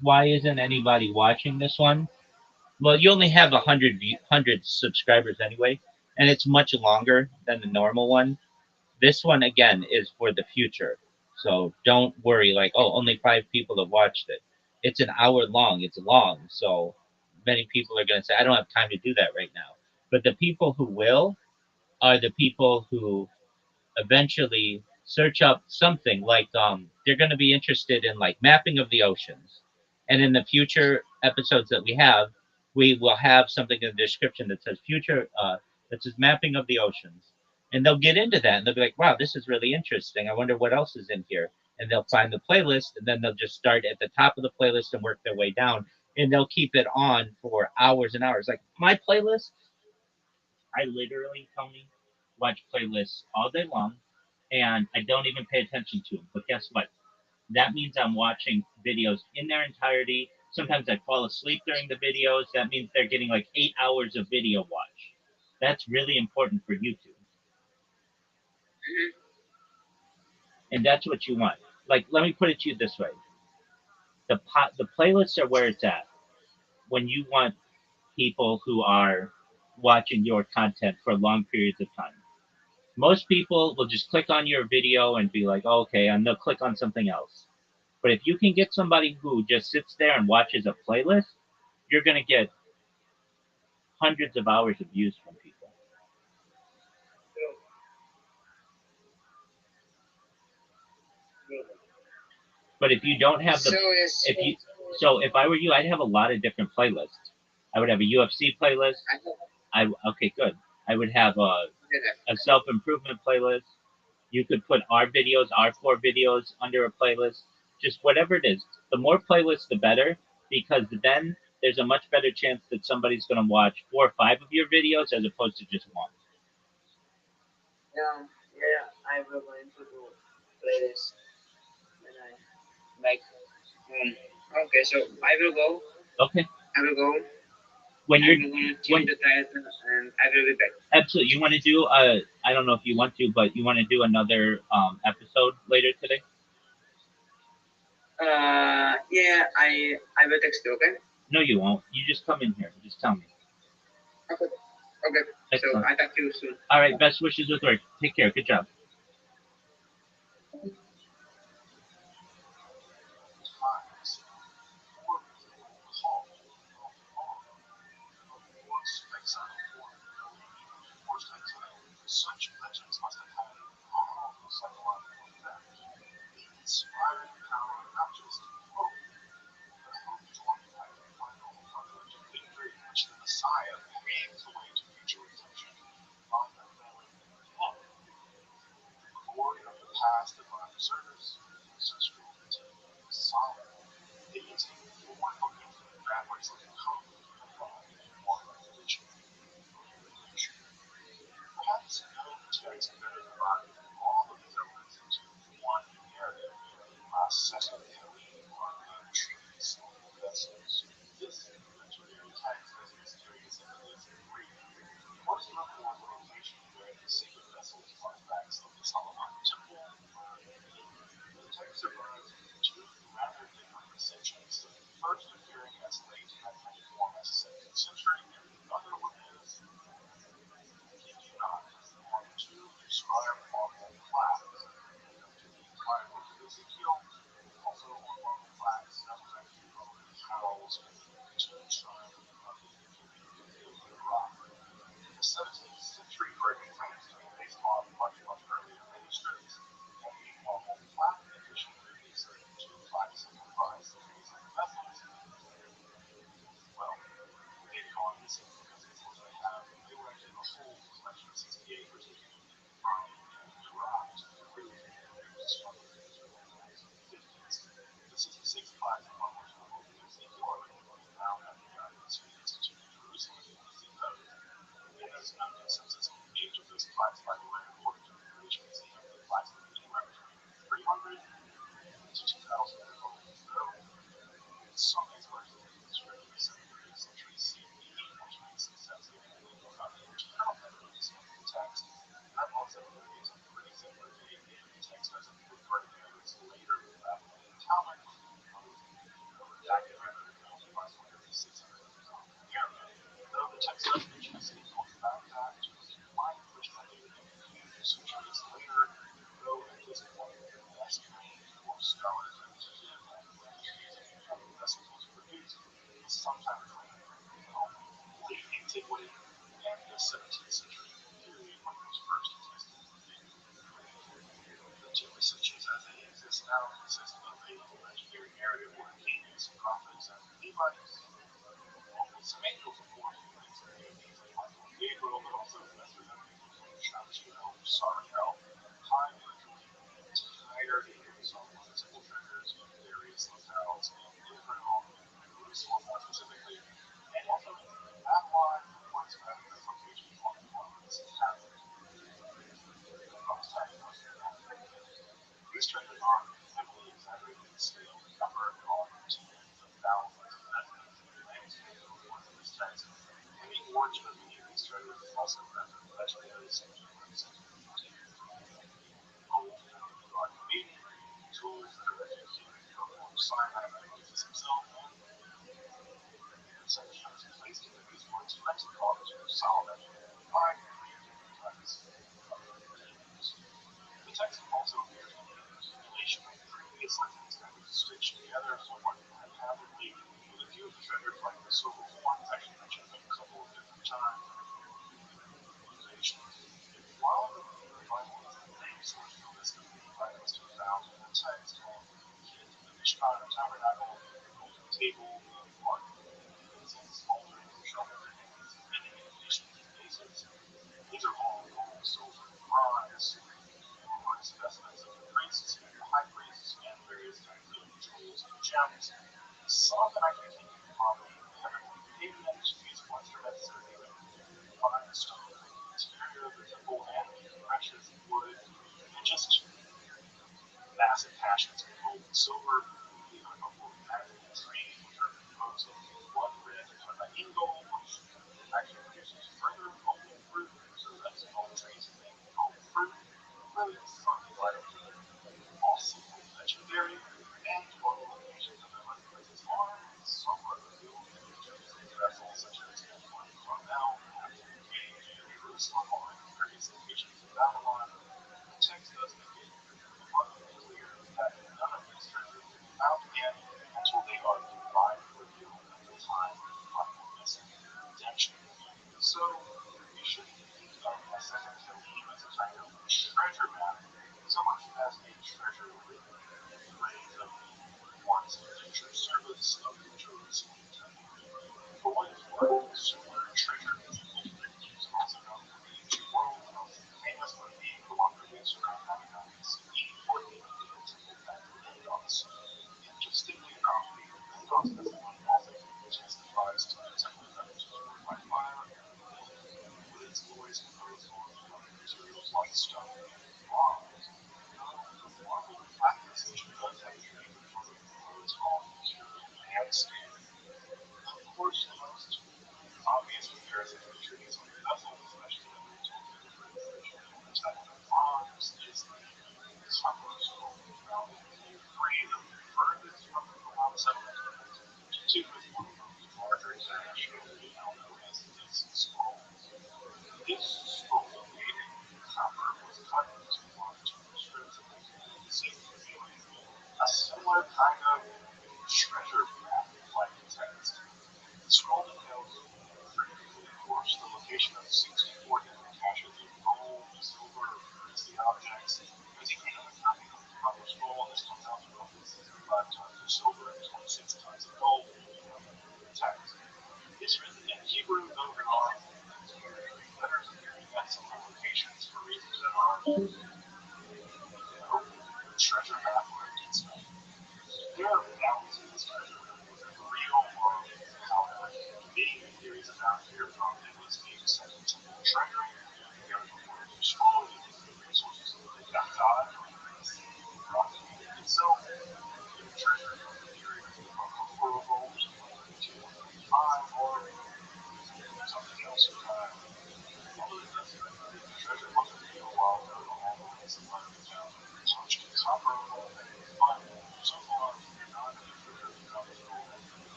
why isn't anybody watching this one? Well, you only have 100 subscribers anyway, and it's much longer than the normal one. This one again is for the future, so don't worry. Like, oh, only 5 people have watched it. It's an hour long. It's long, so many people are going to say, I don't have time to do that right now. But the people who will are the people who eventually search up something like they're going to be interested in like mapping of the oceans, and in the future episodes that we will have something in the description that says future that says mapping of the oceans, and they'll get into that and they'll be like, wow, this is really interesting, I wonder what else is in here, and they'll find the playlist, and then they'll just start at the top of the playlist and work their way down, and they'll keep it on for hours and hours. Like my playlist, I literally, Tony, watch playlists all day long, and I don't even pay attention to them. But guess what? That means I'm watching videos in their entirety. Sometimes I fall asleep during the videos. That means they're getting like 8 hours of video watch. That's really important for YouTube, Mhm. and that's what you want. Like, let me put it to you this way: the playlists are where it's at when you want people who are watching your content for long periods of time. Most people will just click on your video and be like, oh, okay, and they'll click on something else. But if you can get somebody who just sits there and watches a playlist, you're going to get hundreds of hours of views from people. True. True. But if you don't have So the, yes, if you, so if I were you, I'd have a lot of different playlists. I would have a UFC playlist. I hope Okay, good. I would have you have. a self improvement playlist. You could put our videos, our core videos under a playlist, just whatever it is. The more playlists, the better, because then there's a much better chance that somebody's going to watch 4 or 5 of your videos as opposed to just one. Yeah, yeah, I will going to do playlist when I like home. Okay, so I will go. Okay. I will go. When I you're will going to when change the title and I will be back. absolutely, you want to do I don't know if you want to, but you want to do another episode later today. Yeah, I will text you. Okay. No, you won't. You just come in here. Just tell me. Okay. Okay. So Excellent. I talk to you soon. All right. Best wishes with work. Take care. Good job.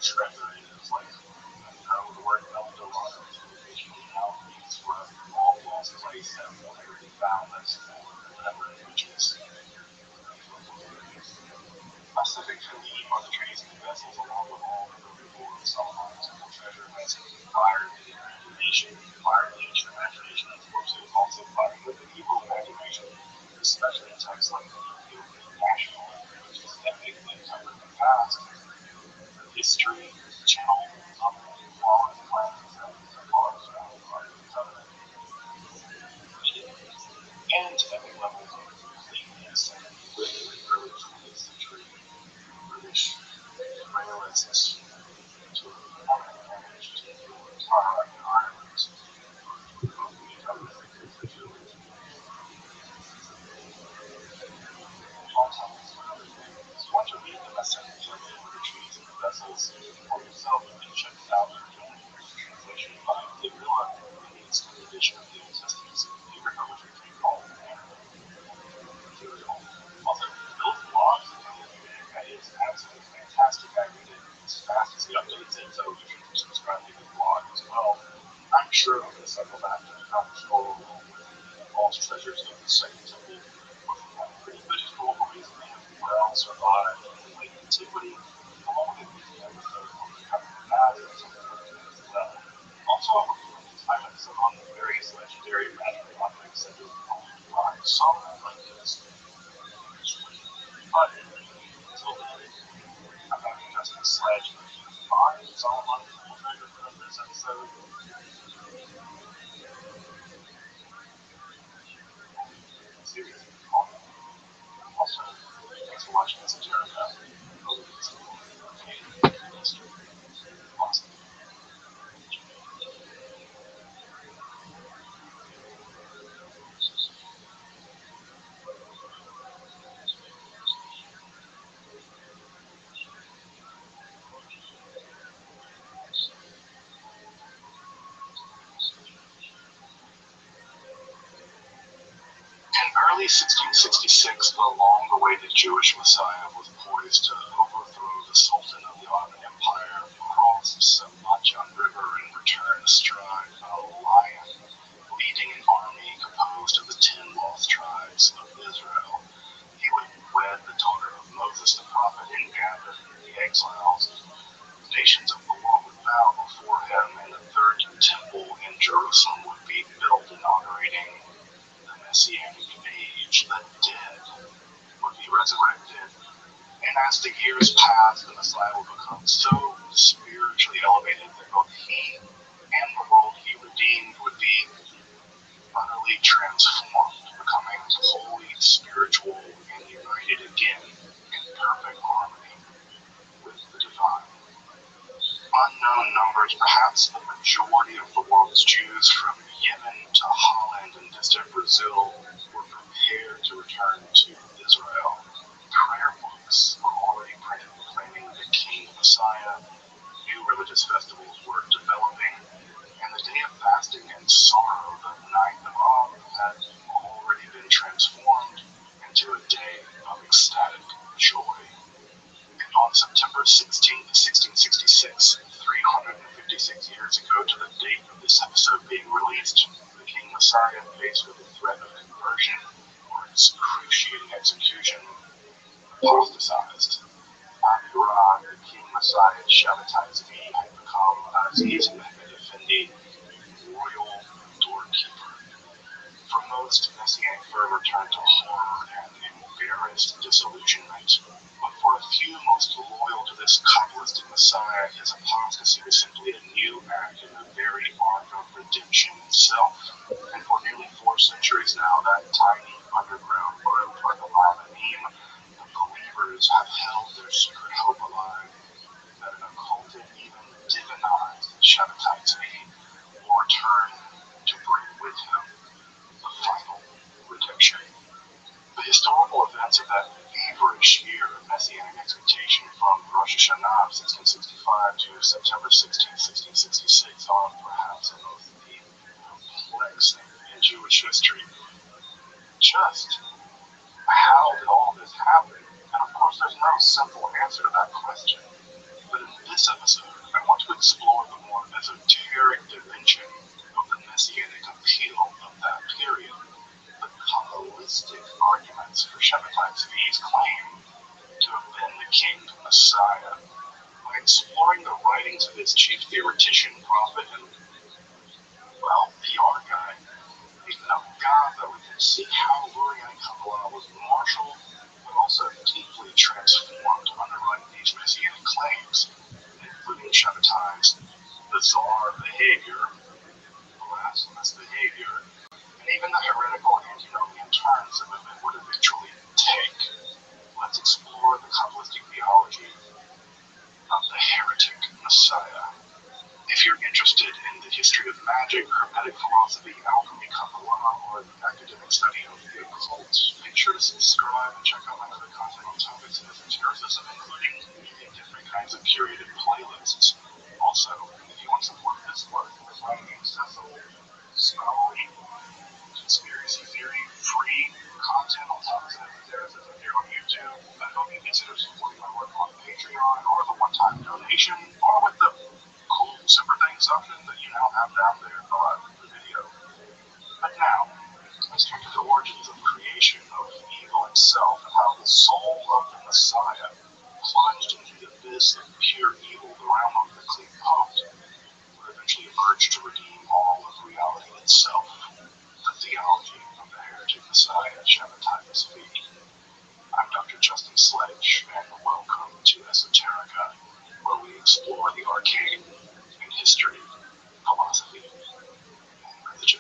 treasure in his life. The word El Dorado is occasionally now used for a long lost place that will never be found that's smaller than whatever image is. Pacific Philly are the trading vessels along with all the people of Solomon temple treasure has fired the imagination, fired the ancient imagination, of course, it was also fired the medieval imagination, especially in texts like the national, which is epic that covered the past, history, channel, laws, plans, and laws around the Ark of the Covenant, and epic levels of completeness with the early 20th century British royalists to manage to Tara and Ireland. Want to read the message of the trees and the vessels for yourself and check it out in the translation by Gabriela in the extended edition of the Old Testament. So you remember which we can call it material. Also, Bill's blogs is absolutely fantastic. I read it as fast as he updates it, so you can subscribe to his blog as well. I'm sure I'm going to circle back to the control with lost treasures of the Second Temple, looking at pretty good historical reasoning of well survived in late antiquity, along with the episode on the Covenant Path as well. Also, highlights among the various legendary magical objects that are owned by Solomon, like this. But until then, I'm going to just sledge find Solomon temple treasure from this episode. Series. Also, thanks for watching this Jericho. Awesome. In early 1666, the long-awaited Jewish Messiah was poised to overthrow the Sultan of the Ottoman Empire, cross the Samajjan River, and return astride a lion, leading an army composed of the 10 lost tribes of Israel. He would wed the daughter of Moses the prophet and gather the exiles. Nations of the world would bow before him, and the third temple in Jerusalem would be built, inaugurating the Messianic age. The dead would be resurrected. And as the years passed, the Messiah would become so spiritually elevated that both he and the world he redeemed would be utterly transformed, becoming wholly spiritual and united again in perfect harmony with the divine. Unknown numbers, perhaps the majority of the world's Jews from Yemen to Holland and distant Brazil, were prepared to return to Israel. Prayer books were already printed proclaiming the King Messiah. New religious festivals were developing, and the day of fasting and sorrow, the night of Av, had already been transformed into a day of ecstatic joy. And on September 16, 1666, 356 years ago to the date of this episode being released, the King Messiah, faced with the threat of conversion or excruciating execution, apostatized. Abdurrah, the King Messiah, Shabbatai Zvi, had become Aziz Mehmed Effendi, royal doorkeeper. For most, Messianic fervor turned to horror and embarrassed disillusionment. But for a few most loyal to this Kabbalistic Messiah, his apostasy was simply a new act in the very ark of redemption itself. And for nearly 4 centuries now, that tiny underground group, like the Lavanim, the believers, have held their secret hope alive that an occulted, even divinized Shabbatai Tzvi will return to bring with him the final redemption. The historical events of that feverish year of Messianic expectation from Rosh Hashanah 1665 to September 16, 1666 are perhaps the most perplexing in Jewish history. Just how did all this happen? And of course, there's no simple answer to that question. But in this episode, exploring the writings of his chief theoretician, prophet, and, well, PR guy, Gaza, we can see how Lurianic Kabbalah was marshaled, but also deeply transformed to underwrite these messianic claims, including Shabbatai's bizarre behavior, blasphemous behavior, and even the heretical antinomian turns the movement would eventually take. Let's explore the Kabbalistic theology of the heretic Messiah. If you're interested in the history of magic, hermetic philosophy, alchemy, Kabbalah, or the academic study of the occult, make sure to subscribe and check out my other content on topics of esotericism, including different kinds of curated playlists. Also, if you want to support this work with finding accessible, scholarly, conspiracy theory, free content on topics of esotericism here on YouTube, I hope you consider supporting my work on Patreon, or the one-time donation, or with the cool super thanks option that you now have down there below the video. But now, let's turn to the origins of creation, of evil itself, and how the soul of the Messiah plunged into the abyss of pure evil, the realm of the clean poet, would eventually emerge to redeem all of reality itself. The theology of the heretic Messiah, Shabbatai's feet. I'm Dr. Justin Sledge, and welcome to Esoterica, where we explore the arcane in history, philosophy, and religion.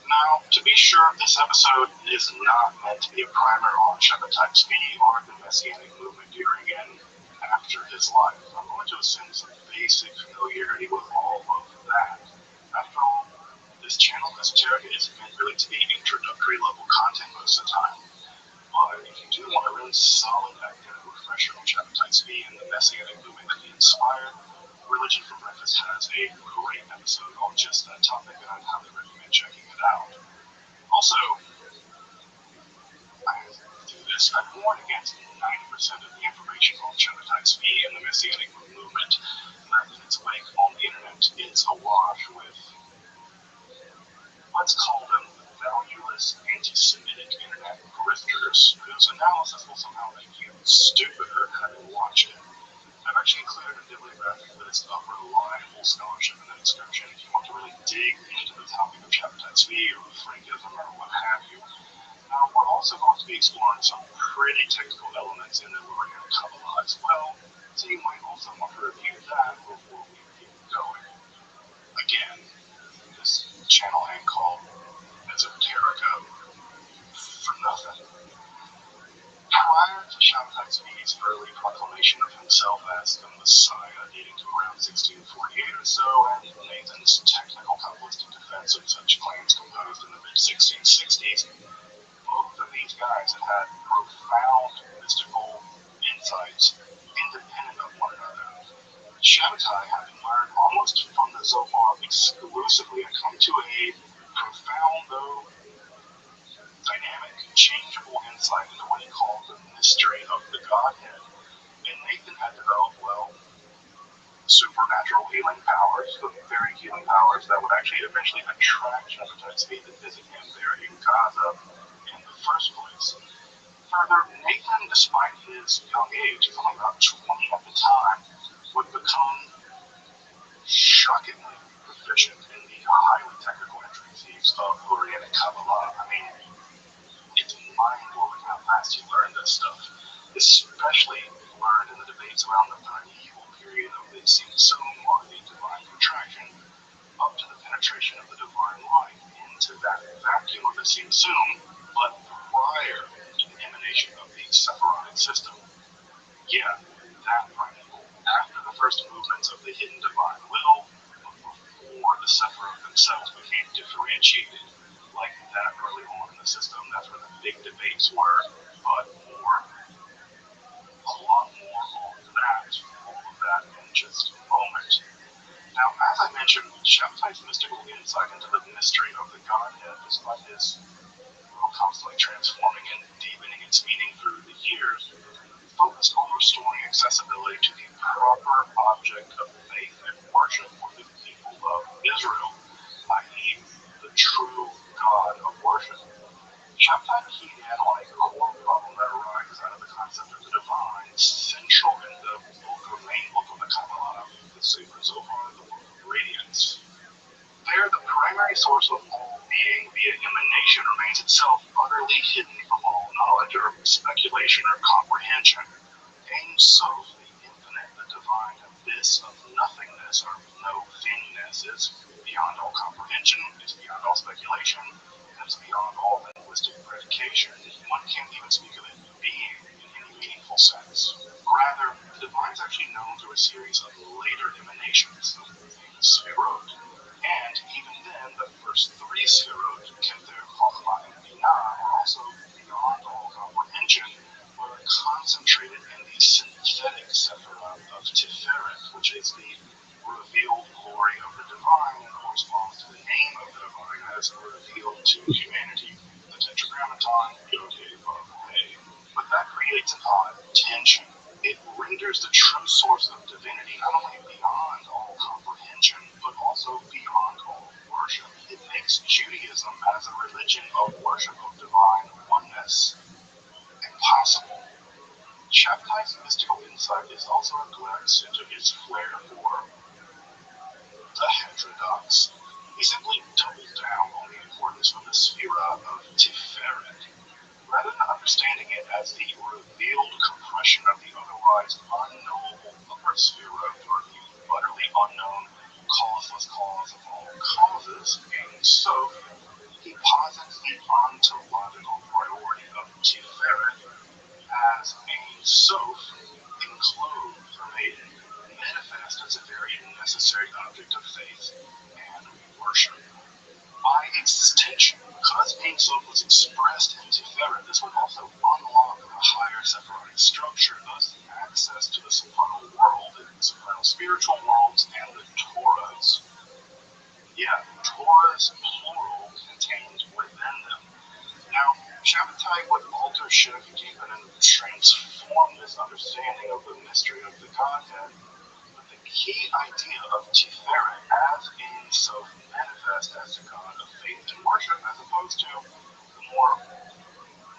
Now, to be sure, this episode is not meant to be a primer on Shabbatai's feet or the Messianic movement during and after his life. I'm going to assume some basic familiarity with all of that. After all, this channel, Esoterica, is meant really to be introductory level content most of the time. But if you do want a really solid academic refresher on Shabbatai's feet and the Messianic movement that he inspired, Religion for Breakfast has a great episode on just that topic, and I'd highly recommend checking it out. Also, I have to do this. I've warned against 90% of the information on Shabbatai's feet and the Messianic movement that in its wake on the internet is awash with, let's call them valueless, anti-Semitic internet grifters whose analysis will somehow make you stupider having watched it. I've actually included a bibliographic list of reliable scholarship in the description if you want to really dig into the topic of Shabbatai's feet or Frankism or what have you. Now, we're also going to be exploring some pretty technical elements in the Lurianic Kabbalah as well, so you might also want to review that before we get going. Again, this channel ain't called Esoterica for nothing. Prior to Shabbatai's feet's early proclamation of himself as the Messiah, dating to around 1648 or so, and Nathan's technical Kabbalistic defense of such claims composed in the mid-1660s, both of these guys had profound mystical insights independent of one another. Shabbatai, having learned almost from the Zohar exclusively, had come to a profound, though dynamic, changeable insight into what he called the mystery of the Godhead. And Nathan had developed, well, supernatural healing powers, the very healing powers that would actually eventually attract Shabbatai's feet to visit him there in Gaza in the first place. Further, Nathan, despite his young age, he's only about 20 at the time, would become shockingly proficient in the highly technical intricacies of Lurianic Kabbalah. I mean, it's mind-blowing how fast he learned this stuff, especially learned in the debates around the medieval period of the Tzimtzum, or the divine contraction, up to the penetration of the divine light into that vacuum of the Tzimtzum, but prior to the emanation of the Sephirotic system. Yeah, that primeval, after the first movements of the hidden divine will, but before the Sephiroth themselves became differentiated. Like that early on in the system, that's where the big debates were, but a lot more on that, all of that in just a moment. Now, as I mentioned, Shabbatai's mystical insight into the mystery of the Godhead, despite his while constantly transforming and deepening its meaning through the years, focused on restoring accessibility to the proper object of faith and worship for the people of Israel, i.e., the true God of worship. Shabtai keyed in on a core problem that arises out of the concept of the divine, central in the main book of the Kabbalah, the Sefer Zohar, the book of radiance. There, the primary source of all being, via emanation, remains itself utterly hidden from all knowledge or speculation or comprehension. Ein Sof, the infinite, the divine abyss of nothingness or no thingness, is beyond all comprehension, is beyond all speculation, and is beyond all linguistic predication. One can't even speak of it being in any meaningful sense. Rather, the divine is actually known through a series of later emanations of Sefirot. And even then, the first three Sefirot, Kether, Chochmah, and Binah, are also beyond all comprehension, but are concentrated in the synthetic Sephirah of Tiferet, which is the revealed glory of the divine and corresponds to the name of the divine as revealed to humanity, the Tetragrammaton, Yod-Heh-Vav-Heh. But that creates an odd tension. It renders the true source of divinity not only beyond all comprehension, but also beyond all worship. It makes Judaism as a religion of worship of divine oneness impossible. Shabtai's mystical insight is also a glimpse into his flair for the heterodox. He simply doubled down on the importance of the Sefirah of Tiferet, rather than understanding it as the revealed compression of the otherwise unknowable upper Sefirot, or the utterly unknown causeless cause of all causes, Ein Sof, he posits the ontological priority of Tiferet as Ein Sof, enclosed or made manifest as a very necessary object of faith and worship. By extension, because Ein Sof was expressed in Tiferet, this would also unlock the higher Sephirotic structure, thus access to the supernal world, the supernal spiritual worlds, and the Torahs. Yeah, Torahs, plural, contained within them. Now, Shabbatai would alter, shift, deepen, and transform this understanding of the mystery of the Godhead. But the key idea of Tiferet as Ein Sof manifest as the God of faith and worship, as opposed to the more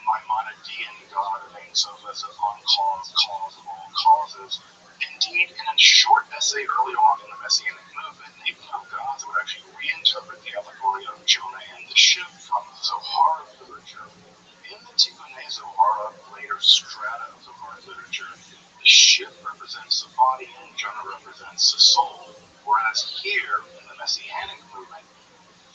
Maimonidean God of Ein Sof as an uncaused cause of all causes. Indeed, in a short essay early on in the Messianic movement, Nathan of Gods would actually reinterpret the allegory of Jonah and the ship from Zohar literature. In the Tikkunei Zohar, later strata of Zohar literature, the ship represents the body and Jonah represents the soul, whereas here, in the Messianic movement,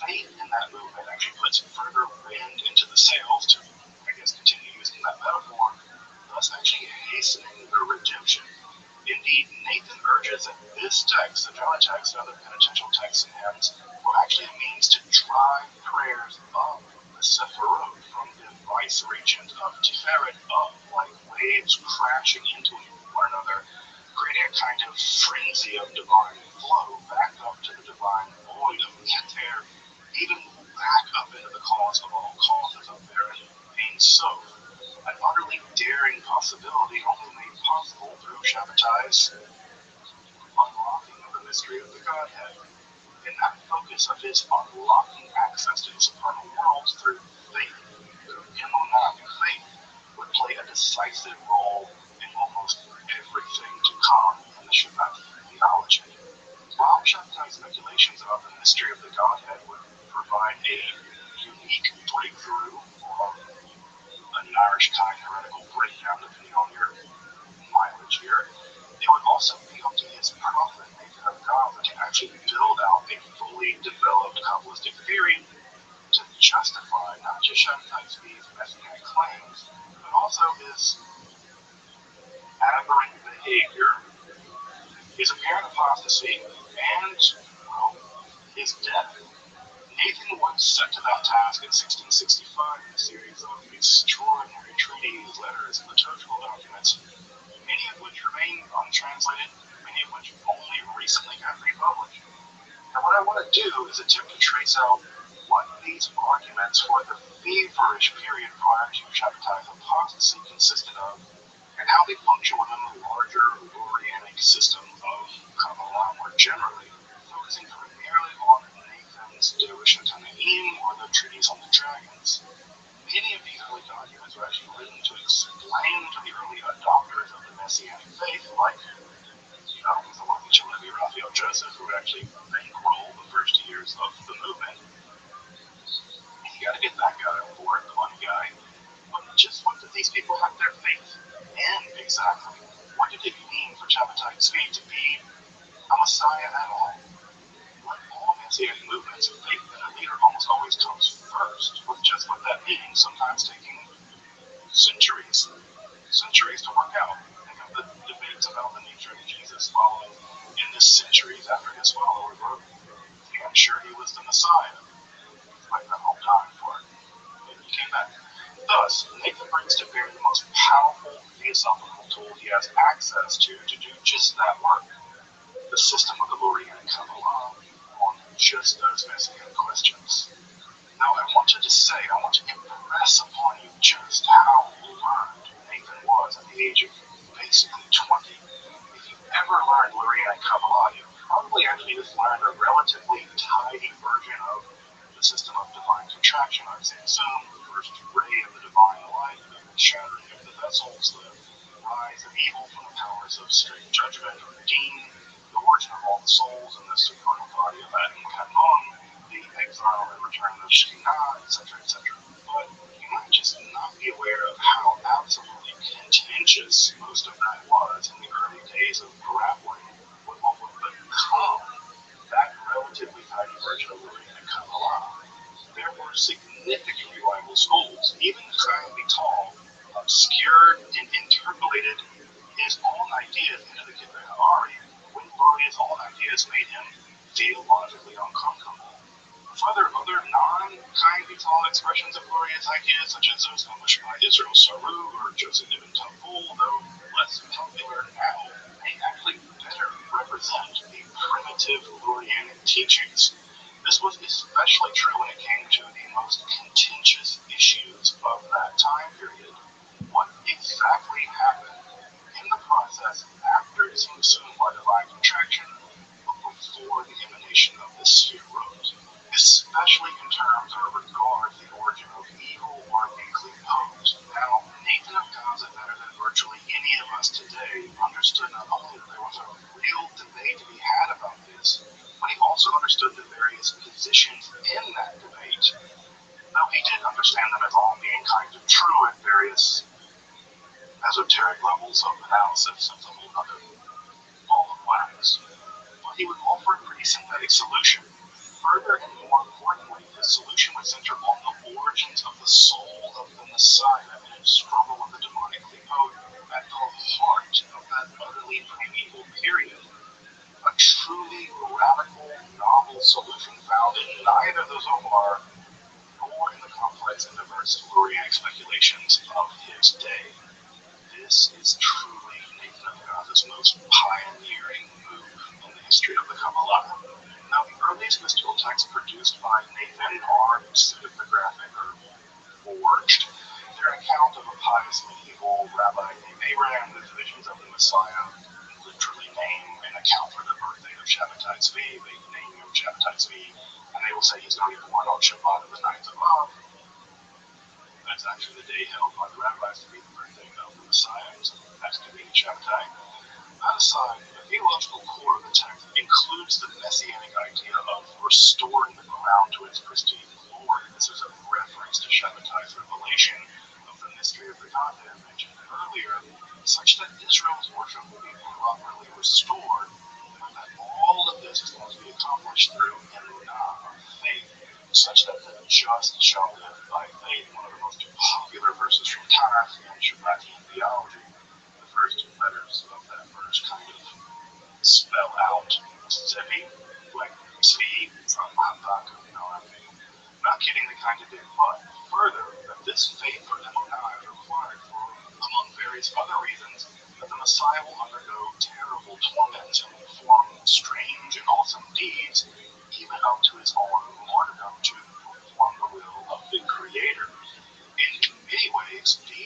faith in that movement actually puts further wind into the sails to, I guess, continue using that metaphor, thus actually hastening their redemption. Indeed, Nathan urges that this text, the Jonah text, and other penitential texts and hymns, will actually means to drive prayers up the Sephirot from the vice regent of Tiferet up like waves crashing into one another, creating a kind of frenzy of divine flow back up to the divine void of Keter, even back up into the cause of all causes of their Ein Sof, an utterly daring possibility only made possible through Shabbatai's unlocking of the mystery of the Godhead. In that focus of his unlocking access to the supernal worlds through faith, through emunah, faith, would play a decisive role in almost everything to come in the Shabbat theology. While Shabbatai's speculations about the mystery of the Godhead would provide a unique breakthrough, or an Irish kind heretical breakdown, depending on your mileage here, it would also be up to his prophet, Nathan of God, to actually build out a fully developed Kabbalistic theory to justify not just Shabbatai's messianic claims, but also his aberrant behavior, his apparent apostasy, and, well, his death. Nathan would set to that task in 1665 in a series of extraordinary treaties, letters, and liturgical documents, many of which remain untranslated, many of which only recently got republished. And what I want to do is attempt to trace out what these arguments for the feverish period prior to Shabbatai's apostasy consisted of, and how they function within the larger Lurianic system of Kabbalah more generally, focusing primarily on Nathan's Derush Tanaim, or the treatise on the dragons. Many of these early documents were actually written to explain to the early adopters of the Messianic faith, like, the one which Rabbi Rothschild, who actually bankrolled the first years of the movement. You got to get that guy on board, the one guy. But just what did these people have their faith in exactly? What did it mean for Shabbatai Tzvi to be a Messiah at all? Like all Messianic movements, faith in a leader almost always comes first, with just what that means, sometimes taking centuries to work out. Think of the debates about the nature of Jesus following in the centuries after his followers were sure he was the Messiah. Like that whole time for it. And he came back. Thus, Nathan brings to bear the most powerful theosophical tool he has access to do just that work. The system of the Lurianic Kabbalah on just those messianic questions. Now, I want to impress upon you just how learned Nathan was at the age of basically 20. If you've ever learned Lurianic Kabbalah, you probably actually just learned a relatively tidy version of the system of divine contraction, I would assume, the first ray of the divine light, the shattering of the vessels, the rise of evil from the powers of straight judgment or redeem, the origin of all the souls in the supernal body of Adam Kadmon, the exile and return of Shekhinah, etc., etc. But you might just not be aware of how absolutely contentious most of that was in the early days of grappling with what would become that relatively tiny version of Lurianic Kabbalah. There were significant rival schools. Even Chaim Vital obscured and interpolated his own ideas into the Kibbutz Ha'ari when Luria's own ideas made him theologically uncomfortable. Further, other non-Chaim Vital expressions of Luria's ideas, such as those published by Israel Saru or Joseph Ibn Taful, though less popular now, may actually better represent the primitive Lurianic teachings. This was especially true when it came to the most contentious issues of that time period. What exactly happened in the process after it was consumed by divine contraction, but before the emanation of the Sefirot, especially in terms of regard to the origin of evil or the Klipot. Now, Nathan of Gaza, better than virtually any of us today, understood not only that there was a real debate to be had about this, but he also understood the various positions in that debate. Though he did understand them as all being kind of true at various esoteric levels of analysis, that's a whole other ball of wax. But he would offer a pretty synthetic solution. Further and more importantly, his solution would center on the origins of the soul of the Messiah and its struggle with the demonic Klipot at the heart of that utterly primeval period. A truly radical, novel solution found in neither the Zohar nor in the complex and diverse Lurianic speculations of his day. This is truly Nathan of Gaza's most pioneering move in the history of the Kabbalah. Now, the earliest mystical texts produced by Nathan are pseudepigraphic or forged. Their account of a pious medieval rabbi named Abraham, with visions of the Messiah, literally name an account for the birthday of Shabbatai Tzvi. They name him Shabbatai Tzvi, and they will say he's going to be born on Shabbat of the 9th of Av. That's actually the day held by the rabbis to be the birthday of the Messiah, so that's to be Shabbatai. That aside, the theological core of the text includes the messianic idea of restoring the crown to its pristine glory. This is a reference to Shabbatai's revelation of the mystery of the Godhead mentioned earlier, such that Israel's worship will be properly restored, and that all of this is going to be accomplished through emunah, faith, such that the just shall live by faith. One of the most popular verses from Tanakh and Shabbatian theology. The first two letters of that verse kind of spell out Zevi, like Tzvi from Habakkuk, I mean. Not kidding, they kind of did, but further, that this faith for emunah is required for, among various other reasons, that the Messiah will undergo terrible torments and perform strange and awesome deeds, even up to his own martyrdom to perform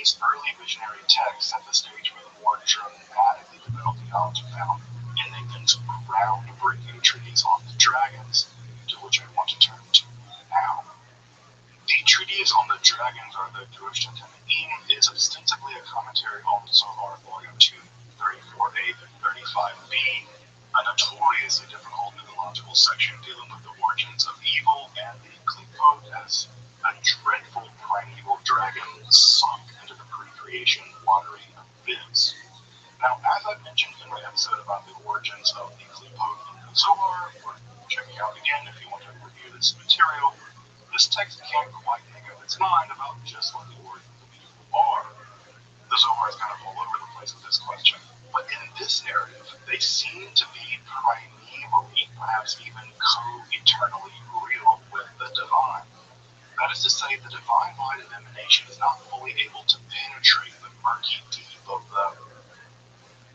These early visionary texts set the stage for the more dramatically developed theology found in Nathan's groundbreaking treatise on the dragons, to which I want to turn to now. The treatise on the dragons, or the Jewish Tannaim, is ostensibly a commentary on Zohar, Volume 2, 34a through 35b, a notoriously difficult mythological section dealing with the origins of evil and the Klipot as a dreadful primeval dragon sunk into the pre-creation watery abyss. Now, as I mentioned in my episode about the origins of the Klipot in the Zohar, or check it out again if you want to review this material, this text can't quite make up its mind about just what the origins of evil are. The Zohar is kind of all over the place with this question, but in this narrative, they seem to be primevally, perhaps even co-eternally real with the divine. That is to say, the divine light of emanation is not fully able to penetrate the murky deep of the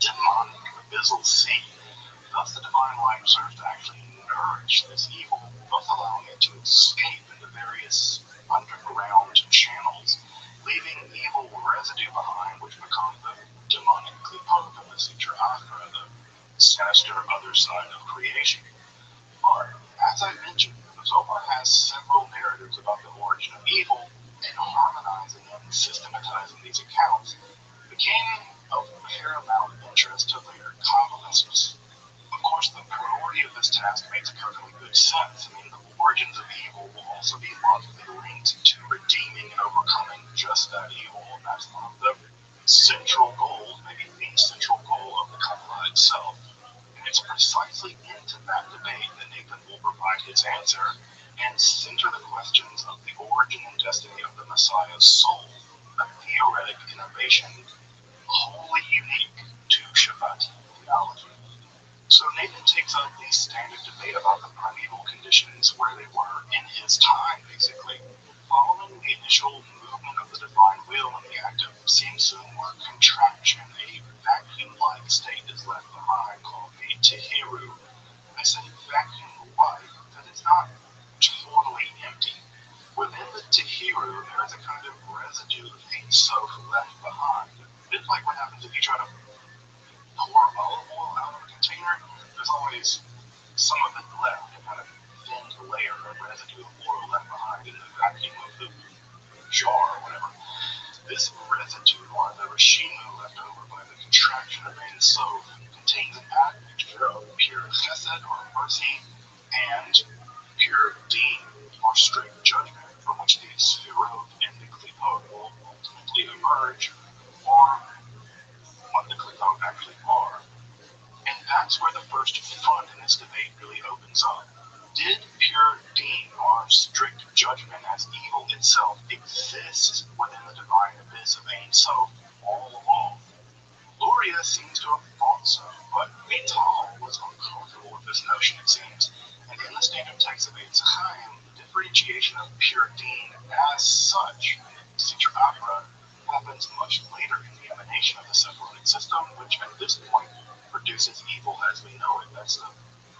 demonic abyssal sea. Thus, the divine light serves to actually nourish this evil, thus allowing it to escape into various underground channels, leaving evil residue behind, which becomes the demonic Klipot of the Sitra Achra, the sinister other side of creation. But, as I mentioned, the Zohar has several narratives about the origin of evil, and harmonizing and systematizing these accounts became of paramount interest to later Kabbalists. Of course, the priority of this task makes perfectly good sense. I mean, the origins of evil will also be logically linked to redeeming and overcoming just that evil, and that's one of the central goals, maybe the central goal of the Kabbalah itself. And it's precisely into that debate that Nathan will provide his answer and center the questions of the origin and destiny of the Messiah's soul, a theoretic innovation wholly unique to Shabbat theology. So Nathan takes up the standard debate about the primeval conditions where they were in his time, basically. Following the initial movement of the divine will in the act of simsum or contraction, a vacuum-like state is left behind called the tehiru. I say vacuum-like because it's not totally empty. Within the tehiru, there is a kind of residue of Ein Sof left behind. A bit like what happens if you try to pour olive oil out of a container. There's always some of it left, a kind of thin layer of residue of oil left behind in the vacuum of the jar or whatever. This residue, or the rashimu left over by the contraction of Ein Sof, contains an admixture of pure chesed, or mercy, and pure deen, or strict judgment, from which the sefirot and the klipot will ultimately emerge, or what the klipot actually are. And that's where the first fun in this debate really opens up. Did pure deen, or strict judgment as evil itself, exist within the divine abyss of Ein Sof all along? Luria seems to have thought so, but Vital was uncomfortable with this notion, it seems, and in the standard text of Eitz Chaim, the differentiation of pure deen as such in the Sitra Achra happens much later in the emanation of the Sephirotic system, which at this point produces evil as we know it. That's the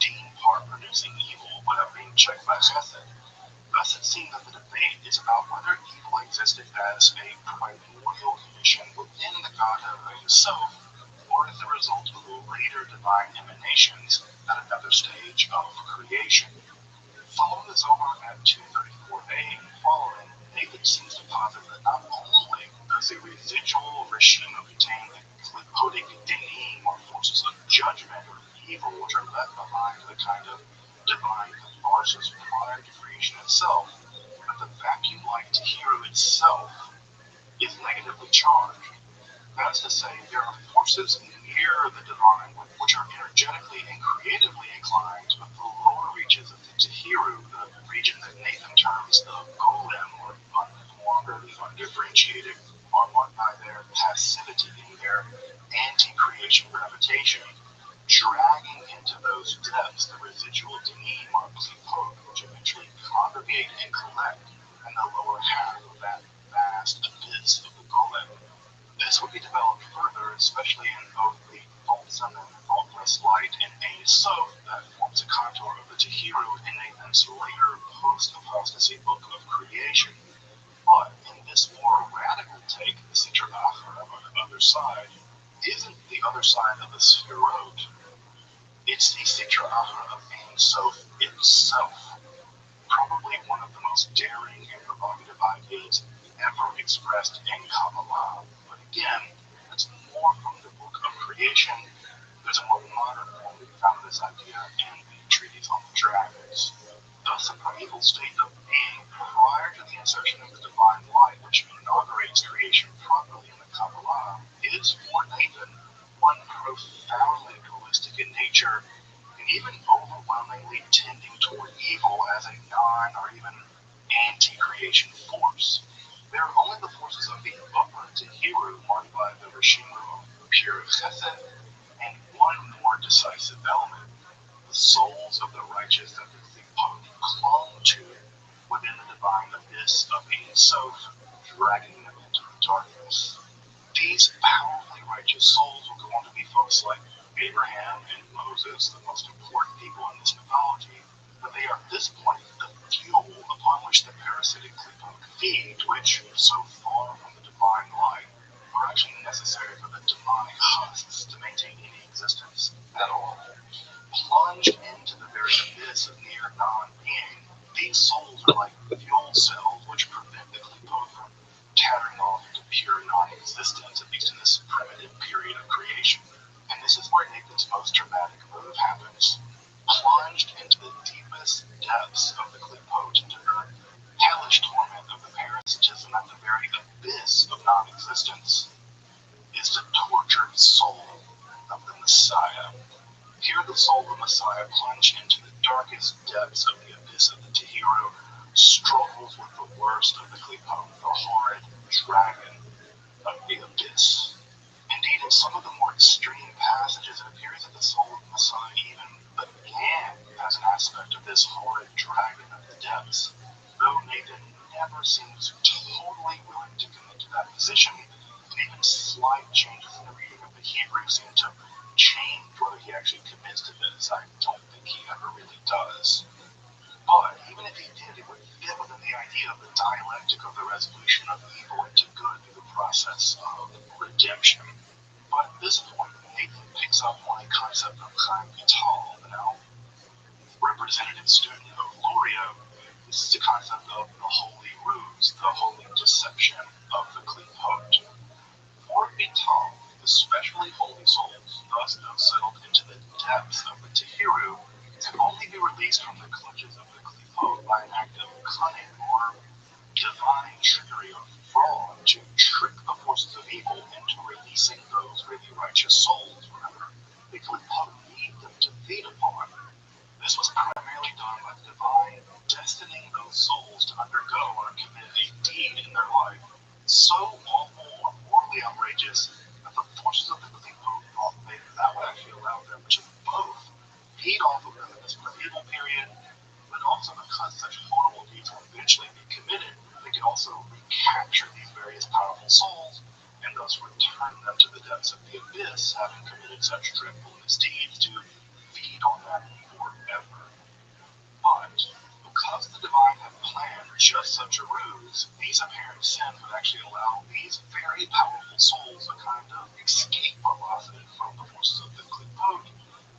deen part producing evil without being checked by chesed. Thus it seems that the debate is about whether evil existed as a primordial condition within the Godhead of Ein Sof, or as a result of later divine emanations at another stage of creation. Following the Zohar at 234a and following, Nathan seems to posit that not only does the residual rashimu contain the klipotic dinim, or forces of judgment or evil, which are left behind to the kind of divine catharsis prior to creation itself, but the vacuum-like tehiru itself is negatively charged. That is to say, there are forces near the divine which are energetically and creatively inclined, but the lower reaches of the tehiru, the region that Nathan terms the golem, or unformed or the undifferentiated, are marked by their passivity and their anti-creation gravitation, dragging into those depths the residual dinim, or klipot, which eventually congregate and collect in the lower half of that vast abyss of the golem. This would be developed further, especially in both the fulsome and faultless light in Ein Sof that forms a contour of the tehiru in Nathan's later post-apostasy book of creation. But in this more radical take, the Sitra other side isn't the other side of the Sphirot. It's the Sitra Achra of Ein Sof itself, probably one of the most daring and provocative ideas ever expressed in Kabbalah. But again, it's more from the book of creation. There's a more modern form we found this idea in the treatise on the dragons. Thus, the primeval state of being prior to the insertion of the divine light, which inaugurates creation properly in the Kabbalah, is for Nathan one profoundly dualistic in nature and even overwhelmingly tending toward evil as a non or even anti-creation force. They are only the forces of the upper Tehillah marked by the Rishimu of pure chesed and one more decisive element, the souls of the righteous that the Klipot clung to within the divine abyss of Ein Sof, dragging them into the darkness. These powerfully righteous souls will go on to be folks like Abraham and Moses, the most important people in this mythology, but they are at this point the fuel upon which the parasitic Klipot feed, which, so far from the divine light, are actually necessary for the demonic husks to maintain any existence at all. Plunged into the very abyss of near non-being, these souls are like fuel cells which prevent the Klipot from tattering off into pure non-existence, at least in this primitive period of creation. And this is where Nathan's most dramatic move happens. Plunged into the deepest depths of the Klipot, into the hellish torment of the parasitism at the very abyss of non-existence, is the tortured soul of the Messiah. Here the soul of the Messiah plunged into the darkest depths of the abyss of the Tehillah, struggles with the worst of the Klipot, the horrid dragon of the abyss. Indeed, in some of the more extreme passages, it appears that the soul of the Messiah even began as an aspect of this horrid dragon of the depths, though Nathan never seems totally willing to commit to that position, and even slight changes in the reading of the Hebrew seem to change whether he actually commits to this. I don't think he ever really does. But even if he did, it would fit within the idea of the dialectic of the resolution of evil into good through the process of redemption. But at this point, Nathan picks up on a concept of Chaim Vital, the now representative student of Luria. This is the concept of the holy ruse, the holy deception of the Klipot. For Vital, especially holy souls, thus those settled into the depths of the Tehillah, can only be released from the clutches of the Klipot by an act of cunning or divine trickery or fraud to trick the forces of evil into releasing those really righteous souls. Remember, the Klipot need them to feed upon. This was primarily done by the divine destining those souls to undergo or commit a deed in their life so awful or morally outrageous that the forces of the Klipot thought that would actually allow them to both feed off of them in this medieval period, but also because such horrible deeds will eventually be committed, they can also recapture these various powerful souls and thus return them to the depths of the abyss, having committed such dreadful misdeeds to feed on them forever. But because the divine had planned just such a ruse, these apparent sins would actually allow these very powerful souls a kind of escape velocity from the forces of the Klipot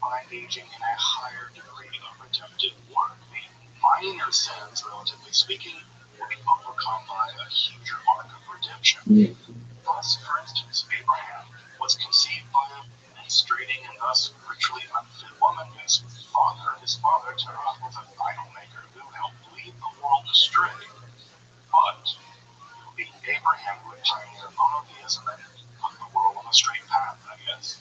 by engaging in a higher degree of redemptive work. The minor sins, relatively speaking, will be overcome by a huger arc of redemption. Thus, for instance, Abraham was conceived by a menstruating and thus ritually unfit woman whose father Terah, was an idol maker who helped lead the world astray. But the Abraham who would pioneer monotheism and put the world on a straight path, I guess.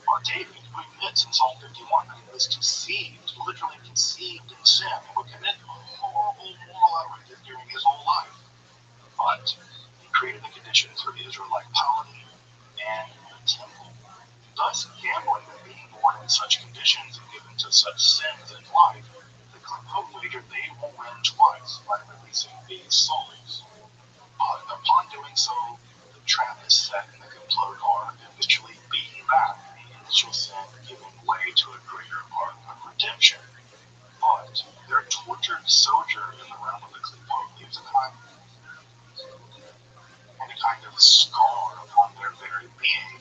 Or David, who admits in Psalm 51 that he was conceived, literally conceived in sin, and would commit horrible moral outrages during his whole life. But he created the conditions for the Israelite polity and the temple. Thus, gambling and being born in such conditions and given to such sins in life, the Klipot wager they will win twice by releasing these souls. But upon doing so, the trap is set and the Klipot are eventually beaten back, the initial sin giving way to a greater arc of redemption. But their tortured sojourn in the realm of the Klipot leaves a kind of scar upon their very being,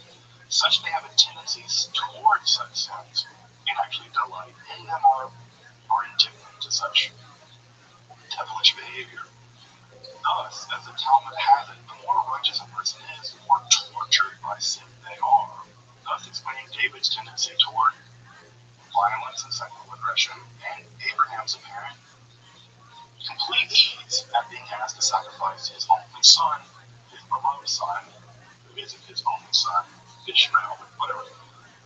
such they have a tendency towards such sins, and actually delight in them or are indifferent to such devilish behavior. Thus, as the Talmud has it, the more righteous a person is, the more tortured by sin they are, thus explaining David's tendency toward violence and sexual aggression, and Abraham's apparent complete ease at being asked to sacrifice his only son, his beloved son, who isn't his only son, Ishmael, whatever.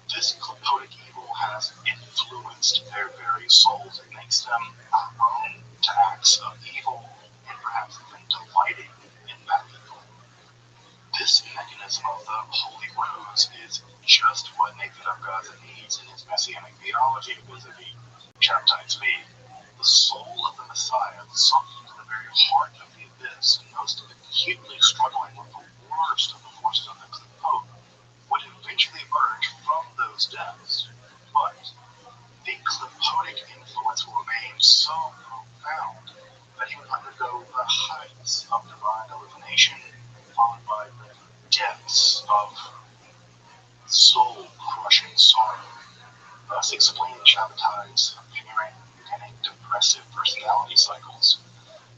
This clipotic evil has influenced their very souls. It makes them prone to acts of evil and perhaps even delighting in that evil. This mechanism of the holy ruse is just what Nebuchadnezzar needs in his messianic theology vis-a-vis Shabbatai's faith. The soul of the Messiah, sunk into the very heart of the abyss, and most acutely struggling with the worst of the forces of the clipote, would eventually emerge from those depths. But the clipotic influence will remain so profound that he would undergo the heights of divine illumination, followed by the depths of soul-crushing sorrow, thus explaining Shabbatai's apparent manic depressive personality cycles.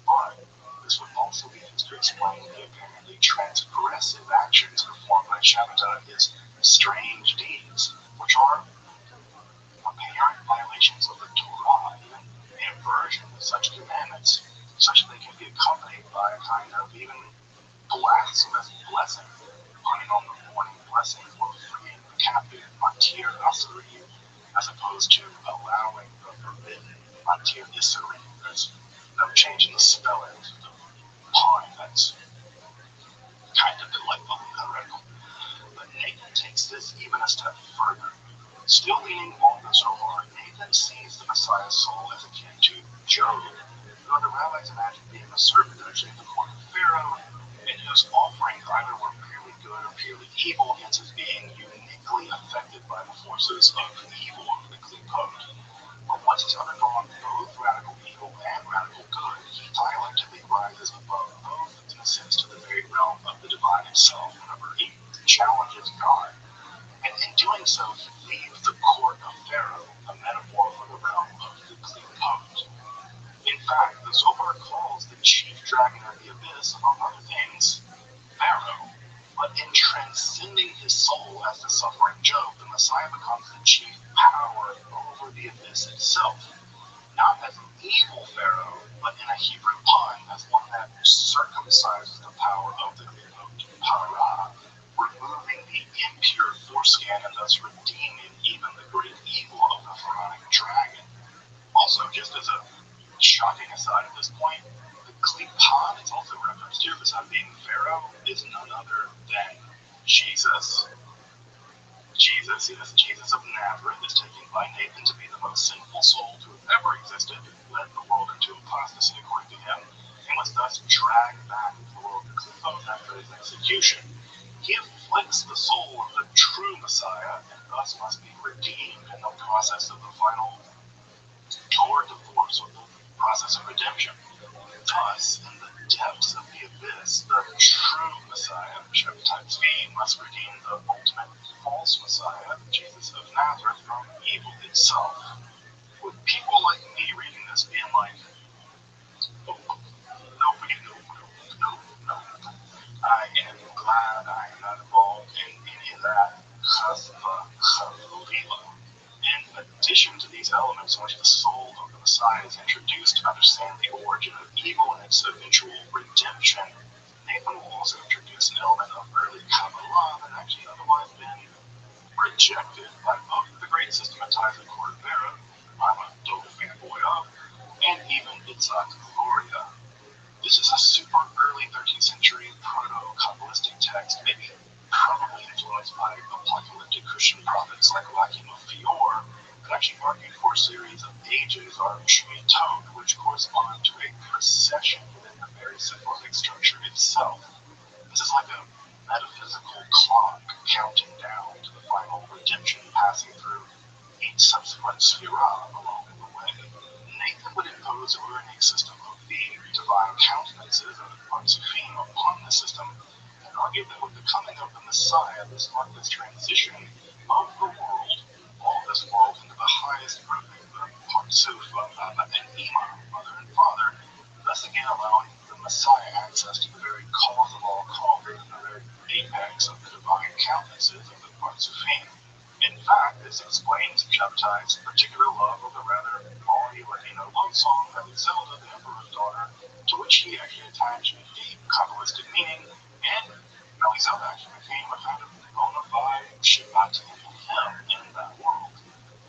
But this would also be used to explain the apparently transgressive actions performed by Shabbatai, his strange deeds, which are apparent violations of the Torah, even inversion of such commandments, such that they can be accompanied by a kind of even blasphemous blessing, putting on the morning blessing for freeing the captive Matir Asuri, as opposed to allowing the forbidden Matir Isuri. There's no change in the spelling of the pun. That's kind of delightful and heretical. But Nathan takes this even a step further. Still leaning on the Zohar, Nathan sees the Messiah's soul as akin to Job, who the rabbis imagine being a servant actually in the court of Pharaoh, and whose offerings either were purely good or purely evil, hence his being uniquely affected by the forces of evil of the clipote. But once he's undergone both radical evil and radical good, he dialectically rises above both and ascends to the very realm of the divine himself whenever he challenges God. And in doing so, he leaves the court of Pharaoh, a metaphor for the realm of the clipote. In fact, the Zohar calls the chief dragon of the abyss, among other things, Pharaoh. But in transcending his soul as the suffering Job, the Messiah becomes the chief power over the abyss itself. Not as an evil Pharaoh, but in a Hebrew pun, as one that circumcises the power of the clipote, para, removing the impure foreskin and thus redeeming even the great evil of the pharaonic dragon. Also, just as a shocking aside at this point, the clipon is also referenced here besides being Pharaoh, is none other than Jesus. Jesus of Nazareth is taken by Nathan to be the most sinful soul to have ever existed, led the world into apostasy according to him, and was thus dragged back into the world of the clipote after his execution. He afflicts the soul of the true Messiah, and thus must be redeemed in the process of the final tour de force of the process of redemption. Thus, in the depths of the abyss, the true Messiah, Shabbatai's being, must redeem the ultimate false Messiah, Jesus of Nazareth, from evil itself. With people like me reading this being like, oh, nobody, no. I am glad I am not involved in any of that. In addition to these elements in which the soul of the Messiah is introduced to understand the origin of evil and its eventual redemption, Nathan will also introduce an element of early Kabbalah that actually otherwise been rejected by both the great systematizer Cordovera, I'm a total fanboy of, and even Itzhak Luria. This is a super early 13th century proto-Kabbalistic text, maybe probably influenced by apocalyptic Christian prophets like Joachim of Fior, that actually argued for a series of ages or Shemitot, which correspond to a procession within the very symbolic structure itself. This is like a metaphysical clock counting down to the final redemption, passing through each subsequent sphera along the way. Nathan would impose a ruining system of the divine countenances of the Parsifim upon the system, argued that with the coming of the Messiah, this marked this transition of the world, all this world, into the highest grouping, the Parsuf of Abba and Ima, mother and father, thus again allowing the Messiah access to the very cause of all causes and the very apex of the divine countenances of the Parsufim. In fact, this explains Shabbatai's particular love of the rather gaudy Latino love song that Zelda, the Emperor's daughter, to which he actually attached deep Kabbalistic meaning, and Zelda actually became a kind of bona fide Shabbatian hymn in that world.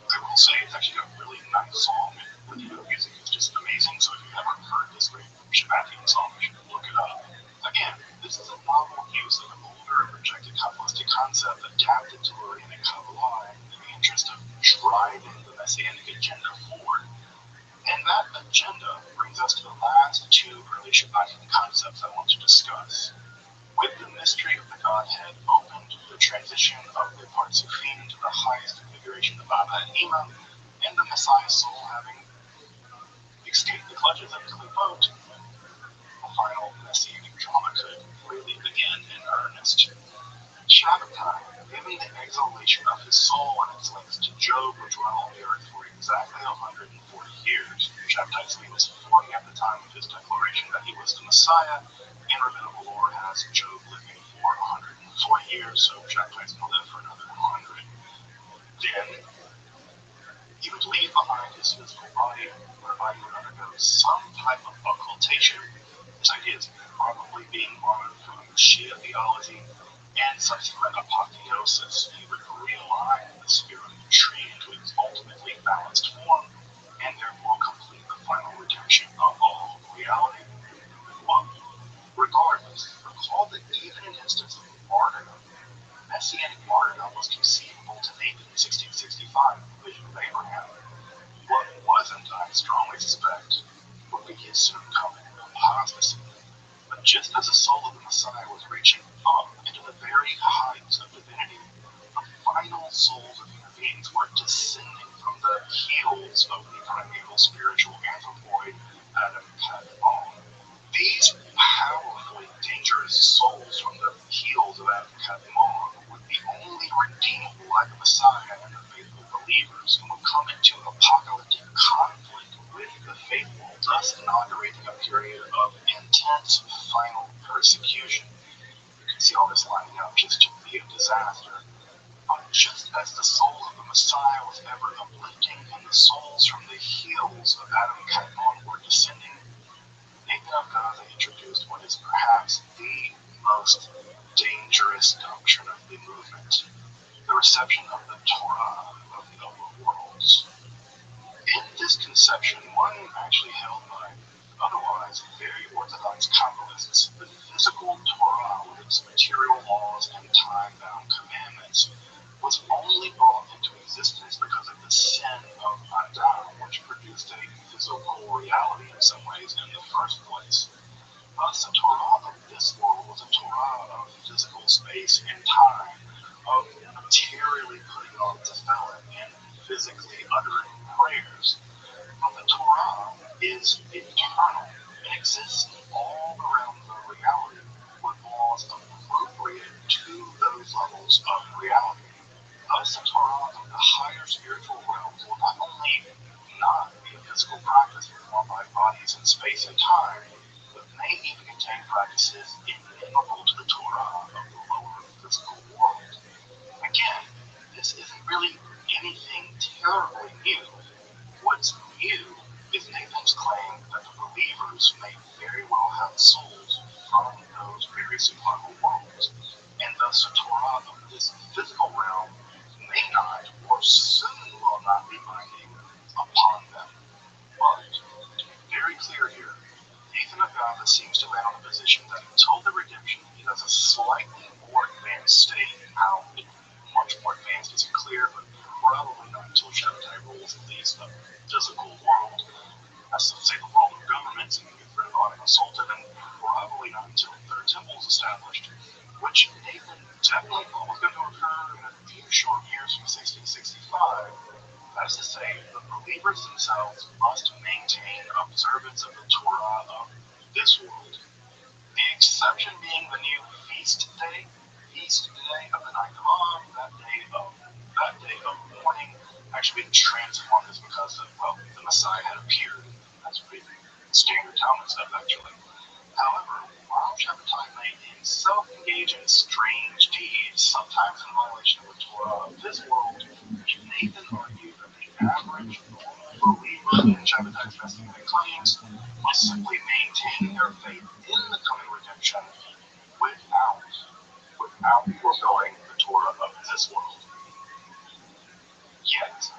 I will say it's actually a really nice song, and the music is just amazing, so if you've never heard this great Shabbatian song, you should look it up. Again, this is a novel use of an older and rejected Kabbalistic concept adapted to Lorrainic Kabbalah in the interest of driving the Messianic agenda forward. And that agenda brings us to the last two early Shabbatian concepts I want to discuss. With the mystery of the Godhead opened the transition of the Parsufim to the highest configuration of Abba and Ima, and the Messiah's soul having escaped the clutches of Klipot, the final Messianic drama could really begin in earnest. Shabbatai, given the exaltation of his soul and its links to Job, which run on the earth for exactly 140 years. Shabbatai was 40 at the time of his declaration that he was the Messiah, and Rabbinical lore has Job living for 140 years, so Shabbatai's going to live for another 100. Then he would leave behind his physical body, whereby he would undergo some type of occultation. This idea is probably being borrowed from Shia theology, and subsequent apotheosis. He would realign the spirit of the tree into its ultimately balanced form, and therefore complete the final redemption of all reality. Well, regardless, recall that even in instances of martyrdom, Messianic martyrdom was conceivable to Nathan in 1665, the vision of Abraham. What wasn't, I strongly suspect, would be his soon coming apostasy. But just as the soul of the Messiah was reaching up into the very heights of divinity, the final souls of human beings were descending from the heels of the primeval spiritual anthropoid Adam Kadmon. These powerfully dangerous souls from the heels of Adam Kadmon would be only redeemable by the Messiah and the faithful believers, and would come into apocalyptic conflict with the faithful, thus inaugurating a period of intense final persecution. You can see all this lining up just to be a disaster. But just as the soul of the Messiah was ever uplifting and the souls from the heels of Adam Kadmon were descending, Nathan of Gaza introduced what is perhaps the most dangerous doctrine of the movement, the reception of the Torah of the upper worlds. In this conception, one actually held by otherwise very orthodox Kabbalists, the physical Torah with its material laws and time-bound commandments was only brought into existence because of the sin of Adam, which produced a physical reality in some ways in the first place. Thus, the Torah of this world was a Torah of physical space and time, of materially putting on tefillin and physically uttering prayers. But the Torah is eternal and exists all around the reality, with laws appropriate to those levels of reality. Thus, the Torah of the higher spiritual realms will not only not be a physical practice performed by bodies in space and time, but may even contain practices inimical to the Torah of the lower physical world. Again, this isn't really anything terribly new. What's new is Nathan's claim that the believers may very well have souls from those various eternal worlds, and thus the Torah of this physical realm may not, or soon will not, be binding upon them. But, to be very clear here, Nathan of Gaza seems to lay on a position that until the redemption, he has a slightly more advanced state. How much more advanced isn't clear, but probably not until Shabbatai rules at least the physical world. That's to say the world of governments and get rid of being assaulted, and probably not until the third temple is established, which Nathan definitely thought was going to occur in a few short years from 1665. That is to say, the believers themselves must maintain observance of the Torah of this world. The exception being the new feast day of the ninth of Av, that day of mourning, actually being transformed is because of, well, the Messiah had appeared. That's pretty standard Talmud stuff, actually. However, while Shabbatai may himself engage in strange deeds, sometimes in violation of the Torah of this world, Nathan argued that the average normal believer in Shabbatai's messianic claims must simply maintain their faith in the coming redemption without fulfilling the Torah of this world. Yet,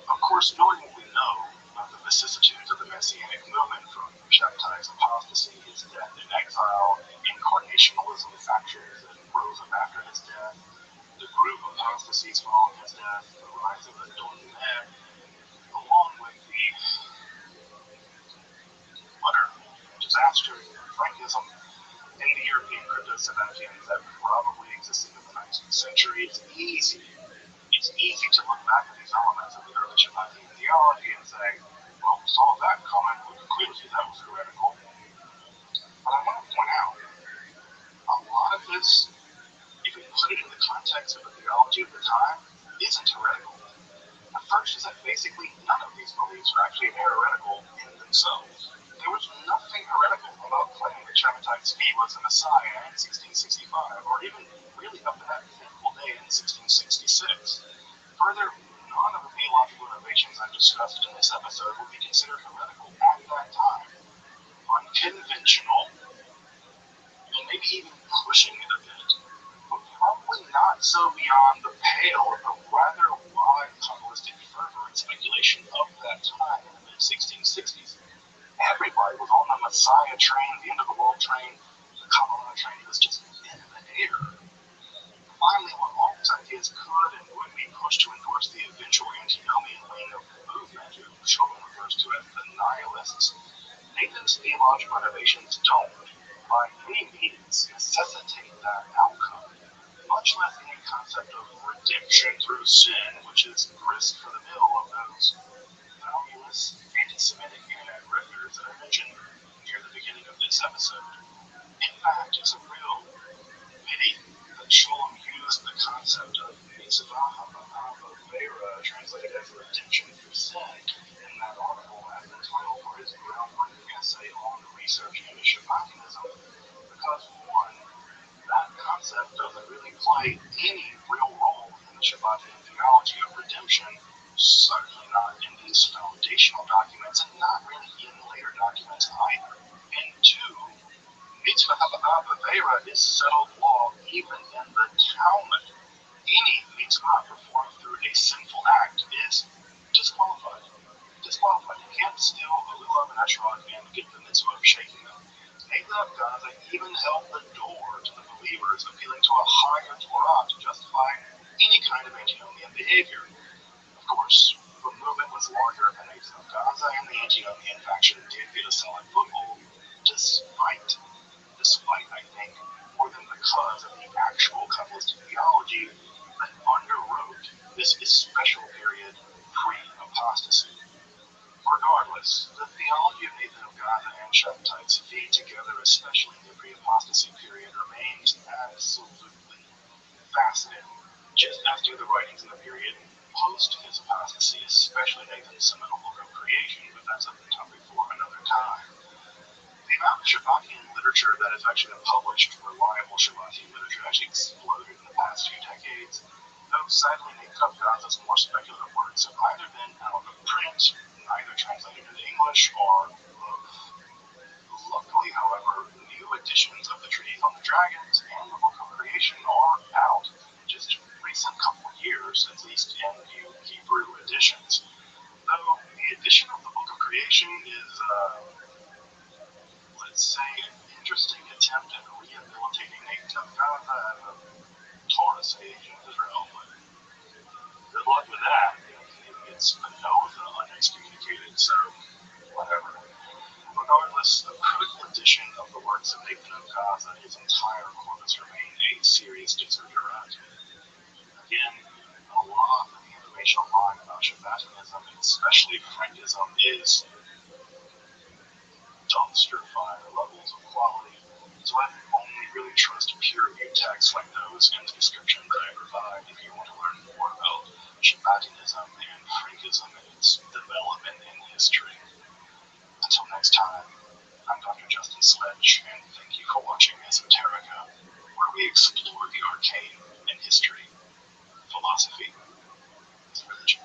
of course, knowing what we know of the vicissitudes of the Messianic movement, from Shabbatai's apostasy, his death in exile, incarnationalism factions that rose up after his death, the group apostasies following his death, the rise of the Donet, along with the utter disaster of Frankism in the European crypto-Sabbatians that probably existed in the 19th century, it's easy to look back at these elements of the early Shabbatian theology and say, well, saw that coming, we could clearly see that was heretical. But I want to point out, a lot of this, if we put it in the context of the theology of the time, isn't heretical. The first is that basically none of these beliefs are actually heretical in themselves. There was nothing heretical about claiming that Shabbatai Tzvi was the Messiah in 1665, or even really up to that fateful day in 1666. Further, none of the theological innovations I've discussed in this episode would be considered heretical at that time. Unconventional, and maybe even pushing it a bit, but probably not so beyond the pale of the rather wide Kabbalistic fervor and speculation of that time in the mid-1660s. Everybody was on the Messiah train, the end of the world train, the Kabbalah train was just in the air. Finally, when all these ideas could and would be pushed to endorse the eventual antinomian wing of the movement, who Schulman refers to as the nihilists, Nathan's theological innovations don't, by any means, necessitate that outcome, much less any concept of redemption through sin, which is grist for the mill of those valueless anti-Semitic internet grifters that I mentioned near the beginning of this episode. In fact, it's a real pity that Sholem used the concept of mitzvah ha'avera, translated as redemption through sin, in that article as the title for his groundbreaking essay on research into Shabbatianism, because one, that concept doesn't really play any real role in the Shabbatian theology of redemption, certainly not in these foundational documents, and not really in later documents either. And two, mitzvah ha'avera is settled law even in the Talmud. Any mitzvah performed through a sinful act is disqualified. You can't steal a lulav and esrog and get the mitzvah of shaking them. Nathan of Gaza even held the door to the believers appealing to a higher Torah to justify any kind of antinomian behavior. Of course, the movement was larger than Nathan of Gaza, and the antinomian faction did get a solid foothold, despite, I think, more than because of the actual Kabbalistic theology that underwrote this special period pre-apostasy. Regardless, the theology of Nathan of Gaza and Shabbatai Tzvi together, especially in the pre-apostasy period, remains absolutely fascinating, just as do the writings in the period post his apostasy, especially Nathan's seminal book of creation, but that's a topic for another time. The amount of Shabbatian literature that has actually been published, reliable Shabbatian literature, actually exploded in the past few decades, though sadly Nathan of Gaza's more speculative works have either been out of print, either translated into English, or both. Luckily, however, new editions of the Treatise on the Dragons and the Book of Creation are out, just recent couple of years, at least in new Hebrew editions. Though the edition of the Book of Creation is, let's say, an interesting attempt at rehabilitating Nathan of Gaza as a Torah sage in Israel, but good luck with that. Maybe it's Spinoza unexcommunicated, so whatever. Regardless, the critical edition of the works of Nathan of Gaza, his entire corpus, remained a serious disregard. Again, a lot of the information online about Shabbatianism, and especially Frankism, is dumpster fire levels of quality. So I only really trust peer-reviewed texts like those in the description that I provide if you want to learn more about Shabbatianism and Freakism and its development in history. Until next time, I'm Dr. Justin Sledge, and thank you for watching Esoterica, where we explore the arcane in history, philosophy, and religion.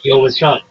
Yo, what's up?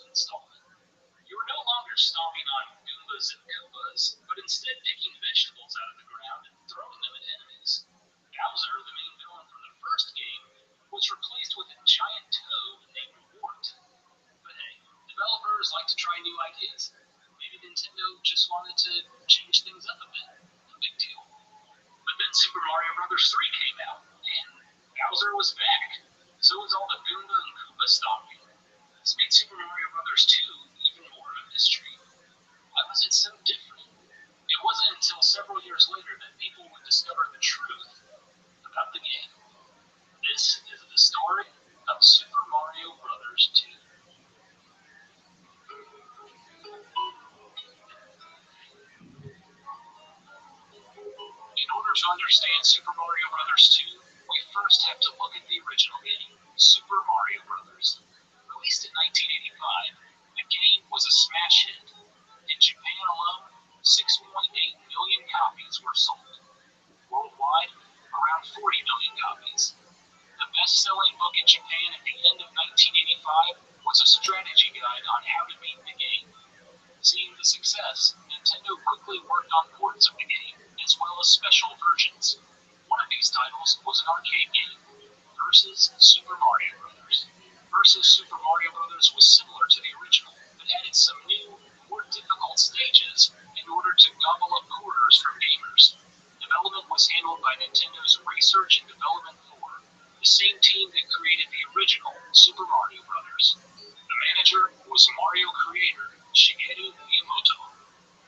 first installment. You were no longer stomping on Goombas and Koopas, but instead picking vegetables out of the ground and throwing them at enemies. Bowser, the main villain from the first game, was replaced with a giant toad named Wart. But hey, developers like to try new ideas. Maybe Nintendo just wanted to change things up a bit. No big deal. But then Super Mario Bros. 3 came out, and Bowser was back. So was all the Goomba and Koopa stomping. This made Super Mario Bros. 2 even more of a mystery. Why was it so different? It wasn't until several years later that people would discover the truth about the game. This is the story of Super Mario Bros. 2. In order to understand Super Mario Bros. 2, we first have to look at the original game, Super Mario Bros. Released in 1985, the game was a smash hit. In Japan alone, 6.8 million copies were sold. Worldwide, around 40 million copies. The best-selling book in Japan at the end of 1985 was a strategy guide on how to beat the game. Seeing the success, Nintendo quickly worked on ports of the game, as well as special versions. One of these titles was an arcade game, Versus Super Mario Bros. Versus Super Mario Bros. Was similar to the original, but added some new, more difficult stages in order to gobble up quarters from gamers. Development was handled by Nintendo's Research and Development 4, the same team that created the original Super Mario Bros. The manager was Mario creator Shigeru Miyamoto.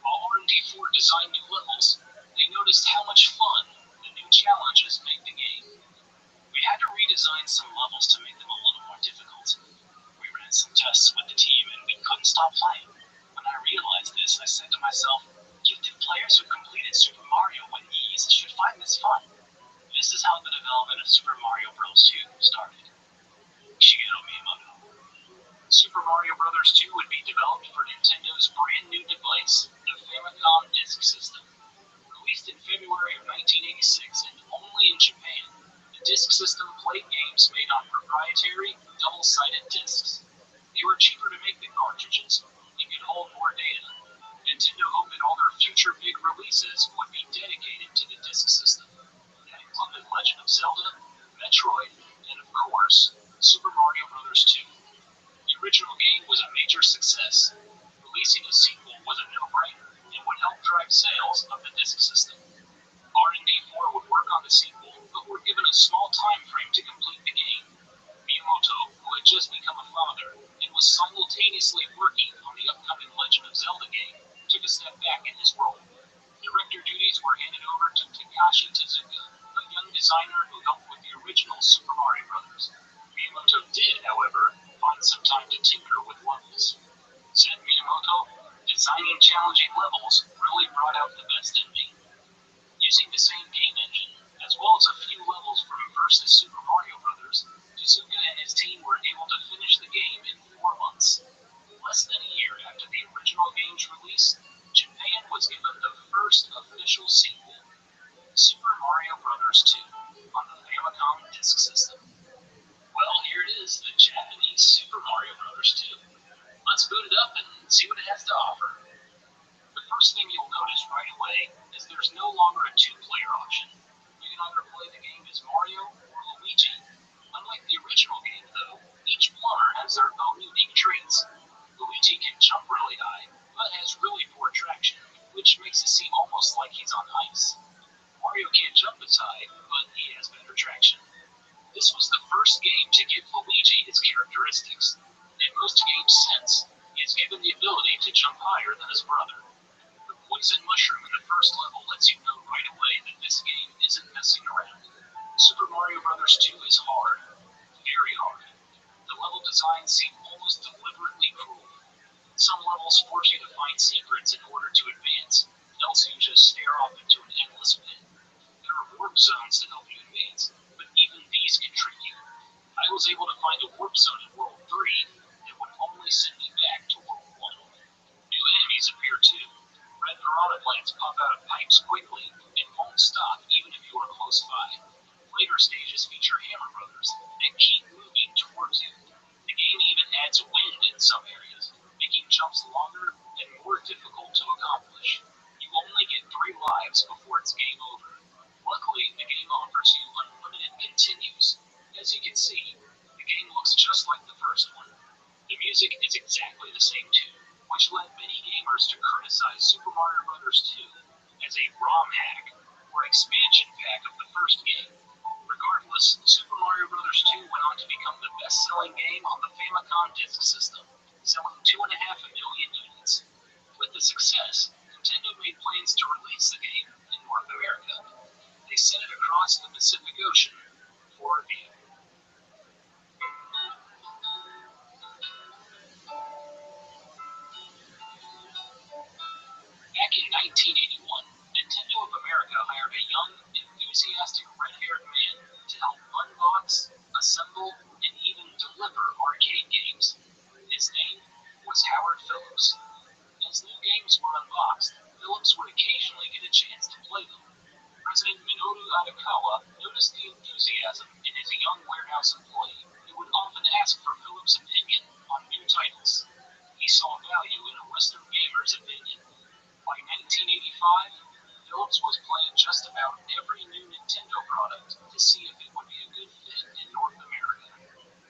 While R&D 4 designed new levels, they noticed how much fun the new challenges made the game. We had to redesign some levels to make them a little more difficult. We ran some tests with the team and we couldn't stop playing. When I realized this, I said to myself, gifted players who completed Super Mario with ease should find this fun. This is how the development of Super Mario Bros. 2 started. Shigeru Miyamoto. Super Mario Bros. 2 would be developed for Nintendo's brand new device, the Famicom Disk System. Released in February of 1986 and only in Japan, the disk system played games made on proprietary, double-sided discs. They were cheaper to make than cartridges and could hold more data. Nintendo hoped that all their future big releases would be dedicated to the disk system. That included Legend of Zelda, Metroid, and of course, Super Mario Bros. 2. The original game was a major success. Releasing a sequel was a no-brainer and would help drive sales of the disk system. R&D 4 would work on the sequel, but were given a small time frame to complete the game. Miyamoto, who had just become a father and was simultaneously working on the upcoming Legend of Zelda game, took a step back in his role. Director duties were handed over to Takashi Tezuka, a young designer who helped with the original Super Mario Bros. Miyamoto did, however, find some time to tinker with levels. Said Miyamoto, designing challenging levels really brought out the best in me. Using the same game engine, as well as a few levels from Versus Super Mario Bros., Tezuka and his team were able to finish the game in 4 months. Less than a year after the original game's release, Japan was given the first official sequel, Super Mario Bros. 2, on the Famicom Disk System. Well, here it is, the Japanese Super Mario Bros. 2. Let's boot it up and see what it has to offer. The first thing you'll notice right away is there's no longer a two-player option. You can either play the game as Mario or Luigi. Unlike the original game, though, each plumber has their own unique traits. Luigi can jump really high, but has really poor traction, which makes it seem almost like he's on ice. Mario can't jump as high, but he has better traction. This was the first game to give Luigi his characteristics. In most games since, he is given the ability to jump higher than his brother. The poison mushroom in the first level lets you know right away that this game isn't messing around. Super Mario Bros. 2 is hard. Very hard. The level designs seem almost deliberately cruel. Some levels force you to find secrets in order to advance, else you just stare off into an endless pit. There are warp zones to help you advance, but even these can trick you. I was able to find a warp zone in World 3 that would only send me back to World 1. New enemies appear too. Red piranha plants pop out of pipes quickly and won't stop even if you are close by. Later stages feature hammer brothers that keep moving towards you. The game even adds wind in some areas. jumps longer and more difficult to accomplish. You only get 3 lives before it's game over. Luckily, the game offers you unlimited continues. As you can see, the game looks just like the first one. The music is exactly the same too, which led many gamers to criticize Super Mario Bros. 2 as a ROM hack or expansion pack of the first game. Regardless, Super Mario Bros. 2 went on to become the best-selling game on the Famicom Disk System, selling 2.5 million units. With the success, Nintendo made plans to release the game in North America. They sent it across the Pacific Ocean for review. Back in 1981, Nintendo of America hired a young, enthusiastic red-haired man to help unbox, assemble, and even deliver arcade games. His name was Howard Phillips. As new games were unboxed, Phillips would occasionally get a chance to play them. President Minoru Arakawa noticed the enthusiasm in his young warehouse employee, who would often ask for Phillips' opinion on new titles. He saw value in a Western gamer's opinion. By 1985, Phillips was playing just about every new Nintendo product to see if it would be a good fit in North America.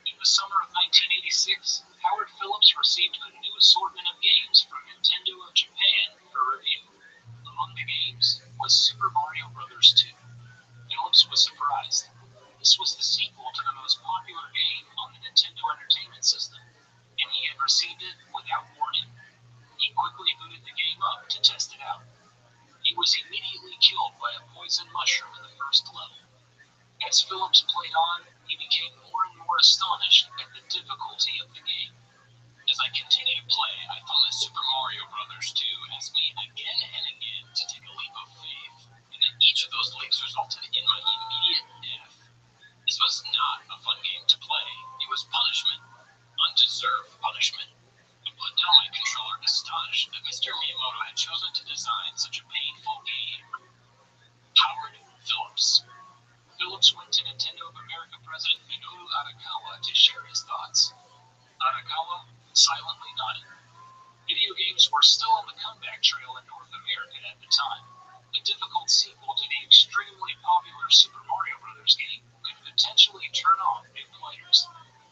In the summer of 1986, Howard Phillips received a new assortment of games from Nintendo of Japan for review. Among the games was Super Mario Bros. 2. Phillips was surprised. This was the sequel to the most popular game on the Nintendo Entertainment System, and he had received it without warning. He quickly booted the game up to test it out. He was immediately killed by a poison mushroom in the first level. As Phillips played on, he became more and more astonished at the difficulty of the game. As I continued to play, I thought that Super Mario Bros. 2 asked me again and again to take a leap of faith, and that each of those leaps resulted in my immediate death. This was not a fun game to play. It was punishment. Undeserved punishment. But now my controller astonished that Mr. Miyamoto had chosen to design such a painful game. Howard Phillips. Phillips went to Nintendo of America President Minoru Arakawa to share his thoughts. Arakawa silently nodded. Video games were still on the comeback trail in North America at the time. A difficult sequel to the extremely popular Super Mario Bros. Game could potentially turn off new players.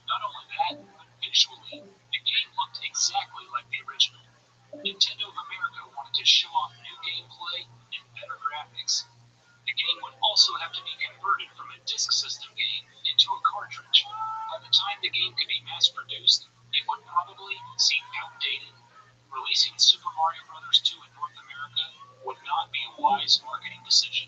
Not only that, but visually, the game looked exactly like the original. Nintendo of America wanted to show off new gameplay and better graphics. The game would also have to be converted from a disk system game into a cartridge. By the time the game could be mass-produced, it would probably seem outdated. Releasing Super Mario Bros. 2 in North America would not be a wise marketing decision.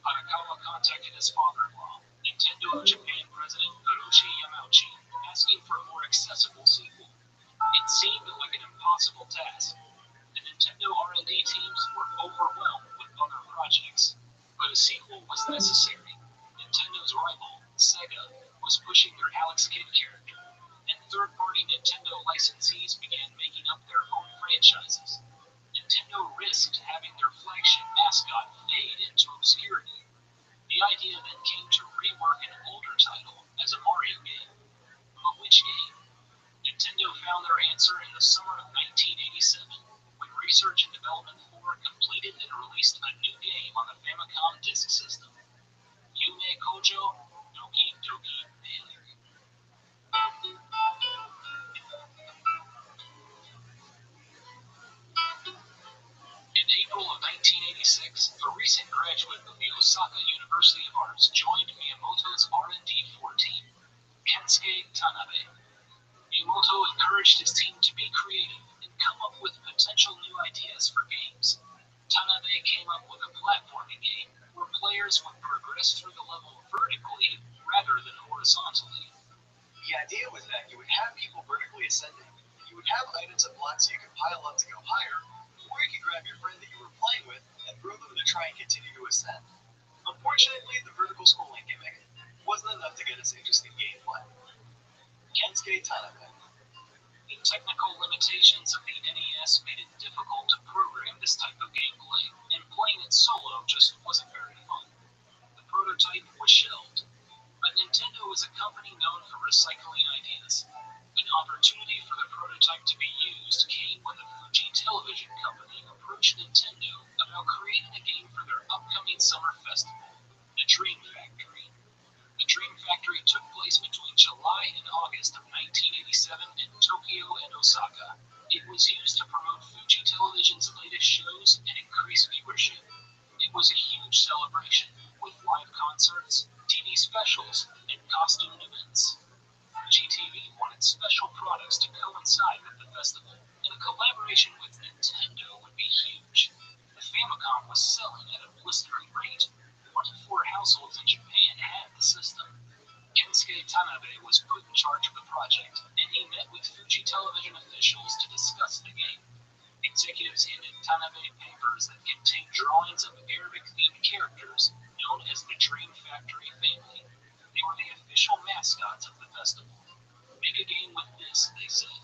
Arakawa contacted his father-in-law, Nintendo of Japan President Hiroshi Yamauchi, asking for a more accessible sequel. It seemed like an impossible task. The Nintendo R&D teams were overwhelmed with other projects, but a sequel was necessary. Nintendo's rival, Sega, was pushing their Alex Kidd character, and third-party Nintendo licensees began making up their own franchises. Nintendo risked having their flagship mascot fade into obscurity. The idea then came to rework an older title as a Mario game. But which game? Nintendo found their answer in the summer of 1987, when Research and Development 4 completed and released a new game on the Famicom Disk System. Yume Kojo Doki Doki Panic. In April of 1986, a recent graduate of the Osaka University of Arts joined Miyamoto's R&D4 team, Kensuke Tanabe. Miyamoto encouraged his team to be creative and come up with potential new ideas for games. Tanabe came up with a platforming game where players would progress through the level vertically rather than horizontally. The idea was that you would have people vertically ascending, and you would have items and blocks so you could pile up to go higher, or you could grab your friend that you were playing with and throw them to try and continue to ascend. Unfortunately, the vertical scrolling gimmick wasn't enough to get us interested in gameplay. Kensuke Tanabe. The technical limitations of the NES made it difficult to program this type of gameplay, and playing it solo just wasn't very fun. The prototype was shelved. But Nintendo is a company known for recycling ideas. An opportunity for the prototype to be used came when the Fuji Television Company approached Nintendo about creating a game for their upcoming summer festival, the Dream Factory. The Dream Factory took place between July and August of 1987 in Tokyo and Osaka. It was used to promote Fuji Television's latest shows and increase viewership. It was a huge celebration, with live concerts, TV specials, and costume events. Fuji TV wanted special products to coincide with the festival, and a collaboration with Nintendo would be huge. The Famicom was selling at a blistering rate. 1 in 4 households in Japan had the system. Kensuke Tanabe was put in charge of the project, and he met with Fuji Television officials to discuss the game. Executives handed Tanabe papers that contained drawings of Arabic-themed characters known as the Dream Factory family. They were the official mascots of the festival. Make a game with this, they said.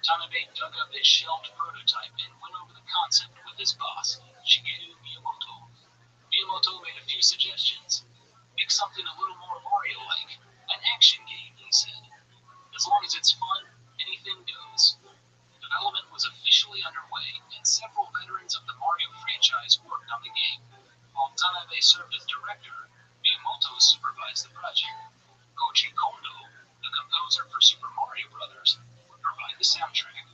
Tanabe dug up his shelved prototype and went over the concept with his boss, Shigeru Miyamoto. Miyamoto made a few suggestions. Make something a little more Mario-like. An action game, he said. As long as it's fun, anything goes. Development was officially underway, and several veterans of the Mario franchise worked on the game. While Tanabe served as director, Miyamoto supervised the project. Koji Kondo, the composer for Super Mario Bros., would provide the soundtrack.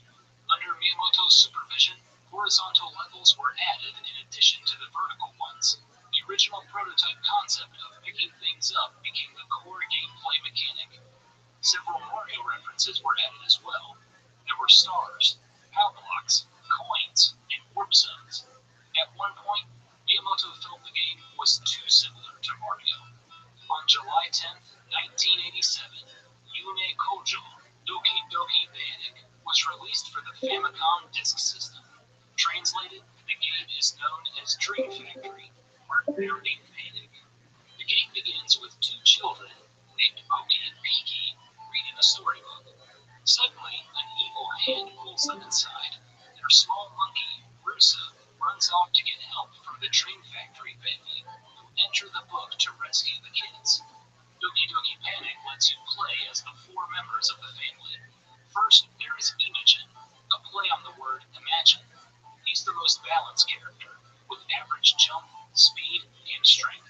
Under Miyamoto's supervision, horizontal levels were added in addition to the vertical ones. The original prototype concept of picking things up became the core gameplay mechanic. Several Mario references were added as well. There were stars, power blocks, coins, and warp zones. At one point, Miyamoto felt the game was too similar to Mario. On July 10, 1987, Yume Kojo Doki Doki Panic was released for the Famicom Disk System. Translated, the game is known as Dream Factory, Heart-Pounding Panic. The game begins with 2 children, named Pokey and Peaky, reading a storybook. Suddenly, an evil hand pulls them inside. Their small monkey, Rusa, runs off to get help from the Dream Factory family, who enter the book to rescue the kids. Doki Doki Panic lets you play as the 4 members of the family. First, there is Imogen, a play on the word imagine. He's the most balanced character, with average jump, speed, and strength.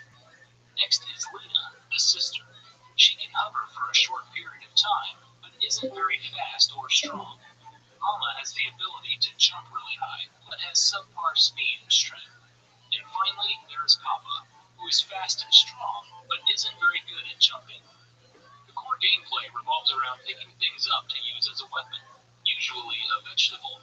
Next is Lena, the sister. She can hover for a short period of time, but isn't very fast or strong. Mama has the ability to jump really high, but has subpar speed and strength. And finally, there is Papa, who is fast and strong, but isn't very good at jumping. The core gameplay revolves around picking things up to use as a weapon, usually a vegetable.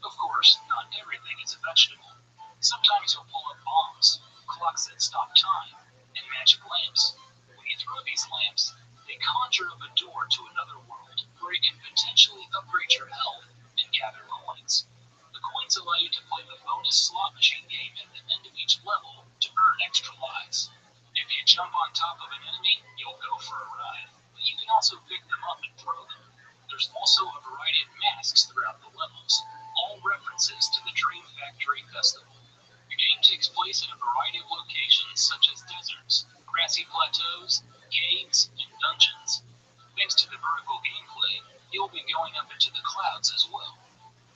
Of course, not everything is a vegetable. Sometimes you'll pull up bombs, clocks that stop time, and magic lamps. When you throw these lamps, they conjure up a door to another world where you can potentially upgrade your health and gather coins. The coins allow you to play the bonus slot machine game at the end of each level to earn extra lives. If you jump on top of an enemy, you'll go for a ride, but you can also pick them up and throw them. There's also a variety of masks throughout the levels, all references to the Dream Factory Festival. The game takes place in a variety of locations such as deserts, grassy plateaus, caves, and dungeons. Thanks to the vertical gameplay, you'll be going up into the clouds as well.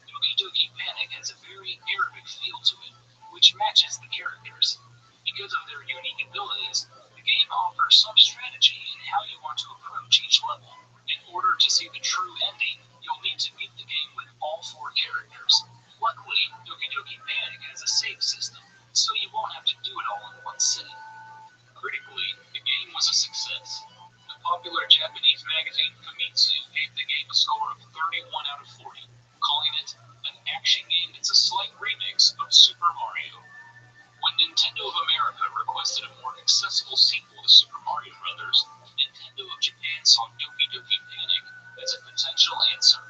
Doki Doki Panic has a very Arabic feel to it, which matches the characters. Because of their unique abilities, the game offers some strategy in how you want to approach each level. In order to see the true ending, you'll need to beat the game with all 4 characters. Luckily, Doki Doki Panic has a save system, so you won't have to do it all in one sitting. Critically, the game was a success. The popular Japanese magazine Famitsu gave the game a score of 31 out of 40, calling it an action game that's a slight remix of Super Mario. When Nintendo of America requested a more accessible sequel to Super Mario Bros., Nintendo of Japan saw Doki Doki Panic as a potential answer.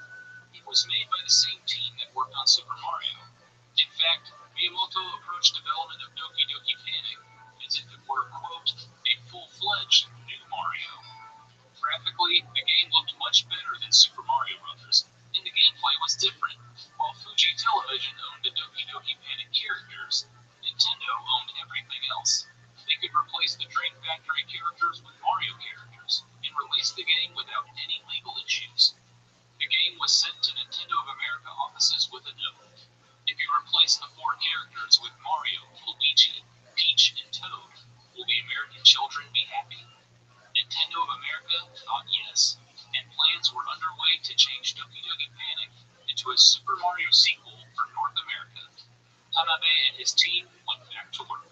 It was made by the same team that worked on Super Mario. In fact, Miyamoto approached development of Doki Doki Panic as if it were, quote, a full-fledged new Mario. Graphically, the game looked much better than Super Mario Bros., and the gameplay was different. While Fuji Television owned the Doki Doki Panic characters, Nintendo owned everything else. They could replace the Dream Factory characters with Mario characters, and release the game without any legal issues. game was sent to Nintendo of America offices with a note. If you replace the 4 characters with Mario, Luigi, Peach, and Toad, will the American children be happy? Nintendo of America thought yes, and plans were underway to change Doki Doki Panic into a Super Mario sequel for North America. Tanabe and his team went back to work.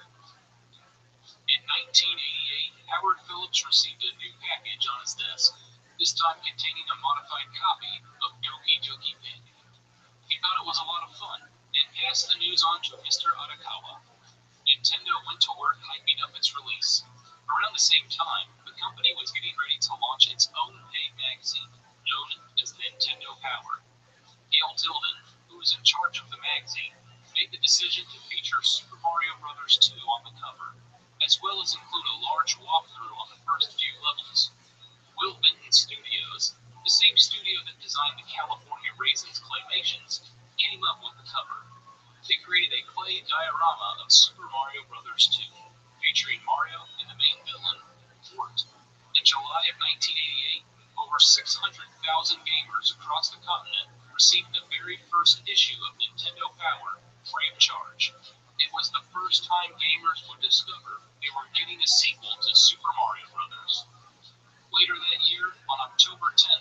In 1988, Howard Phillips received a new package on his desk, this time containing a modified copy of Doki Doki Panic. He thought it was a lot of fun, and passed the news on to Mr. Arakawa. Nintendo went to work hyping up its release. Around the same time, the company was getting ready to launch its own paid magazine, known as Nintendo Power. Gail Tilden, who was in charge of the magazine, made the decision to feature Super Mario Bros. 2 on the cover, as well as include a large walkthrough on the first few levels. Will Benton Studios, the same studio that designed the California Raisins claymations, came up with the cover. They created a clay diorama of Super Mario Bros. 2, featuring Mario and the main villain, Wart. In July of 1988, over 600,000 gamers across the continent received the very first issue of Nintendo Power, free of charge. It was the first time gamers would discover they were getting a sequel to Super Mario Bros. Later that year, on October 10,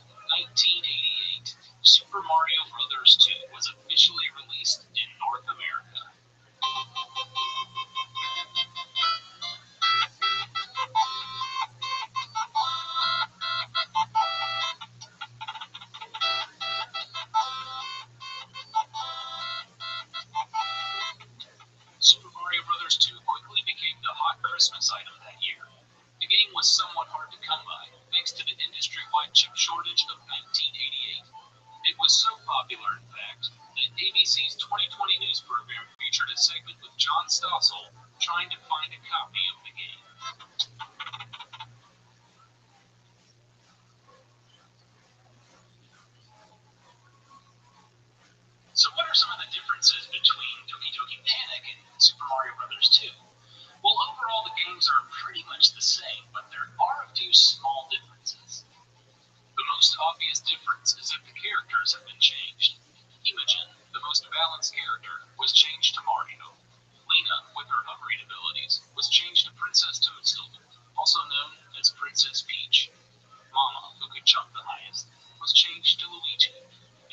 1988, Super Mario Bros. 2 was officially released in North America. Super Mario Bros. 2 quickly became the hot Christmas item that year. The game was somewhat hard to come by, thanks to the industry-wide chip shortage of 1988. It was so popular, in fact, that ABC's 2020 news program featured a segment with John Stossel trying to find a copy of the game. So what are some of the differences between Doki Doki Panic and Super Mario Bros. 2? Well, overall the games are pretty much the same, but there are a few small differences. The most obvious difference is that the characters have been changed. Imogen, the most balanced character, was changed to Mario. Lena, with her hovering abilities, was changed to Princess Toadstool, also known as Princess Peach. Mama, who could jump the highest, was changed to Luigi.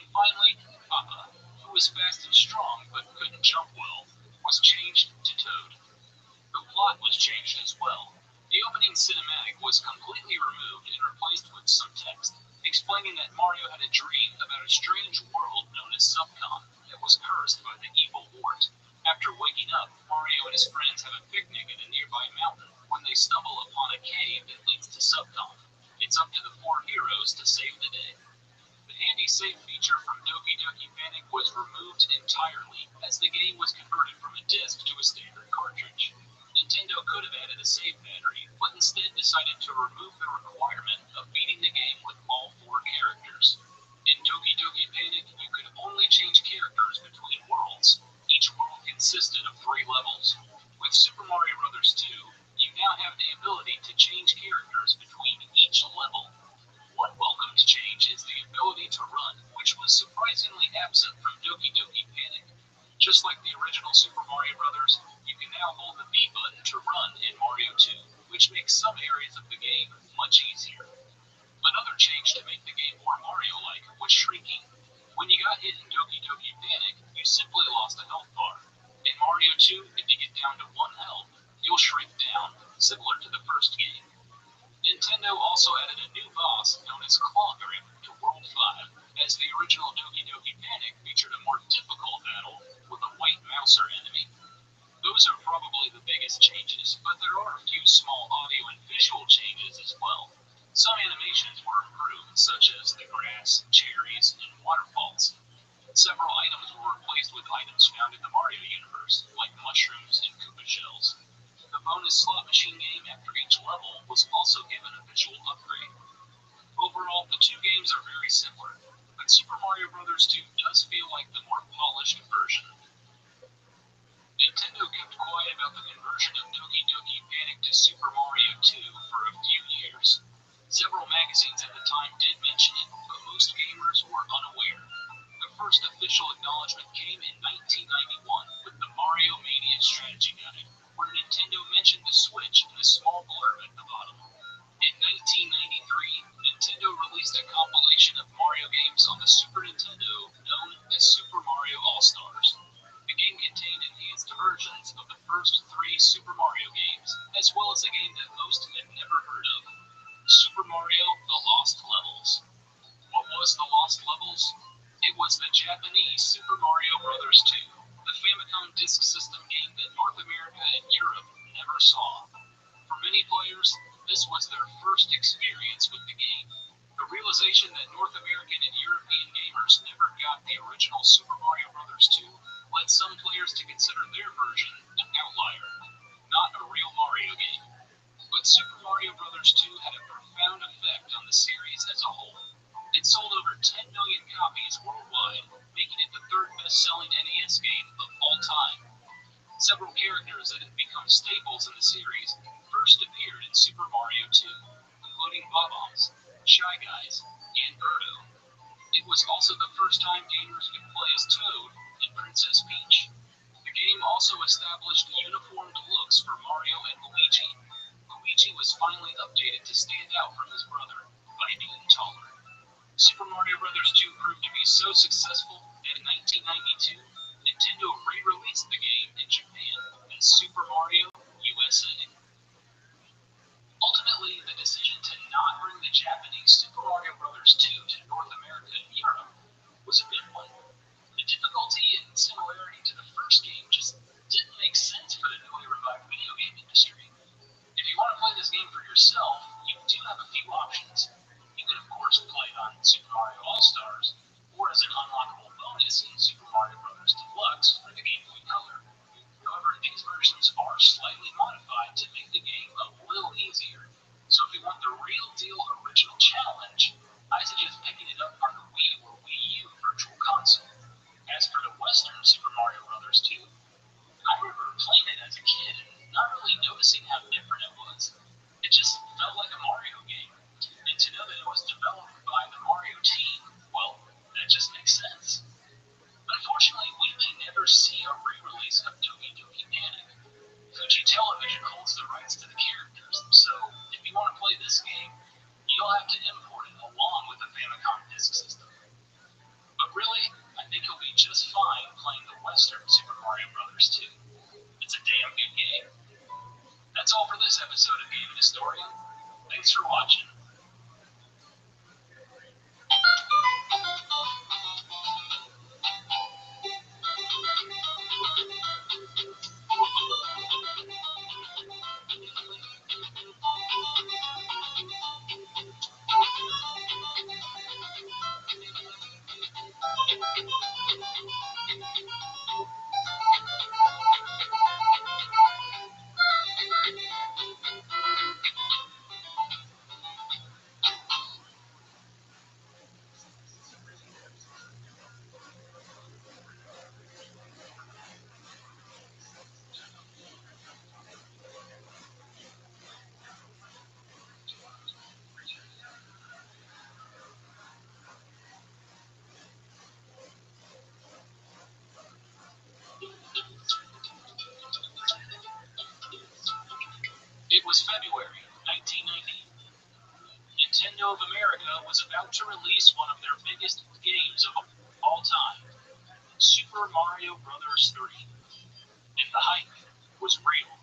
And finally, Papa, who was fast and strong but couldn't jump well, was changed to Toad. The plot was changed as well. The opening cinematic was completely removed and replaced with some text, explaining that Mario had a dream about a strange world known as Subcon that was cursed by the evil Wart. After waking up, Mario and his friends have a picnic at a nearby mountain when they stumble upon a cave that leads to Subcon. It's up to the 4 heroes to save the day. The handy save feature from Doki Doki Panic was removed entirely, as the game was converted from a disc to a standard cartridge. Nintendo could have added a save battery, but instead decided to remove the requirement of beating the game with all 4 characters. In Doki Doki Panic, you could only change characters between worlds. Each world consisted of 3 levels. With Super Mario Bros. 2, you now have the ability to change characters between each level. One welcomed change is the ability to run, which was surprisingly absent from Doki Doki Panic. Just like the original Super Mario Bros., you can now hold the B button to run in Mario 2, which makes some areas of the game much easier. Another change to make the game more Mario-like was shrinking. When you got hit in Doki Doki Panic, you simply lost a health bar. In Mario 2, if you get down to 1 health, you'll shrink down, similar to the first game. Nintendo also added a new boss known as Claw Grip to World 5, as the original Doki Doki Panic featured a more difficult battle with a white mouser enemy. Those are probably the biggest changes, but there are a few small audio and visual changes as well. Some animations were improved, such as the grass, cherries, and waterfalls. Several items were replaced with items found in the Mario universe, like mushrooms and Koopa shells. The bonus slot machine game after each level was also given a visual upgrade. Overall, the 2 games are very similar, but Super Mario Bros. 2 does feel like the more polished version. Nintendo kept quiet about the conversion of Doki Doki Panic to Super Mario 2 for a few years. Several magazines at the time did mention it, but most gamers were unaware. The first official acknowledgement came in 1991 with the Mario Mania Strategy Guide, where Nintendo mentioned the Switch in a small blurb at the bottom. In 1993, Nintendo released a compilation of Mario games on the Super Nintendo known as Super Mario All-Stars. The game contained enhanced versions of the first 3 Super Mario games, as well as a game that most had never heard of, Super Mario The Lost Levels. What was The Lost Levels? It was the Japanese Super Mario Bros. 2, the Famicom Disk System game that North America and Europe never saw. For many players, this was their first experience with the game. The realization that North American and European gamers never got the original Super Mario Bros. 2 led some players to consider their version an outlier, not a real Mario game. But Super Mario Bros. 2 had a profound effect on the series as a whole. It sold over 10 million copies worldwide, making it the 3rd best-selling NES game of all time. Several characters that had become staples in the series first appeared in Super Mario 2, including Bob-ombs, Shy Guys, and Birdo. It was also the first time gamers could play as Toad and Princess Peach. The game also established uniformed looks for Mario and Luigi. Luigi was finally updated to stand out from his brother by being taller. Super Mario Bros. 2 proved to be so successful that in 1992, Nintendo re-released the game in Japan as Super Mario USA. Ultimately, the decision to not bring the Japanese Super Mario Bros. 2 to North America and Europe was a good one. The difficulty and similarity to the first game just didn't make sense for the newly revived video game industry. If you want to play this game for yourself, you do have a few options. You can, of course, play it on Super Mario All-Stars, or as an unlockable bonus in Super Mario Bros. Deluxe for the Game Boy Color. However, these versions are slightly modified to make the game a little easier. So if you want the real deal original challenge, I suggest picking it up on the Wii or Wii U Virtual Console. As for the Western Super Mario Bros. 2, I remember playing it as a kid and not really noticing how different it was. It just felt like a Mario game. And to know that it was developed by the Mario team, well, that just makes sense. Unfortunately, we may never see a re-release of Doki Doki Panic. Fuji Television holds the rights to the characters, so if you want to play this game, you'll have to import it along with the Famicom Disk System. But really, I think you'll be just fine playing the Western Super Mario Bros. 2. It's a damn good game. That's all for this episode of Game Historian. Thanks for watching. It was February 1990. Nintendo of America was about to release one of their biggest games of all time, Super Mario Bros. 3. And the hype was real.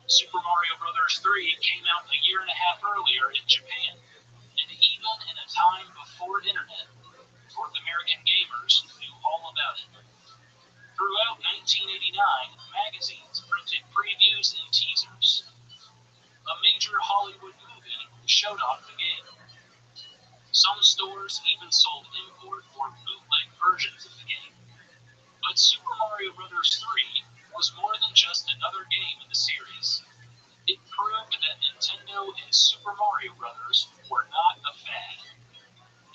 Super Mario Bros. 3 came out a year and a half earlier in Japan, and even in a time before internet, North American gamers knew all about it. Throughout 1989, magazines printed previews and teasers. A major Hollywood movie showed off the game. Some stores even sold import or bootleg versions of the game. But Super Mario Bros. 3 was more than just another game in the series. It proved that Nintendo and Super Mario Bros. Were not a fad.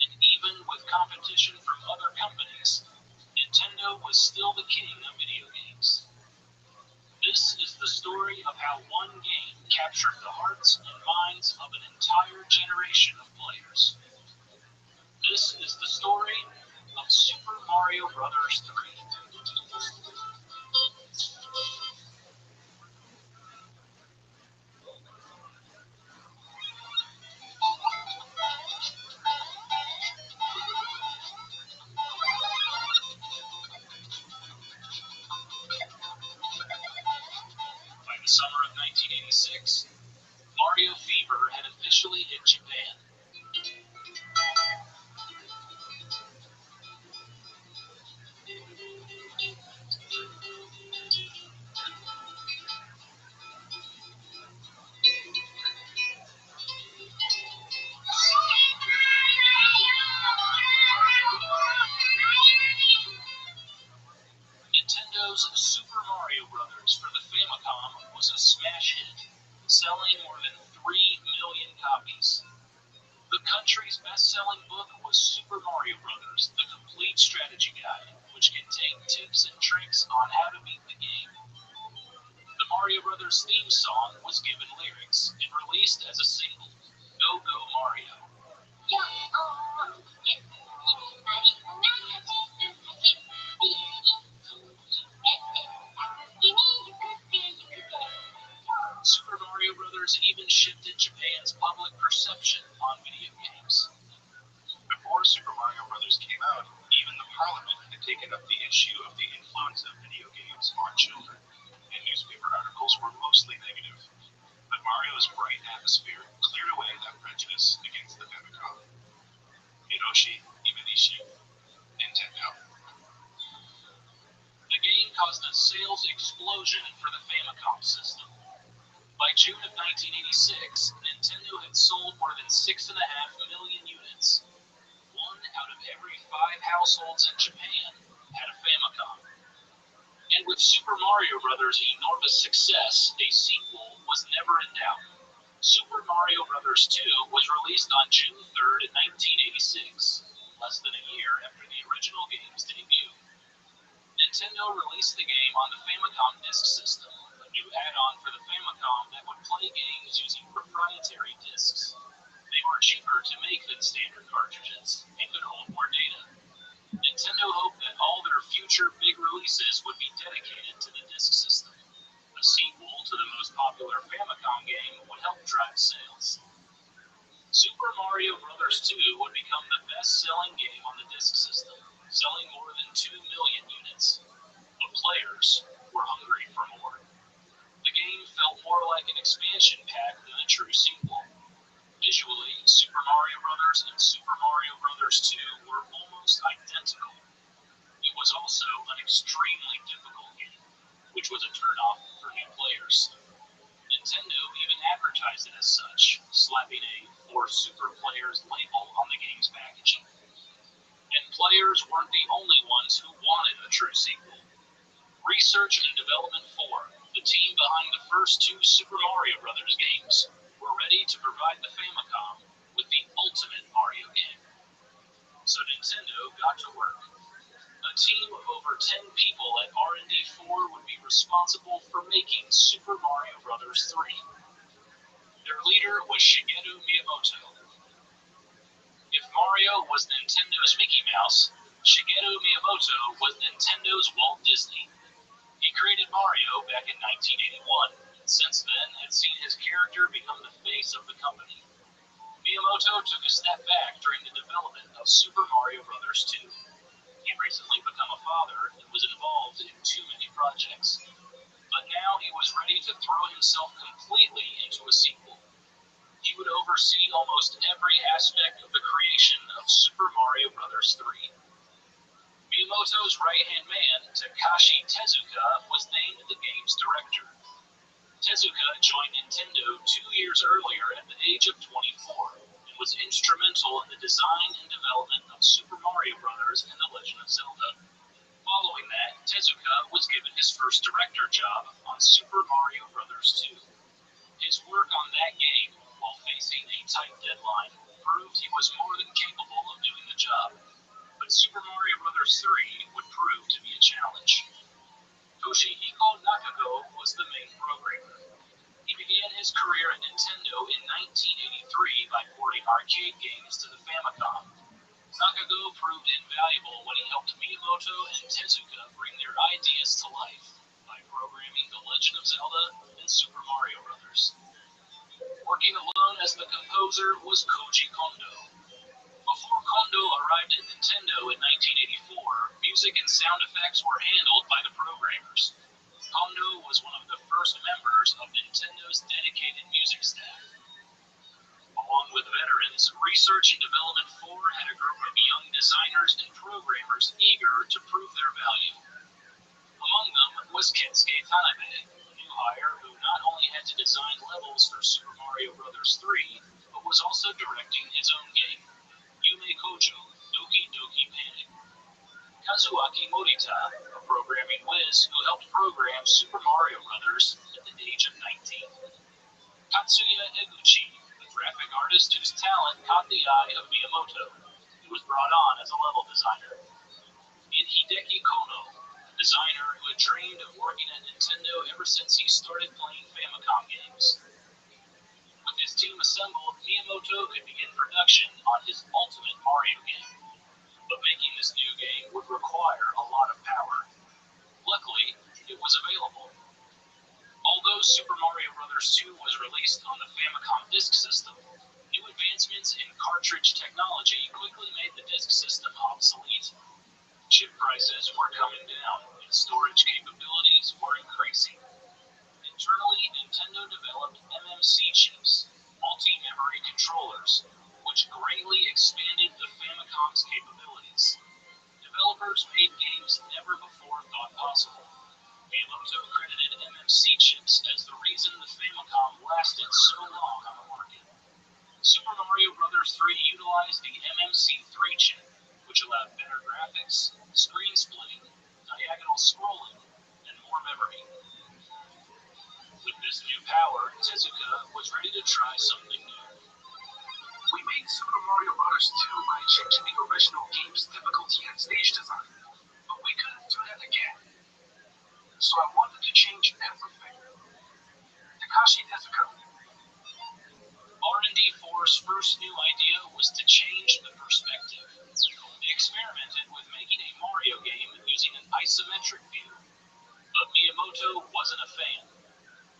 And even with competition from other companies, Nintendo was still the king of video games. This is the story of how one game captured the hearts and minds of an entire generation of players. This is the story of Super Mario Bros. 3. By the summer of 1986, Mario fever had officially hit Japan. Nintendo's Super Mario Bros. For the Famicom was a smash hit, selling more than 3 million copies. The country's best-selling book was Super Mario Bros., the complete strategy guide, which contained tips and tricks on how to beat the game. The Mario Bros. Theme song was given lyrics and released as a single, Go Go Mario. Super Mario Bros. Even shifted Japan's public perception on video games. Before Super Mario Bros. Came out, even the Parliament had taken up the issue of the influence of video games on children, and newspaper articles were mostly negative. But Mario's bright atmosphere cleared away that prejudice against the Famicom. Hiroshi Imanishi, Nintendo. The game caused a sales explosion for the Famicom system. By June of 1986, Nintendo had sold more than 6.5 million units. 1 out of every 5 households in Japan had a Famicom. And with Super Mario Bros.' enormous success, a sequel was never in doubt. Super Mario Bros. 2 was released on June 3rd, 1986, less than a year after the original game's debut. Nintendo released the game on the Famicom Disk System, a new add-on for the Famicom that would play games using proprietary discs. They were cheaper to make than standard cartridges and could hold more data. Nintendo hoped that all their future big releases would be dedicated to the disk system. A sequel to the most popular Famicom game would help drive sales. Super Mario Bros. 2 would become the best-selling game on the disk system, selling more than 2 million units. But players were hungry for more. The game felt more like an expansion pack than a true sequel. Visually, Super Mario Bros. And Super Mario Bros. 2 were almost identical. It was also an extremely difficult game, which was a turnoff for new players. Nintendo even advertised it as such, slapping a "For Super Players" label on the game's packaging. And players weren't the only ones who wanted a true sequel. Research and Development 4, the team behind the first 2 Super Mario Bros. Games, were ready to provide the Famicom with the ultimate Mario game. So Nintendo got to work. A team of over 10 people at R&D 4 would be responsible for making Super Mario Bros. 3. Their leader was Shigeru Miyamoto. If Mario was Nintendo's Mickey Mouse, Shigeru Miyamoto was Nintendo's Walt Disney. He created Mario back in 1981, and since then had seen his character become the face of the company. Miyamoto took a step back during the development of Super Mario Bros. 2. He had recently become a father and was involved in too many projects. But now he was ready to throw himself completely into a sequel. He would oversee almost every aspect of the creation of Super Mario Bros. 3. Miyamoto's right-hand man, Takashi Tezuka, was named the game's director. Tezuka joined Nintendo 2 years earlier at the age of 24 and was instrumental in the design and development of Super Mario Bros. And The Legend of Zelda. Following that, Tezuka was given his first director job on Super Mario Bros. 2. His work on that game, while facing a tight deadline, proved he was more than capable of doing the job. But Super Mario Bros. 3 would prove to be a challenge. Toshihiko Nakago was the main programmer. He began his career at Nintendo in 1983 by porting arcade games to the Famicom. Sakago proved invaluable when he helped Miyamoto and Tezuka bring their ideas to life by programming The Legend of Zelda and Super Mario Bros. Working alone as the composer was Koji Kondo. Before Kondo arrived at Nintendo in 1984, music and sound effects were handled by the programmers. Kondo was one of the first members of Nintendo's dedicated music staff. Along with veterans, Research and Development 4 had a group of young designers and programmers eager to prove their value. Among them was Kensuke Tanabe, a new hire who not only had to design levels for Super Mario Bros. 3, but was also directing his own game, Yume Kojo, Doki Doki Panic. Kazuaki Morita, a programming whiz who helped program Super Mario Bros. At the age of 19. Katsuya Eguchi, a graphic artist whose talent caught the eye of Miyamoto, who was brought on as a level designer. And Hideki Kono, a designer who had dreamed of working at Nintendo ever since he started playing Famicom games. With his team assembled, Miyamoto could begin production on his ultimate Mario game. But making this new game would require a lot of power. Luckily, it was available. Although Super Mario Bros. 2 was released on the Famicom disk system, new advancements in cartridge technology quickly made the disk system obsolete. Chip prices were coming down, and storage capabilities were increasing. Internally, Nintendo developed MMC chips, multi-memory controllers, which greatly expanded the Famicom's capabilities. Developers made games never before thought possible. Miyamoto credited MMC chips as the reason the Famicom lasted so long on the market. Super Mario Bros. 3 utilized the MMC3 chip, which allowed better graphics, screen splitting, diagonal scrolling, and more memory. With this new power, Tezuka was ready to try something new. We made Super Mario Bros. 2 by changing the original game's difficulty and stage design, but we couldn't do that again. So I wanted to change everything. Takashi Tezuka. R&D 4's first new idea was to change the perspective. They experimented with making a Mario game using an isometric view, but Miyamoto wasn't a fan.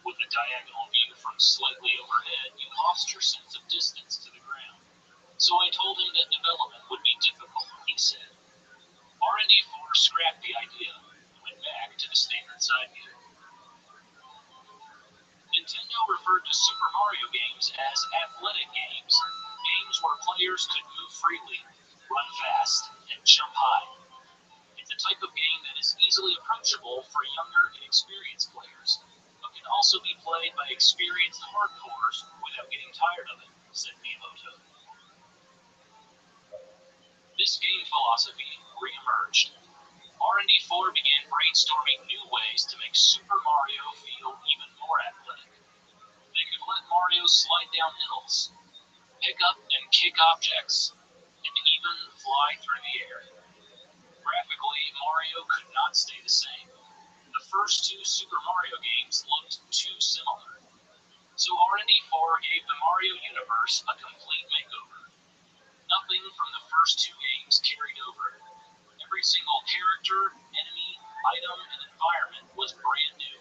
With a diagonal view from slightly overhead, you lost your sense of distance to the ground. So I told him that development would be difficult, he said. R&D 4 scrapped the idea and went back to the standard side view. Nintendo referred to Super Mario games as athletic games, games where players could move freely, run fast, and jump high. It's a type of game that is easily approachable for younger, inexperienced players, but can also be played by experienced hardcores without getting tired of it, said Miyamoto. This game philosophy re-emerged. R&D 4 began brainstorming new ways to make Super Mario feel even more athletic. They could let Mario slide down hills, pick up and kick objects, and even fly through the air. Graphically, Mario could not stay the same. The first two Super Mario games looked too similar. So R&D 4 gave the Mario universe a complete makeover. Nothing from the first two games carried over. Every single character, enemy, item, and environment was brand new.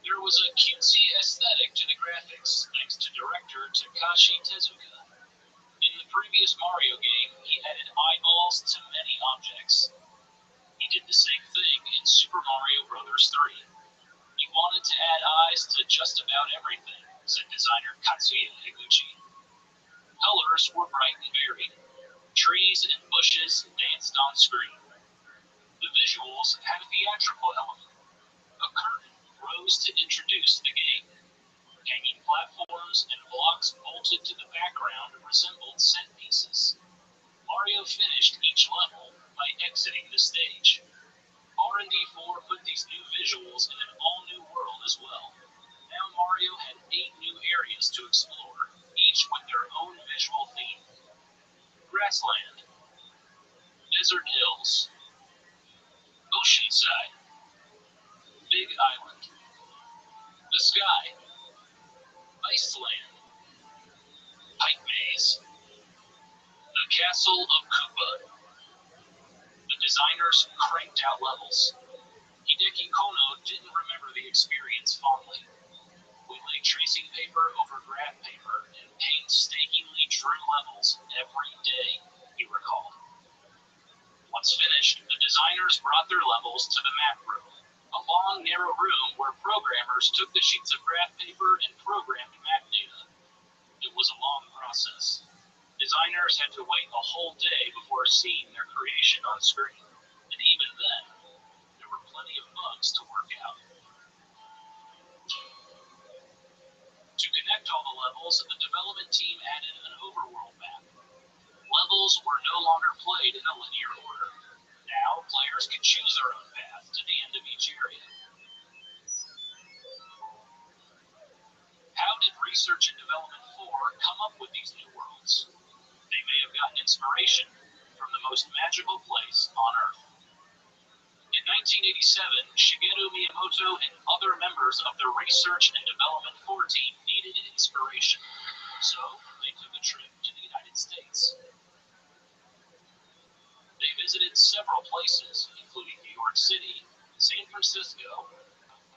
There was a cutesy aesthetic to the graphics, thanks to director Takashi Tezuka. In the previous Mario game, he added eyeballs to many objects. He did the same thing in Super Mario Bros. 3. He wanted to add eyes to just about everything, said designer Katsuya Eguchi. Colors were bright and varied. Trees and bushes danced on screen. The visuals had a theatrical element. A curtain rose to introduce the game. Hanging platforms and blocks bolted to the background resembled set pieces. Mario finished each level by exiting the stage. R&D 4 put these new visuals in an all-new world as well. Now Mario had 8 new areas to explore, each with their own visual theme. Grassland, desert hills, oceanside, big island, the sky, Iceland. Pipe Maze. The Castle of Koopa. The designers cranked out levels. Hideki Kono didn't remember the experience fondly. We laid tracing paper over graph paper and painstakingly drew levels every day, he recalled. Once finished, the designers brought their levels to the map room, a long, narrow room where programmers took the sheets of graph paper and programmed map data. It was a long process. Designers had to wait a whole day before seeing their creation on screen, and even then, there were plenty of bugs to work out. To connect all the levels, the development team added an overworld map. Levels were no longer played in a linear order. Now, players could choose their own path to the end of each area. How did Research and Development 4 come up with these new worlds? They may have gotten inspiration from the most magical place on Earth. In 1987, Shigeru Miyamoto and other members of the Research and Development 4 team needed inspiration, so they took a trip to the United States. They visited several places, including New York City, San Francisco,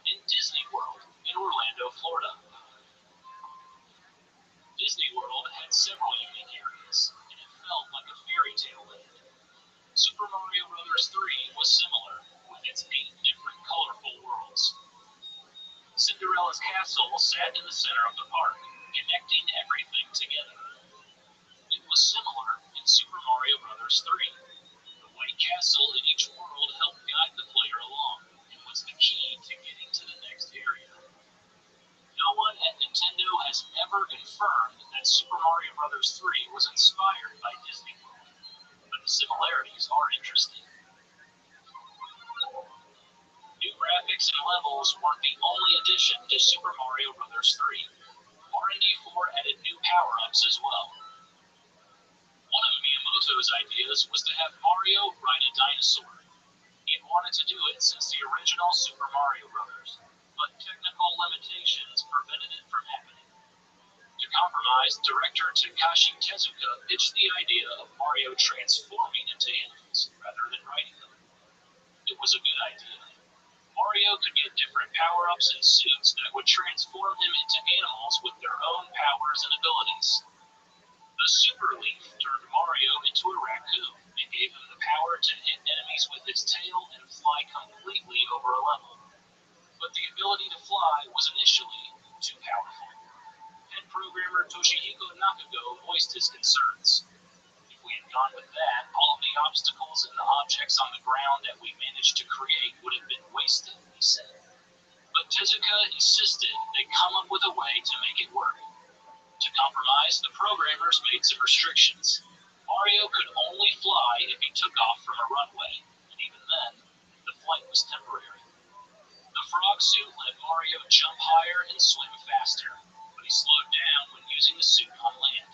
and Disney World in Orlando, Florida. Disney World had several unique areas, and it felt like a fairy tale land. Super Mario Bros. 3 was similar, with its 8 different colorful worlds. Cinderella's castle sat in the center of the park, connecting everything together. It was similar in Super Mario Bros. 3. The White Castle in each world helped guide the player along, and was the key to getting to the next area. No one at Nintendo has ever confirmed that Super Mario Bros. 3 was inspired by Disney World, but the similarities are interesting. New graphics and levels weren't the only addition to Super Mario Bros. 3. R&D 4 added new power-ups as well. One of Miyamoto's ideas was to have Mario ride a dinosaur. He had wanted to do it since the original Super Mario Bros., but technical limitations prevented it from happening. To compromise, director Takashi Tezuka pitched the idea of Mario transforming into animals rather than riding them. It was a good idea. Mario could get different power-ups and suits that would transform him into animals with their own powers and abilities. The Super Leaf turned Mario into a raccoon and gave him the power to hit enemies with his tail and fly completely over a level. But the ability to fly was initially too powerful. Head programmer Toshihiko Nakago voiced his concerns. If we had gone with that, all of the obstacles and the objects on the ground that we managed to create would have been wasted, he said. But Tezuka insisted they come up with a way to make it work. To compromise, the programmers made some restrictions. Mario could only fly if he took off from a runway, and even then, the flight was temporary. The frog suit let Mario jump higher and swim faster, but he slowed down when using the suit on land.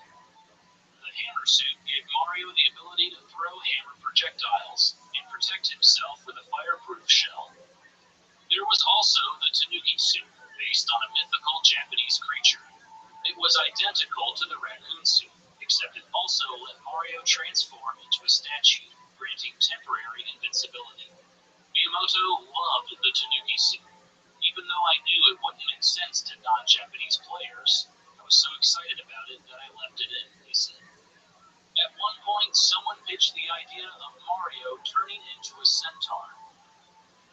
The hammer suit gave Mario the ability to throw hammer projectiles and protect himself with a fireproof shell. There was also the Tanuki suit, based on a mythical Japanese creature. It was identical to the raccoon suit, except it also let Mario transform into a statue, granting temporary invincibility. Miyamoto loved the Tanuki suit. Even though I knew it wouldn't make sense to non-Japanese players, I was so excited about it that I left it in, he said. At one point, someone pitched the idea of Mario turning into a centaur.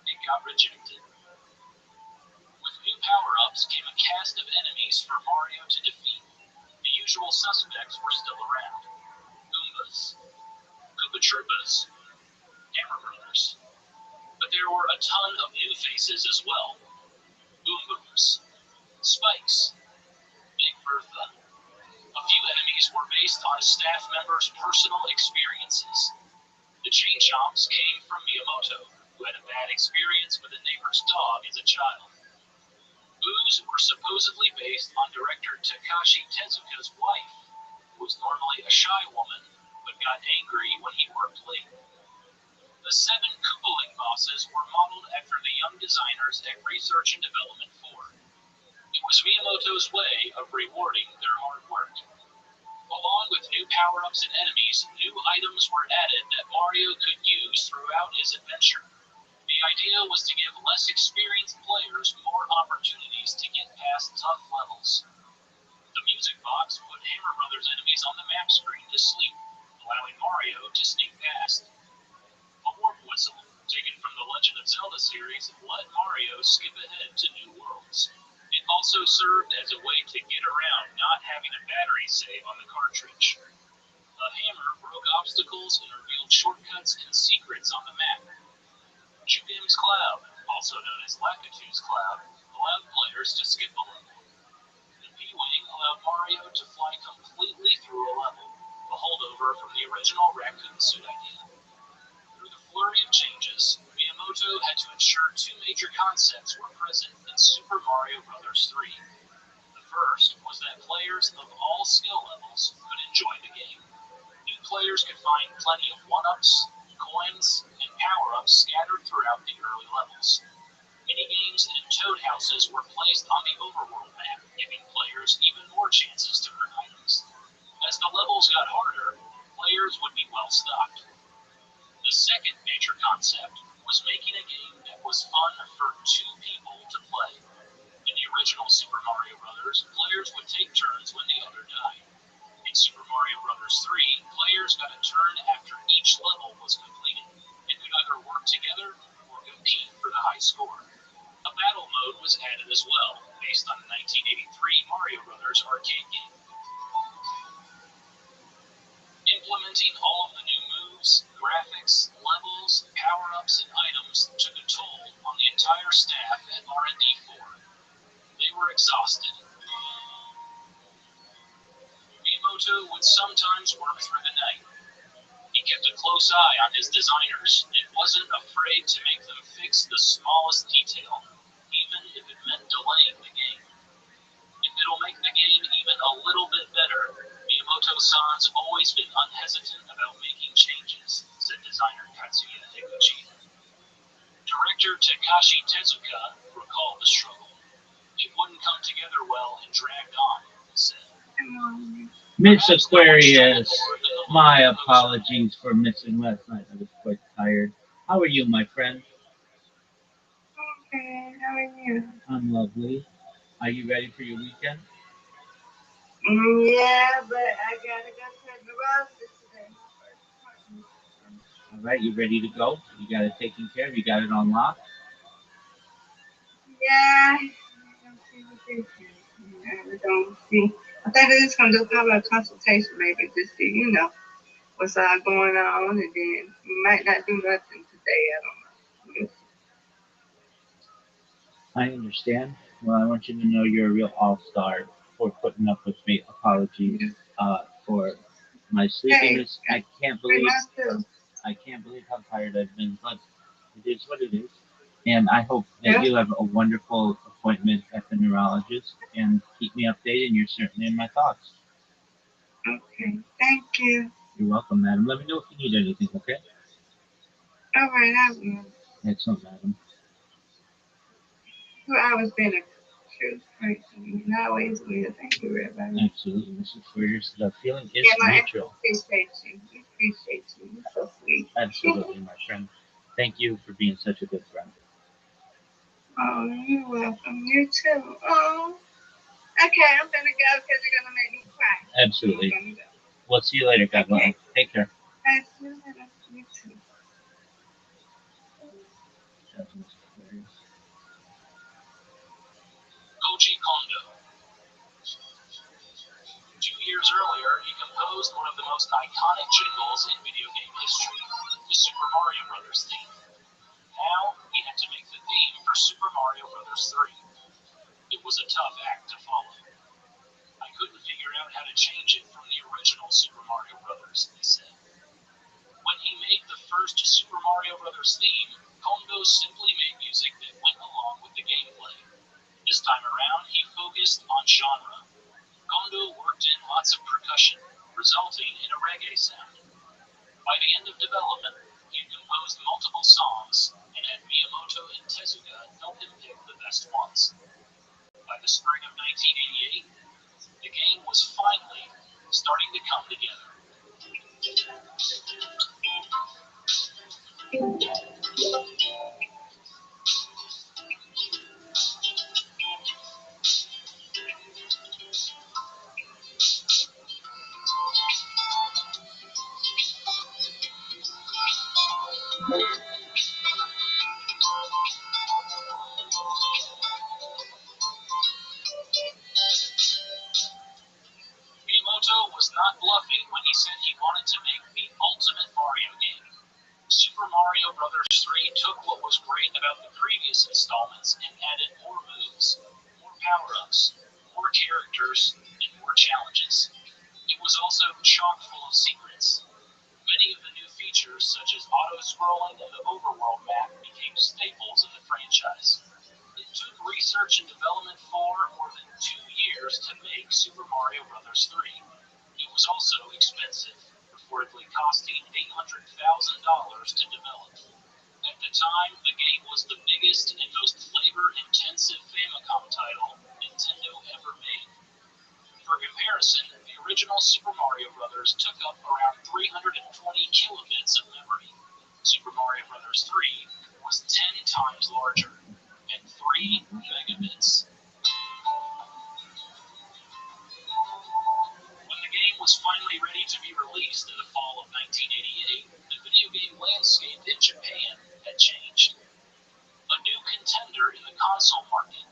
It got rejected. With new power-ups came a cast of enemies for Mario to defeat. The usual suspects were still around. Goombas, Koopa Troopas, Hammer Brothers. But there were a ton of new faces as well. Boom Booms, Spikes, Big Bertha. A few enemies were based on staff members' personal experiences. The Chain Chomps came from Miyamoto, who had a bad experience with a neighbor's dog as a child. Boos were supposedly based on director Takashi Tezuka's wife, who was normally a shy woman, but got angry when he worked late. The 7 Koopaling bosses were modeled after the young designers at Research and Development 4. It was Miyamoto's way of rewarding their hard work. Along with new power-ups and enemies, new items were added that Mario could use throughout his adventure. The idea was to give less experienced players more opportunities to get past tough levels. The music box put Hammer Brothers enemies on the map screen to sleep, allowing Mario to sneak past. A warp whistle, taken from the Legend of Zelda series, let Mario skip ahead to new worlds. It also served as a way to get around not having a battery save on the cartridge. A hammer broke obstacles and revealed shortcuts and secrets on the map. Jubim's Cloud, also known as Lakitu's Cloud, allowed players to skip a level. The P-Wing allowed Mario to fly completely through a level, a holdover from the original raccoon suit idea. Through the flurry of changes, Miyamoto had to ensure two major concepts were present in Super Mario Bros. 3. The first was that players of all skill levels could enjoy the game. New players could find plenty of one-ups, coins, and power-ups scattered throughout the early levels. Minigames and toad houses were placed on the overworld map, giving players even more chances to earn items. As the levels got harder, players would be well stocked. The second major concept was making a game that was fun for two people to play. In the original Super Mario Bros., players would take turns when the other died. In Super Mario Bros. 3, players got a turn after each level was completed and could either work together or compete for the high score. A battle mode was added as well, based on the 1983 Mario Bros. Arcade game. Implementing all of the new moves, graphics, levels, power-ups, and items took a toll on the entire staff at R&D 4. They were exhausted. Miyamoto would sometimes work through the night. He kept a close eye on his designers and wasn't afraid to make them fix the smallest detail, even if it meant delaying the game. If it'll make the game even a little bit better, Miyamoto-san's always been unhesitant about making changes, said designer Katsuya Higuchi. Director Takashi Tezuka recalled the struggle. It wouldn't come together well and dragged on, he said. Miss Aquarius, my apologies for missing last night. I was quite tired. How are you, my friend? Okay, how are you? I'm lovely. Are you ready for your weekend? Yeah, but I gotta go to the neurologist today. My first appointment. All right, you ready to go? You got it taken care of? You got it on lock? Yeah, I'm see what they say. Yeah, we're gonna see. I think they're just gonna do kind of a consultation, maybe just see, what's all going on, and then we might not do nothing today. I don't know. We'll I understand. Well, I want you to know you're a real all-star for putting up with me. Apologies see. for my Hey, sleepiness. we must do. I can't believe how tired I've been, but it is what it is. And I hope that Yeah. you have a wonderful appointment at the neurologist and keep me updated. And you're certainly in my thoughts. Okay. Thank you. You're welcome, madam. Let me know if you need anything, okay? All right, I will. Excellent, madam. You always been a true person. You always will. Thank you, Rabbi. Absolutely, Mrs. Frears. The feeling is Yeah, I mutual. appreciate you. We appreciate you. You're so sweet. Absolutely, my friend. Thank you for being such a good friend. Oh, you're welcome. You too. Oh. Okay, I'm gonna go because you're gonna make me cry. Absolutely. I'm gonna go. We'll see you later, God willing. Okay. Take care. I see you later. You too. That's Mrs. Frears. Koji Kondo. 2 years earlier, he composed one of the most iconic jingles in video game history, the Super Mario Bros. Theme. Now, he had to make the theme for Super Mario Bros. 3. It was a tough act to follow. I couldn't figure out how to change it from the original Super Mario Bros., he said. When he made the first Super Mario Bros. Theme, Kondo simply made music that went along with the gameplay. This time around, he focused on genre. Kondo worked in lots of percussion, resulting in a reggae sound. By the end of development, he had composed multiple songs and had Miyamoto and Tezuka help him pick the best ones. By the spring of took what was great about the previous installments and added more moves, more power-ups, more characters, and more challenges. It was also chock full of secrets. Many of the new features, such as auto-scrolling and the overworld map, became staples in the franchise. It took research and development for more than 2 years to make Super Mario Bros. 3. It was also expensive, reportedly costing $800,000 to develop. At the time, the game was the biggest and most labor-intensive Famicom title Nintendo ever made. For comparison, the original Super Mario Bros. Took up around 320 kilobits of memory. Super Mario Bros. 3 was 10 times larger, at 3 megabits. When the game was finally ready to be released in the fall of 1988, the video game landscape in Japan had changed. A new contender in the console market,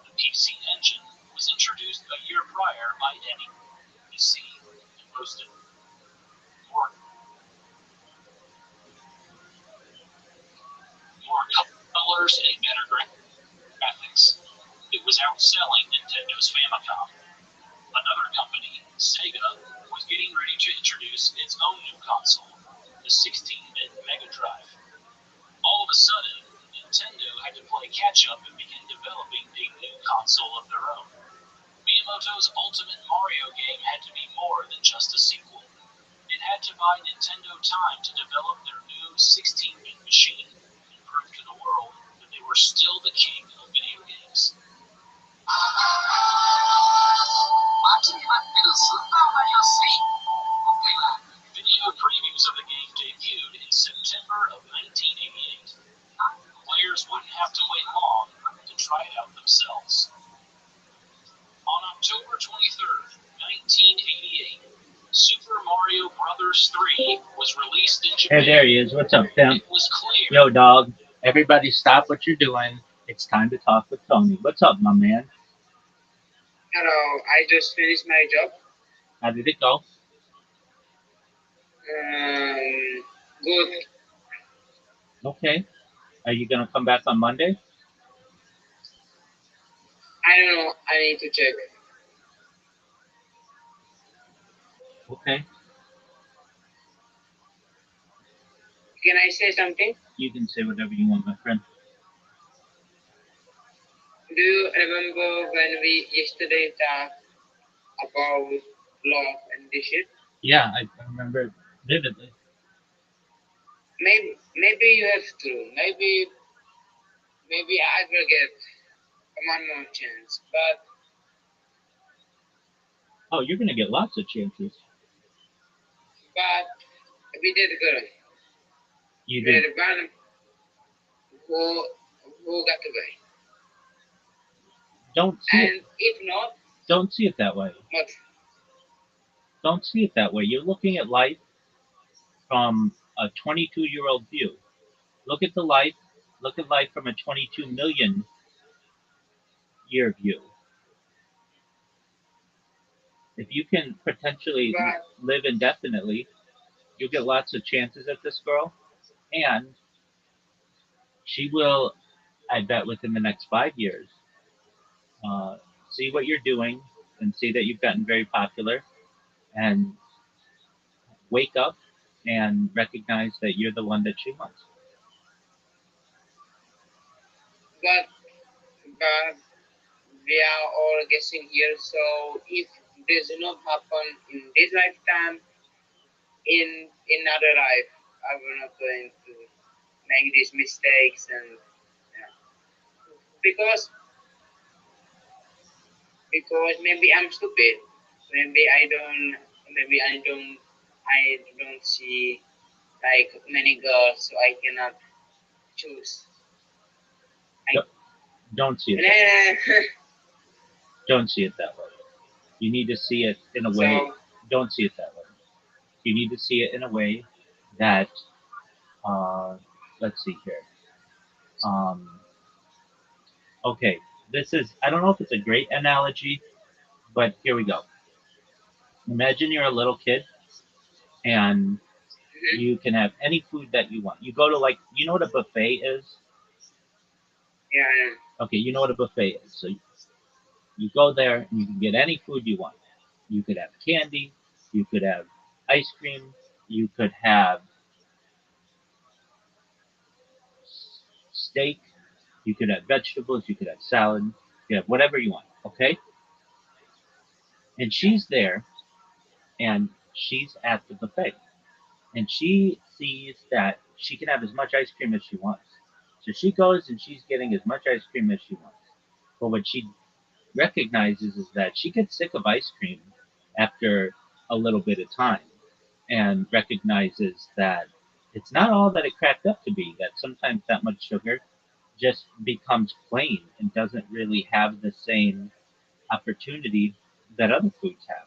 the PC Engine, was introduced a year prior by Eni. PC and boasted more, more colors and better graphics. It was outselling Nintendo's Famicom. Another company, Sega, was getting ready to introduce its own new console, the 16-bit Mega Drive. All of a sudden, Nintendo had to play catch-up and begin developing a new console of their own. Miyamoto's Ultimate Mario game had to be more than just a sequel. It had to buy Nintendo time to develop their new 16-bit machine and prove to the world that they were still the king of video games. Video previews of the game debuted in September of 1988. Players wouldn't have to wait long to try it out themselves. On October 23rd, 1988, Super Mario Bros. 3 was released in Japan. Hey, there he is. What's up, Tim? It was clear. Yo, dog. Everybody stop what you're doing. It's time to talk with Tony. What's up, my man? Hello, I just finished my job. How did it go? Good. Okay. Are you going to come back on Monday? I don't know. I need to check. Okay. Can I say something? You can say whatever you want, my friend. Do you remember when we yesterday talked about love and this shit? Yeah, I remember vividly. Maybe you have to. Maybe I will get one more chance. But Oh, you're going to get lots of chances. we did good. You We did. had one who got away. Don't see it. And if not, Don't see it that way. what? Don't see it that way. You're looking at life from a 22-year-old view. Look at life from a 22 million year view. If you can potentially But live indefinitely, you'll get lots of chances at this girl, and she will, I bet, within the next 5 years, uh, see what you're doing and see that you've gotten very popular, and wake up and recognize that you're the one that she wants. but we are all guessing here. So if this did not happen in this lifetime, in another life, I will not going to make these mistakes and because maybe I'm stupid. Maybe I don't see like many girls, so I cannot choose. Don't see it. Don't see it that way. You need to see it in a way. So Don't see it that way. You need to see it in a way that, let's see here. Okay, this is, I don't know if it's a great analogy, but here we go. Imagine you're a little kid and Mm-hmm. You can have any food that you want. You go to, like, you know what a buffet is? Yeah, yeah. Okay, you know what a buffet is. So you go there and you can get any food you want. You could have candy, you could have ice cream, you could have steak, you could have vegetables, you could have salad, you could have whatever you want. Okay? And she's there and she's at the buffet. And she sees that she can have as much ice cream as she wants. So she goes and she's getting as much ice cream as she wants. But what she recognizes is that she gets sick of ice cream after a little bit of time, and recognizes that it's not all that it cracked up to be, that sometimes that much sugar just becomes plain and doesn't really have the same opportunity that other foods have.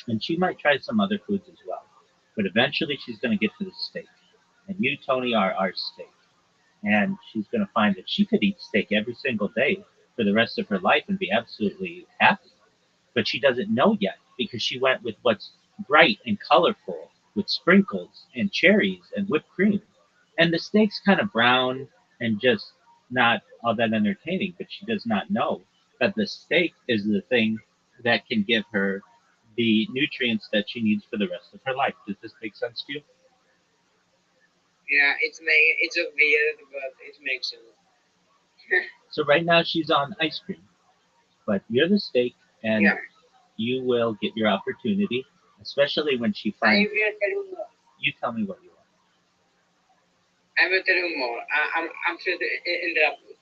And she might try some other foods as well. But eventually she's going to get to the steak. And you, Tony, are our steak. And she's going to find that she could eat steak every single day for the rest of her life and be absolutely happy. But she doesn't know yet because she went with what's bright and colorful with sprinkles and cherries and whipped cream. And the steak's kind of brown and just not all that entertaining, but she does not know that the steak is the thing that can give her the nutrients that she needs for the rest of her life. Does this make sense to you? Yeah, it's a weird, but it makes sense. So right now she's on ice cream, but you're the steak and Yeah. you will get your opportunity, especially when she I finds. will tell you more. You tell me what you want. I will tell you more. I'm sure to interrupt you.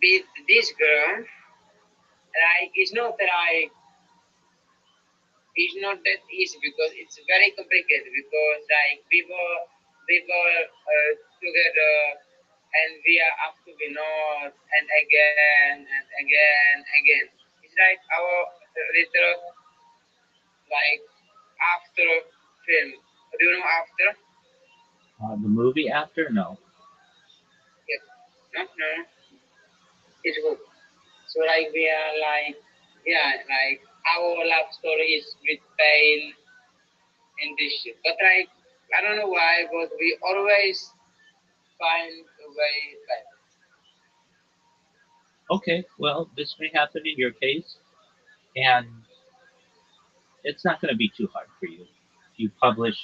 With this girl, like, it's not that easy because it's very complicated because like we were together and we are up to be not and again. It's like our little like after film. Do you know after? The movie after? No. Yes. No, no. It's good. So like we are like yeah, like our love story is with pain and this shit. But like I don't know why, but we always find a way back. Okay, well, this may happen in your case, and it's not going to be too hard for you. If you publish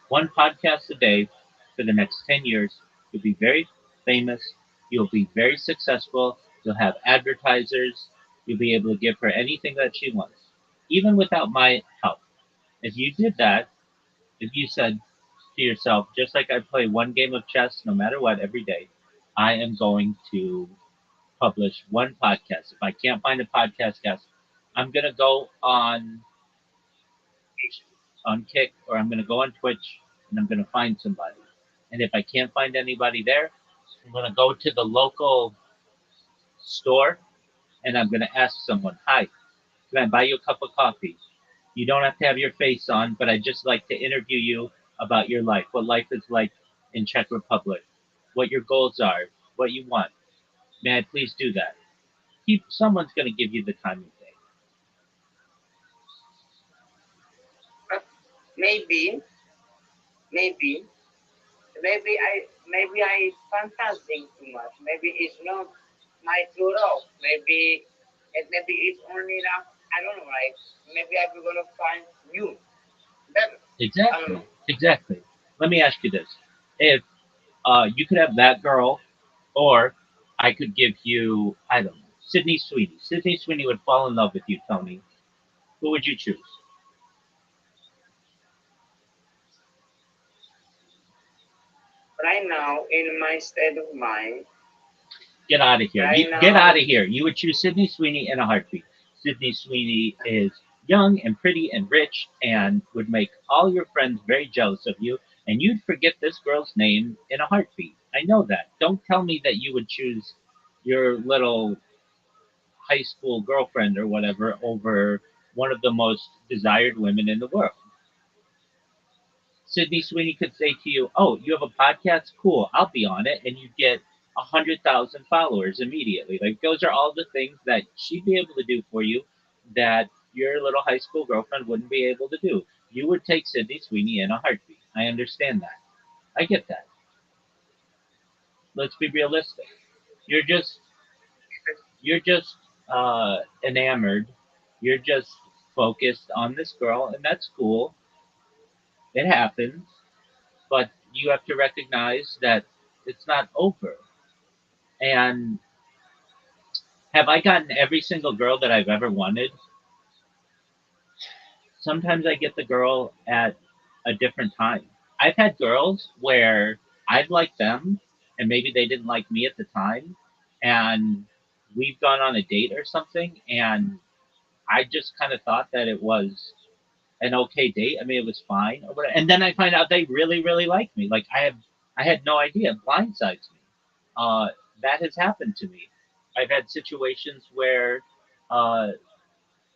one podcast a day for the next 10 years, you'll be very famous, you'll be very successful, you'll have advertisers, you'll be able to give her anything that she wants, even without my help. If you did that, if you said to yourself, just like I play one game of chess no matter what every day, I am going to publish one podcast. If I can't find a podcast guest, I'm gonna go on Kick or I'm gonna go on Twitch and I'm gonna find somebody. And if I can't find anybody there, I'm gonna go to the local store and I'm gonna ask someone, "Hi, can I buy you a cup of coffee? You don't have to have your face on, but I'd just like to interview you about your life, what life is like in Czech Republic, what your goals are, what you want. May I please do that?" Someone's gonna give you the time of day. But maybe, maybe, maybe I fantasizing too much. Maybe it's not my true love. Maybe it's only now. I don't know. Like maybe I'm gonna find you better. I don't Exactly. know. Exactly. Let me ask you this: if you could have that girl, or I could give you, I don't know, Sydney Sweeney. Sydney Sweeney would fall in love with you, Tony. Who would you choose? Right now, in my state of mind, Get out of here. right Get out now, of here. You would choose Sydney Sweeney in a heartbeat. Sydney Sweeney is young and pretty and rich and would make all your friends very jealous of you, and you'd forget this girl's name in a heartbeat. I know that. Don't tell me that you would choose your little high school girlfriend or whatever over one of the most desired women in the world. Sydney Sweeney could say to you, "Oh, you have a podcast? Cool, I'll be on it," and you get 100,000 followers immediately. Like those are all the things that she'd be able to do for you that your little high school girlfriend wouldn't be able to do. You would take Sydney Sweeney in a heartbeat. I understand that. I get that. Let's be realistic. You're just you're just enamored. You're just focused on this girl, and that's cool. It happens, but you have to recognize that it's not over. And have I gotten every single girl that I've ever wanted? Sometimes I get the girl at a different time. I've had girls where I'd like them, and maybe they didn't like me at the time, and we've gone on a date or something, and I just kind of thought that it was an okay date. I mean, it was fine, or whatever. And then I find out they really, really like me. Like I had no idea. It blindsides me. Uh, that has happened to me. I've had situations where uh,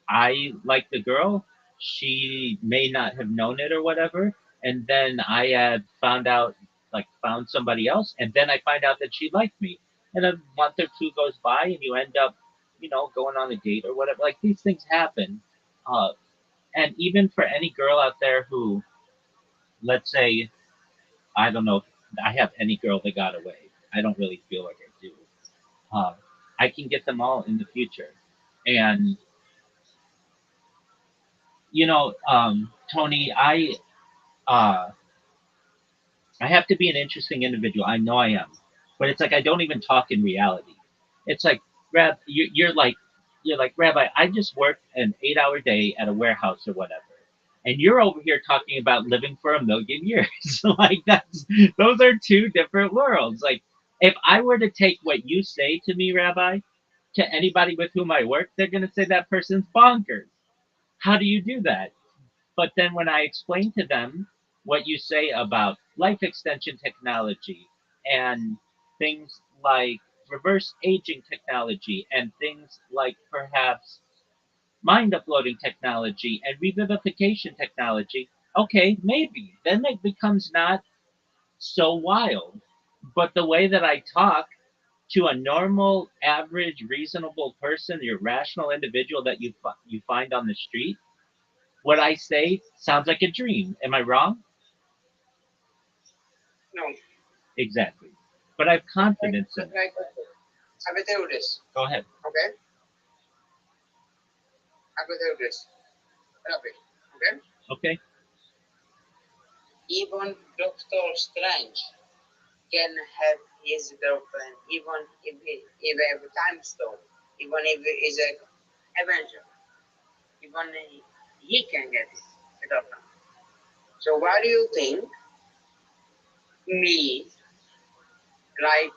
I like the girl. She may not have known it or whatever. And then I had found out, like, found somebody else. And then I find out that she liked me. And a month or two goes by, and you end up, going on a date or whatever. Like, these things happen. Uh, and even for any girl out there who, let's say, I don't know if I have any girl that got away. I don't really feel like I do. Uh, I can get them all in the future. And Tony, uh, I have to be an interesting individual. I know I am, but it's like I don't even talk in reality. It's like, you're like, Rabbi. I just worked an 8-hour day at a warehouse or whatever, and you're over here talking about living for a million years. Like, those are two different worlds. Like, if I were to take what you say to me, Rabbi, to anybody with whom I work, they're gonna say that person's bonkers. How do you do that? But then when I explain to them what you say about life extension technology and things like reverse aging technology and things like perhaps mind uploading technology and revivification technology, okay, maybe. Then it becomes not so wild. But the way that I talk to a normal, average, reasonable person, your rational individual that you find on the street, what I say sounds like a dream. Am I wrong? No. Exactly. But I have confidence in it. Like, I will tell you this. Go ahead. Okay? I will tell you this. Rabbi. Okay? Okay. Even Doctor Strange can have his girlfriend, even if he have a time stone, even if he is a Avenger, even he can get a girlfriend. So why do you think me, like,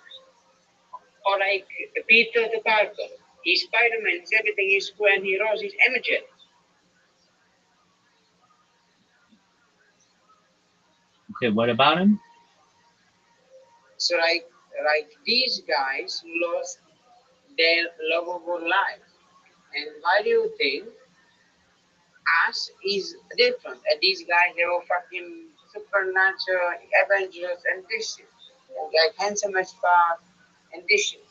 or like Peter the Parker, he's Spider-Man, everything is cool and he rose his images. Okay, what about him? So like these guys lost their lovable life. And why do you think us is different? And these guys they were fucking supernatural Avengers and this shit. And like handsome as fuck and this shit.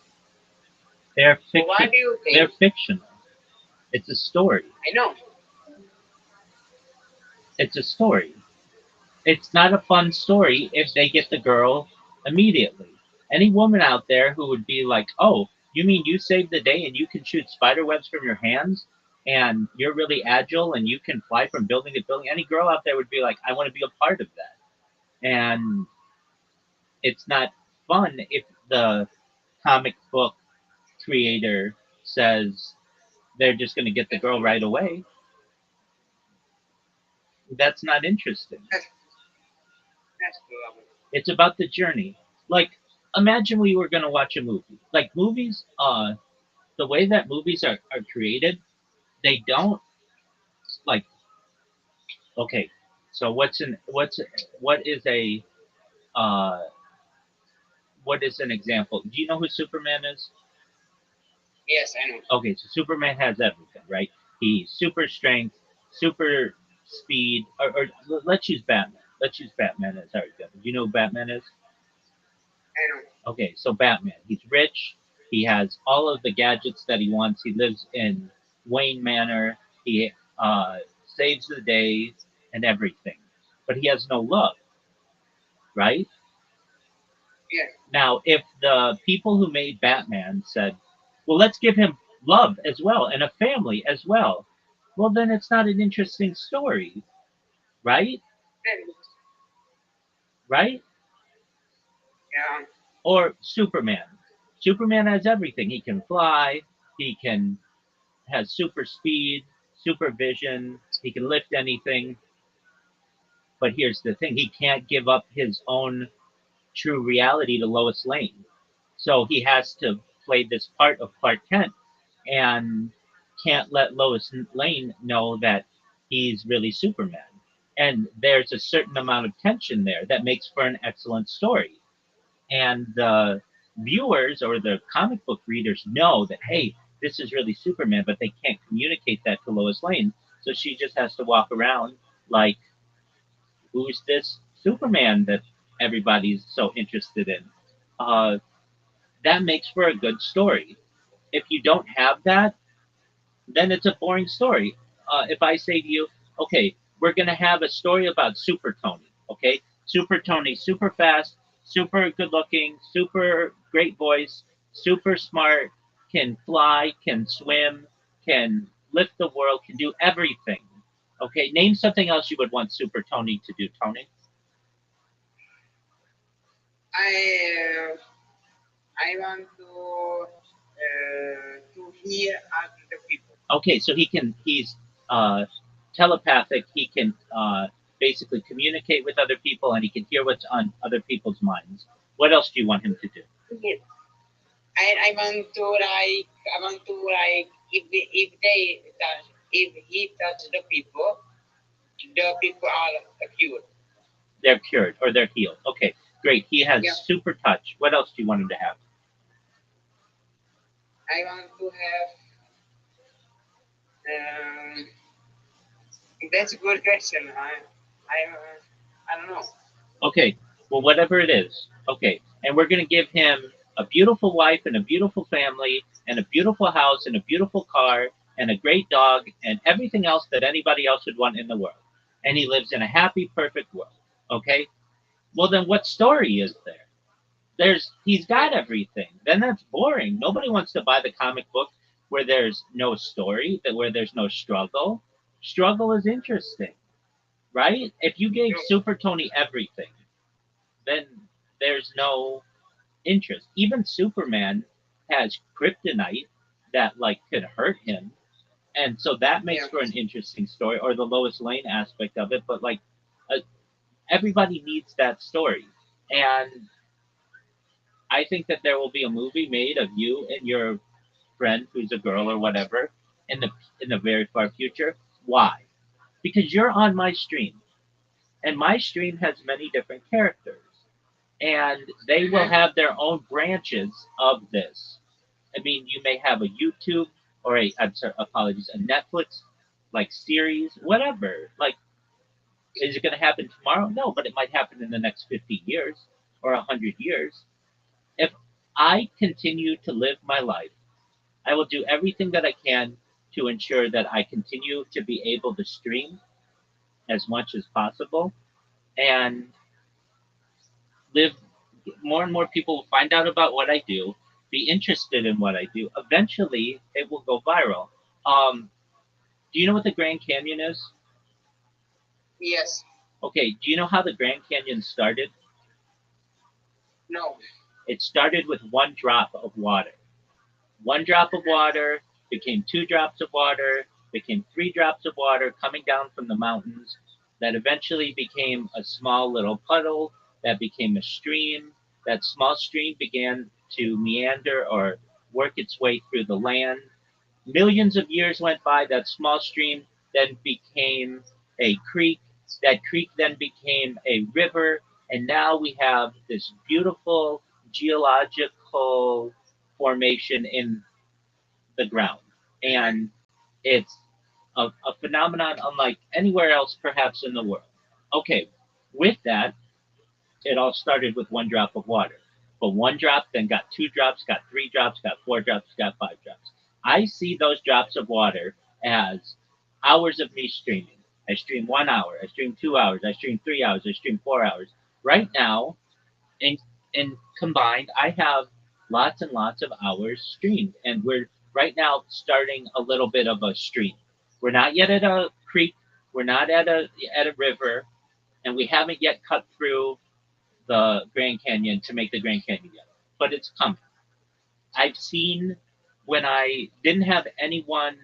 They're So why fiction. do you They're think fictional. It's a story. I know. It's a story. It's not a fun story if they get the girl immediately. Any woman out there who would be like, "Oh, you mean you saved the day and you can shoot spider webs from your hands and you're really agile and you can fly from building to building?" Any girl out there would be like, "I want to be a part of that." And it's not fun if the comic book creator says they're just going to get the girl right away. That's not interesting. That's cool. It's about the journey. Like, imagine we were going to watch a movie. Like, movies, the way that movies are created, they don't, like, okay, so what is a, uh, what is an example? Do you know who Superman is? Yes, I know. Okay, so Superman has everything, right? He's super strength, super speed, or let's use Batman. Let's use Batman as our example. Do you know who Batman is? I know. Okay, so Batman. He's rich. He has all of the gadgets that he wants. He lives in Wayne Manor. He saves the day. and everything, but he has no love, right? Yes. Now, if the people who made Batman said, well, let's give him love as well and a family as well, well, then it's not an interesting story, right? Yes. Right? Yeah. Or Superman. Superman has everything. He can fly, he can has super speed, super vision, he can lift anything. But here's the thing, he can't give up his own true reality to Lois Lane. So he has to play this part of Clark Kent and can't let Lois Lane know that he's really Superman. And there's a certain amount of tension there that makes for an excellent story. And the viewers or the comic book readers know that, hey, this is really Superman, but they can't communicate that to Lois Lane. So she just has to walk around like, who's this Superman that everybody's so interested in? Uh, that makes for a good story. If you don't have that, then it's a boring story. If I say to you, okay, we're going to have a story about Super Tony, okay? Super Tony, super fast, super good looking, super great voice, super smart, can fly, can swim, can lift the world, can do everything. Okay, name something else you would want Super Tony to do, Tony. I I want to hear other people. Okay, so he's uh, telepathic. He can basically communicate with other people, and he can hear what's on other people's minds. What else do you want him to do? Yes. I want to like if he touch the people are cured. They're cured or they're healed. Okay, great. He has Yeah. super touch. What else do you want him to have? I want to have um, that's a good question. I don't know. Okay, well, whatever it is. Okay, and we're going to give him a beautiful wife and a beautiful family and a beautiful house and a beautiful car and a great dog and everything else that anybody else would want in the world. And he lives in a happy, perfect world. Okay, well, then what story is there? He's got everything. Then that's boring. Nobody wants to buy the comic book where there's no story, where there's no struggle. Struggle is interesting, right? If you gave Super Tony everything, then there's no interest. Even Superman has kryptonite that like could hurt him, and so that makes for an interesting story, or the Lois Lane aspect of it. But like, uh, everybody needs that story, and I think that there will be a movie made of you and your friend who's a girl or whatever in the very far future. Why? Because you're on my stream, and my stream has many different characters, and they will have their own branches of this. I mean, you may have a YouTube or I'm sorry, apologies, a Netflix like series, whatever. Like, is it going to happen tomorrow? No, but it might happen in the next 50 years or 100 years. If I continue to live my life, I will do everything that I can to ensure that I continue to be able to stream as much as possible and live. More and more people will find out about what I do, be interested in what I do. Eventually, it will go viral. Do you know what the Grand Canyon is? Yes. Okay, do you know how the Grand Canyon started? No. It started with one drop of water. One drop of water became two drops of water, became three drops of water coming down from the mountains, that eventually became a small little puddle, that became a stream. That small stream began to meander or work its way through the land. Millions of years went by, that small stream then became a creek. That creek then became a river, and now we have this beautiful geological formation in the ground. And it's a phenomenon unlike anywhere else, perhaps, in the world. Okay, with that, it all started with one drop of water. But one drop then got two drops, got three drops, got four drops, got five drops. I see those drops of water as hours of me streaming. I stream 1 hour. I stream 2 hours. I stream 3 hours. I stream 4 hours. Right now, in in combined, I have lots and lots of hours streamed, and we're right now starting a little bit of a stream. We're not yet at a creek. We're not at a river, and we haven't yet cut through the Grand Canyon to make the Grand Canyon yet, but it's coming. I've seen when I didn't have anyone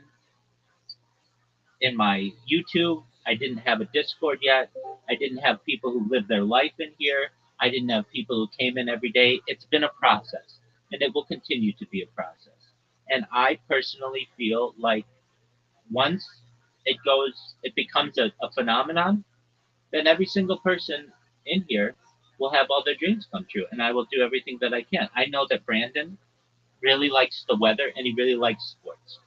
in my YouTube, I didn't have a Discord yet, I didn't have people who live their life in here, I didn't have people who came in every day. It's been a process, and it will continue to be a process. And I personally feel like once it becomes a phenomenon, then every single person in here will have all their dreams come true, and I will do everything that I can. I know that Brandon really likes the weather and he really likes sports.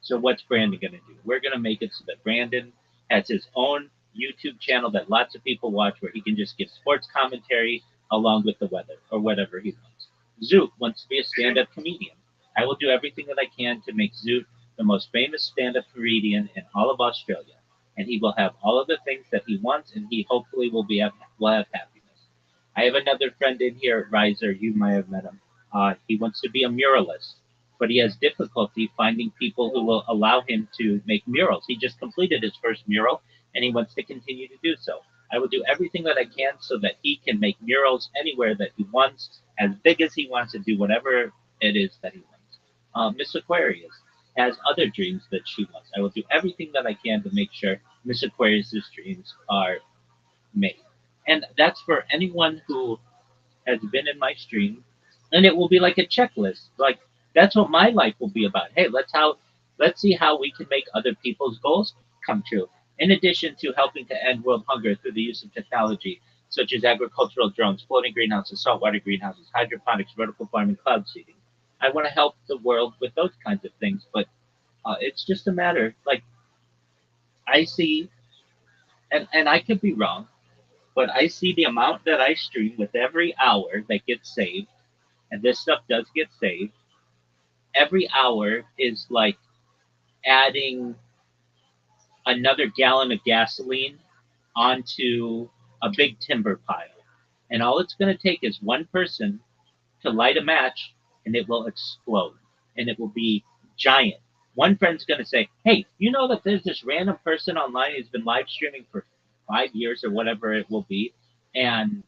So what's Brandon going to do? We're going to make it so that Brandon has his own YouTube channel that lots of people watch where he can just give sports commentary along with the weather or whatever he wants. Zoot wants to be a stand-up comedian. I will do everything that I can to make Zoot the most famous stand-up comedian in all of Australia. And he will have all of the things that he wants, and he hopefully will have happiness. I have another friend in here, Riser. You might have met him. He wants to be a muralist, but he has difficulty finding people who will allow him to make murals. He just completed his first mural, and he wants to continue to do so. I will do everything that I can so that he can make murals anywhere that he wants, as big as he wants, to do whatever it is that he wants. Miss Aquarius has other dreams that she wants. I will do everything that I can to make sure Miss Aquarius's dreams are made. And that's for anyone who has been in my stream, and it will be like a checklist. Like that's what my life will be about. Hey, let's see how we can make other people's goals come true. In addition to helping to end world hunger through the use of technology such as agricultural drones, floating greenhouses, saltwater greenhouses, hydroponics, vertical farming, cloud seeding. I want to help the world with those kinds of things, but it's just a matter. Like I see, and I could be wrong, but I see the amount that I stream with every hour that gets saved, and this stuff does get saved. Every hour is like adding another gallon of gasoline onto a big timber pile. And all it's going to take is one person to light a match, and it will explode. And it will be giant. One friend's going to say, hey, you know that there's this random person online who's been live streaming for 5 years or whatever it will be. And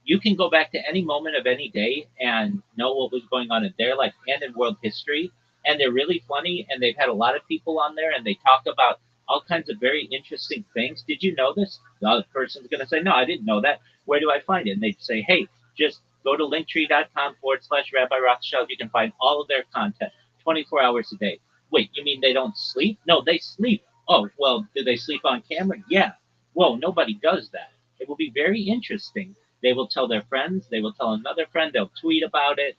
you can go back to any moment of any day and know what was going on in their life and in world history. And they're really funny, and they've had a lot of people on there, and they talk about all kinds of very interesting things. Did you know this? The other person's going to say, no, I didn't know that. Where do I find it? And they'd say, hey, just go to linktree.com/Rabbi Rothschild. You can find all of their content 24 hours a day. Wait, you mean they don't sleep? No, they sleep. Oh, well, do they sleep on camera? Yeah. Whoa, nobody does that. It will be very interesting. They will tell their friends. They will tell another friend. They'll tweet about it.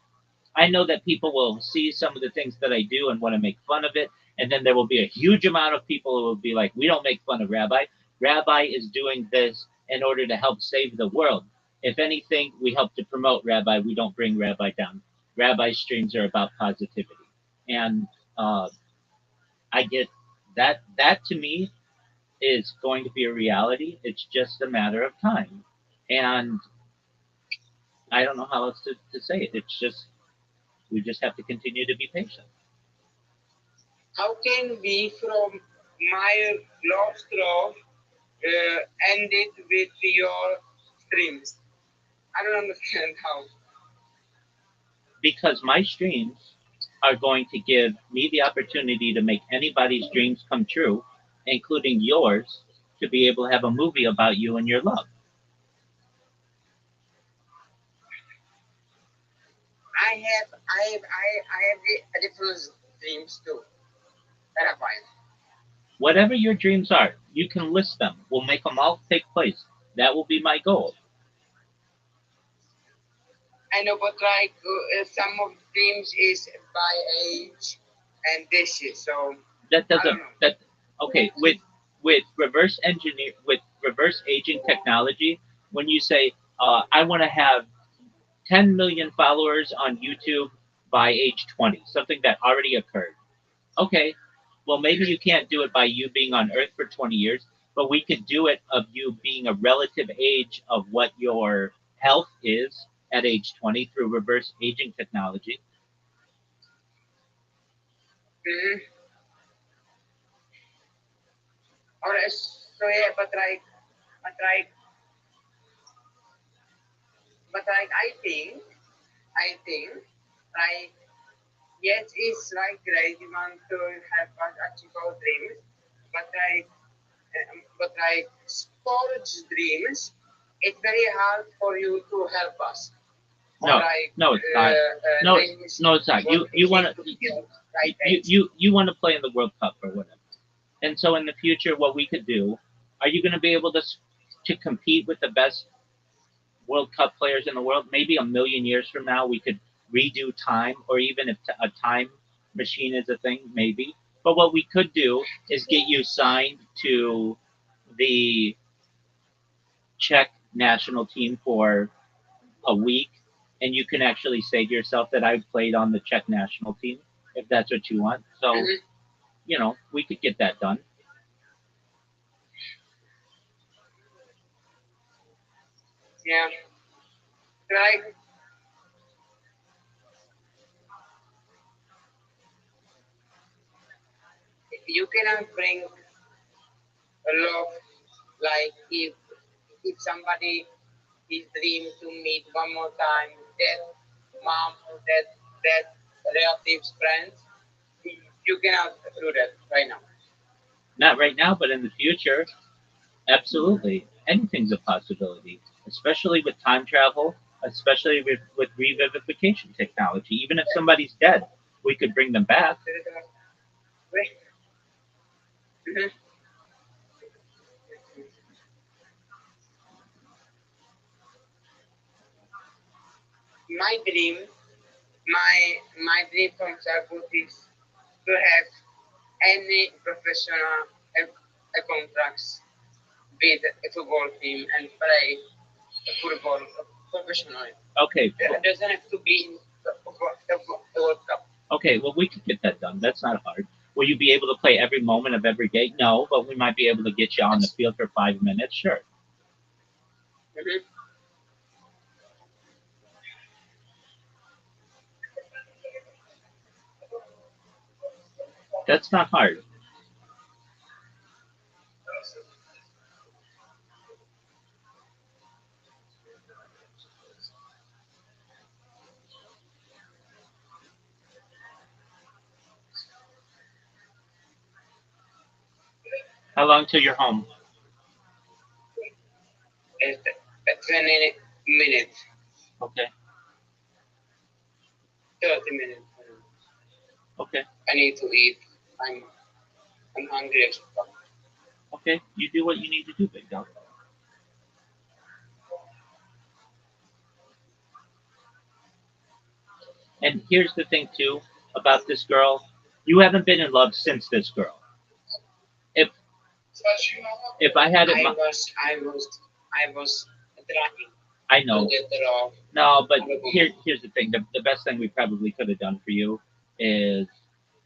I know that people will see some of the things that I do and want to make fun of it. And then there will be a huge amount of people who will be like, we don't make fun of Rabbi. Rabbi is doing this in order to help save the world. If anything, we help to promote Rabbi. We don't bring Rabbi down. Rabbi streams are about positivity. And uh, I get that. That to me is going to be a reality. It's just a matter of time. And I don't know how else to say it. It's just we just have to continue to be patient. How can we, from my lost love, end it with your streams? I don't understand how. Because my streams are going to give me the opportunity to make anybody's dreams come true, including yours, to be able to have a movie about you and your love. I have different dreams too. That are fine. Whatever your dreams are, you can list them. We'll make them all take place. That will be my goal. I know, but like some of the dreams is by age and this is so. That I don't doesn't know. that okay with reverse aging technology. When you say I want to have 10 million followers on YouTube by age 20, something that already occurred. Okay, Well, maybe you can't do it by you being on Earth for 20 years, but we could do it of you being a relative age of what your health is at age 20 through reverse aging technology. Mm-hmm. Or so yeah, but like, I think, like, yes, it's like great. You want to help us achieve our dreams, but like sports dreams, it's very hard for you to help us. Or No, like no, it's not. No, dreams no, it's not. what You we want need to to feel right you, age. you you want to play in the World Cup or whatever. And so in the future, what we could do, are you going to be able to compete with the best World Cup players in the world? Maybe a million years from now, we could redo time, or even if a time machine is a thing, maybe. But what we could do is get you signed to the Czech national team for a week, and you can actually say to yourself that I've played on the Czech national team, if that's what you want. So, Mm-hmm. we could get that done. Yeah, like you cannot bring a love like if somebody his dream to meet one more time that mom or that relatives friends, you cannot do that right now. Not right now, but in the future, absolutely. Anything's a possibility, especially with time travel, especially with revivification technology. Even if somebody's dead, we could bring them back. Mhm. My dream, my dream from childhood is to have any professional contracts with a football team and play football professionally. Okay, It doesn't have to be the World Cup. okay, well, we could get that done. That's not hard. Will you be able to play every moment of every day? No, but we might be able to get you on the field for 5 minutes. Sure. Mhm. That's not hard. How long till you're home? At 20 minutes, Okay. 30 minutes. Okay. I need to eat. I'm I'm hungry as fuck. Okay. You do what you need to do, big dog. And here's the thing too about this girl. You haven't been in love since this girl. If if I had it, I was trying I to know. get the love No, but of a woman. here's the thing. The best thing we probably could have done for you is,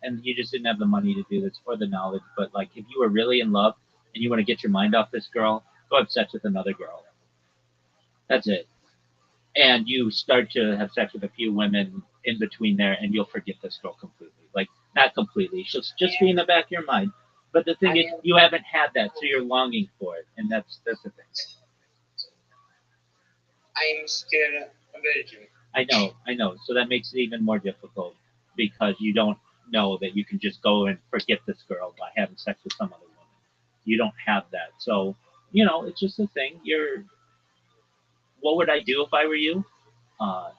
and you just didn't have the money to do this or the knowledge, but like if you were really in love and you want to get your mind off this girl, go have sex with another girl. That's it. And you start to have sex with a few women in between there, and you'll forget this girl completely. Like, not completely. She'll just be in the back of your mind. But the thing I is, am you haven't had that, so you're longing for it, and that's the thing. I'm still a virgin. I know. So that makes it even more difficult because you don't know that you can just go and forget this girl by having sex with some other woman. You don't have that. So, it's just a thing. What would I do if I were you? Uh,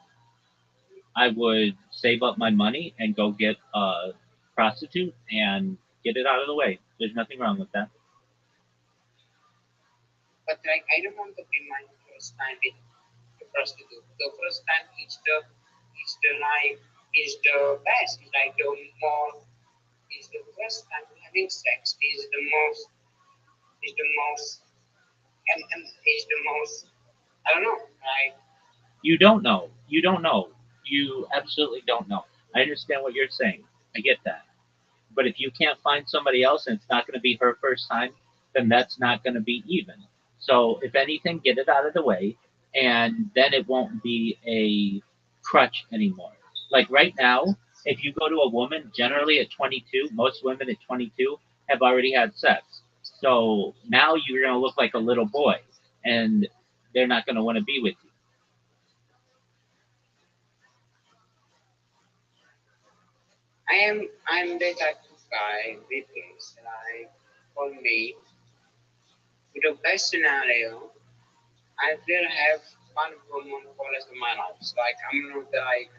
I would save up my money and go get a prostitute and get it out of the way. There's nothing wrong with that. But like I don't want to be my first time with a prostitute. The first time is the life is the best. It's like the more is the first time having sex is the most and is the most I don't know. Like You don't know. You don't know. You absolutely don't know. I understand what you're saying. I get that. But if you can't find somebody else and it's not going to be her first time, then that's not going to be even. So if anything, get it out of the way, and then it won't be a crutch anymore. Like right now, if you go to a woman, generally at 22, most women at 22 have already had sex. So now you're going to look like a little boy, and they're not going to want to be with you. I'm the type of guy with this, like for me, with the best scenario, I will have one woman for the rest of my life. So like I'm not like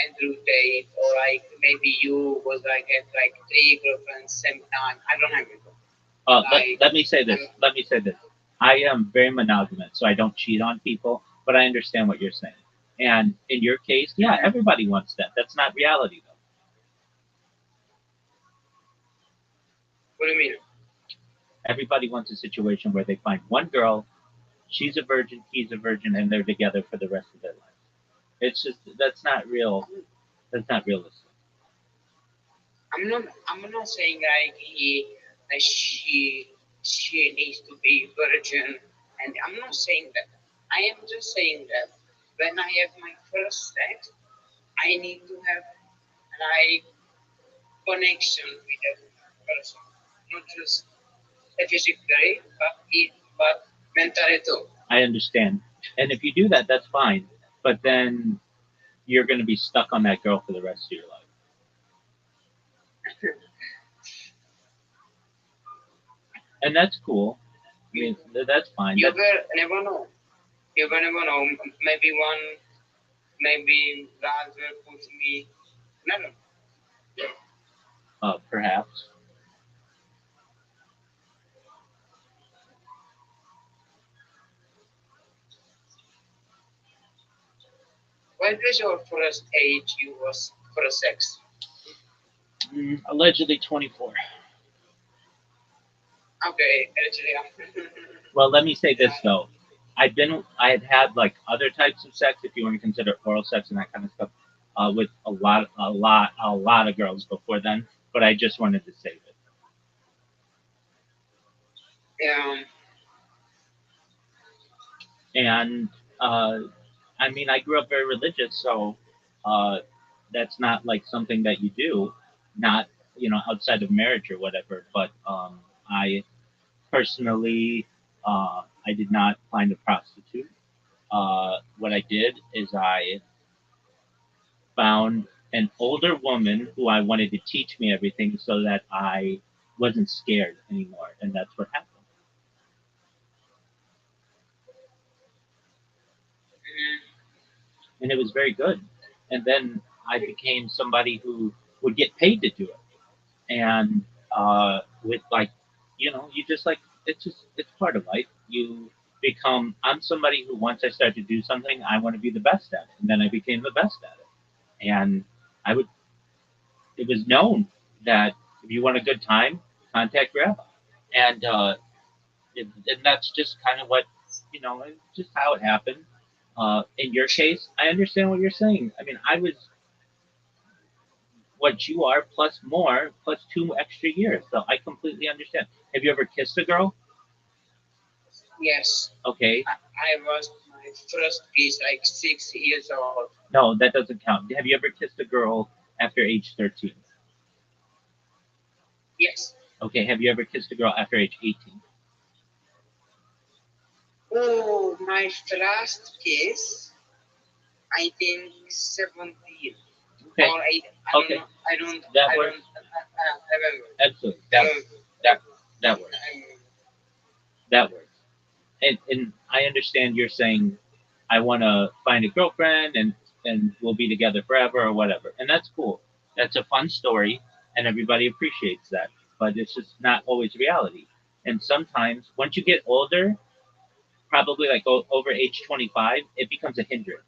Andrew Tate or like maybe you was like have like three girlfriends same time. I don't have it. Let me say this. Let me say this. I am very monogamous, so I don't cheat on people, but I understand what you're saying. And in your case, yeah, everybody wants that. That's not reality, though. What do you mean? Everybody wants a situation where they find one girl, she's a virgin, he's a virgin, and they're together for the rest of their life. It's just that's not real. That's not realistic. I'm not saying like she needs to be virgin, and I'm not saying that. I am just saying that when I have my first sex, I need to have like connection with that person, not just physically, but mentally too. I understand. And if you do that, that's fine. But then you're going to be stuck on that girl for the rest of your life. And that's cool. I mean, that's fine. You will never know. You will never know. Maybe God will put me. Never. Perhaps. What was your first age you was first sex? Allegedly 24. Okay, actually, Well, let me say this though. I had like other types of sex, if you want to consider oral sex and that kind of stuff, with a lot of girls before then. But I just wanted to save it. yeah. And uh, I mean, I grew up very religious, so uh, that's not like something that you do, not outside of marriage or whatever. But I personally, I did not find a prostitute. What I did is I found an older woman who I wanted to teach me everything so that I wasn't scared anymore, and that's what happened. And it was very good. And then I became somebody who would get paid to do it, and with like, you just like it's part of life. You become. I'm somebody who once I start to do something, I want to be the best at it, and then I became the best at it, and I would. It was known that if you want a good time, contact Grandpa, and and that's just kind of what it's just how it happened. In your case, I understand what you're saying. I mean, I was what you are plus more plus 2 extra years, so I completely understand. Have you ever kissed a girl? Yes. Okay. I was my first kiss like 6 years old. No, that doesn't count. Have you ever kissed a girl after age 13? Yes. Okay. Have you ever kissed a girl after age 18? Oh, my first kiss, I think 17 Okay. or 8. I don't Okay. know. I don't. That I works. don't remember. Absolutely. That that works. That works. And I understand you're saying I want to find a girlfriend and we'll be together forever or whatever, and that's cool. That's a fun story, and everybody appreciates that. But it's just not always reality. And sometimes once you get older, probably like over age 25, it becomes a hindrance.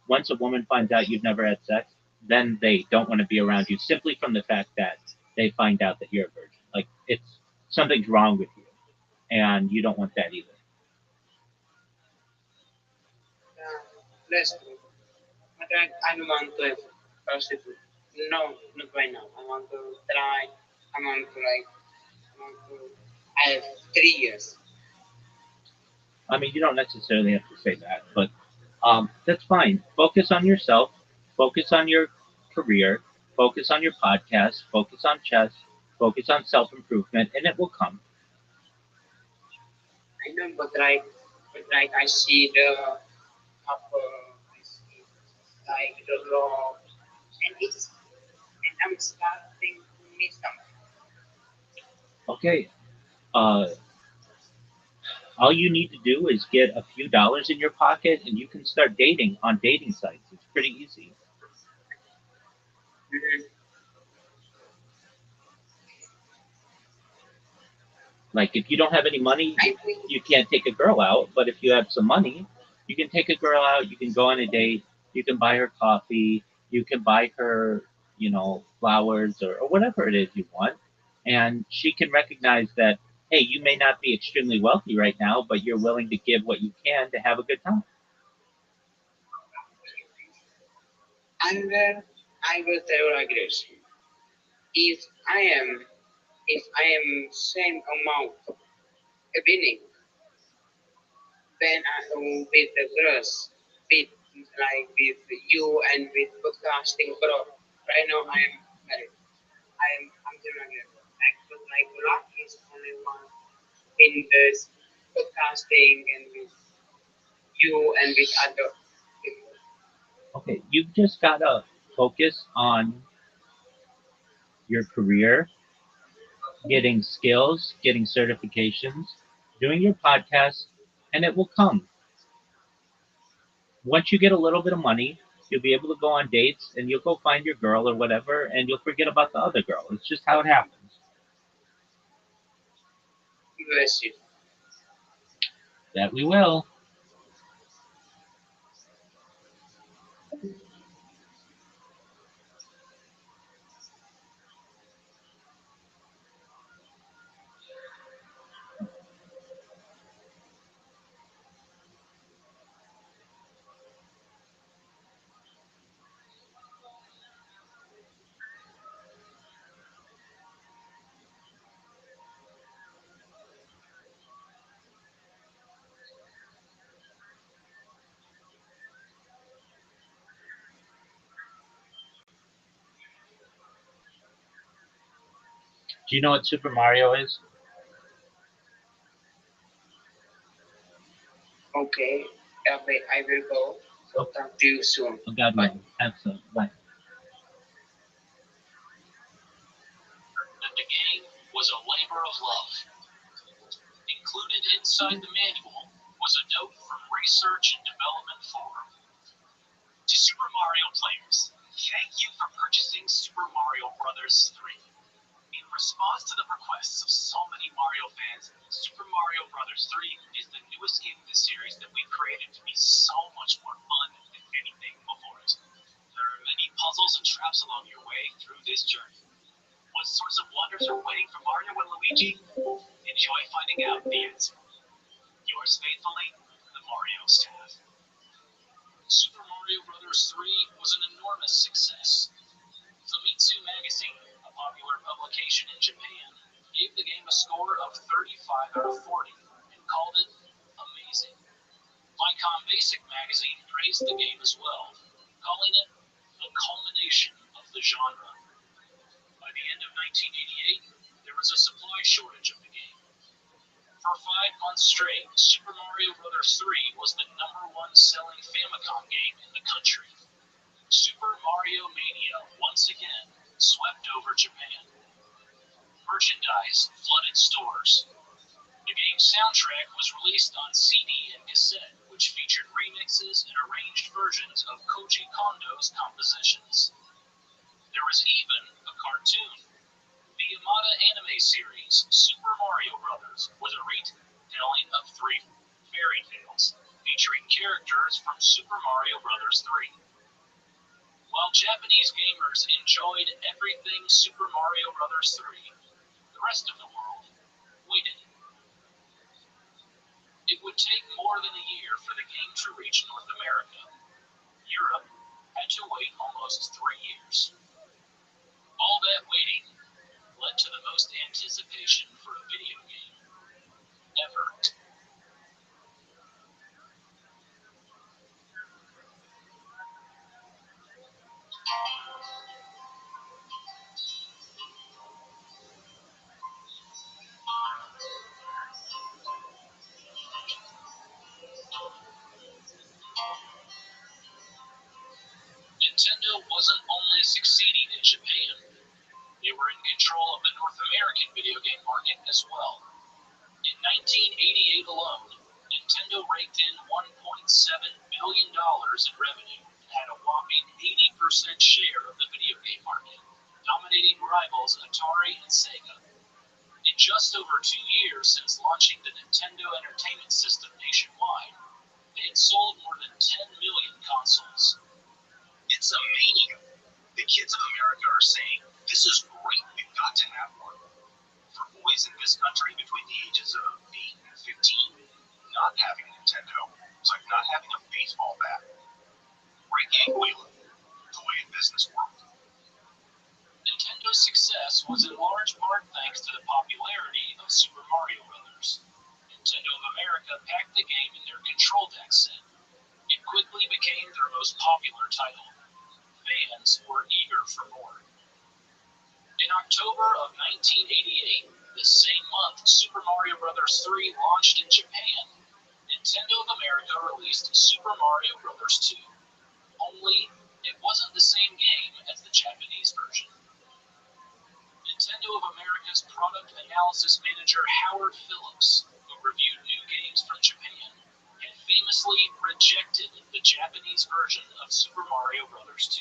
Once a woman finds out you've never had sex, then they don't want to be around you simply from the fact that they find out that you're a virgin. Like it's something's wrong with you, and you don't want that either. That's true. But I don't want to have prostitute. No, not right now. I want to try. amount to like amount to I have 3 years. I mean, you don't necessarily have to say that, but that's fine. Focus on yourself. Focus on your career. Focus on your podcast. Focus on chess. Focus on self improvement, and it will come. I know, but I see the upper, I see like the law, and I'm starting to miss something. Okay. Uh, all you need to do is get a few dollars in your pocket, and you can start dating on dating sites. It's pretty easy. Mhm. Like if you don't have any money, I think you can't take a girl out. But if you have some money, you can take a girl out. You can go on a date. You can buy her coffee. You can buy her, flowers or whatever it is you want. And she can recognize that, hey, you may not be extremely wealthy right now, but you're willing to give what you can to have a good time. and I will tell you like this. If I am if I am same amount winning, then I with the girls, with like with you and with podcasting bro. Right now I am married. I'm doing like that. Like luck is only one in this podcasting and with you and with other people. Okay, you've just gotta focus on your career, getting skills, getting certifications, doing your podcast, and it will come. Once you get a little bit of money, you'll be able to go on dates and you'll go find your girl or whatever, and you'll forget about the other girl. It's just how it happens. Bless you. That we will. Do you know what Super Mario is? Okay. I will go. So Oh, talk to you soon. oh God, Bye. no. Excellent. Right. That the game was a labor of love. Included inside the manual was a note from Research and Development Forum. To Super Mario players, thank you for purchasing Super Mario Bros. 3. In response to the requests of so many Mario fans, Super Mario Bros. 3 is the newest game in the series that we created to be so much more fun than anything before it. There are many puzzles and traps along your way through this journey. What sorts of wonders are waiting for Mario and Luigi? Enjoy finding out the answer. Yours faithfully, the Mario staff. Super Mario Bros. 3 was an enormous success. Famitsu Magazine, a popular publication in Japan, gave the game a score of 35 out of 40 and called it amazing. Vicom Basic Magazine praised the game as well, calling it the culmination of the genre. By the end of 1988, there was a supply shortage of the game. For 5 months straight, Super Mario Bros. 3 was the #1 selling Famicom game in the country. Super Mario Mania once again swept over Japan. Merchandise flooded stores. The game's soundtrack was released on CD and cassette, which featured remixes and arranged versions of Koji Kondo's compositions. There was even a cartoon. The Yamada anime series, Super Mario Bros., was a retelling of 3 fairy tales, featuring characters from Super Mario Bros. 3. While Japanese gamers enjoyed everything Super Mario Bros. 3, the rest of the world waited. It would take more than a year for the game to reach North America. Europe had to wait almost 3 years. All that waiting led to the Nintendo wasn't only succeeding in Japan, they were in control of the North American video game market as well. In 1988 alone, Nintendo raked in $1.7 billion in revenue and had a whopping 80% share of the video game market, dominating rivals Atari and Sega. In just over 2 years since launching the Nintendo Entertainment System nationwide, they had sold more than 10 million consoles. It's a mania. The kids of America are saying, this is great, we've got to have one. For boys in this country between the ages of 8 and 15, not having Nintendo is like not having a baseball bat. Rick Anguilla, the way in business world. Nintendo's success was in large part thanks to the popularity of Super Mario Bros. Nintendo of America packed the game in their Control Deck set. It quickly became their most popular title. Fans were eager for more. In October of 1988, the same month Super Mario Bros. 3 launched in Japan, Nintendo of America released Super Mario Bros. 2. Only, it wasn't the same game as the Japanese version. Nintendo of America's product analysis manager Howard Phillips, who reviewed new games from Japan, had famously rejected the Japanese version of Super Mario Bros. 2.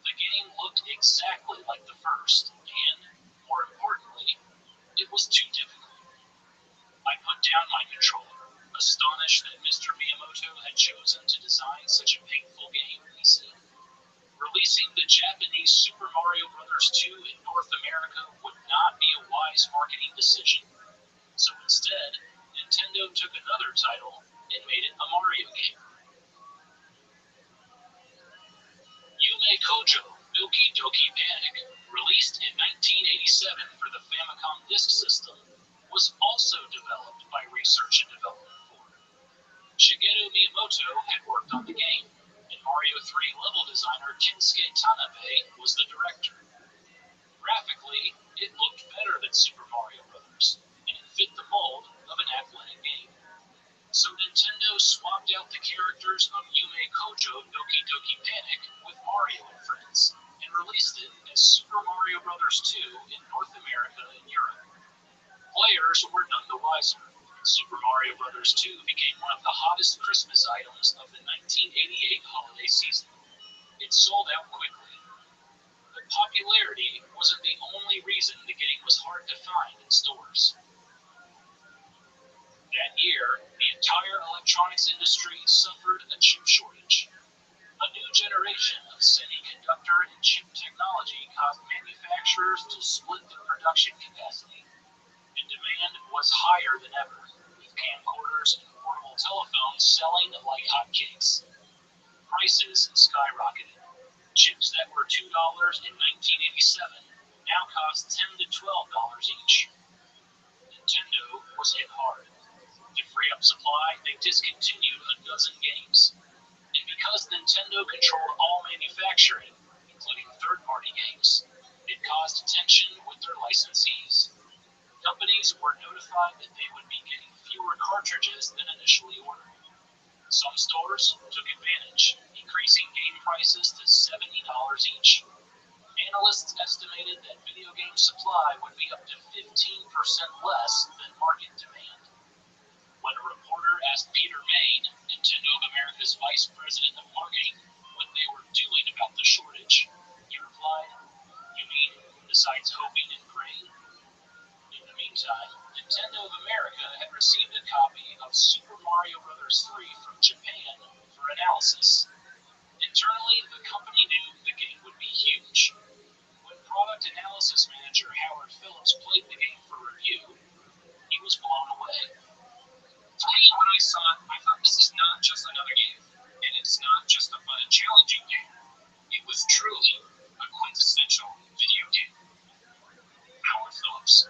The game looked exactly like the first, and, more importantly, it was too difficult. I put down my controller, astonished that Mr. Miyamoto had chosen to design such a painful game, he said. Releasing the Japanese Super Mario Bros. 2 in North America would not be a wise marketing decision, so instead, Nintendo took another title and made it a Mario game. Yume Kojo Doki Doki Panic, released in 1987 for the Famicom Disk System, was also developed by Research and Development 4. Shigeru Miyamoto had worked on the game, and Mario 3 level designer Kensuke Tanabe was the director. Graphically, it looked better than Super Mario Bros., and it fit the mold of an athletic game. So Nintendo swapped out the characters of Yume Kojo Doki Doki Panic with Mario and Friends, and released it as Super Mario Bros. 2 in North America and Europe. Players were none the wiser, and Super Mario Bros. 2 became one of the hottest Christmas items of the 1988 holiday season. It sold out quickly. But popularity wasn't the only reason the game was hard to find in stores. That year, the entire electronics industry suffered a chip shortage. A new generation of semiconductor and chip technology caused manufacturers to split their production capacity, and demand was higher than ever, with camcorders and portable telephones selling like hotcakes. Prices skyrocketed. Chips that were $2 in 1987 now cost $10 to $12 each. Nintendo was hit hard. To free up supply, they discontinued a dozen games. And because Nintendo controlled all manufacturing, including third-party games, it caused tension with their licensees. Companies were notified that they would be getting fewer cartridges than initially ordered. Some stores took advantage, increasing game prices to $70 each. Analysts estimated that video game supply would be up to 15% less than market demand. When a reporter asked Peter Main, Nintendo of America's vice president of marketing, what they were doing about the shortage, he replied, "You mean besides hoping and praying?" In the meantime, Nintendo of America had received a copy of Super Mario Bros. 3 from Japan for analysis. Internally, the company knew the game would be huge. When product analysis manager Howard Phillips played the game for review, he was blown away. For me, when I saw it, I thought this is not just another game, and it's not just a fun and challenging game. It was truly a quintessential video game. Howard Phillips.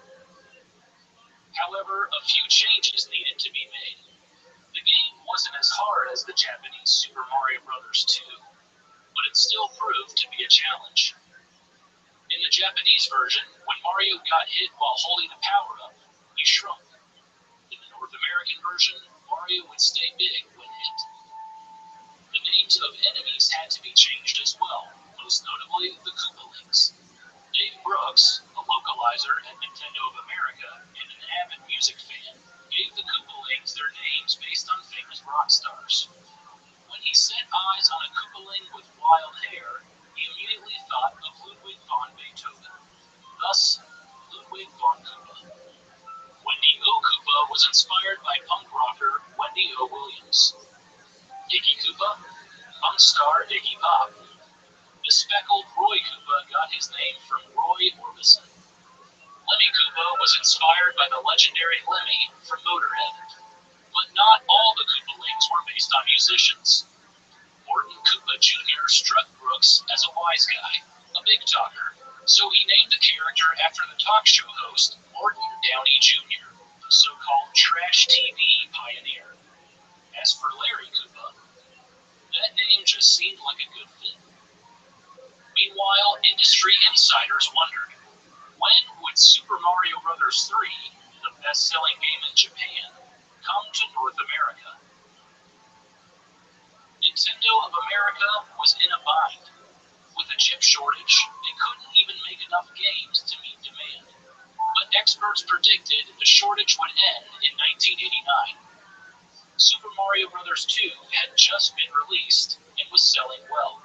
However, a few changes needed to be made. The game wasn't as hard as the Japanese Super Mario Bros. 2, but it still proved to be a challenge. In the Japanese version, when Mario got hit while holding a power-up, he shrunk. In the North American version, Mario would stay big when hit. The names of enemies had to be changed as well, most notably the Koopalings. Dave Brooks, a localizer at Nintendo of America and an avid music fan, gave the Koopalings their names based on famous rock stars. When he set eyes on a Koopaling with wild hair, he immediately thought of Ludwig von Beethoven. Thus, Ludwig von Koopa. Wendy O. Koopa was inspired by punk rocker Wendy O. Williams. Iggy Koopa, punk star Iggy Pop. The speckled Roy Koopa got his name from Roy Orbison. Lemmy Koopa was inspired by the legendary Lemmy from Motorhead. But not all the Koopalings were based on musicians. Morton Koopa Jr. struck Brooks as a wise guy, a big talker, so he named the character after the talk show host Morton Downey Jr., the so-called trash TV pioneer. As for Larry Koopa, that name just seemed like a good fit. Meanwhile, industry insiders wondered, when would Super Mario Bros. 3, the best-selling game in Japan, come to North America? Nintendo of America was in a bind. With a chip shortage, they couldn't even make enough games to meet demand. But experts predicted the shortage would end in 1989. Super Mario Bros. 2 had just been released and was selling well.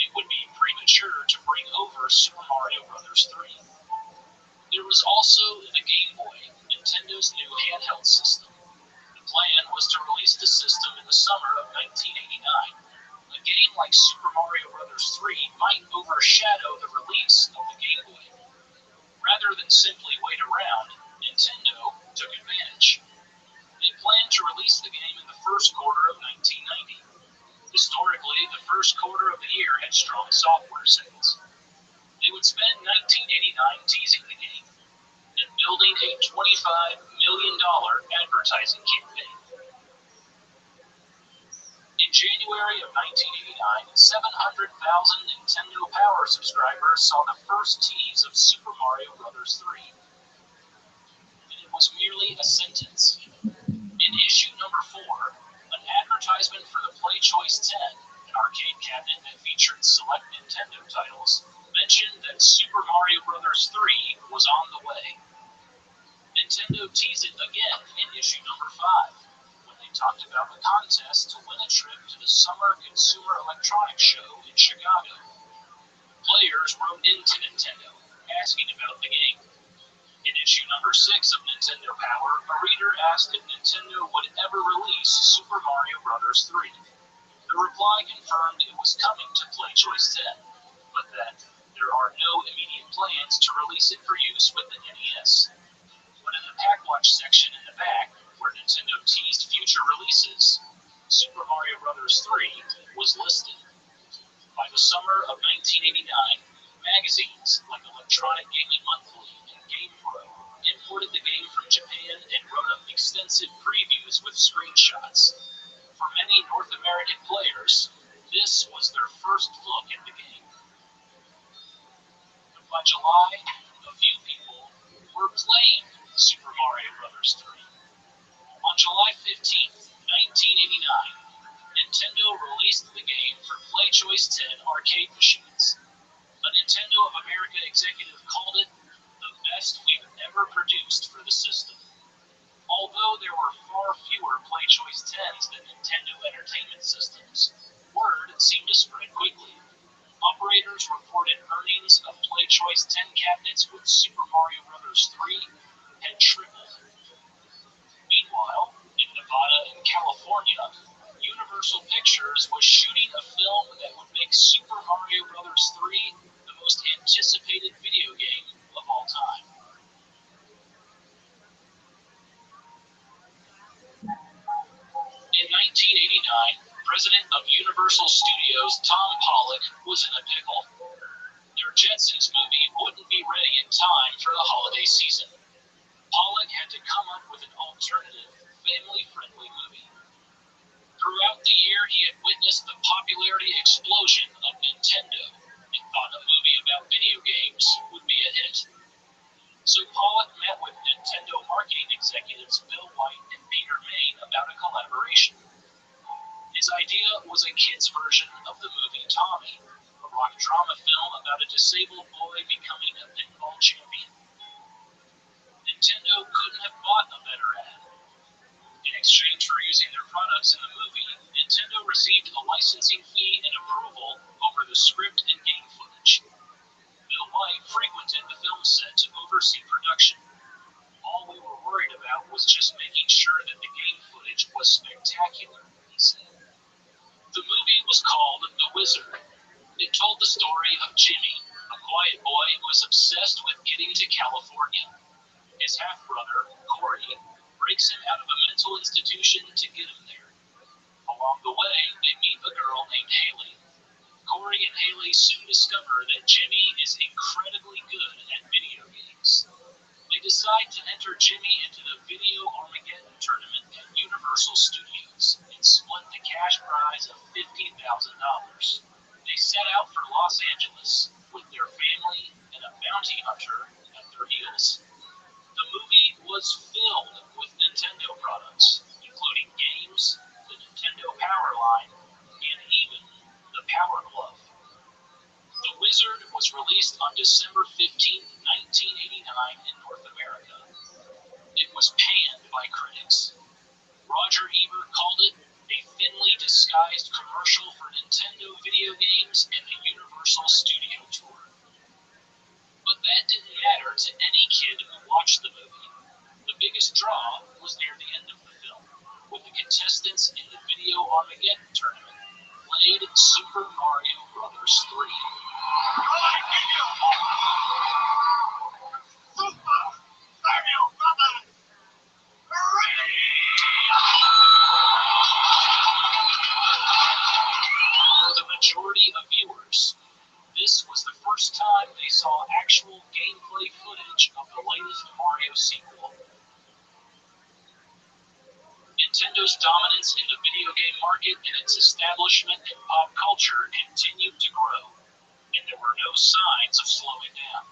It would be premature to bring over Super Mario Bros. 3. There was also the Game Boy, Nintendo's new handheld system. The plan was to release the system in the summer of 1989. A game like Super Mario Bros. 3 might overshadow the release of the Game Boy. Rather than simply wait around, Nintendo took advantage. They planned to release the game in the first quarter of 1990. Historically, the first quarter of the year had strong software sales. They would spend 1989 teasing the game and building a $25 million advertising campaign. In January of 1989, 700,000 Nintendo Power subscribers saw the first tease of Super Mario Bros. 3. And it was merely a sentence. In issue number 4, an advertisement for the Play Choice 10, an arcade cabinet that featured select Nintendo titles, mentioned that Super Mario Bros. 3 was on the way. Nintendo teased it again in issue number 5, when they talked about the contest to win a trip to the Summer Consumer Electronics Show in Chicago. Players wrote into Nintendo, asking about the game. In issue number 6 of Nintendo Power, a reader asked if Nintendo would ever release Super Mario Bros. 3. The reply confirmed it was coming to Play Choice 10, but that there are no immediate plans to release it for use with the NES. But in the Pack-Watch section in the back, where Nintendo teased future releases, Super Mario Bros. 3 was listed. By the summer of 1989, magazines like Electronic Gaming Monthly and Game Pro imported the game from Japan and wrote up extensive previews with screenshots. For many North American players, this was their first look at the game. But by July, a few people were playing Super Mario Bros. 3. On July 15th, 1989, Nintendo released the game for Play Choice 10 arcade machines. A Nintendo of America executive called it the best we've ever produced for the system. Although there were far fewer Play Choice 10s than Nintendo Entertainment Systems, word seemed to spread quickly. Operators reported earnings of Play Choice 10 cabinets with Super Mario Bros. 3 had tripled. Meanwhile, in Nevada and California, Universal Pictures was shooting a film that would make Super Mario Bros. 3 the most anticipated video game of all time. In 1989, president of Universal Studios Tom Pollock was in a pickle. Their Jetsons movie wouldn't be ready in time for the holiday season. Pollock had to come up with an alternative, family-friendly movie. Throughout the year, he had witnessed the popularity explosion of Nintendo and thought a movie about video games would be a hit. So Pollock met with Nintendo marketing executives Bill White and Peter Main about a collaboration. His idea was a kid's version of the movie Tommy, a rock drama film about a disabled boy becoming a pinball champion. Nintendo couldn't have bought a better ad. In exchange for using their products in the movie, Nintendo received a licensing fee and approval over the script and game footage. Bill White frequented the film set to oversee production. All we were worried about was just making sure that the game footage was spectacular, he said. The movie was called The Wizard. It told the story of Jimmy, a quiet boy who was obsessed with getting to California. His half-brother, Corey, breaks him out of a mental institution to get him there. Along the way, they meet a girl named Haley. Corey and Haley soon discover that Jimmy is incredibly good at video games. They decide to enter Jimmy into the Video Armageddon tournament at Universal Studios and split the cash prize of $50,000. They set out for Los Angeles with their family and a bounty hunter at their heels. The movie was filled with Nintendo products, including games, the Nintendo Power line, and even the Power Glove. The Wizard was released on December 15, 1989 in North America. It was panned by critics. Roger Ebert called it a thinly disguised commercial for Nintendo video games and the Universal Studio Tour. But that didn't matter to any kid who watched the movie. The biggest draw was near the end of the film, with the contestants in the Video Armageddon tournament played Super Mario Bros. 3. Super Mario Bros. 3! For the majority of viewers, this was the first time they saw actual gameplay footage of the latest Mario sequel. Nintendo's dominance in the video game market and its establishment in pop culture continued to grow, and there were no signs of slowing down.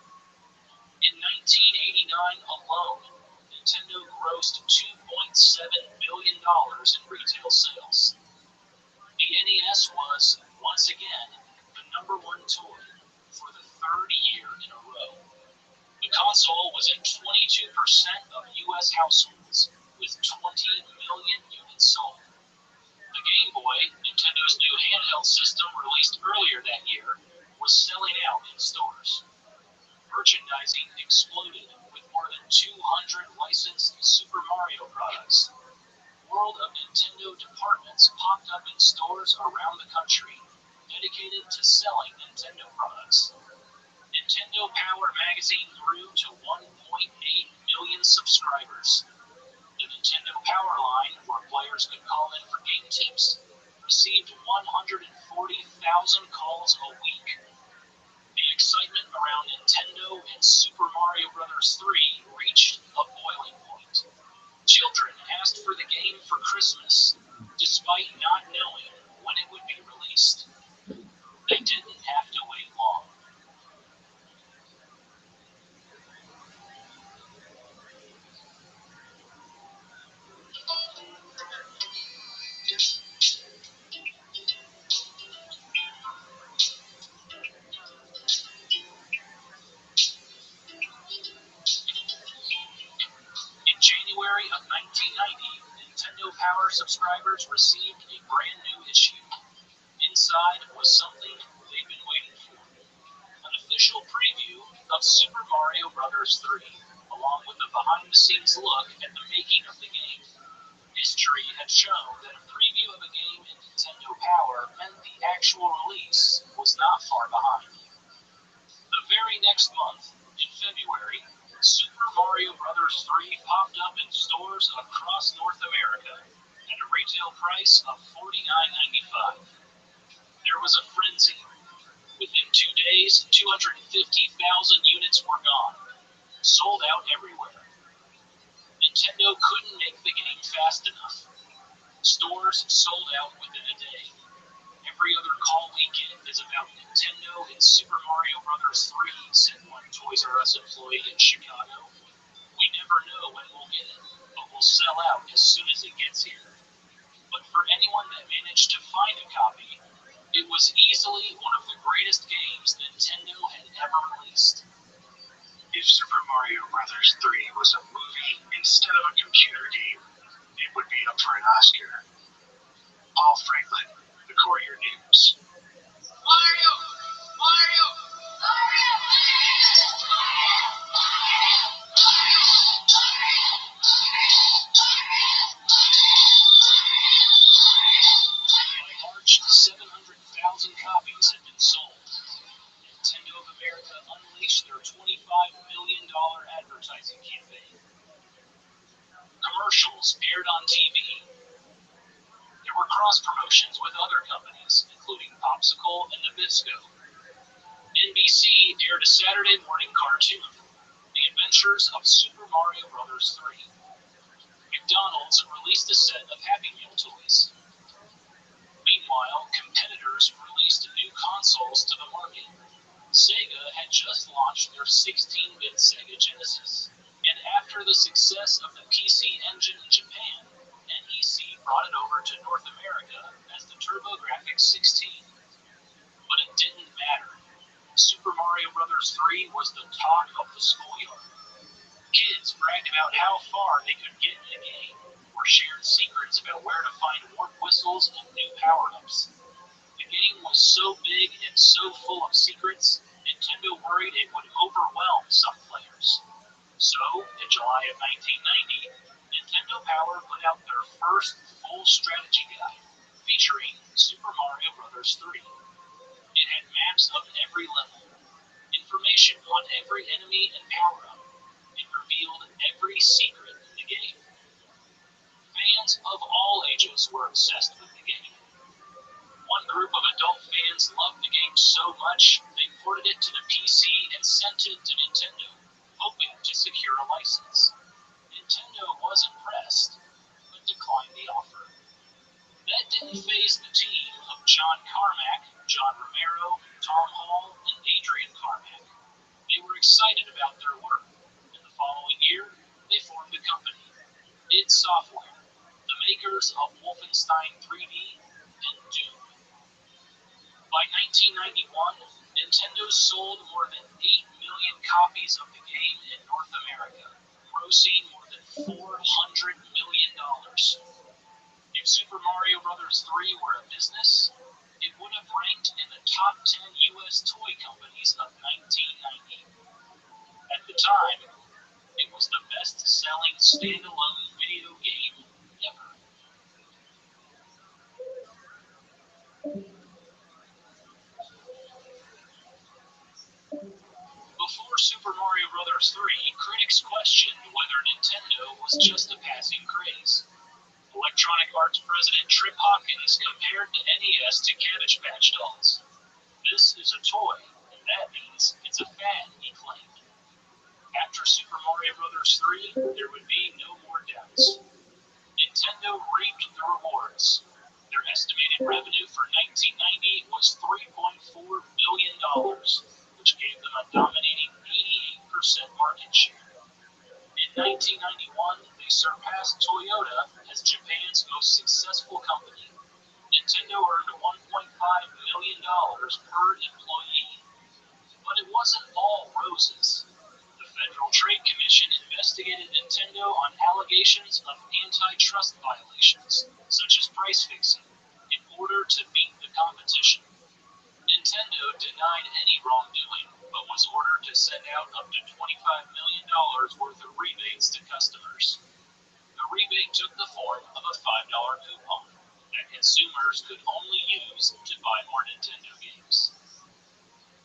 In 1989 alone, Nintendo grossed $2.7 billion in retail sales. The NES was, once again, the number one toy for the third year in a row. The console was in 22% of U.S. households, with 20 million units sold. The Game Boy, Nintendo's new handheld system released earlier that year, was selling out in stores. Merchandising exploded with more than 200 licensed Super Mario products. World of Nintendo departments popped up in stores around the country, dedicated to selling Nintendo products. Nintendo Power magazine grew to 1.8 million subscribers. The Nintendo Power line, where players could call in for game tips, received 140,000 calls a week. The excitement around Nintendo and Super Mario Bros. 3 reached a boiling point. Children asked for the game for Christmas, despite not knowing when it would be released. They didn't have to wait long. In January of 1990, Nintendo Power subscribers received a brand new issue. Inside was something they'd been waiting for. An official preview of Super Mario Bros. 3, along with a behind-the-scenes look at the making of the game. History had shown that a preview of a game in Nintendo Power meant the actual release was not far behind. The very next month, in February, Super Mario Bros. 3 popped up in stores across North America at a retail price of $49.95. There was a frenzy. Within 2 days, 250,000 units were gone, sold out everywhere. Nintendo couldn't make the game fast enough. Stores sold out within a day. Every other call weekend is about Nintendo and Super Mario Bros. 3, said one Toys R Us employee in Chicago. We never know when we'll get it, but we'll sell out as soon as it gets here. But for anyone that managed to find a copy, It was easily one of the greatest games Nintendo had ever released. If Super Mario Bros. 3 was a movie instead of a computer game, it would be up for an Oscar. Paul Franklin, the Courier News. Mario! Mario! Mario! By March, 700,000 copies had been sold. Nintendo of America unleashed their $25 million advertising campaign. Commercials aired on TV. There were cross-promotions with other companies, including Popsicle and Nabisco. NBC aired a Saturday morning cartoon, The Adventures of Super Mario Bros. 3. McDonald's released a set of Happy Meal toys. Meanwhile, competitors released new consoles to the market. Sega had just launched their 16-bit Sega Genesis, and after the success of the PC Engine in Japan, NEC brought it over to North America as the TurboGrafx 16. But it didn't matter. Super Mario Bros. 3 was the talk of the schoolyard. Kids bragged about how far they could get in the game, or shared secrets about where to find warp whistles and new power-ups. The game was so big and so full of secrets, Nintendo worried it would overwhelm some players. So, in July of 1990, Nintendo Power put out their first full strategy guide, featuring Super Mario Bros. 3. It had maps of every level, information on every enemy and power-up. It revealed every secret in the game. Fans of all ages were obsessed with the game. One group of adult fans loved the game so much, they ported it to the PC and sent it to Nintendo, hoping to secure a license. Nintendo was impressed, but declined the offer. That didn't faze the team of John Carmack, John Romero, Tom Hall, and Adrian Carmack. They were excited about their work, and the following year, they formed a company, id Software, the makers of Wolfenstein 3D and Doom. By 1991, Nintendo sold more than 8 million copies of the game in North America, grossing more than $400 million. If Super Mario Bros. 3 were a business, it would have ranked in the top 10 U.S. toy companies of 1990. At the time, it was the best-selling standalone video game ever. Before Super Mario Bros. 3, critics questioned whether Nintendo was just a passing craze. Electronic Arts president Trip Hawkins compared the NES to Cabbage Patch Dolls. This is a toy, and that means it's a fad, he claimed. After Super Mario Bros. 3, there would be no more doubts. Nintendo reaped the rewards. Their estimated revenue for 1990 was $3.4 billion, which gave them a dominating 88% market share. In 1991, they surpassed Toyota as Japan's most successful company. Nintendo earned $1.5 million per employee. But it wasn't all roses. The Federal Trade Commission investigated Nintendo on allegations of antitrust violations, such as price fixing, in order to beat the competition. Nintendo denied any wrongdoing, but was ordered to send out up to $25 million worth of rebates to customers. The rebate took the form of a $5 coupon that consumers could only use to buy more Nintendo games.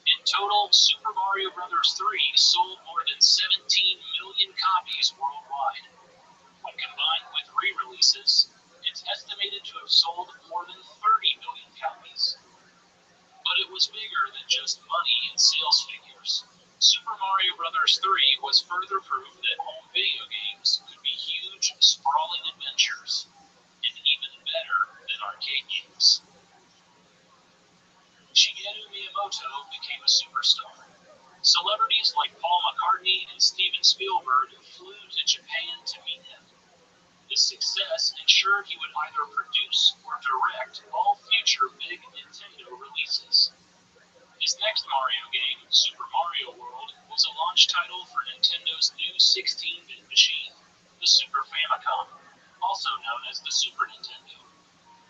In total, Super Mario Bros. 3 sold more than 17 million copies worldwide. When combined with re-releases, it's estimated to have sold more than 30 million copies. But it was bigger than just money and sales figures. Super Mario Bros. 3 was further proof that home video games could be huge, sprawling adventures, and even better than arcade games. Shigeru Miyamoto became a superstar. Celebrities like Paul McCartney and Steven Spielberg flew to Japan to meet him. This success ensured he would either produce or direct all future future big Nintendo releases. His next Mario game, Super Mario World, was a launch title for Nintendo's new 16-bit machine, the Super Famicom, also known as the Super Nintendo.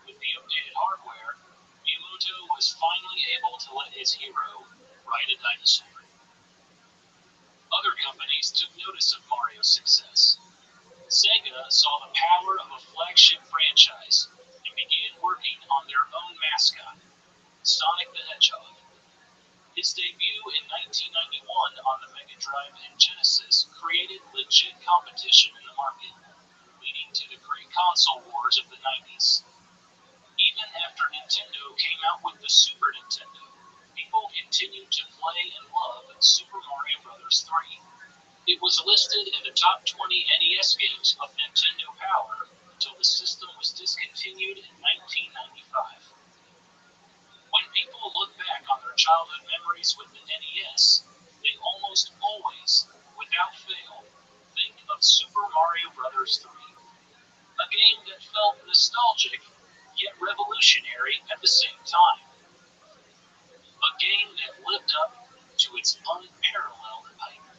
With the updated hardware, Miyamoto was finally able to let his hero ride a dinosaur. Other companies took notice of Mario's success. Sega saw the power of a flagship franchise and began working on their own mascot, Sonic the Hedgehog. His debut in 1991 on the Mega Drive and Genesis created legit competition in the market, leading to the great console wars of the 90s. Even after Nintendo came out with the Super Nintendo, people continued to play and love Super Mario Bros. 3. It was listed in the top 20 NES games of Nintendo Power until the system was discontinued in 1995. When people look back on their childhood memories with the NES, they almost always, without fail, think of Super Mario Bros. 3. A game that felt nostalgic, yet revolutionary at the same time. A game that lived up to its unparalleled hype.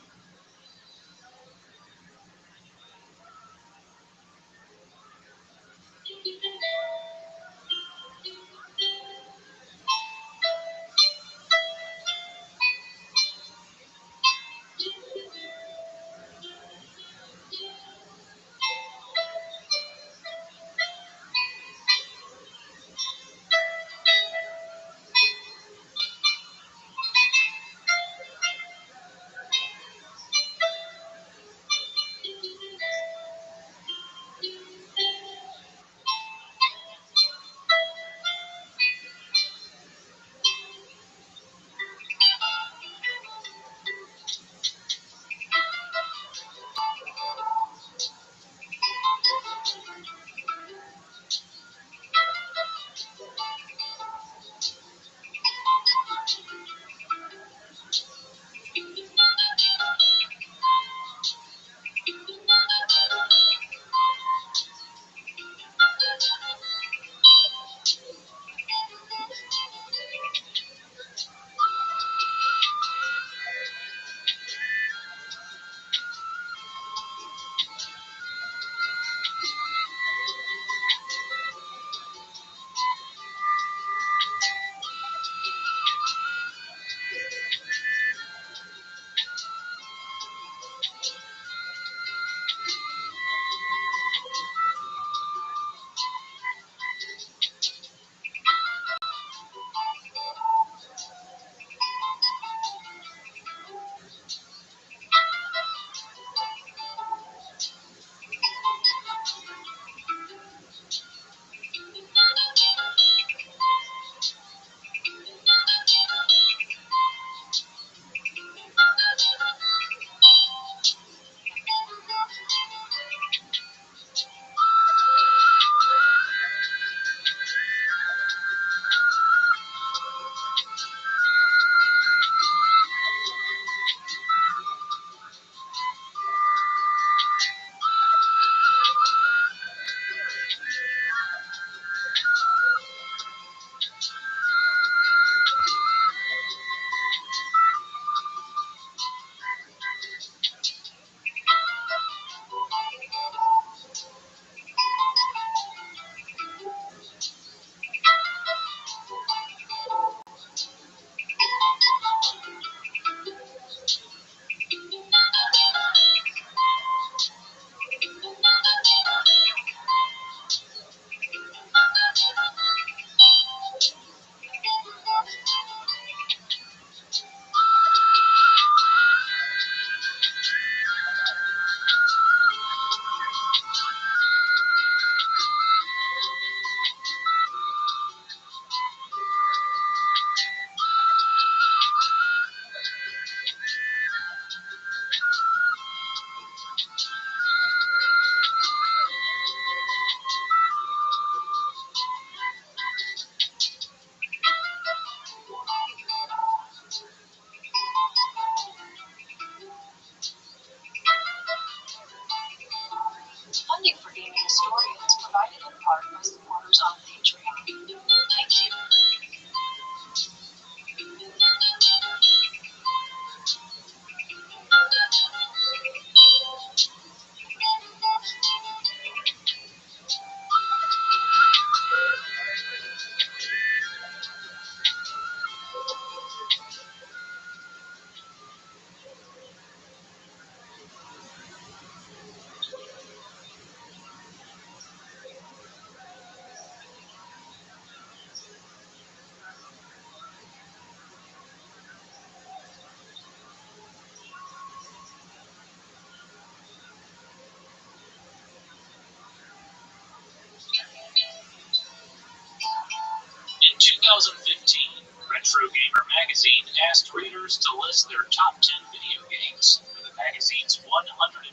2015, Retro Gamer magazine asked readers to list their top 10 video games for the magazine's 150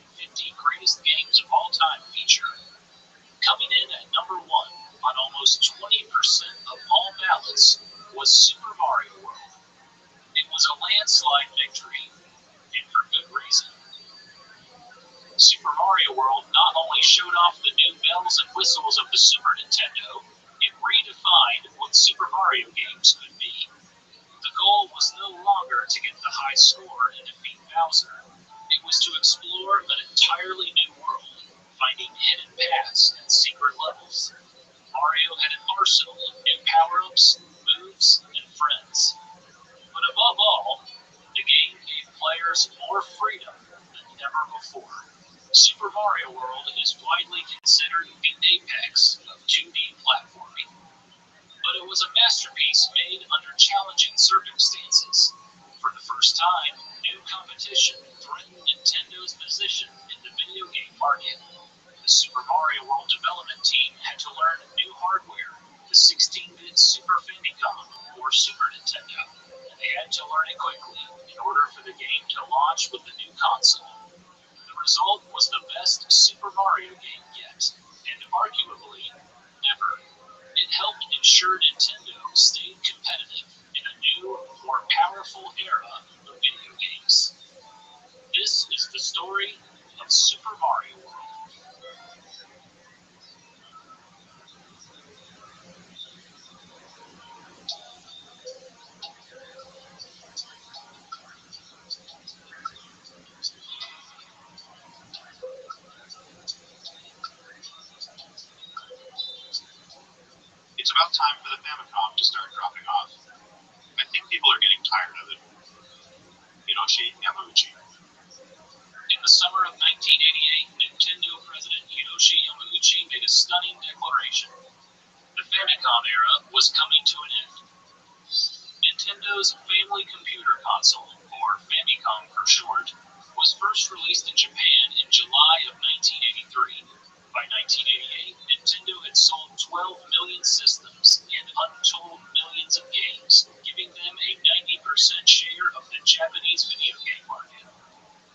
greatest games of all time feature. Coming in at number 1 on almost 20% of all ballots was Super Mario World. It was a landslide victory, and for good reason. Super Mario World not only showed off the new bells and whistles of the Super Nintendo, it redefined what Super Mario games could be. The goal was no longer to get the high score and defeat Bowser. It was to explore an entirely new world, finding hidden paths and secret levels. Mario had an arsenal of new power-ups, moves, and friends. But above all, the game gave players more freedom than ever before. Super Mario World is widely considered the apex of 2D platforming. But it was a masterpiece made under challenging circumstances. For the first time, new competition threatened Nintendo's position in the video game market. The Super Mario World development team had to learn new hardware, the 16-bit Super Famicom, or Super Nintendo, and they had to learn it quickly in order for the game to launch with the new console. The result was the best Super Mario game yet, and arguably, ever. It helped ensure Nintendo stayed competitive in a new, more powerful era of video games. This is the story of Super Mario World. It's about time for the Famicom to start dropping off. I think people are getting tired of it. Hiroshi Yamauchi. In the summer of 1988, Nintendo President Hiroshi Yamauchi made a stunning declaration. The Famicom era was coming to an end. Nintendo's Family Computer Console, or Famicom for short, was first released in Japan in July of 1983. By 1988, Nintendo had sold 12 million systems and untold millions of games, giving them a 90% share of the Japanese video game market.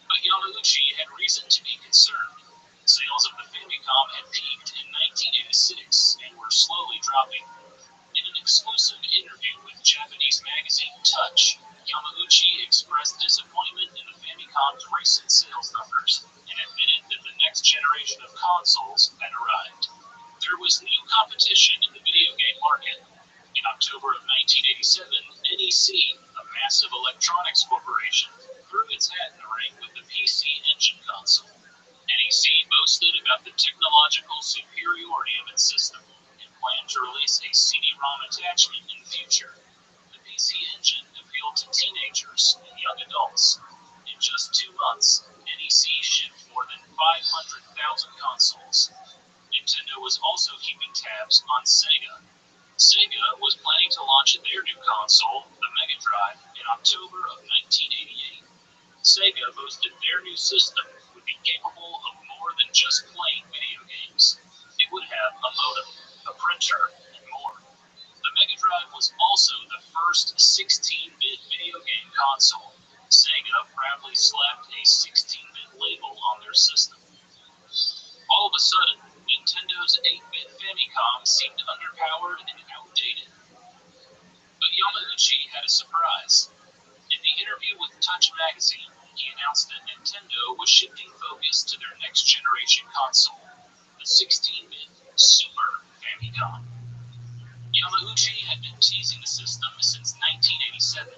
But Yamauchi had reason to be concerned. Sales of the Famicom had peaked in 1986 and were slowly dropping. In an exclusive interview with Japanese magazine Touch, Yamauchi expressed disappointment in the Famicom's recent sales numbers and admitted that the next generation of consoles had arrived. There was new competition in the video game market. In October of 1987, NEC, a massive electronics corporation, threw its hat in the ring with the PC Engine console. NEC boasted about the technological superiority of its system and planned to release a CD-ROM attachment in the future. The PC Engine appealed to teenagers and young adults. In just 2 months, NEC shipped more than 500,000 consoles. Nintendo was also keeping tabs on Sega. Sega was planning to launch their new console, the Mega Drive, in October of 1988. Sega boasted their new system would be capable of more than just playing video games. It would have a modem, a printer, and more. The Mega Drive was also the first 16-bit video game console. Sega proudly slapped a 16-bit label on their system. All of a sudden, Nintendo's 8-bit Famicom seemed underpowered and outdated. But Yamauchi had a surprise. In the interview with Touch magazine, he announced that Nintendo was shifting focus to their next generation console, the 16-bit Super Famicom. Yamauchi had been teasing the system since 1987,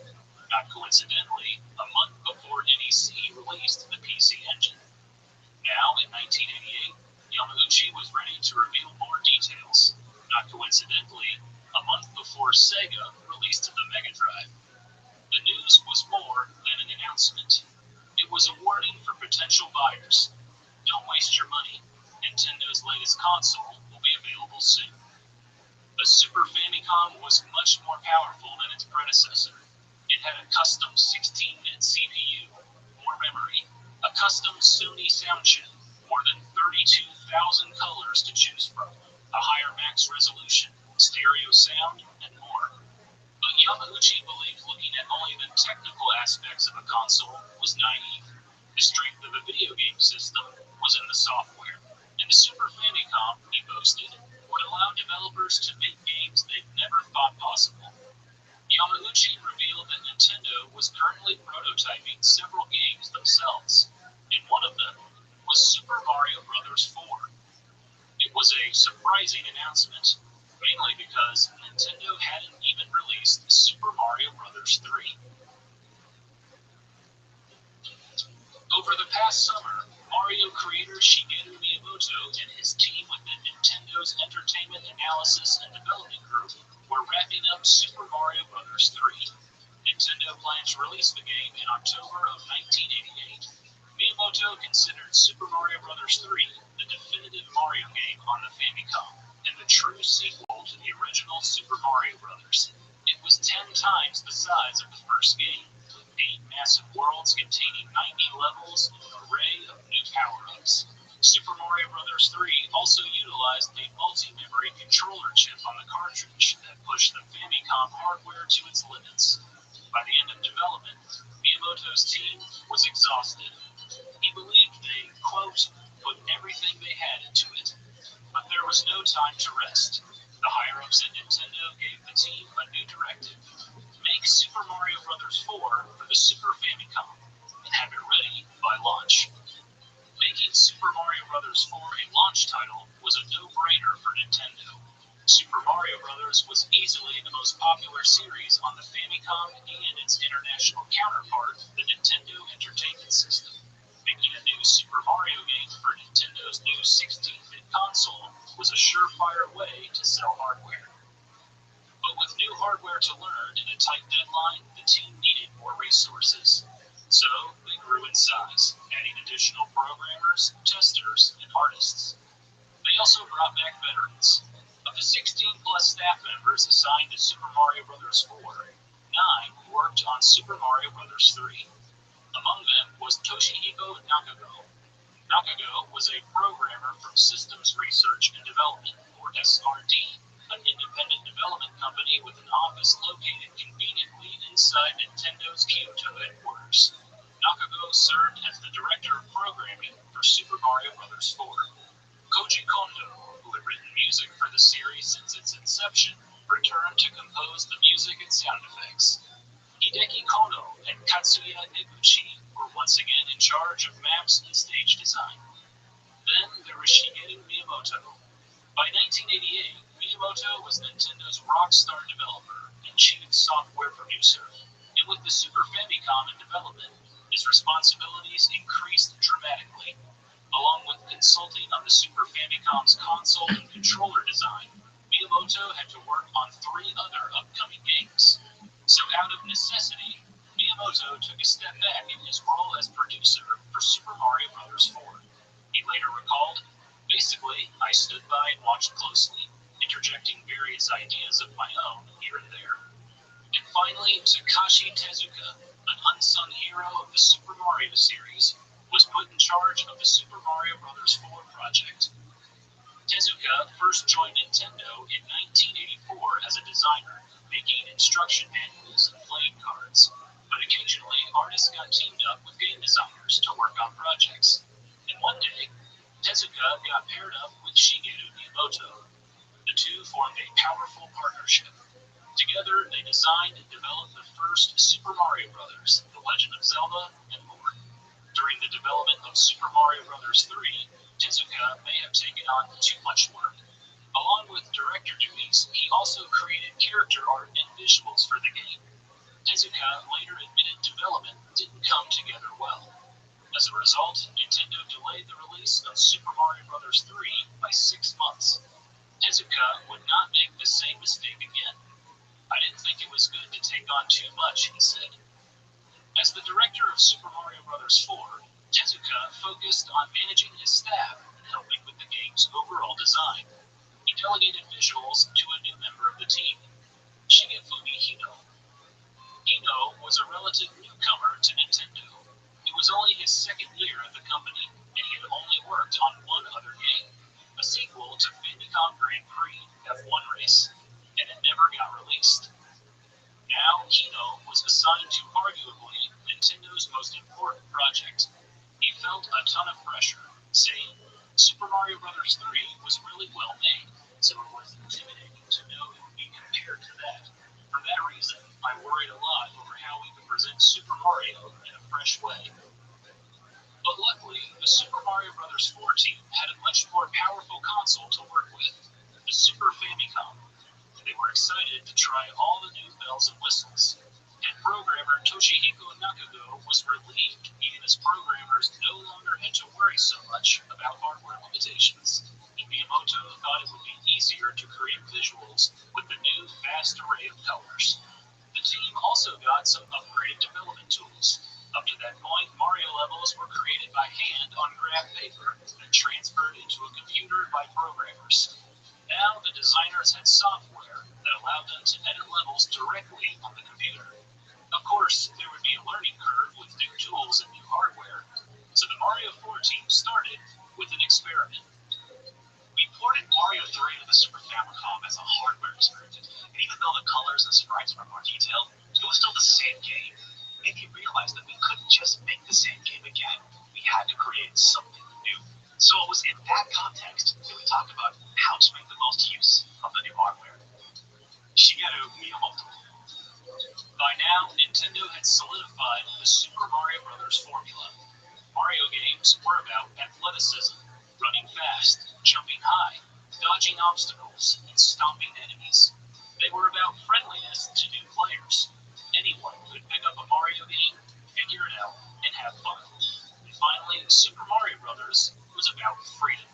not coincidentally, a month before NEC released the PC Engine. Now, in 1988, Yamauchi was ready to reveal more details, not coincidentally, a month before Sega released the Mega Drive. The news was more than an announcement. It was a warning for potential buyers. Don't waste your money. Nintendo's latest console will be available soon. The Super Famicom was much more powerful than its predecessor. It had a custom 16-bit CPU, more memory, a custom Sony sound chip, more than 32,000 colors to choose from, a higher max resolution, stereo sound, and more. Yamauchi believed looking at only the technical aspects of a console was naive. The strength of a video game system was in the software, and the Super Famicom, he boasted, would allow developers to make games they'd never thought possible. Yamauchi revealed that Nintendo was currently prototyping several games themselves, and one of them was Super Mario Bros. 4. It was a surprising announcement, mainly because Nintendo hadn't even released Super Mario Bros. 3. Over the past summer, Mario creator Shigeru Miyamoto and his team within Nintendo's Entertainment Analysis and Development Group were wrapping up Super Mario Bros. 3. Nintendo plans to release the game in October of 1988. Miyamoto considered Super Mario Bros. 3 the definitive Mario game on the Famicom and the true sequel to the original Super Mario Bros. It was 10 times the size of the first game. 8 massive worlds containing 90 levels and an array of new power-ups. Super Mario Bros. 3 also utilized a multi-memory controller chip on the cartridge that pushed the Famicom hardware to its limits. By the end of development, Miyamoto's team was exhausted. He believed they, quote, put everything they had into it. But there was no time to rest. The higher-ups at Nintendo gave the team a new directive. Make Super Mario Bros. 4 for the Super Famicom and have it ready by launch. Making Super Mario Bros. 4 a launch title was a no-brainer for Nintendo. Super Mario Bros. Was easily the most popular series on the Famicom and its international counterpart, the Nintendo Entertainment System. Making a new Super Mario game for Nintendo's new 16-bit console was a surefire way to sell hardware. But with new hardware to learn and a tight deadline, the team needed more resources. So they grew in size, adding additional programmers, testers, and artists. They also brought back veterans. Of the 16-plus staff members assigned to Super Mario Bros. 4, 9 worked on Super Mario Bros. 3. Among them was Toshihiko Nakago. Nakago was a programmer from Systems Research and Development, or SRD, an independent development company with an office located conveniently inside Nintendo's Kyoto headquarters. Nakago served as the director of programming for Super Mario Bros. 4. Koji Kondo, who had written music for the series since its inception, returned to compose the music and sound effects. Hideki Kono and Katsuya Eguchi were once again in charge of maps and stage design. Then there was Shigeru Miyamoto. By 1988, Miyamoto was Nintendo's rockstar developer and chief software producer, and with the Super Famicom in development, his responsibilities increased dramatically. Along with consulting on the Super Famicom's console and controller design, Miyamoto had to work on 3 other upcoming games. So out of necessity, Miyamoto took a step back in his role as producer for Super Mario Bros. 4. He later recalled, basically, I stood by and watched closely, interjecting various ideas of my own here and there. And finally, Takashi Tezuka, an unsung hero of the Super Mario series, was put in charge of the Super Mario Bros. 4 project. Tezuka first joined Nintendo in 1984 as a designer, making instruction manuals and playing cards. But occasionally, artists got teamed up with game designers to work on projects. And one day, Tezuka got paired up with Shigeru Miyamoto. The two formed a powerful partnership. Together, they designed and developed the first Super Mario Bros., The Legend of Zelda, and more. During the development of Super Mario Bros. 3, Tezuka may have taken on too much work. Along with director duties, he also created character art and visuals for the game. Tezuka later admitted development didn't come together well. As a result, Nintendo delayed the release of Super Mario Bros. 3 by 6 months. Tezuka would not make the same mistake again. I didn't think it was good to take on too much, he said. As the director of Super Mario Bros. 4, Tezuka focused on managing his staff and helping with the game's overall design. He delegated visuals to a new member of the team, Shigefumi Hino. Hino was a relative newcomer to Nintendo. It was only his second year at the company, and he had only worked on one other game, a sequel to Famicom Grand Prix F1 Race, and it never got released. Now, Hino was assigned to arguably Nintendo's most important project. He felt a ton of pressure, saying Super Mario Bros. 3 was really well made, so it was intimidating to know it would be compared to that. For that reason, I worried a lot over how we could present Super Mario in a fresh way. But luckily, the Super Mario Bros. 4 team had a much more powerful console to work with, the Super Famicom. They were excited to try all the new bells and whistles. And programmer Toshihiko Nakago was relieved because programmers no longer had to worry so much about hardware limitations. And Miyamoto thought it would be easier to create visuals with the new vast array of colors. The team also got some upgraded development tools. Up to that point, Mario levels were created by hand on graph paper and transferred into a computer by programmers. Now the designers had software that allowed them to edit levels directly on the computer. Of course, there would be a learning curve with new tools and new hardware, so the Mario 4 team started with an experiment. We ported Mario 3 to the Super Famicom as a hardware experiment, and even though the colors and sprites were more detailed, it was still the same game. Maybe you realized that we couldn't just make the same game again. We had to create something new. So it was in that context that we talked about how to make the most use of the new hardware. Shigeru Miyamoto. By now, Nintendo had solidified the Super Mario Bros. Formula. Mario games were about athleticism, running fast, jumping high, dodging obstacles, and stomping enemies. They were about friendliness to new players. Anyone could pick up a Mario game, figure it out, and have fun. And finally, Super Mario Bros. Was about freedom.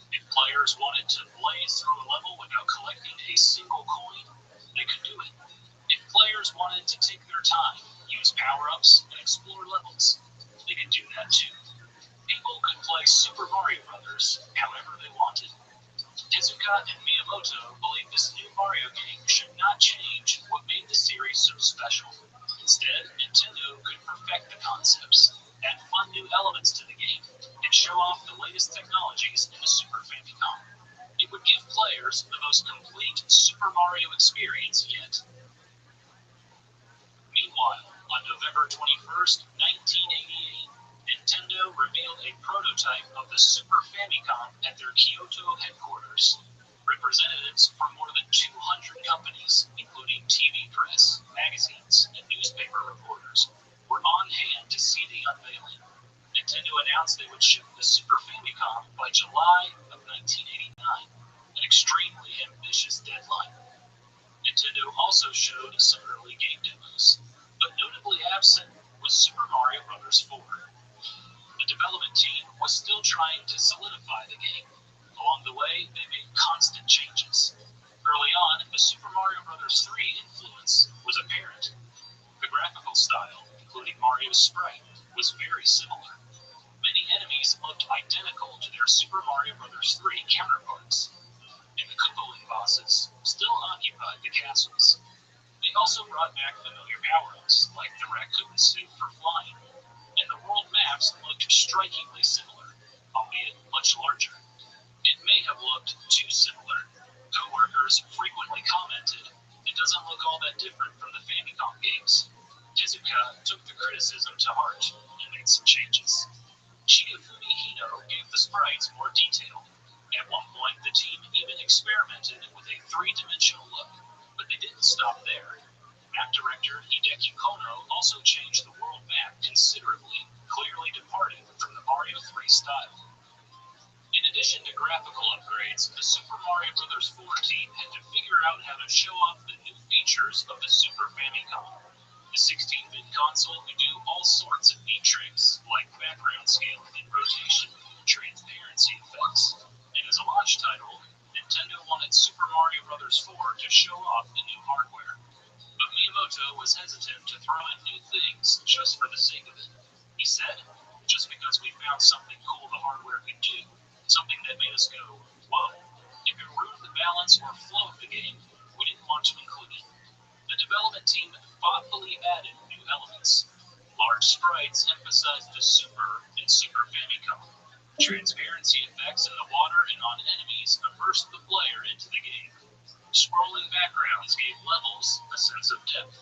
If players wanted to blaze through a level without collecting a single coin, they could do it. If players wanted to take their time, use power-ups, and explore levels, they could do that too. People could play Super Mario Bros. However they wanted. Tezuka and Miyamoto believed this new Mario game should not change what made the series so special. Instead, Nintendo could perfect the concepts, add fun new elements to the game, and show off the latest technologies in the Super Famicom. It would give players the most complete Super Mario experience yet. Meanwhile, on November 21st, 1988, Nintendo revealed a prototype of the Super Famicom at their Kyoto headquarters. Representatives from more than 200 companies, including TV press, magazines, and newspaper reporters, were on hand to see the unveiling. Nintendo announced they would ship the Super Famicom by July of 1989, an extremely ambitious deadline. Nintendo also showed some early game demos, but notably absent was Super Mario Bros. 4. The development team was still trying to solidify the game. Along the way, they made constant changes. Early on, the Super Mario Bros. 3 influence was apparent. The graphical style, including Mario's sprite, was very similar. Many enemies looked identical to their Super Mario Bros. 3 counterparts, and the Koopa bosses still occupied the castles. They also brought back familiar power-ups, like the raccoon suit for flying, and the world maps looked strikingly similar, albeit much larger. It may have looked too similar. Co-workers frequently commented, it doesn't look all that different from the Famicom games. Tezuka took the criticism to heart and made some changes. Shigefumi Hino gave the sprites more detail. At one point, the team even experimented with a three-dimensional look, but they didn't stop there. Map director Hideki Kono also changed the world map considerably, clearly departing from the Mario 3 style. In addition to graphical upgrades, the Super Mario Bros. 4 team had to figure out how to show off the new features of the Super Famicom. The 16-bit console could do all sorts of neat tricks, like background scaling and rotation, transparency effects. And as a launch title, Nintendo wanted Super Mario Bros. 4 to show off the new hardware. But Miyamoto was hesitant to throw in new things just for the sake of it. He said, just because we found something cool the hardware could do, something that made us go, whoa, if it ruined the balance or flow of the game, we didn't want to include it. The development team thoughtfully added new elements. Large sprites emphasized the Super in Super Famicom. Transparency effects in the water and on enemies immersed the player into the game. Scrolling backgrounds gave levels a sense of depth.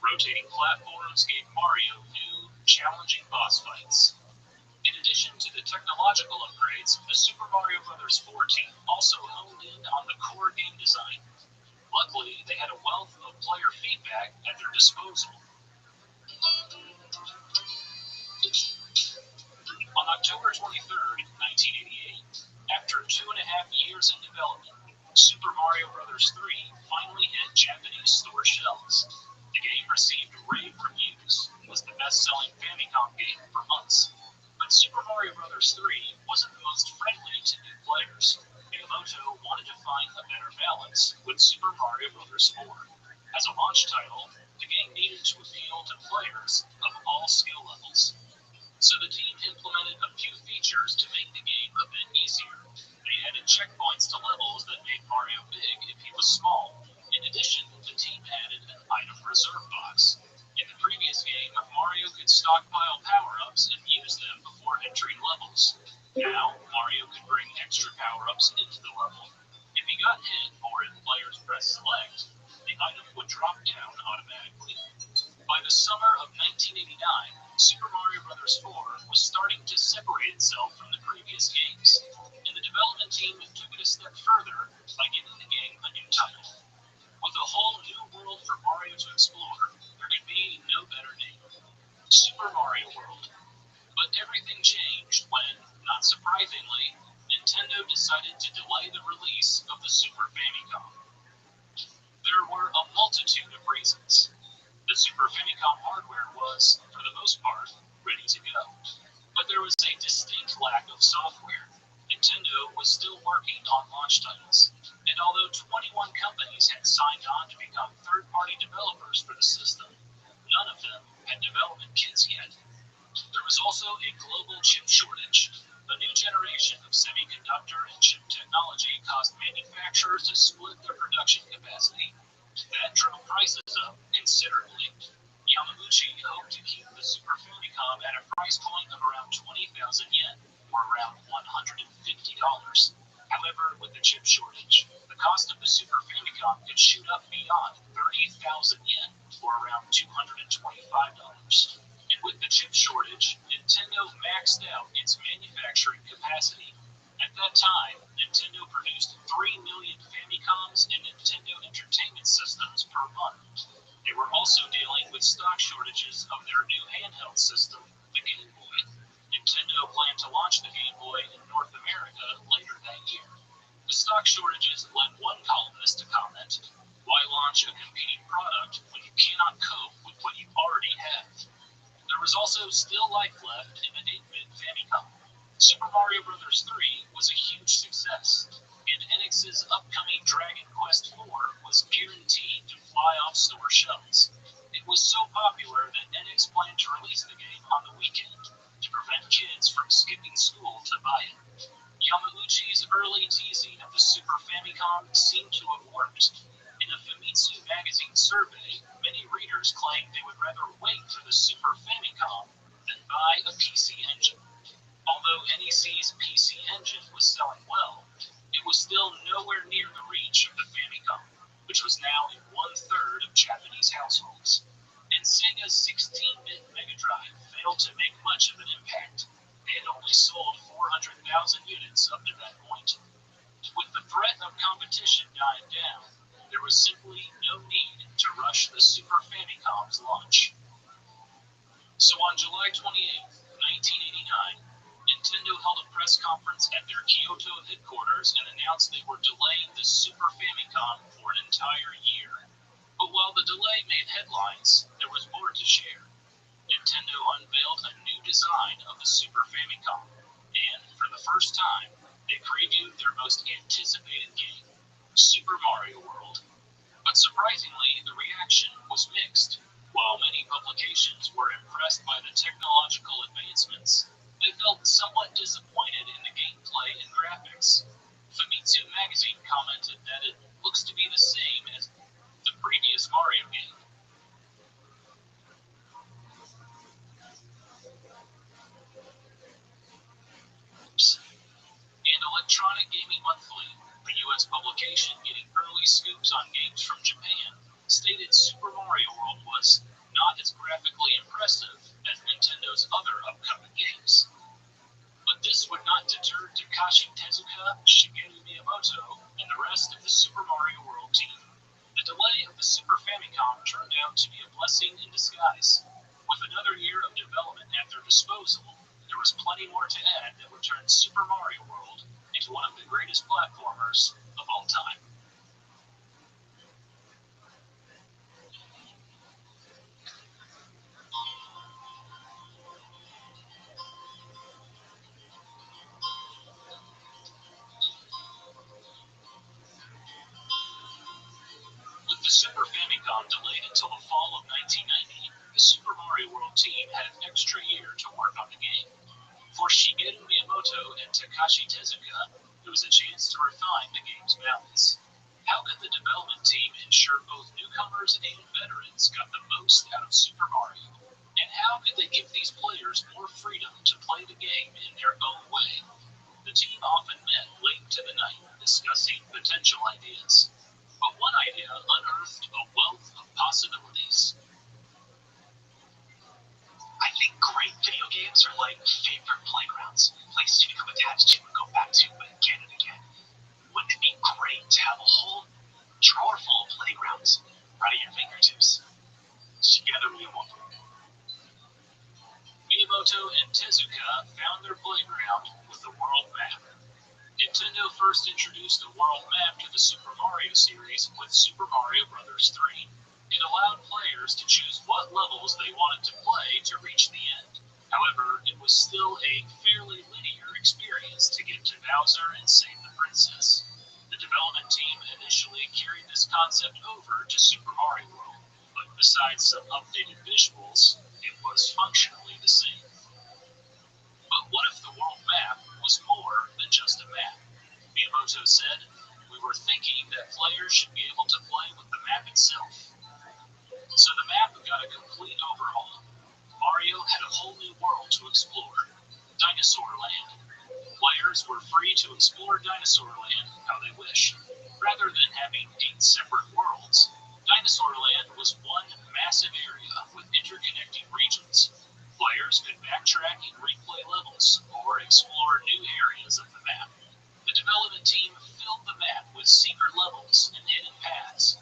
Rotating platforms gave Mario new, challenging boss fights. In addition to the technological upgrades, the Super Mario Bros. 4 team also honed in on the core game design. Luckily, they had a wealth of player feedback at their disposal. On October 23rd, 1988, after 2.5 years in development, Super Mario Bros. 3 finally hit Japanese store shelves. The game received rave reviews and was the best-selling Famicom game for months. But Super Mario Bros. 3 wasn't the most friendly to new players. Miyamoto wanted to find a better balance with Super Mario Bros. 4. As a launch title, the game needed to appeal to players of all skill levels. So the team implemented a few features to make the game a bit easier. They added checkpoints to levels that made Mario big if he was small. In addition, the team added an item reserve box. In the previous game, Mario could stockpile power-ups and use them before entering levels. Now, Mario could bring extra power-ups into the level. If he got hit or if players pressed select, the item would drop down automatically. By the summer of 1989, Super Mario Bros. 4 was starting to separate itself from the previous games, and the development team took it a step further by giving the game a new title. With a whole new world for Mario to explore, there could be no better name: Super Mario World. But everything changed when, not surprisingly, Nintendo decided to delay the release of the Super Famicom. There were a multitude of reasons. The Super Famicom hardware was, for the most part, ready to go. But there was a distinct lack of software. Nintendo was still working on launch titles, and although 21 companies had signed on to become third-party developers for the system, none of them had development kits yet. There was also a global chip shortage. A new generation of semiconductor and chip technology caused manufacturers to split their production capacity. That drove prices up considerably. Yamauchi hoped to keep the Super Famicom at a price point of around 20,000 yen, or around $150. However, with the chip shortage, the cost of the Super Famicom could shoot up beyond 30,000 yen, or around $225. And with the chip shortage, Nintendo maxed out its manufacturing capacity. At that time, Nintendo produced 3 million Famicoms and Nintendo Entertainment Systems per month. They were also dealing with stock shortages of their new handheld system, the Game Boy. Nintendo planned to launch the Game Boy in North America later that year. The stock shortages led one columnist to comment, "Why launch a competing product when you cannot cope with what you already have?" There was also still life left in the 8-bit Famicom. Super Mario Bros. 3 was a huge success, and NX's upcoming Dragon Quest IV was guaranteed to fly off store shelves. It was so popular that NX planned to release the game on the weekend to prevent kids from skipping school to buy it. Yamauchi's early teasing of the Super Famicom seemed to have worked. In a Famitsu magazine survey, many readers claimed they would rather wait for the Super Famicom than buy a PC engine. Although NEC's PC Engine was selling well, it was still nowhere near the reach of the Famicom, which was now in 1/3 of Japanese households. And Sega's 16-bit Mega Drive failed to make much of an impact. They had only sold 400,000 units up to that point. With the threat of competition dying down, there was simply no need to rush the Super Famicom's launch. So on July 28, 1989, Nintendo held a press conference at their Kyoto headquarters and announced they were delaying the Super Famicom for an entire year. But while the delay made headlines, there was more to share. Nintendo unveiled a new design of the Super Famicom, and for the first time, they previewed their most anticipated game, Super Mario World. But surprisingly, the reaction was mixed. While many publications were impressed by the technological advancements, they felt somewhat disappointed in the gameplay and graphics. Famitsu magazine commented that it looks to be the same as the previous Mario game. And Electronic Gaming Monthly, the US publication getting early scoops on games from Japan, stated Super Mario World was not as graphically impressive as Nintendo's other upcoming games. But this would not deter Takashi Tezuka, Shigeru Miyamoto, and the rest of the Super Mario World team. The delay of the Super Famicom turned out to be a blessing in disguise. With another year of development at their disposal, there was plenty more to add that would turn Super Mario World into one of the greatest platformers of all time. With the Super Famicom delayed until the fall of 1990, the Super Mario World team had an extra year to work on the game. For Shigeru Miyamoto and Takashi Tezuka, it was a chance to refine the game's balance. How could the development team ensure both newcomers and veterans got the most out of Super Mario? And how could they give these players more freedom to play the game in their own way? The team often met late into the night discussing potential ideas. But one idea unearthed a wealth of possibilities. I think great video games are like favorite playgrounds, places you become attached to and go back to again and again. Wouldn't it be great to have a whole drawer full of playgrounds right at your fingertips? Together, Miyamoto and Tezuka found their playground with the world map. Nintendo first introduced the world map to the Super Mario series with Super Mario Bros. 3. It allowed players to choose what levels they wanted to play to reach the end. However, it was still a fairly linear experience to get to Bowser and save the princess. The development team initially carried this concept over to Super Mario World, but besides some updated visuals, it was functionally the same. But what if the world map was more than just a map? Miyamoto said, "We were thinking that players should be able to play with the map itself." So the map got a complete overhaul. Mario had a whole new world to explore, Dinosaur Land. Players were free to explore Dinosaur Land how they wish. Rather than having 8 separate worlds, Dinosaur Land was one massive area with interconnecting regions. Players could backtrack and replay levels, or explore new areas of the map. The development team filled the map with secret levels and hidden paths.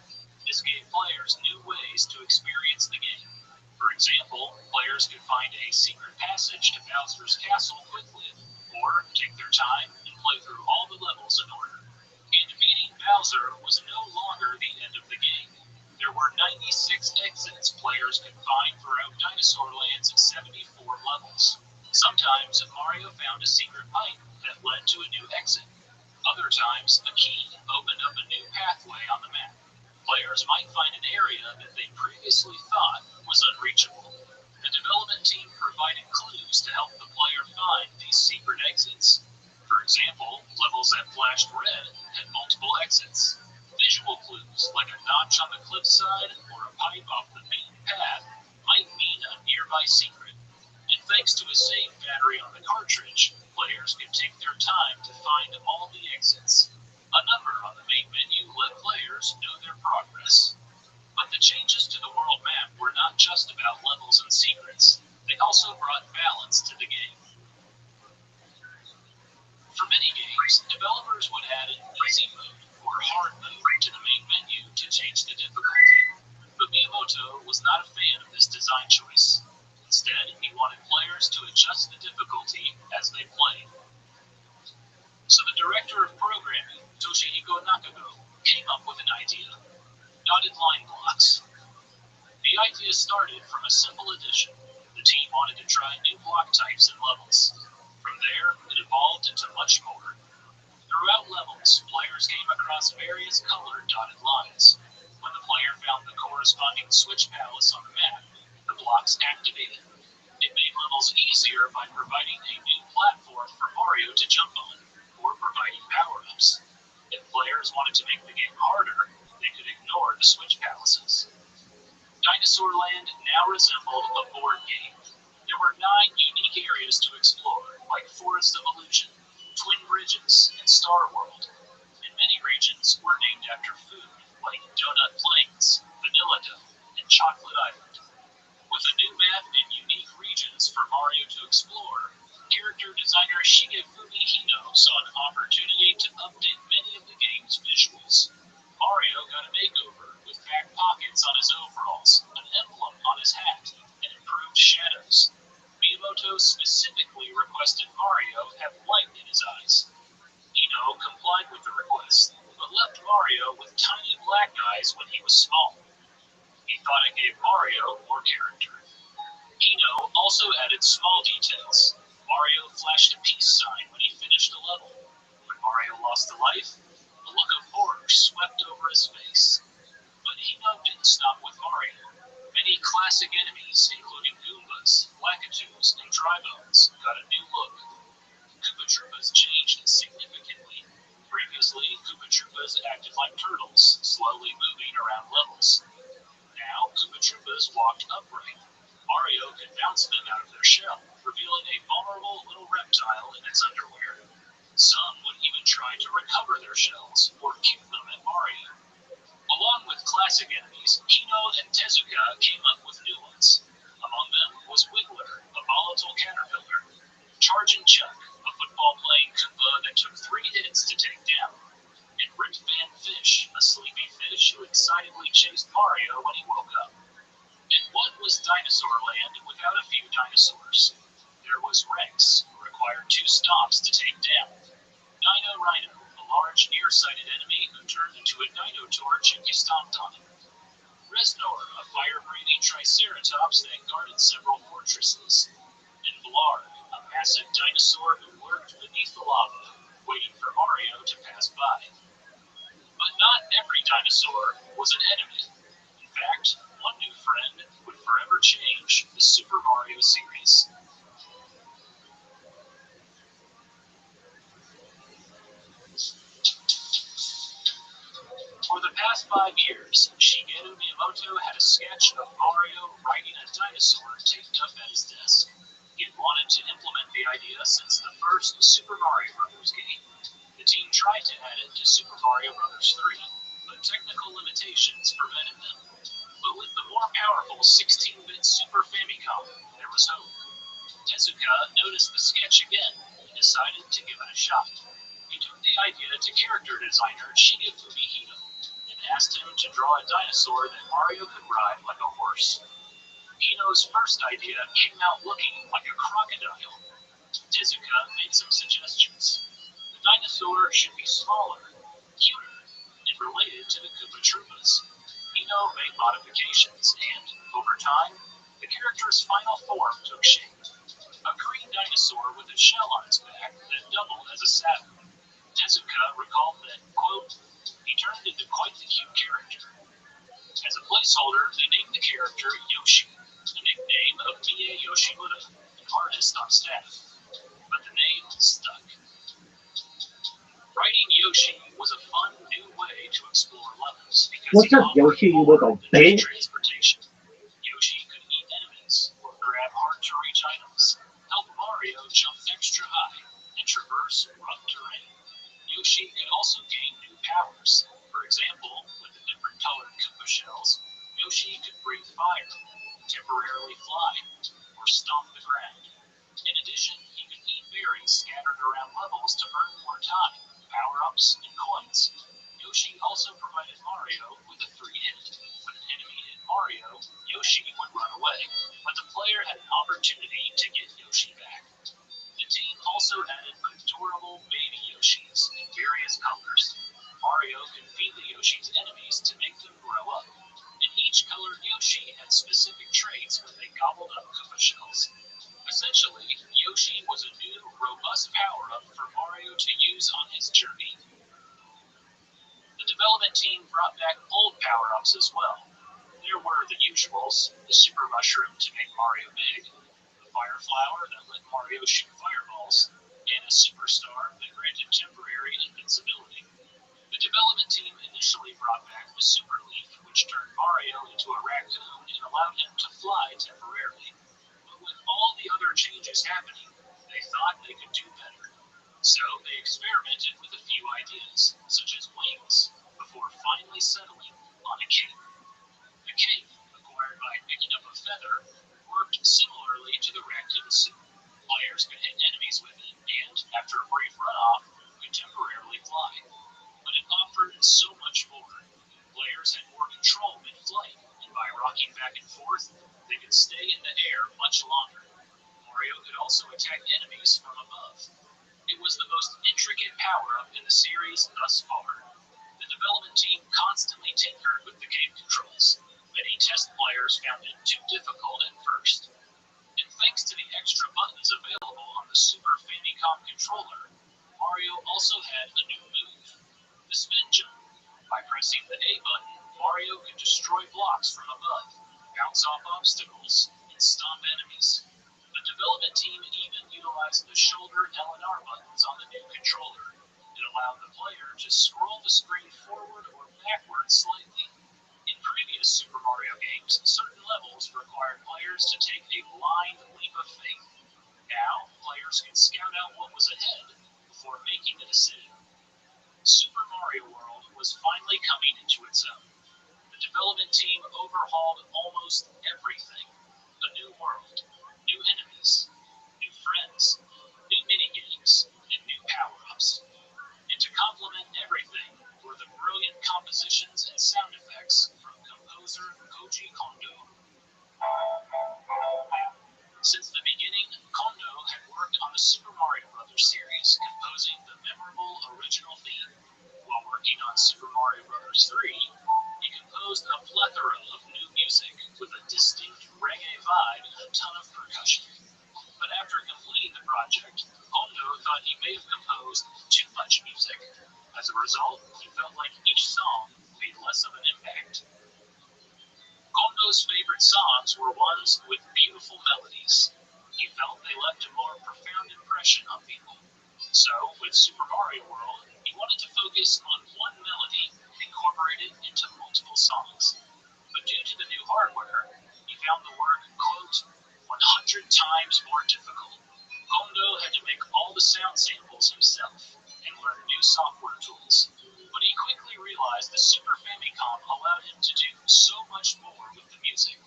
This gave players new ways to experience the game. For example, players could find a secret passage to Bowser's castle quickly, or take their time and play through all the levels in order. And beating Bowser was no longer the end of the game. There were 96 exits players could find throughout Dinosaur Land's 74 levels. Sometimes Mario found a secret pipe that led to a new exit. Other times, a key opened up a new pathway on the map. Players might find an area that they previously thought was unreachable. The development team provided clues to help the player find these secret exits. For example, levels that flashed red had multiple exits. Visual clues, like a notch on the cliffside or a pipe off the main path, might mean a nearby secret. And thanks to a save battery on the cartridge, players could take their time to find all the exits. A number on the main menu let players know their progress. But the changes to the world map were not just about levels and secrets. They also brought balance to the game. For many games, developers would add an easy mode or hard mode to the main menu to change the difficulty. But Miyamoto was not a fan of this design choice. Instead, he wanted players to adjust the difficulty as they played. So the director of programming, Toshihiko Nakano, came up with an idea: dotted line blocks. The idea started from a simple addition. The team wanted to try new block types and levels. From there, it evolved into much more. Throughout levels, players came across various colored dotted lines. When the player found the corresponding switch palace on the map, the blocks activated. It made levels easier by providing a new platform for Mario to jump on, or providing power-ups. If players wanted to make the game harder, they could ignore the switch palaces. Dinosaur Land now resembled a board game. There were 9 unique areas to explore, like Forest of Illusion, Twin Bridges, and Star World. And many regions were named after food, like Donut Plains, Vanilla Dome, and Chocolate Island. path and unique regions for Mario to explore, character designer Shigefumi Hino saw an opportunity to update many of the game's visuals. Mario got a makeover with back pockets on his overalls, an emblem on his hat, and improved shadows. Miyamoto specifically requested Mario have light in his eyes. Hino complied with the request, but left Mario with tiny black eyes when he was small. He thought it gave Mario more character. Hino also added small details. Mario flashed a peace sign when he finished a level. When Mario lost a life, a look of horror swept over his face. But Hino didn't stop with Mario. Many classic enemies, including Goombas, Lakitus, and Drybones, got a new look. Koopa Troopas changed significantly. Previously, Koopa Troopas acted like turtles, slowly moving around levels. Now, Koopa Troopas walked upright. Mario could bounce them out of their shell, revealing a vulnerable little reptile in its underwear. Some would even try to recover their shells or kick them at Mario. Along with classic enemies, Hino and Tezuka came up with new ones. Among them was Wiggler, a volatile caterpillar, Chargin' Chuck, a football-playing Koopa that took 3 hits to take down, and Rip Van Fish, a sleepy fish who excitedly chased Mario when he woke up. And what was Dinosaur Land without a few dinosaurs? There was Rex, who required 2 stomps to take down. Dino Rhino, a large nearsighted enemy who turned into a dino torch if you stomped on him. Reznor, a fire-breathing triceratops that guarded several fortresses. And Blarg, a massive dinosaur who lurked beneath the lava, waiting for Mario to pass by. But not every dinosaur was an enemy. In fact, one new friend would forever change the Super Mario series. For the past 5 years, Shigeru Miyamoto had a sketch of Mario riding a dinosaur taped up at his desk. He had wanted to implement the idea since the first Super Mario Bros. Game. The team tried to add it to Super Mario Bros. 3, but technical limitations prevented them. But with the more powerful 16-bit Super Famicom, there was hope. Tezuka noticed the sketch again and decided to give it a shot. He took the idea to character designer Shigefumi Hino and asked him to draw a dinosaur that Mario could ride like a horse. Hino's first idea came out looking like a crocodile. Tezuka made some suggestions. The dinosaur should be smaller, cuter, and related to the Koopa Troopas. Hino made modifications, and, over time, the character's final form took shape. A green dinosaur with a shell on its back that doubled as a saddle. Tezuka recalled that, quote, he turned into quite the cute character. As a placeholder, they named the character Yoshi, the nickname of Mie Yoshimura, an artist on staff. But the name stuck. Writing Yoshi was a fun new way to explore levels because What's he up, offered Yoshi, you more little than bitch? just transportation. Yoshi could eat enemies or grab hard-to-reach items, help Mario jump extra high, and traverse rough terrain. Yoshi could also gain new powers. For example, with the different colored Koopa shells, Yoshi could breathe fire, temporarily fly, or stomp the ground. In addition, he could eat berries scattered around levels to earn more time, power-ups, and coins. Yoshi also provided Mario with a free hit. When an enemy hit Mario, Yoshi would run away, but the player had an opportunity to get Yoshi back. The team also added adorable baby Yoshis in various colors. Mario could feed the Yoshi's enemies to make them grow up, and each colored Yoshi had specific traits when they gobbled up Koopa shells. Essentially, Yoshi was a new, robust power-up for Mario to use on his journey. The development team brought back old power-ups as well. There were the usuals, the Super Mushroom to make Mario big, the Fire Flower that let Mario shoot fireballs, and a Superstar that granted temporary invincibility. The development team initially brought back the Super Leaf, which turned Mario into a raccoon and allowed him to fly temporarily. But with all the other changes happening, they thought they could do better. So they experimented with a few ideas, such as wings, before finally settling on a cape. The cape, acquired by picking up a feather, worked similarly to the raccoon suit. Players could hit enemies with it, and, after a brief runoff, could temporarily fly. But it offered so much more. Players had more control mid-flight, and by rocking back and forth, they could stay in the air much longer. Mario could also attack enemies from above. It was the most intricate power-up in the series thus far. The development team constantly tinkered with the game controls. Many test players found it too difficult at first. And thanks to the extra buttons available on the Super Famicom controller, Mario also had a new move, the spin jump. By pressing the A button, Mario could destroy blocks from above, bounce off obstacles, and stomp enemies. The development team even utilized the shoulder L and R buttons on the new controller. It allowed the player to scroll the screen forward or backward slightly. In previous Super Mario games, certain levels required players to take a blind leap of faith. Now, players could scout out what was ahead before making a decision. Super Mario World was finally coming into its own. The development team overhauled almost everything. A new world, new enemies, new friends, new minigames, and new power-ups. And to complement everything were the brilliant compositions and sound effects from composer Koji Kondo. Since the beginning, Kondo had worked on the Super Mario Bros. Series, composing the memorable original theme. While working on Super Mario Bros. 3, he composed a plethora of new music with a distinct reggae vibe and a ton of percussion. But after completing the project, Kondo thought he may have composed too much music. As a result, he felt like each song made less of an impact. Kondo's favorite songs were ones with beautiful melodies. He felt they left a more profound impression on people. So, with Super Mario World, he wanted to focus on one melody incorporated into multiple songs. But due to the new hardware, he found the work, quote, 100 times more difficult. Kondo had to make all the sound samples himself and learn new software tools. But he quickly realized the Super Famicom allowed him to do so much more with the music.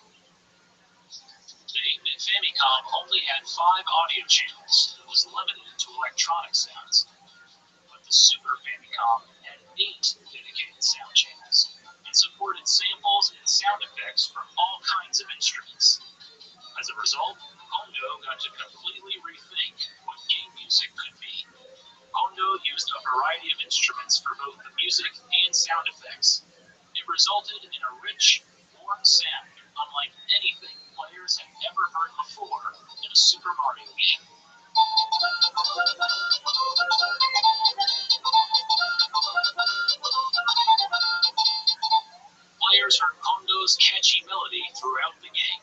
The Famicom only had 5 audio channels and was limited to electronic sounds. But the Super Famicom had 8 dedicated sound channels and supported samples and sound effects from all kinds of instruments. As a result, Kondo got to completely rethink what game music could be. Kondo used a variety of instruments for both the music and sound effects. It resulted in a rich, warm sound unlike anything players had ever heard before in a Super Mario game. Players heard Kondo's catchy melody throughout the game.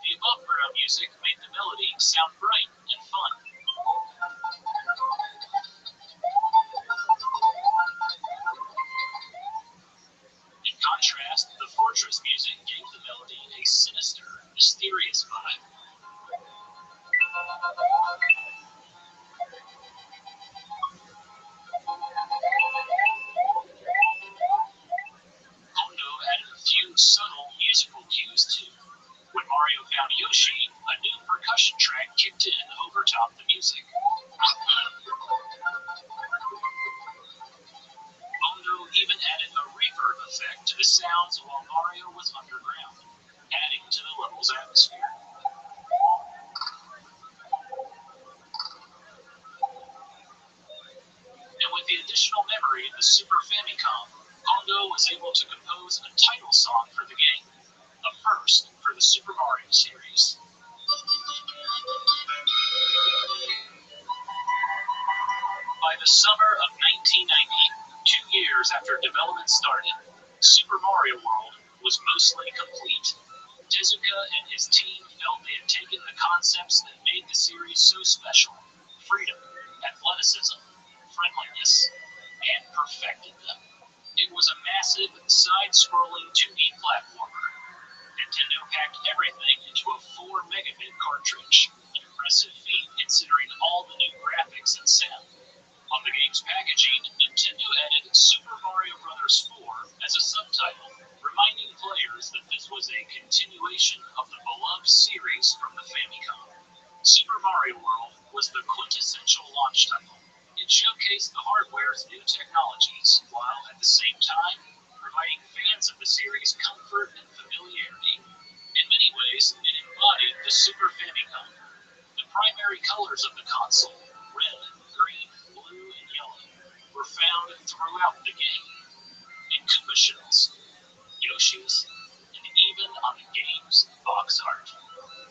The above-ground music made the melody sound bright and fun. In contrast, the Fortress music gave the melody a sinister, mysterious vibe. Kondo added a few subtle musical cues too. When Mario found Yoshi, a new percussion track kicked in over top the music. Kondo even added a reverb effect to the sounds while Mario was underground, adding to the level's atmosphere. And with the additional memory of the Super Famicom, Kondo was able to compose a title song for the game, a first for the Super Mario series. By the summer of 1990, 2 years after development started, Super Mario World was mostly complete. Tezuka and his team felt they had taken the concepts that made the series so special, freedom, athleticism, friendliness, and perfected them. It was a massive, side-scrolling 2D platformer. Nintendo packed everything into a 4 megabit cartridge, an impressive feat considering all the new graphics and sound. On the game's packaging, Nintendo added Super Mario Bros. 4 as a subtitle, reminding players that this was a continuation of the beloved series from the Famicom. Super Mario World was the quintessential launch title. It showcased the hardware's new technologies, while at the same time providing fans of the series comfort and familiarity. In many ways, it embodied the Super Famicom. The primary colors of the console, red, green, blue, and yellow, were found throughout the game. In Koopa shells, Yoshi's, and even on the game's box art.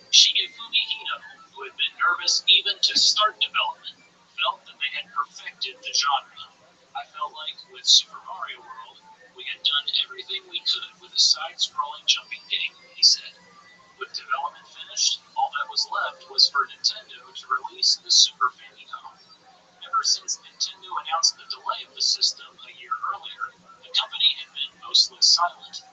Shigefumi Hino, who had been nervous even to start development, felt that they had perfected the genre. I felt like with Super Mario World, we had done everything we could with a side-scrolling jumping game, he said. With development finished, all that was left was for Nintendo to release the Super Famicom. Ever since Nintendo announced the delay of the system a year earlier, the company had been mostly silent.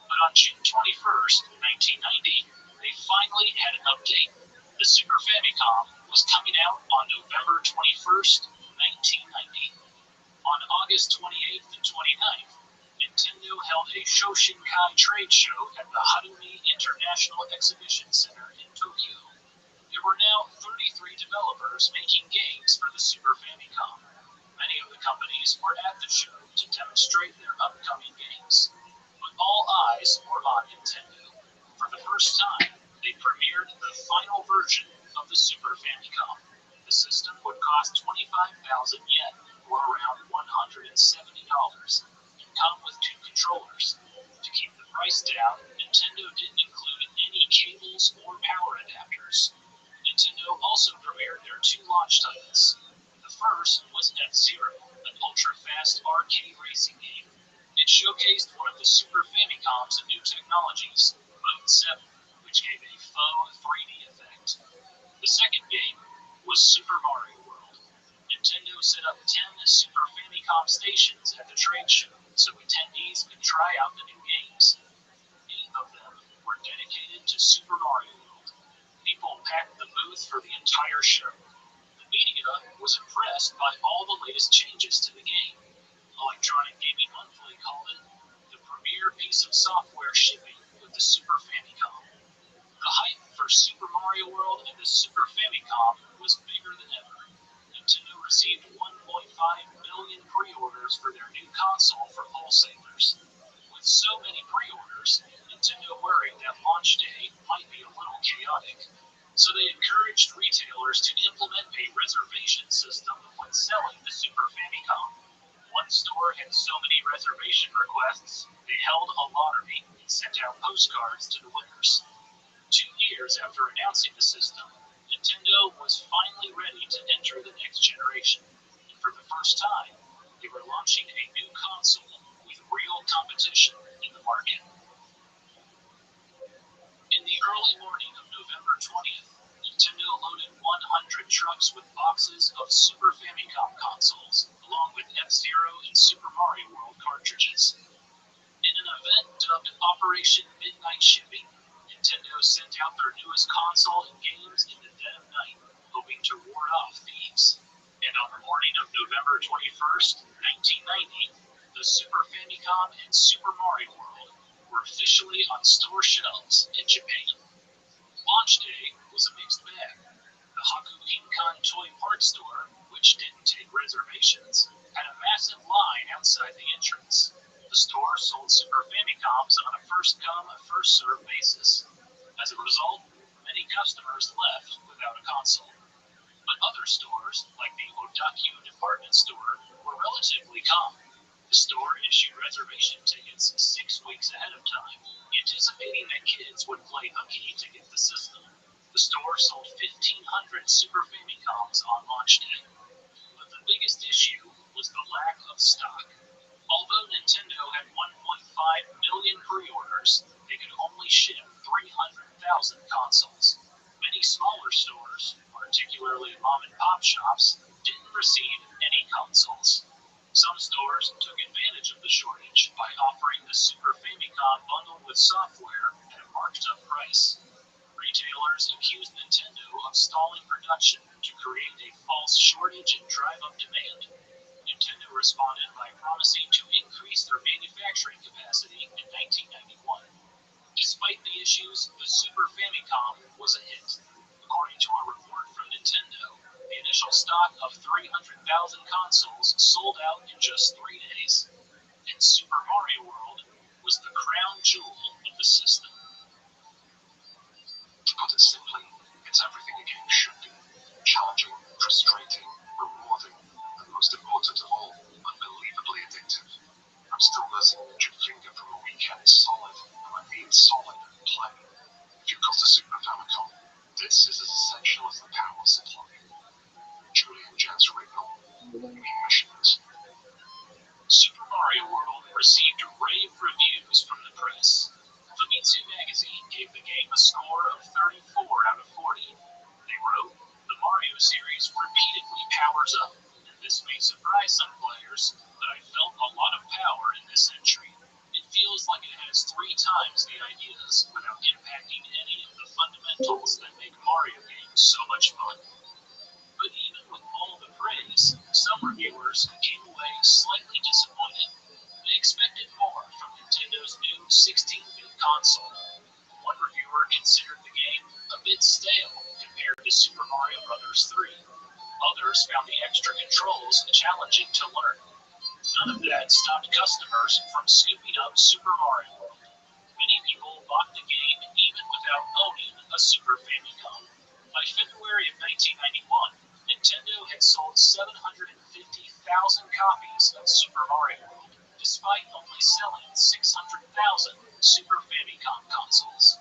But on June 21st, 1990, they finally had an update. The Super Famicom was coming out on November 21st, 1990. On August 28th and 29th, Nintendo held a Shoshinkai trade show at the Harumi International Exhibition Center in Tokyo. There were now 33 developers making games for the Super Famicom. Many of the companies were at the show to demonstrate their upcoming games. But all eyes were on Nintendo. For the first time, they premiered the final version of the Super Famicom. The system would cost 25,000 yen, or around $170, and come with two controllers. To keep the price down, Nintendo didn't include any cables or power adapters. Nintendo also premiered their two launch titles. The first was F-Zero, an ultra-fast arcade racing game. It showcased one of the Super Famicom's new technologies, Mode 7, which gave a faux 3D effect. The second game was Super Mario World. Nintendo set up 10 Super Famicom stations at the trade show so attendees could try out the new games. 8 of them were dedicated to Super Mario World. People packed the booth for the entire show. The media was impressed by all the latest changes to the game. Electronic Gaming Monthly called it the premier piece of software shipping with the Super Famicom. The hype for Super Mario World and the Super Famicom was bigger than ever. Nintendo received 1.5 million pre-orders for their new console from wholesalers. With so many pre-orders, Nintendo worried that launch day might be a little chaotic. So they encouraged retailers to implement a reservation system when selling the Super Famicom. One store had so many reservation requests, they held a lottery and sent out postcards to the winners. 2 years after announcing the system, Nintendo was finally ready to enter the next generation. And for the first time, they were launching a new console with real competition in the market. In the early morning of November 20th, Nintendo loaded 100 trucks with boxes of Super Famicom consoles, along with F-Zero and Super Mario World cartridges. In an event dubbed Operation Midnight Shipping, Nintendo sent out their newest console and games in the dead of night, hoping to ward off thieves. And on the morning of November 21st, 1990, the Super Famicom and Super Mario World were officially on store shelves in Japan. Launch day was a mixed bag. The Haku Hinkan Toy Parts Store, which didn't take reservations, had a massive line outside the entrance. The store sold Super Famicoms on a first-come, first-served basis. As a result, many customers left without a console. But other stores, like the Odakyu department store, were relatively calm. The store issued reservation tickets 6 weeks ahead of time, anticipating that kids would play hooky to get the system. The store sold 1,500 Super Famicoms on launch day. But the biggest issue was the lack of stock. Although Nintendo had 1.5 million pre-orders, they could only ship 300,000 consoles. Many smaller stores, particularly mom-and-pop shops, didn't receive any consoles. Some stores took advantage of the shortage by offering the Super Famicom bundled with software at a marked-up price. Retailers accused Nintendo of stalling production to create a false shortage and drive up demand. Nintendo responded by promising to increase their manufacturing capacity in 1991. Despite the issues, the Super Famicom was a hit. According to a report from Nintendo, the initial stock of 300,000 consoles sold out in just 3 days, and Super Mario World was the crown jewel of the system. To put it simply, it's everything a game should be. Challenging, frustrating, rewarding, and most important of all, unbelievably addictive. I'm still nursing an injured finger from a weekend solid, and I mean solid, play. If you've got a Super Famicom, this is as essential as the power supply. Julie and Jazz Rignall, missions. Super Mario World received rave reviews from the press. Famitsu magazine gave the game a score of 34 out of 40. They wrote, "The Mario series repeatedly powers up, and this may surprise some players, but I felt a lot of power in this entry. It feels like it has 3 times the ideas without impacting any of the fundamentals that make Mario games so much fun." But even with all the praise, some reviewers came away slightly disappointed. They expected more from Nintendo's new 16-bit console. One reviewer considered the game a bit stale compared to Super Mario Bros. 3. Others found the extra controls challenging to learn. None of that stopped customers from scooping up Super Mario World. Many people bought the game even without owning a Super Famicom. By February of 1991, Nintendo had sold 750,000 copies of Super Mario World, despite only selling 600,000 Super Famicom consoles.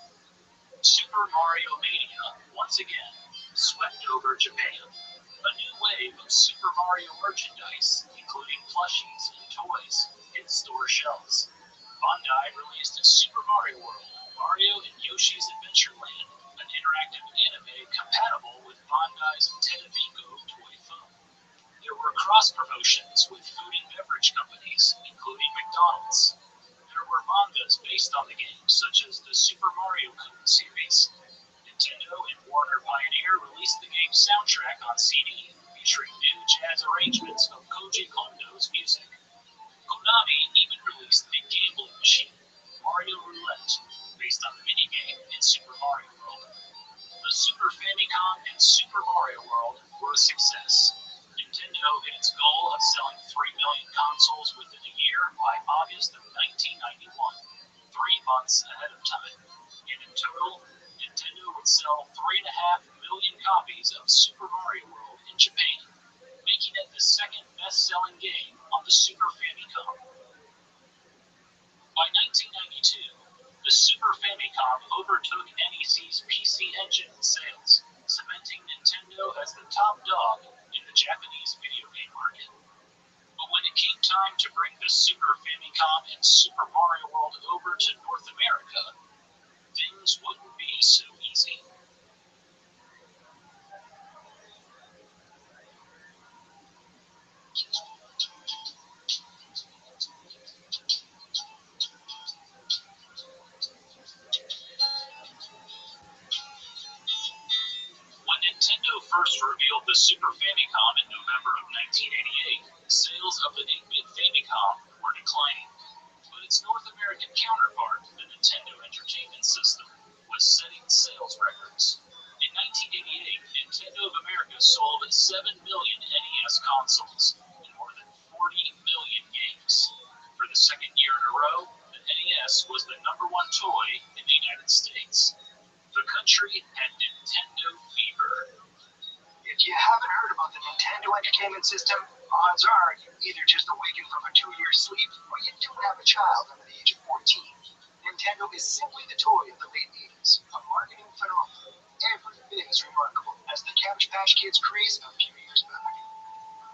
Super Mario Mania, once again, swept over Japan. A new wave of Super Mario merchandise, including plushies and toys, hit store shelves. Bandai released Super Mario World, Mario and Yoshi's Adventure Land, an interactive anime compatible with Bandai's Tedabiko toy phone. There were cross-promotions with food and beverage companies, including McDonald's. There were mangas based on the game, such as the Super Mario Kun series. Nintendo and Warner Pioneer released the game's soundtrack on CD, featuring new jazz arrangements of Koji Kondo's music. Konami even released a gambling machine, Mario Roulette, based on the minigame in Super Mario World. The Super Famicom and Super Mario World were a success. Nintendo hit its goal of selling 3 million consoles within a year by August of 1991, 3 months ahead of time. And in total, Nintendo would sell 3.5 million copies of Super Mario World in Japan, making it the second best-selling game on the Super Famicom. By 1992, the Super Famicom overtook NEC's PC Engine in sales, cementing Nintendo as the top dog in the Japanese video game market. But when it came time to bring the Super Famicom and Super Mario World over to North America, things wouldn't be so easy. When Nintendo first revealed the Super Famicom in November of 1988, sales of the 8-bit Famicom were declining. But its North American counterpart, the Nintendo Entertainment System, was setting sales records. In 1988, Nintendo of America sold 7 million NES consoles and more than 40 million games. For the second year in a row, the NES was the #1 toy in the United States. The country had Nintendo fever. If you haven't heard about the Nintendo Entertainment System, odds are you either just awakened from a 2-year sleep or you don't have a child under the age of 14. Nintendo is simply the toy of the late 80s, a marketing phenomenon every bit as remarkable as the Cabbage Patch Kids craze a few years back.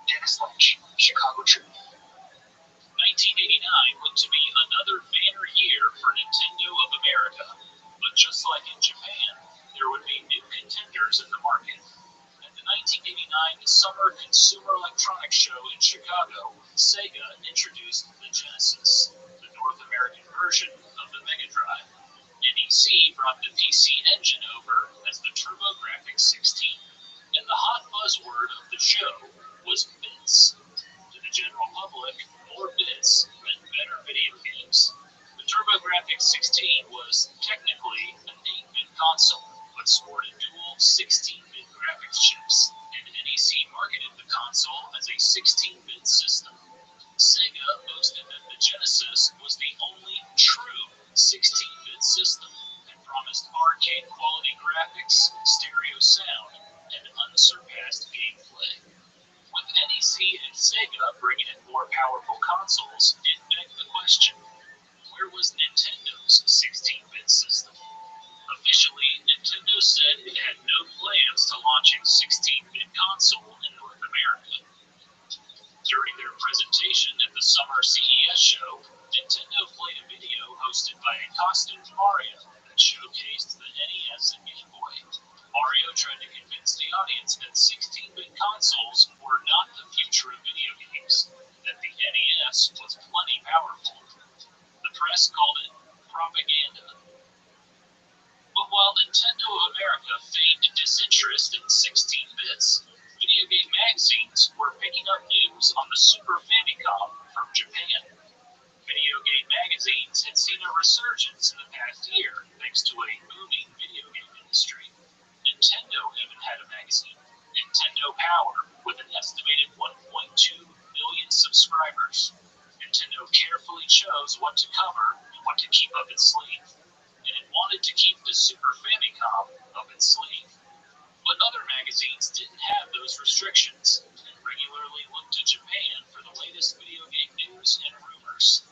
Dennis Lynch, Chicago Tribune. 1989 looked to be another banner year for Nintendo of America, but just like in Japan, there would be new contenders in the market. At the 1989 Summer Consumer Electronics Show in Chicago, Sega introduced the Genesis, the North American version of the Mega Drive. NEC brought the PC Engine over as the TurboGrafx 16, and the hot buzzword of the show was bits. To the general public, more bits meant better video games. The TurboGrafx-16 was technically an 8-bit console, but sported dual 16-bit graphics chips, and NEC marketed the console as a 16-bit system. Sega boasted that the Genesis was the only true 16-bit system and promised arcade-quality graphics, stereo sound, and unsurpassed gameplay. With NEC and Sega bringing in more powerful consoles, it begged the question, where was Nintendo's 16-bit system? Officially, Nintendo said it had no plans to launch a 16-bit console in North America. During their presentation at the summer CES show, Nintendo played a video hosted by a costumed Mario that showcased the NES and Game Boy. Mario tried to convince the audience that 16-bit consoles were not the future of video games, that the NES was plenty powerful. The press called it propaganda. But while Nintendo of America feigned disinterest in 16 bits, video game magazines were picking up news on the Super Famicom from Japan. Video game magazines had seen a resurgence in the past year thanks to a booming video game industry. Nintendo even had a magazine, Nintendo Power, with an estimated 1.2 million subscribers. Nintendo carefully chose what to cover and what to keep up its sleeve, and it wanted to keep the Super Famicom up its sleeve. But other magazines didn't have those restrictions and regularly looked to Japan for the latest video game news and rumors.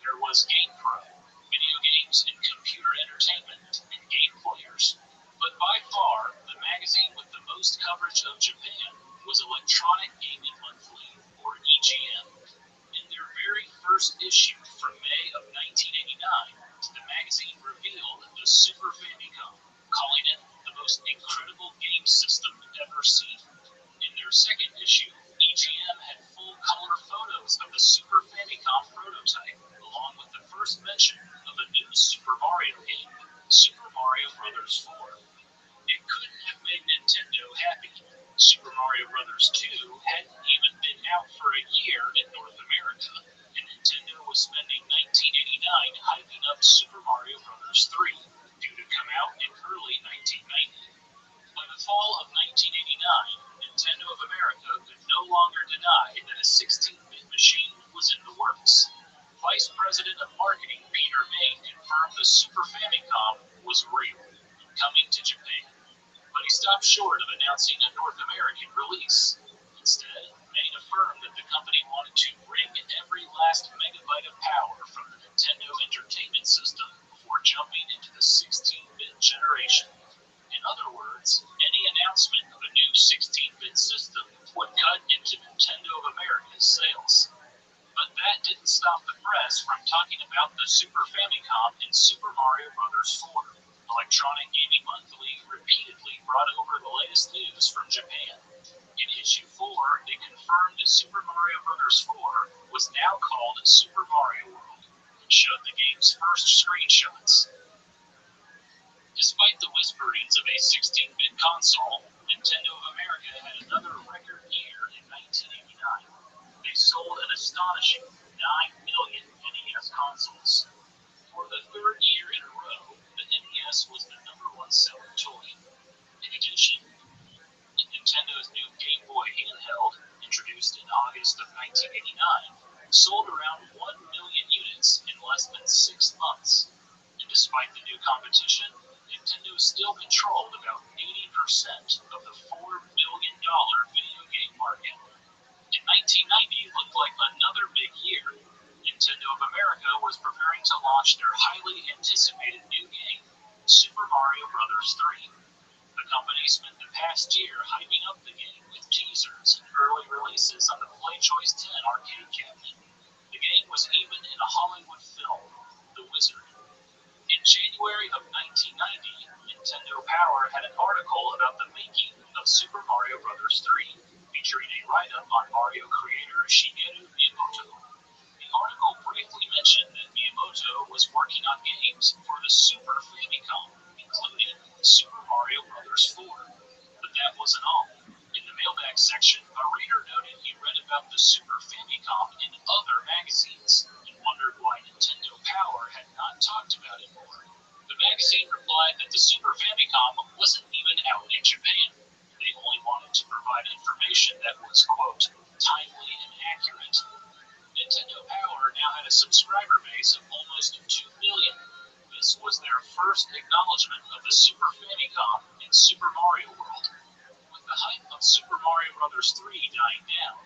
There was GamePro, video games and computer entertainment, and Game Players. But by far, the magazine with the most coverage of Japan was Electronic Gaming Monthly, or EGM. In their very first issue from May of 1989, the magazine revealed the Super Famicom, calling it the most incredible game system ever seen. In their second issue, EGM had full-color photos of the Super Famicom prototype, along with the first mention of a new Super Mario game, Super Mario Bros. 4. It couldn't have made Nintendo happy. Super Mario Bros. 2 hadn't even been out for a year in North America, and Nintendo was spending 1989 hyping up Super Mario Bros. 3, due to come out in early 1990. By the fall of 1989, Nintendo of America could no longer deny that a 16-bit machine was in the works. Vice President of Marketing Peter May confirmed the Super Famicom was real, coming to Japan. But he stopped short of announcing a North American release. Instead, May affirmed that the company wanted to wring every last megabyte of power from the Nintendo Entertainment System before jumping into the 16-bit generation. In other words, any announcement of a new 16-bit system would cut into Nintendo of America's sales. But that didn't stop the press from talking about the Super Famicom in Super Mario Bros. 4. Electronic Gaming Monthly repeatedly brought over the latest news from Japan. In issue 4, they confirmed that Super Mario Bros. 4 was now called Super Mario World, and showed the game's first screenshots. Despite the whisperings of a 16-bit console, Nintendo of America had another record year in 1989. They sold an astonishing 9 million NES consoles. For the third year in a row, the NES was the #1 selling toy. In addition, Nintendo's new Game Boy handheld, introduced in August of 1989, sold around 1 million units in less than 6 months. And despite the new competition, Nintendo still controlled about 80% of the $4 billion video game market. In 1990 looked like another big year. Nintendo of America was preparing to launch their highly anticipated new game, Super Mario Bros. 3. The company spent the past year hyping up the game with teasers and early releases on the PlayChoice 10 arcade cabinet. The game was even in a Hollywood film, The Wizard. In January of 1990, Nintendo Power had an article about the making of Super Mario Bros. 3, featuring a write-up on Mario creator Shigeru Miyamoto. The article briefly mentioned that Miyamoto was working on games for the Super Famicom, including Super Mario Bros. 4. But that wasn't all. In the mailbag section, a reader noted he read about the Super Famicom in other magazines and wondered why Nintendo Power had not was, quote, timely and accurate. Nintendo Power now had a subscriber base of almost 2 million. This was their first acknowledgement of the Super Famicom in Super Mario World. With the hype of Super Mario Bros. 3 dying down,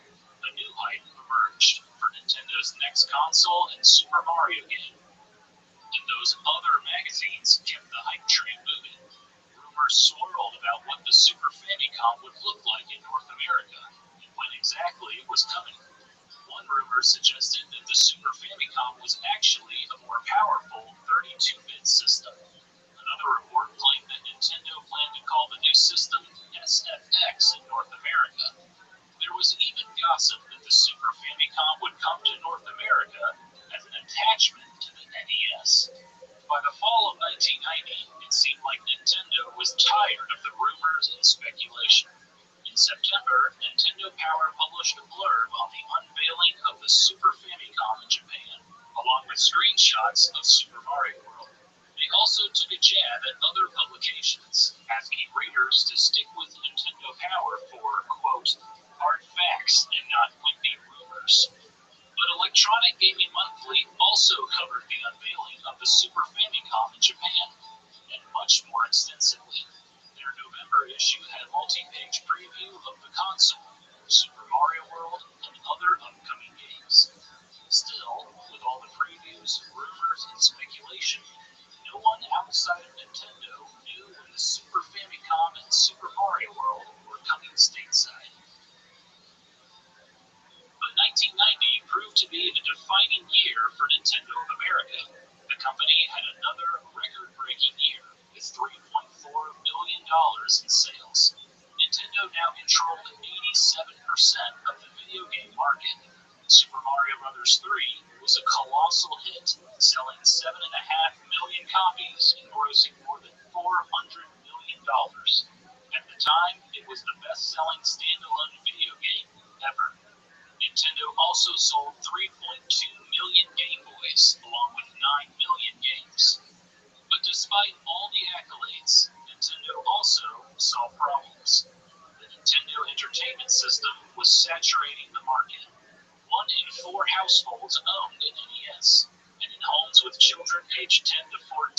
a new hype emerged for Nintendo's next console and Super Mario game. And those other magazines kept the hype train moving. Rumors swirled about what the Super Famicom would look like in North America and when exactly it was coming. One rumor suggested that the Super Famicom was actually a more powerful 32-bit system. Another report claimed that Nintendo planned to call the new system SFX in North America. There was even gossip that the Super Famicom would come to North America as an attachment to the NES. By the fall of 1990, it seemed like Nintendo was tired of the rumors and speculation. In September, Nintendo Power published a blurb on the unveiling of the Super Famicom in Japan, along with screenshots of Super Mario World. They also took a jab at other publications, asking readers to stick with Nintendo Power for, quote, hard facts and not wimpy rumors. But Electronic Gaming Monthly also covered the unveiling of the Super Famicom in Japan, and much more extensively. Their November issue had a multi-page preview of the console, Super Mario World, and other upcoming games. Still, with all the previews, rumors, and speculation, no one outside of Nintendo knew when the Super Famicom and Super Mario World were coming stateside. But 1990 proved to be a defining year for Nintendo of America. The company had another record-breaking year with $3.4 billion in sales. Nintendo now controlled 87% of the video game market. Super Mario Bros. 3 was a colossal hit, selling 7.5 million copies and grossing more than $400 million. At the time, it was the best-selling standalone video game ever. Nintendo also sold 3.2 million Game Boys, along with 9 million games. But despite all the accolades, Nintendo also saw problems. The Nintendo Entertainment System was saturating the market. 1 in 4 households owned an NES, and in homes with children aged 10 to 14,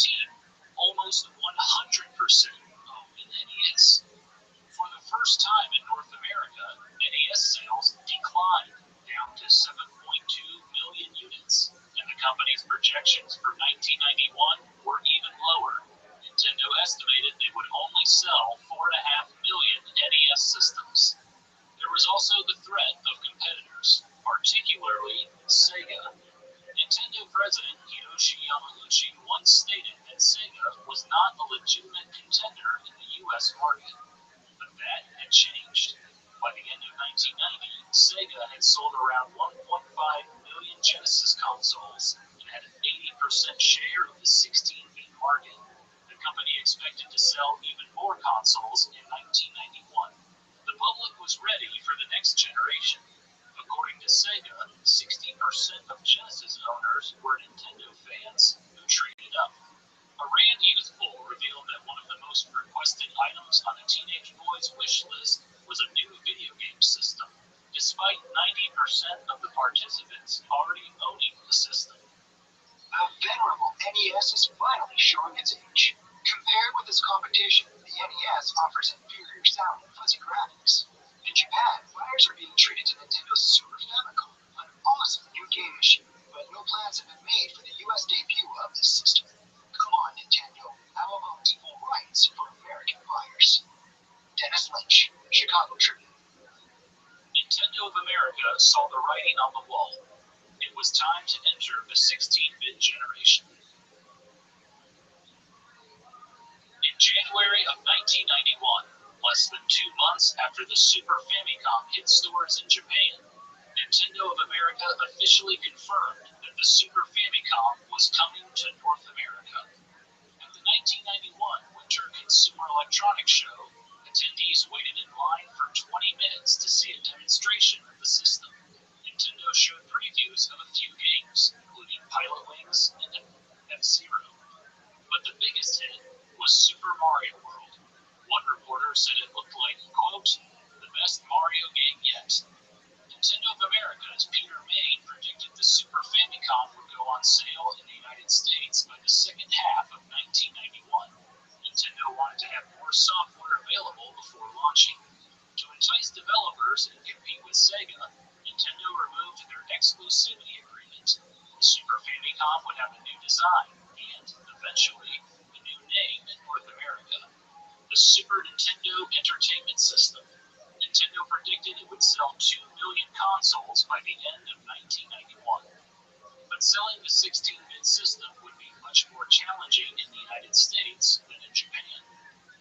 almost 100% owned an NES. For the first time in North America, NES sales declined down to 7.2 million units, and the company's projections for 1991 were even lower. Nintendo estimated they would only sell 4.5 million NES systems. There was also the threat of competitors, particularly Sega. Nintendo president Hiroshi Yamauchi once stated that Sega was not a legitimate contender in the US market. But that had changed. By the end of 1990, Sega had sold around 1.5 million Genesis consoles and had an 80% share of the 16-bit market. The company expected to sell even more consoles in 1991. The public was ready for the next generation. According to Sega, 60% of Genesis owners were Nintendo fans who traded up. A Rand Youth poll revealed that one of the most requested items on a teenage boy's wish list was a new video game system, despite 90% of the participants already owning the system. The venerable NES is finally showing its age. Compared with its competition, the NES offers inferior sound and fuzzy graphics. In Japan, buyers are being treated to Nintendo's Super Famicom, an awesome new game machine, but no plans have been made for the US debut of this system. Come on, Nintendo, how about equal rights for American buyers? Dennis Lynch, Chicago Tribune. Nintendo of America saw the writing on the wall. It was time to enter the 16-bit generation. In January of 1991, less than 2 months after the Super Famicom hit stores in Japan, Nintendo of America officially confirmed that the Super Famicom was coming to North America. At the 1991 Winter Consumer Electronics Show, attendees waited in line for 20 minutes to see a demonstration of the system. Nintendo showed previews of a few games, including Pilot Wings and F-Zero. But the biggest hit was Super Mario World. One reporter said it looked like, quote, the best Mario game yet. Sega's Peter Main predicted the Super Famicom would go on sale in the United States by the second half of 1991. Nintendo wanted to have more software available before launching. To entice developers and compete with Sega, Nintendo removed their exclusivity agreement. The Super Famicom would have a new design and, eventually, a new name in North America: the Super Nintendo Entertainment System. Nintendo predicted it would sell 2 million consoles by the end of 1991. But selling the 16-bit system would be much more challenging in the United States than in Japan.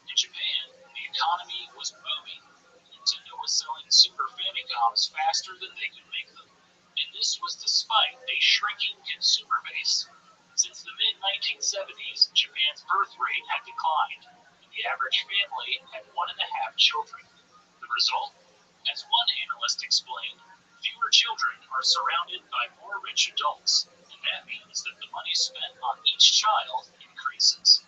In Japan, the economy was booming. Nintendo was selling Super Famicoms faster than they could make them, and this was despite a shrinking consumer base. Since the mid-1970s, Japan's birth rate had declined, and the average family had 1.5 children. The result? As one analyst explained, fewer children are surrounded by more rich adults, and that means that the money spent on each child increases.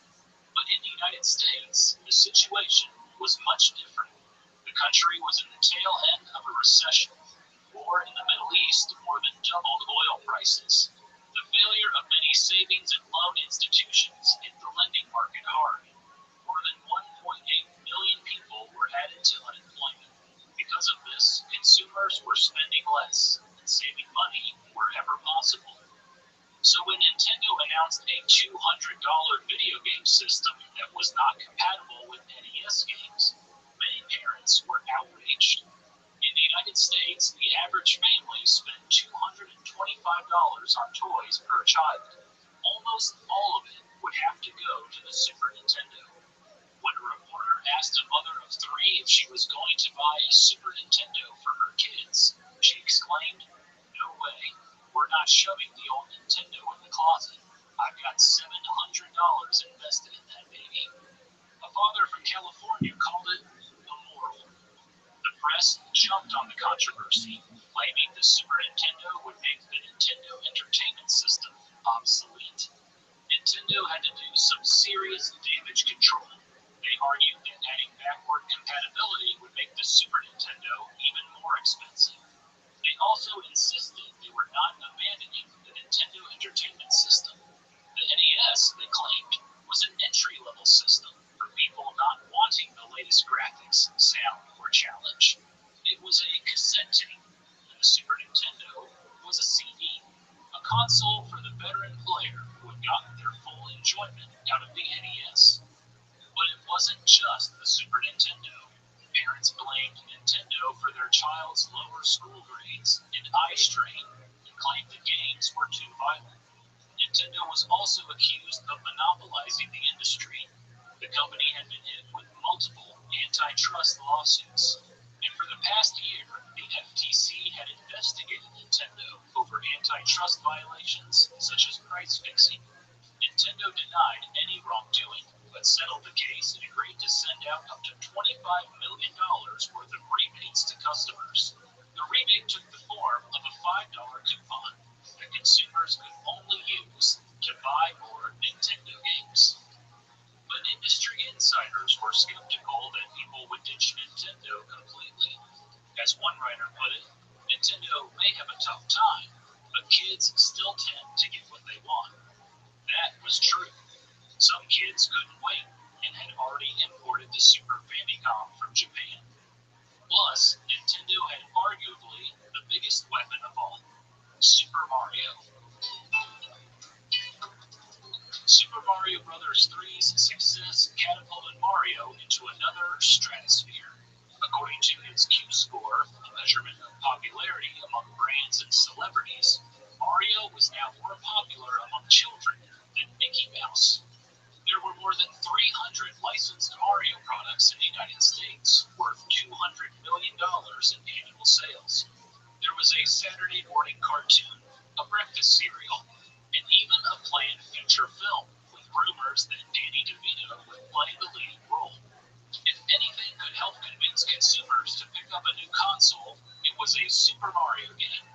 But in the United States, the situation was much different. The country was in the tail end of a recession. War in the Middle East more than doubled oil prices. The failure of many savings and loan institutions hit the lending market hard. More than 1.8 million people were added to unemployment. Because of this, consumers were spending less and saving money wherever possible. So when Nintendo announced a $200 video game system that was not compatible with NES games, many parents were outraged. In the United States, the average family spent $225 on toys per child. Almost all of it would have to go to the Super Nintendo. When a reporter asked a mother of 3 if she was going to buy a Super Nintendo for her kids, she exclaimed, "No way. We're not shoving the old Nintendo in the closet. I've got $700 invested in that baby." A father from California called it immoral. The press jumped on the controversy, claiming the Super Nintendo would make the Nintendo Entertainment System obsolete. Nintendo had to do some serious damage control. They argued that adding backward compatibility would make the Super Nintendo even more expensive. They also insisted they were not abandoning the Nintendo Entertainment System. The NES, they claimed, was an entry-level system for people not wanting the latest graphics, sound, or challenge. It was a cassette tape, and the Super Nintendo was a CD, a console for the veteran player who had gotten their full enjoyment out of the NES. But it wasn't just the Super Nintendo. Parents blamed Nintendo for their child's lower school grades and eye strain and claimed the games were too violent. Nintendo was also accused of monopolizing the industry. The company had been hit with multiple antitrust lawsuits, and for the past year, the FTC had investigated Nintendo over antitrust violations such as price fixing. Nintendo denied any wrongdoing, but settled the case and agreed to send out up to $25 million worth of rebates to customers. The rebate took the form of a $5 coupon that consumers could only use to buy more Nintendo games. But industry insiders were skeptical that people would ditch Nintendo completely. As one writer put it, Nintendo may have a tough time, but kids still tend to get what they want. That was true. Some kids couldn't wait and had already imported the Super Famicom from Japan. Plus, Nintendo had arguably the biggest weapon of all: Super Mario. Super Mario Bros. 3's success catapulted Mario into another stratosphere. According to his Q score, a measurement of popularity among brands and celebrities, Mario was now more popular among children than Mickey Mouse. There were more than 300 licensed Mario products in the United States, worth $200 million in annual sales. There was a Saturday morning cartoon, a breakfast cereal, and even a planned feature film with rumors that Danny DeVito would play the leading role. If anything could help convince consumers to pick up a new console, it was a Super Mario game.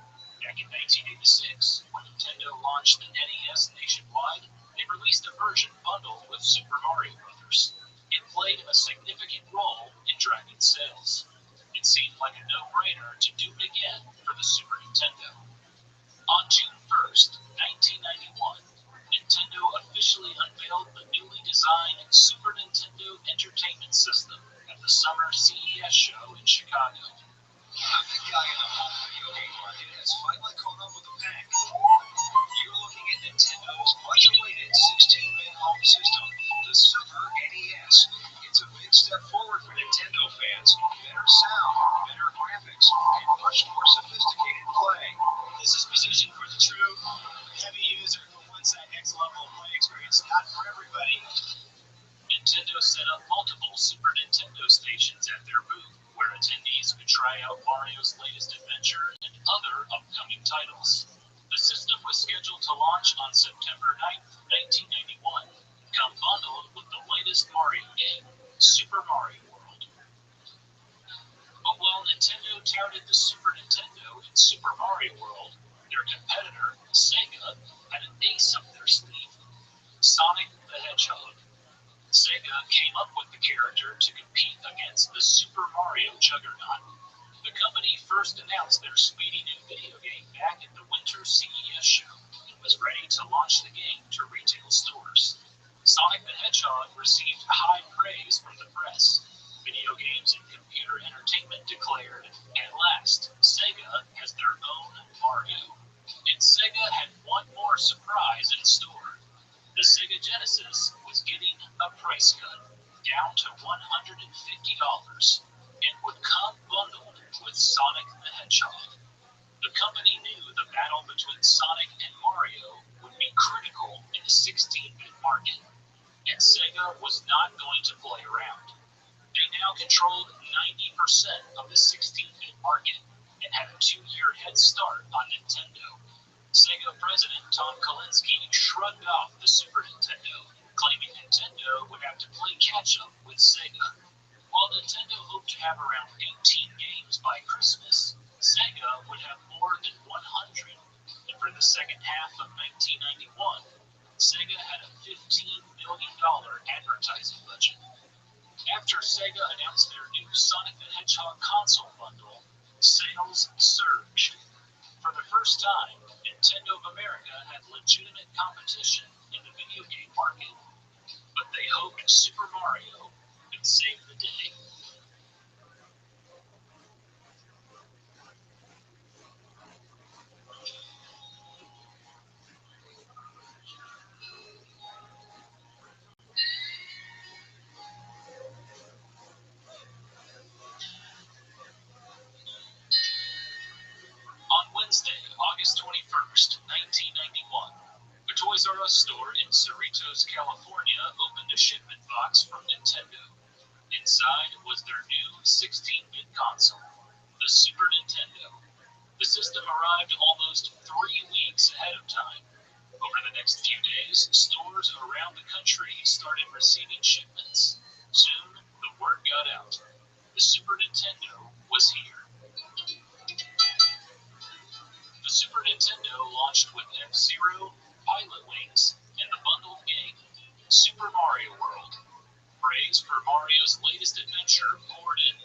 Back in 1986, when Nintendo launched the NES nationwide, they released a version bundled with Super Mario Bros. It played a significant role in driving sales. it seemed like a no-brainer to do it again for the Super Nintendo. On June 1st, 1991, Nintendo officially unveiled the newly designed Super Nintendo Entertainment System at the summer CES show in Chicago. A big guy in the home video game market has finally caught up with the pack. You're looking at Nintendo's much-awaited 16-bit home system, the Super NES. It's a big step forward for Nintendo fans. Better sound, better graphics, and much more sophisticated play. This is positioned for the true heavy user who wants that next level of play experience. Not for everybody. Nintendo set up multiple Super Nintendo stations at their booth, where attendees could try out Mario's latest adventure and other upcoming titles. The system was scheduled to launch on September 9th, 1991, come bundled with the latest Mario game, Super Mario World. But while Nintendo touted the Super Nintendo and Super Mario World, their competitor, Sega, had an ace up their sleeve, Sonic the Hedgehog. Sega came up with the character to compete against the Super Mario juggernaut. The company first announced their speedy new video game back at the winter CES show and was ready to launch the game to retail stores. Sonic the Hedgehog received high praise from the press. Video games and computer entertainment declared, at last, Sega has their own Mario. And Sega had one more surprise in store. The Sega Genesis was getting a price cut, down to $150, and would come bundled with Sonic the Hedgehog. The company knew the battle between Sonic and Mario would be critical in the 16-bit market, and Sega was not going to play around. They now controlled 90% of the 16-bit market and had a 2-year head start on Nintendo. Sega president Tom Kalinske shrugged off the Super Nintendo, claiming Nintendo would have to play catch-up with Sega. While Nintendo hoped to have around 18 games by Christmas, Sega would have more than 100, and for the second half of 1991, Sega had a $15 million advertising budget. After Sega announced their new Sonic the Hedgehog console bundle, sales surged. For the first time, Nintendo of America had legitimate competition in the video game market, but they hoped Super Mario could save the day. On Wednesday, August 21st, 1991, a Toys R Us store in Cerritos, California opened a shipment box from Nintendo. Inside was their new 16-bit console, the Super Nintendo. The system arrived almost 3 weeks ahead of time. Over the next few days, stores around the country started receiving shipments. Soon, the word got out. The Super Nintendo was here. The Super Nintendo launched with F-Zero, Pilot Wings, and the bundled game, Super Mario World. Praise for Mario's latest adventure poured in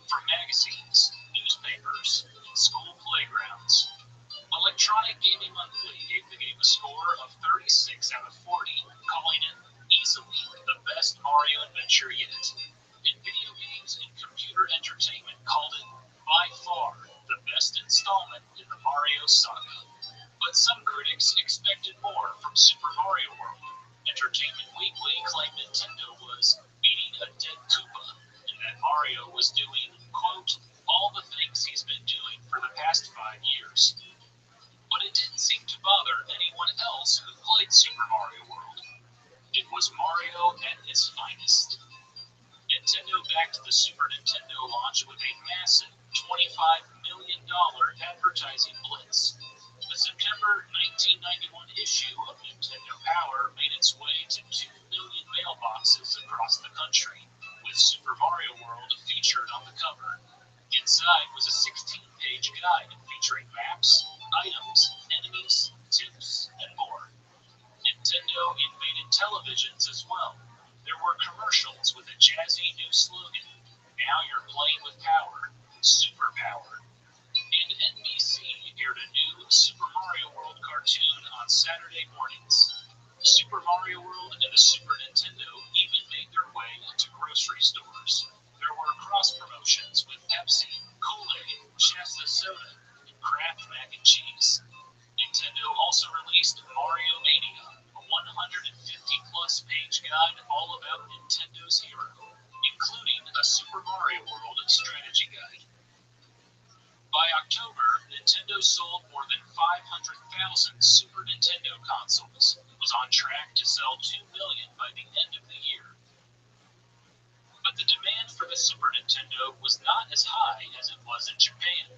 from magazines, newspapers, and school playgrounds. Electronic Gaming Monthly gave the game a score of 36 out of 40, calling it easily the best Mario adventure yet. And Video Games and Computer Entertainment called it by far the best installment in the Mario saga. But some critics expected more from Super Mario World. Entertainment Weekly claimed Nintendo was beating a dead Koopa, and that Mario was doing, quote, all the things he's been doing for the past 5 years. But it didn't seem to bother anyone else who played Super Mario World. It was Mario at his finest. Nintendo backed the Super Nintendo launch with a massive $25 million advertising blitz. The September 1991 issue of Nintendo Power made its way to 2 million mailboxes across the country, with Super Mario World featured on the cover. Inside was a 16-page guide featuring maps, items, enemies, tips, and more. Nintendo invaded televisions as well. There were commercials with a jazzy new slogan, "Now you're playing with power. premiered a new Super Mario World cartoon on Saturday mornings. Super Mario World and the Super Nintendo even made their way into grocery stores. There were cross promotions with Pepsi, Kool-Aid, Shasta Soda, and Kraft Mac and Cheese. Nintendo also released Mario Mania, a 150-plus page guide all about Nintendo's hero, including a Super Mario World strategy guide. By October, Nintendo sold more than 500,000 Super Nintendo consoles, was on track to sell 2 million by the end of the year. But the demand for the Super Nintendo was not as high as it was in Japan.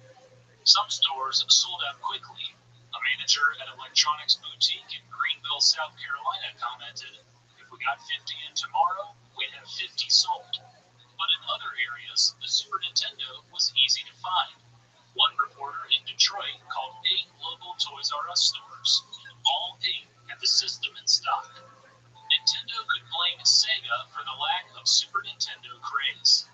Some stores sold out quickly. A manager at an electronics boutique in Greenville, South Carolina commented, "If we got 50 in tomorrow, we'd have 50 sold." But in other areas, the Super Nintendo was easy to find. One reporter in Detroit called 8 local Toys R Us stores. All 8 had the system in stock. Nintendo could blame Sega for the lack of Super Nintendo craze.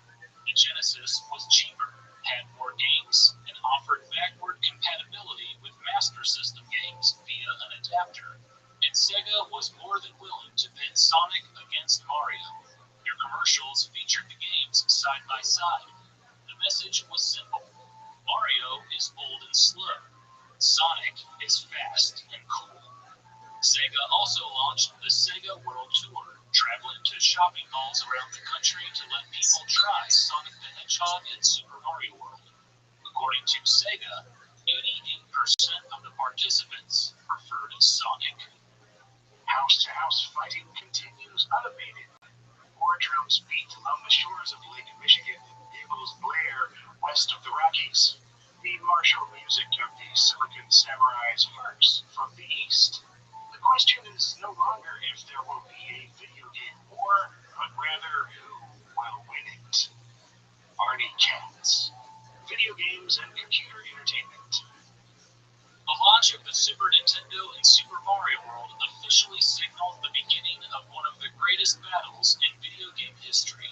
The Genesis was cheaper, had more games, and offered backward compatibility with Master System games via an adapter. And Sega was more than willing to pit Sonic against Mario. Their commercials featured the games side by side. The message was simple. Mario is bold and slow. Sonic is fast and cool. Sega also launched the Sega World Tour, traveling to shopping malls around the country to let people try Sonic the Hedgehog and Super Mario World. According to Sega, 88% of the participants preferred Sonic. House-to-house fighting continues unabated. War drums beat along the shores of Lake Michigan, eagles blare west of the Rockies. The martial music of the Silicon Samurai's hearts from the east. The question is no longer if there will be a video game war, but rather who will win it. Arnie Katz. Video games and computer entertainment. The launch of the Super Nintendo and Super Mario World officially signaled the beginning of one of the greatest battles in video game history,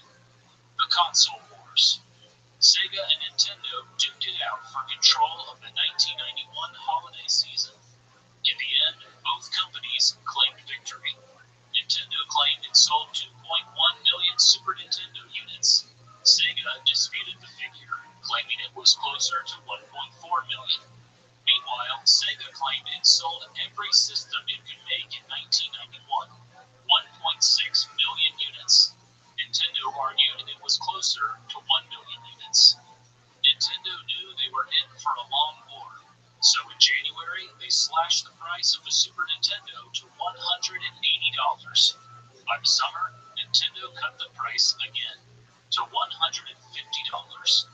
the console wars. Sega and Nintendo duked it out for control of the 1991 holiday season. In the end, both companies claimed victory. Nintendo claimed it sold 2.1 million Super Nintendo units. Sega disputed the figure, claiming it was closer to 1.4 million. Meanwhile, Sega claimed it sold every system it could make in 1991, 1.6 million units. Nintendo argued it was closer to 1 million units. Nintendo knew they were in for a long war, so in January they slashed the price of the Super Nintendo to $180. By the summer, Nintendo cut the price again to $150.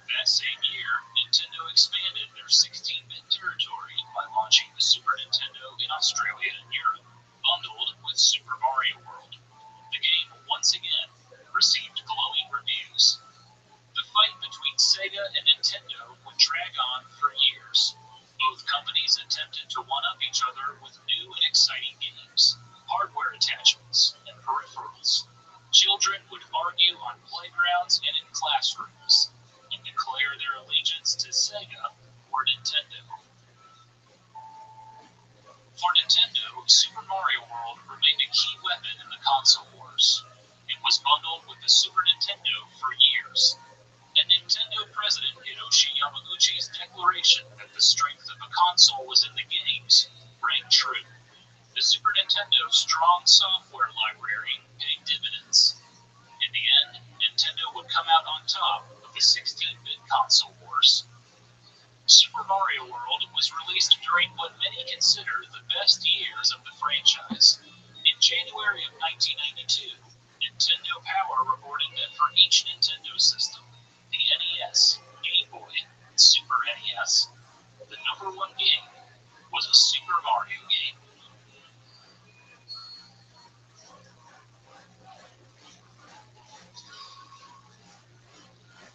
That same year, Nintendo expanded their 16-bit territory by launching the Super Nintendo in Australia and Europe, bundled with Super Mario World. The game, once again, received glowing reviews. The fight between Sega and Nintendo would drag on for years. Both companies attempted to one-up each other with new and exciting games, hardware attachments, and peripherals. Children would argue on playgrounds and in classrooms, and declare their allegiance to Sega or Nintendo. For Nintendo, Super Mario World remained a key weapon in the console wars. It was bundled with the Super Nintendo for years, and Nintendo President Hiroshi Yamauchi's declaration that the strength of a console was in the games rang true. The Super Nintendo's strong software library paid dividends. In the end, Nintendo would come out on top of the 16-bit console wars. Super Mario World was released during what many consider the best years of the franchise. In January of 1992, Nintendo Power reported that for each Nintendo system, the NES, Game Boy, and Super NES, the number one game was a Super Mario game.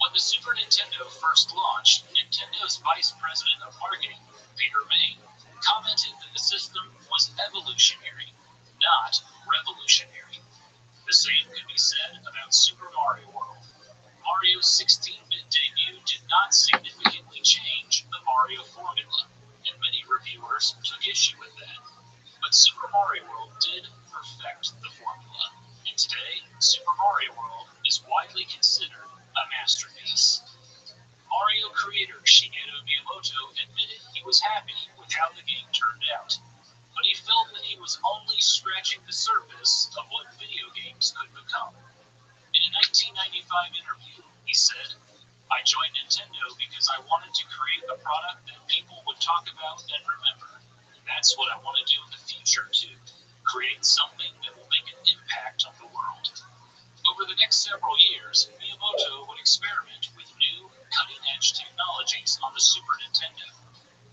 When the Super Nintendo first launched, Nintendo's vice president of marketing, Peter May, commented that the system was evolutionary, not revolutionary. The same could be said about Super Mario World. Mario's 16-bit debut did not significantly change the Mario formula. Mario World did perfect the formula, and today, Super Mario World is widely considered a masterpiece. Mario creator Shigeru Miyamoto admitted he was happy with how the game turned out, but he felt that he was only scratching the surface of what video games could become. In a 1995 interview, he said, "I joined Nintendo because I wanted to create a product that people would talk about and remember. That's what I want to do in the future too. Create something that will make an impact on the world." Over the next several years, Miyamoto would experiment with new, cutting-edge technologies on the Super Nintendo.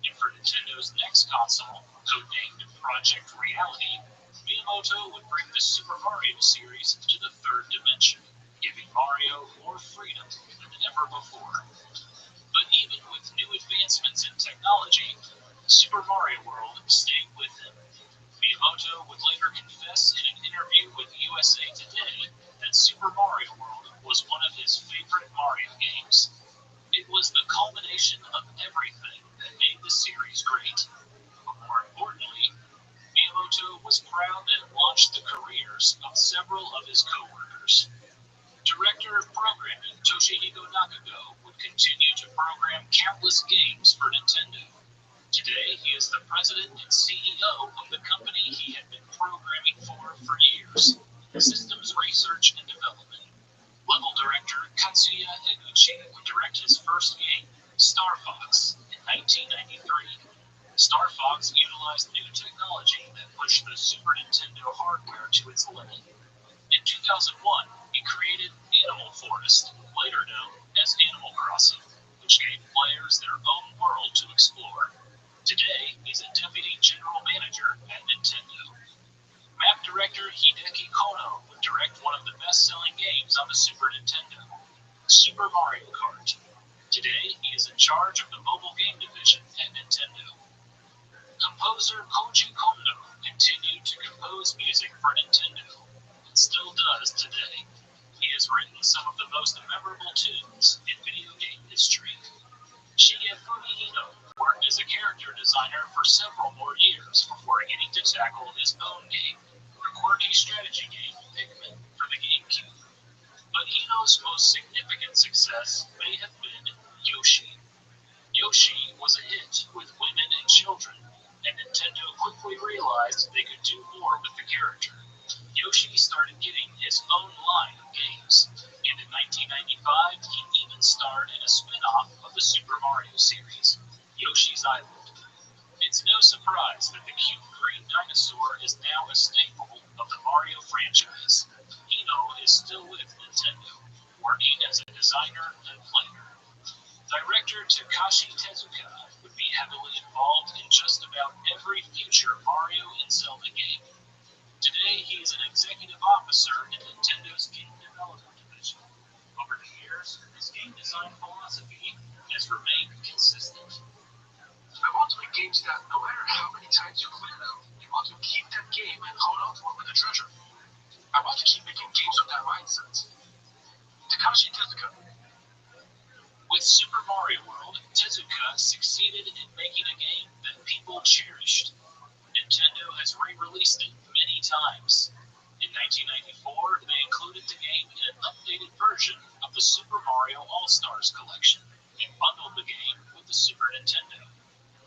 And for Nintendo's next console, codenamed Project Reality, Miyamoto would bring the Super Mario series to the third dimension, giving Mario more freedom than ever before. But even with new advancements in technology, Super Mario World stayed with him. Miyamoto would later confess in an interview with USA Today that Super Mario World was one of his favorite Mario games. It was the culmination of everything that made the series great. But more importantly, Miyamoto was proud that it launched the careers of several of his co-workers. Director of programming Toshihiko Nakago would continue to program countless games for Nintendo. Today, he is the president and CEO of the company he had been programming for years, Systems Research and Development. Level director Katsuya Eguchi would direct his first game, Star Fox, in 1993. Star Fox utilized new technology that pushed the Super Nintendo hardware to its limit. In 2001, he created Animal Forest, later known as Animal Crossing, which gave players their own world to explore. Today, he's a deputy general manager at Nintendo. Map director Hideki Kono would direct one of the best-selling games on the Super Nintendo, Super Mario Kart. Today, he is in charge of the mobile game division at Nintendo. Composer Koji Kondo continued to compose music for Nintendo, and still does today. He has written some of the most memorable tunes in video game history. Shigefumi Hino worked as a character designer for several more years before getting to tackle his own game, the quirky strategy game Pikmin for the GameCube. But Hino's most significant success may have been Yoshi. Yoshi was a hit with women and children, and Nintendo quickly realized they could do more with the character. Yoshi started getting his own line of games, and in 1995 he even starred in a spin-off of the Super Mario series, Yoshi's Island. It's no surprise that the cute green dinosaur is now a staple of the Mario franchise. Hino is still with Nintendo, working as a designer and player. Director Takashi Tezuka would be heavily involved in just about every future Mario and Zelda game. Today, he is an executive officer in Nintendo's game development division. Over the years, his game design philosophy has remained consistent. I want to make games that, no matter how many times you play them, you want to keep that game and hold on to it with a treasure. I want to keep making games with that mindset. Takashi Tezuka. With Super Mario World, Tezuka succeeded in making a game that people cherished. Nintendo has re-released it many times. In 1994, they included the game in an updated version of the Super Mario All-Stars collection and bundled the game with the Super Nintendo.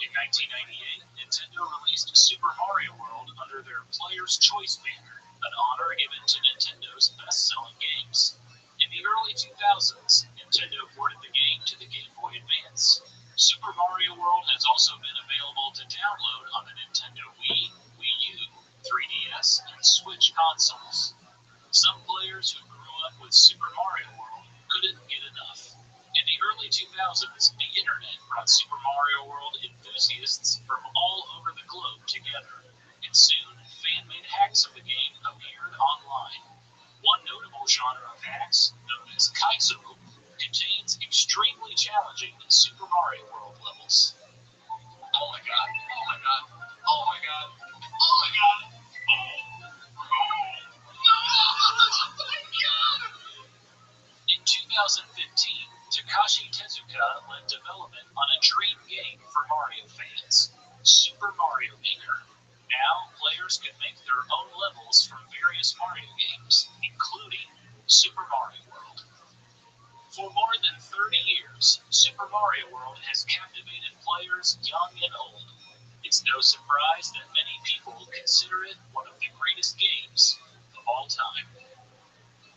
In 1998, Nintendo released Super Mario World under their Player's Choice banner, an honor given to Nintendo's best-selling games. In the early 2000s, Nintendo ported the game to the Game Boy Advance. Super Mario World has also been available to download on the Nintendo Wii, Wii U, 3DS, and Switch consoles. Some players who grew up with Super Mario World couldn't get enough. In the early 2000s, the internet brought Super Mario World enthusiasts from all over the globe together, and soon fan-made hacks of the game appeared online. One notable genre of hacks, known as Kaizo, contains extremely challenging Super Mario World levels. Oh my god, oh my god, oh my god, oh my god, oh my god! In 2015, Takashi Tezuka led development on a dream game for Mario fans, Super Mario Maker. Now, players could make their various Mario games, including Super Mario World. For more than 30 years, Super Mario World has captivated players young and old. It's no surprise that many people consider it one of the greatest games of all time.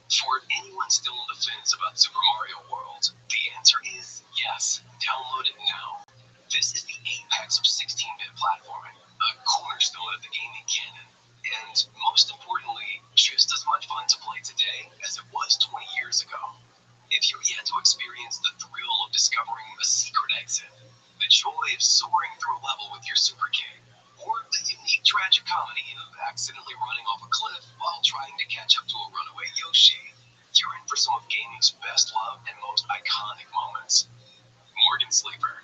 For anyone still on the fence about Super Mario World, the answer is yes. Download it now. This is the apex of 16-bit platforming, a cornerstone of the gaming canon, and most importantly, just as much fun to play today as it was 20 years ago. If you're yet to experience the thrill of discovering a secret exit, the joy of soaring through a level with your super kid, or the unique tragic comedy of accidentally running off a cliff while trying to catch up to a runaway Yoshi, you're in for some of gaming's best loved and most iconic moments. Morgan Sleeper,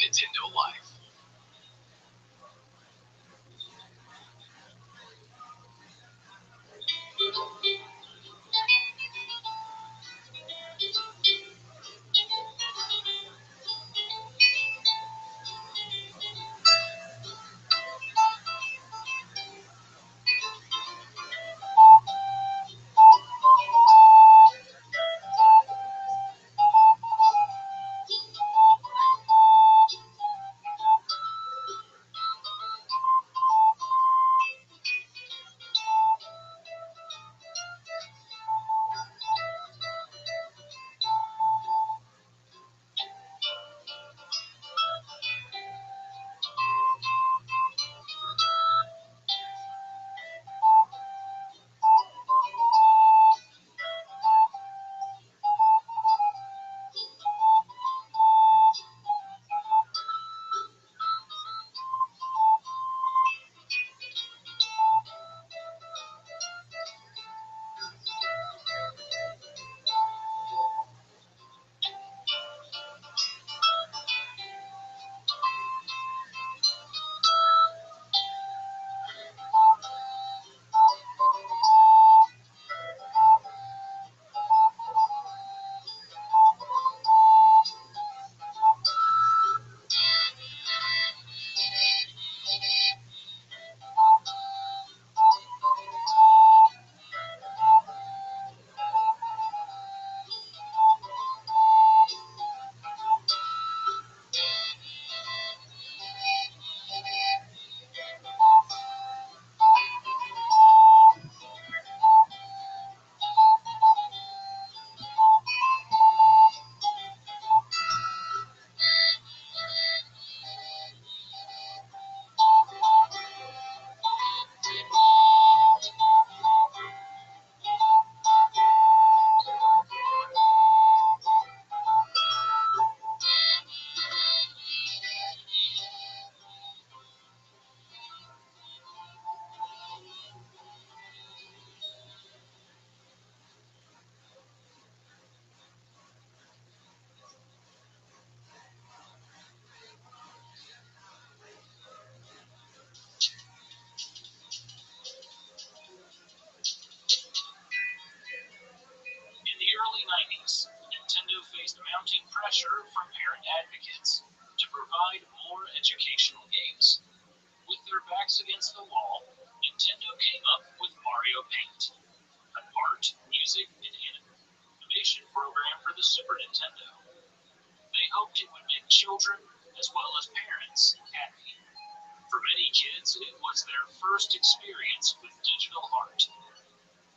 Nintendo Life. In the early 90s, Nintendo faced mounting pressure from parent advocates to provide more educational games. With their backs against the wall, Nintendo came up with Mario Paint, an art, music, and animation program for the Super Nintendo. They hoped it would make children, as well as parents, happy. For many kids, it was their first experience with digital art.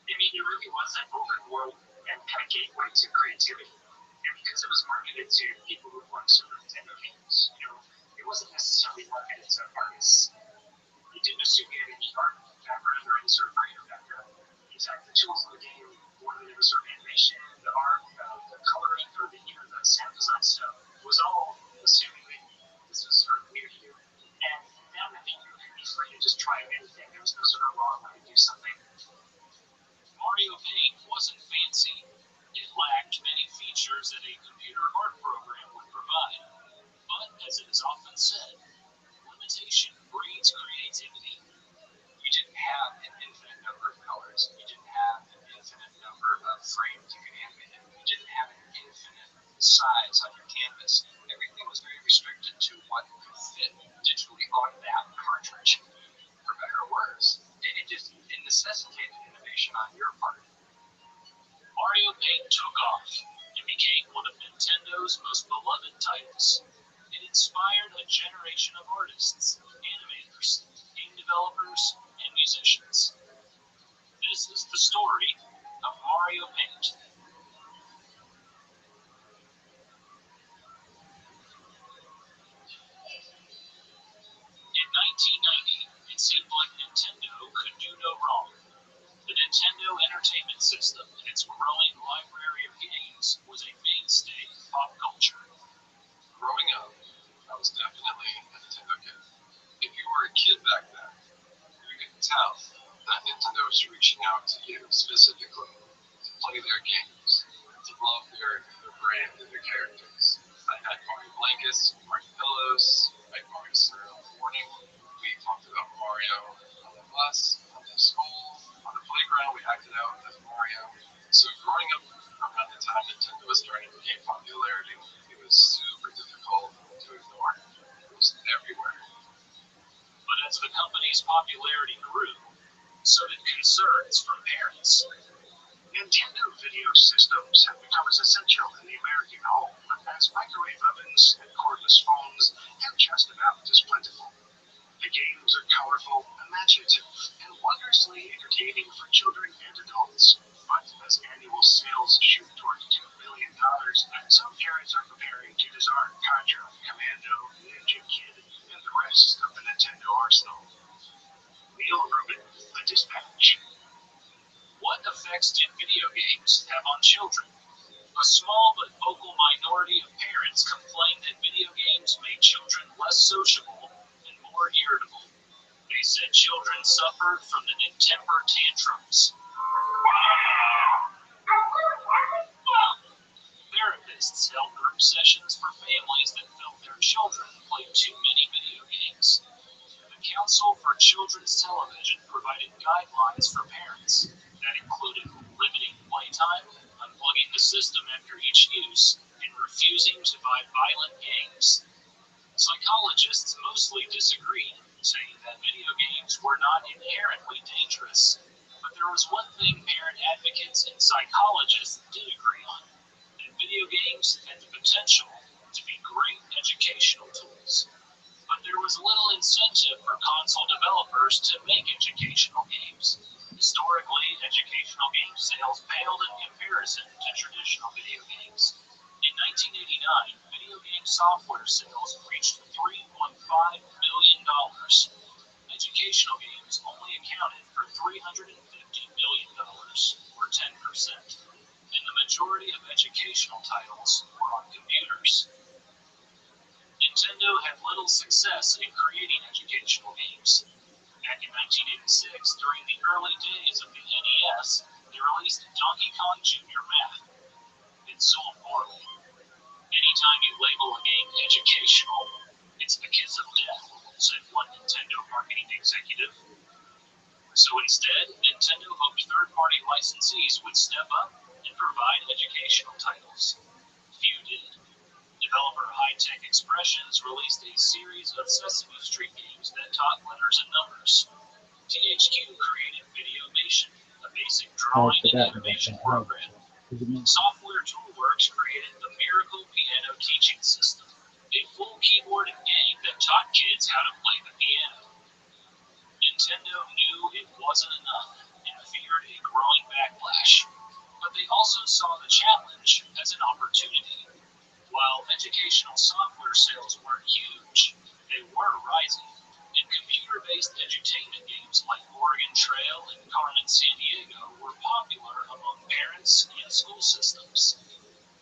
I mean, it really was an open world and kind of gateway to creativity. And because it was marketed to people who want Super Nintendo games, it wasn't necessarily marketed to artists. You didn't assume you had any art background or any sort of creative background. In fact, the tools of the game, whether it was sort of animation, the art, the coloring, or the sound design stuff, was all assuming that this was sort of new to you. And now that you could be free to just try anything, there was no sort of wrong way to do something. Mario Paint wasn't fancy. It lacked many features that a computer art program would provide. But, as it is often said, limitation breeds creativity. You didn't have an infinite number of colors. You didn't have an infinite number of frames you could animate in. You didn't have an infinite size on your canvas. Everything was very restricted to what could fit digitally on that cartridge, for better or worse. It necessitated innovation. contribution on your part. Mario Paint took off and became one of Nintendo's most beloved titles. It inspired a generation of artists, animators, game developers, and musicians. This is the story of Mario Paint. In 1990, it seemed like Nintendo could do no wrong. The Nintendo Entertainment System and its growing library of games was a mainstay of pop culture. Growing up, I was definitely a Nintendo kid. If you were a kid back then, you could tell that Nintendo was reaching out to you specifically to play their games, to love their brand and their characters. I had Mario blankets, Mario pillows, I had Mario cereal in the morning. We talked about Mario on the bus, on the school, on the playground. We acted out as Mario. So growing up around the time Nintendo was starting to gain popularity, it was super difficult to ignore. It was everywhere. But as the company's popularity grew, so did concerns from parents. Nintendo video systems have become as essential in the American home as microwave ovens and cordless phones have just about as plentiful. The games are colorful, imaginative, and wondrously entertaining for children and adults. But as annual sales shoot towards $2 billion, some parents are preparing to discard Contra, Commando, Ninja Kid, and the rest of the Nintendo arsenal. Neil Rubin, The Dispatch. What effects did video games have on children? A small but vocal minority of parents complained that video games made children less sociable and more irritable. They said children suffered from the Nintendo tantrums. Therapists held group sessions for families that felt their children played too many video games. The Council for Children's Television provided guidelines for parents that included limiting playtime, unplugging the system after each use, and refusing to buy violent games. Psychologists mostly disagreed, saying that video games were not inherently dangerous. But there was one thing parent advocates and psychologists did agree on, that video games had the potential to be great educational tools. But there was little incentive for console developers to make educational games. Historically, educational game sales paled in comparison to traditional video games. In 1989, video game software sales reached $3.5 billion. Educational games only accounted for $350 million, or 10%, and the majority of educational titles were on computers. Nintendo had little success in creating educational games. Back in 1986, during the early days of the NES, they released Donkey Kong Jr. Math. It sold poorly. Anytime you label a game educational, it's the kiss of death, said one Nintendo marketing executive. So instead, Nintendo hoped third-party licensees would step up and provide educational titles. Few did. Developer High-Tech Expressions released a series of Sesame Street games that taught letters and numbers. THQ created Videomation, a basic drawing and animation program. Software Toolworks created the Miracle Piano Teaching System, a full keyboarded game that taught kids how to play the piano. Nintendo knew it wasn't enough and feared a growing backlash, but they also saw the challenge as an opportunity. While educational software sales weren't huge, they were rising, and computer-based edutainment games like Oregon Trail and Carmen Sandiego were popular among parents and school systems.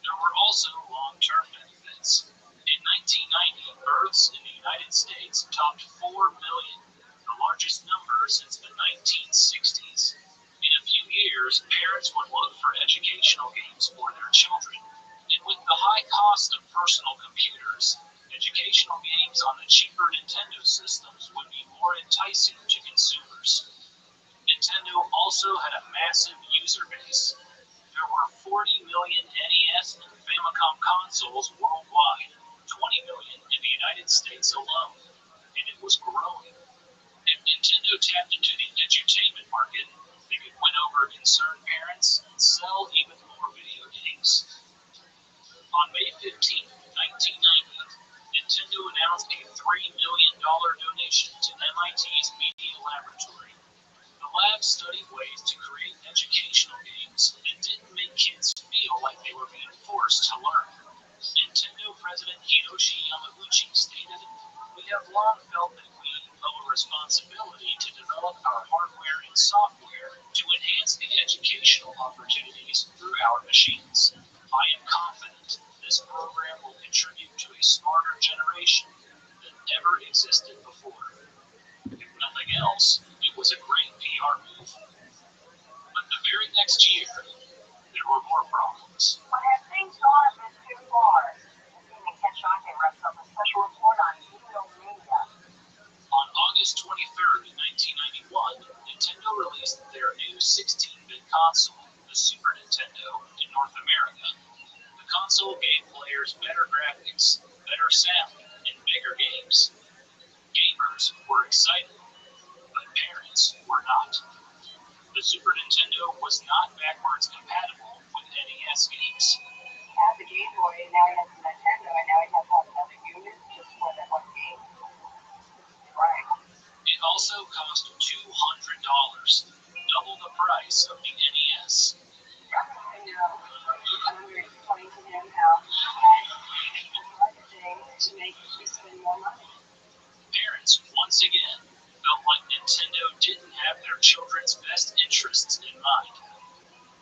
There were also long-term benefits. In 1990, births in the United States topped 4 million, the largest number since the 1960s. In a few years, parents would look for educational games for their children. And with the high cost of personal computers, educational games on the cheaper Nintendo systems would be more enticing to consumers. Nintendo also had a massive user base. There were 40 million NES and Famicom consoles worldwide, 20 million in the United States alone, and it was growing. If Nintendo tapped into the edutainment market, they could win over concerned parents, and sell even more video games. On May 15, 1990, Nintendo announced a $3 million donation to MIT's Media Laboratory. The lab studied ways to create educational games that didn't make kids feel like they were being forced to learn. Nintendo President Hiroshi Yamauchi stated, "We have long felt that we owe a responsibility to develop our hardware and software to enhance the educational opportunities through our machines. I am confident this program will contribute to a smarter generation than ever existed before." If nothing else, it was a great PR move. But the very next year, there were more problems. But have things gone a bit too far? Even Ken Shante wraps up a special report on video media. On August 23, 1991, Nintendo released their new 16-bit console, the Super Nintendo, in North America. The console gave players better graphics, better sound, and bigger games. Gamers were excited, but parents were not. The Super Nintendo was not backwards compatible with NES games. He had the Game Boy, and now he has the Nintendo, and now he has to have another unit just for that one game. Right. It also cost $200, double the price of the NES. I know. I remember explaining to him how marketing to make you spend more money. Parents, once again, felt like Nintendo didn't have their children's best interests in mind.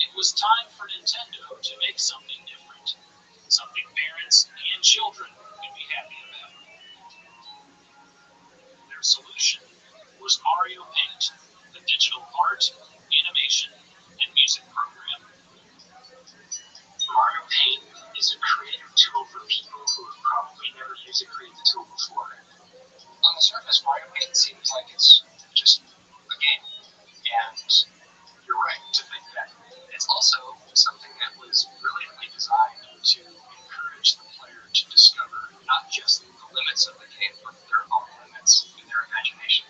It was time for Nintendo to make something different, something parents and children could be happy about. Their solution was Mario Paint, the digital art, animation, and music program. Mario Paint is a creative tool for people who have probably never used a creative tool before. On the surface, Mario Paint seems like it's just a game. And you're right to think that. It's also something that was brilliantly designed to encourage the player to discover not just the limits of the game, but their own limits in their imagination.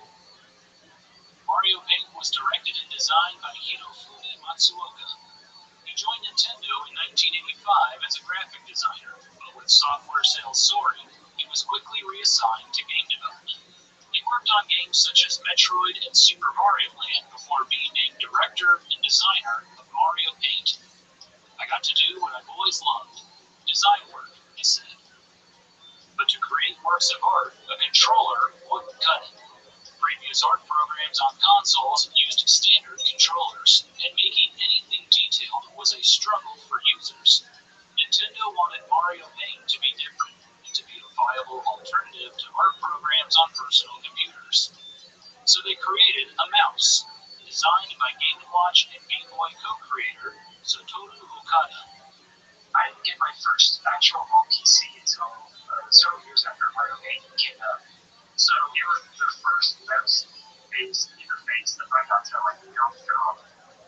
Mario Paint was directed and designed by Hirofumi Matsuoka. He joined Nintendo in 1985 as a graphic designer, but with software sales soaring, he was quickly reassigned to game development. He worked on games such as Metroid and Super Mario Land before being named director and designer of Mario Paint. "I got to do what I've always loved, design work," he said. But to create works of art, a controller wouldn't cut it. Previous art programs on consoles used standard controllers, and making anything detailed was a struggle for users. Nintendo wanted Mario Paint to be different, and to be a viable alternative to art programs on personal computers. So they created a mouse, designed by Game & Watch and Game Boy co-creator Satoru Okada. I didn't get my first actual home PC until several years after Mario Paint came out. So it was the first web-based interface that I got to film.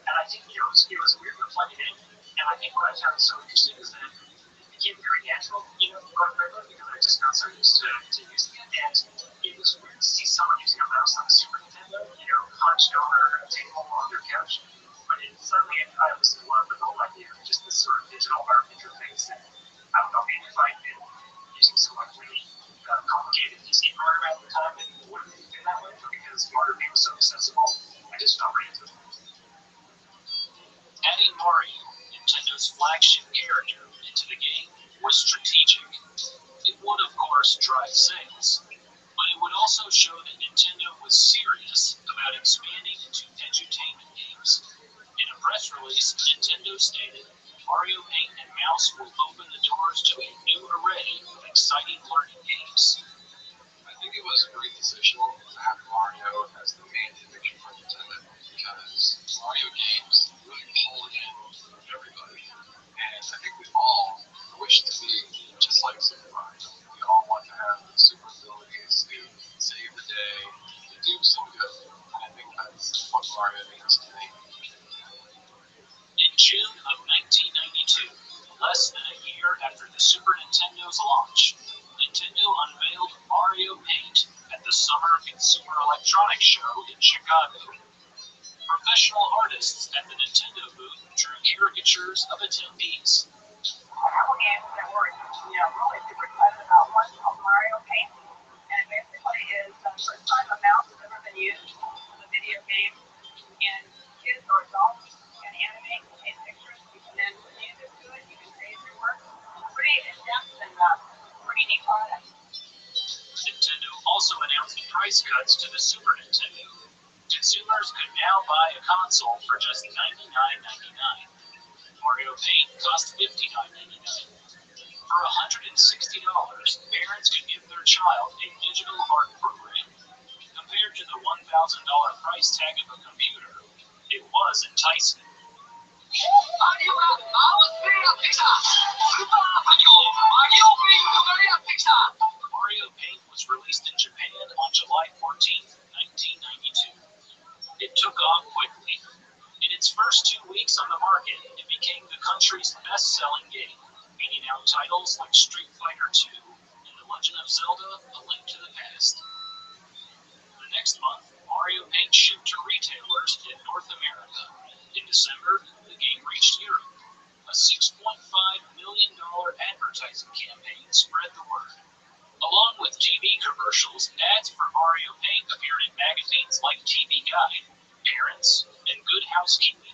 And I think it was weird to plug it in. And I think what I found so interesting is that it became very natural, going regular because I just got so used to using it. And it was weird to see someone using a mouse on the Super Nintendo, hunched over a table on their couch. But suddenly I was in love with the whole idea of just this sort of digital art interface. And I don't know, maybe if I'd been using some really complicated PC program at the time, it wouldn't have been that way, but because Mario Paint was so accessible, I just fell right into it. Adding Mario, Nintendo's flagship character, into the game was strategic. It would, of course, drive sales, but it would also show that Nintendo was serious about expanding into edutainment games. In a press release, Nintendo stated, "Mario Paint and Mouse will open the doors to a new array of exciting learning games." I think it was a great decision to have Mario as the main image for Nintendo because Mario games really pull in everybody. And I think we all wish to be just like Super Mario. We all want to have the super abilities to save the day, to do some good. And I think that's what Mario means to me. In June of 1992, less than a year after the Super Nintendo's launch, Nintendo unveiled Mario Paint at the Summer Consumer Electronics Show in Chicago. Professional artists at the Nintendo booth drew caricatures of attendees. A couple games that we're, really super excited about. One called Mario Paint, and basically is the first time a mouse has ever been used in a video game, and kids or adults can animate, take pictures, you can then put music to it, you can save your work. Pretty in-depth and pretty neat product. Nintendo also announced price cuts to the Super Nintendo. Consumers could now buy a console for just $99.99. Mario Paint cost $59.99. For $160, parents could give their child a digital art program. Compared to the $1,000 price tag of a computer, it was enticing. Mario Paint was released in Japan on July 14, 1992. It took off quickly. In its first 2 weeks on the market, it became the country's best-selling game, beating out titles like Street Fighter II and The Legend of Zelda: A Link to the Past. The next month, Mario Paint shipped to retailers in North America. In December, the game reached Europe. A $6.5 million advertising campaign spread the word. Along with TV commercials, ads for Mario Paint appeared in magazines like TV Guide, Parents, and Good Housekeeping.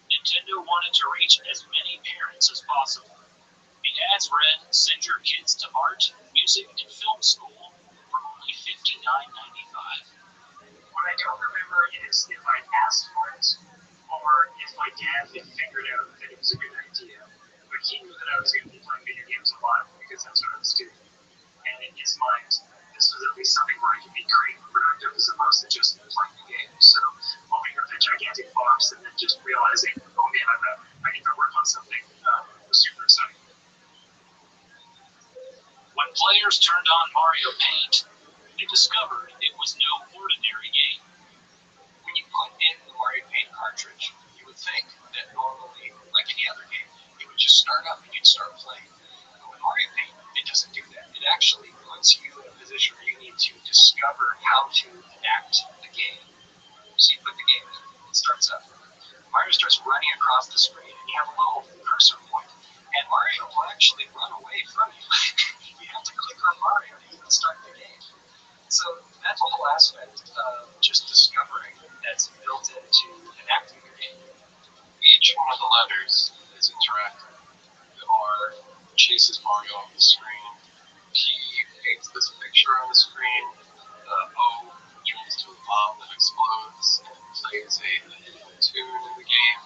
Nintendo wanted to reach as many parents as possible. The ads read, "Send your kids to art, music, and film school for only $59.95. What I don't remember is if I asked for it or if my dad had figured out that it was a good idea. But he knew that I was going to be playing video games a lot because that's what I was doing. And in his mind, this was at least something where I could be creative and productive as opposed to just playing the game. So opening up the gigantic box and then just realizing, oh man, I get to work on something was super exciting. When players turned on Mario Paint, they discovered it was no ordinary game. When you put in the Mario Paint cartridge, you would think that normally, like any other game, it would just start up and you'd start playing. But with Mario Paint, it doesn't do that. It actually puts you in a position where you need to discover how to enact the game. So you put the game in, it starts up. Mario starts running across the screen, and you have a little cursor point, and Mario will actually run away from you. You have to click on Mario to even start the game. So that's a whole aspect of just discovering that's built into enacting the game. Each one of the letters is interactive. The R chases Mario off the screen. P paints this picture on the screen. The O turns to a bomb that explodes and plays a tune in the game.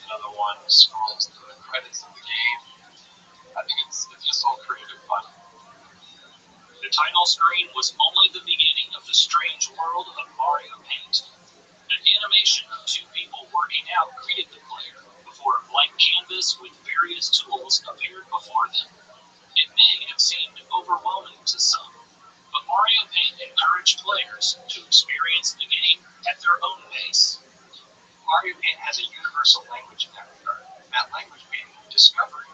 Another one scrolls to the credits of the game. I think it's just all creative fun. The title screen was only the beginning of the strange world of Mario Paint. An animation of two people working out greeted the player before a blank canvas with various tools appeared before them. It may have seemed overwhelming to some, but Mario Paint encouraged players to experience the game at their own pace. Mario Paint has a universal language in that regard. That language being discovery.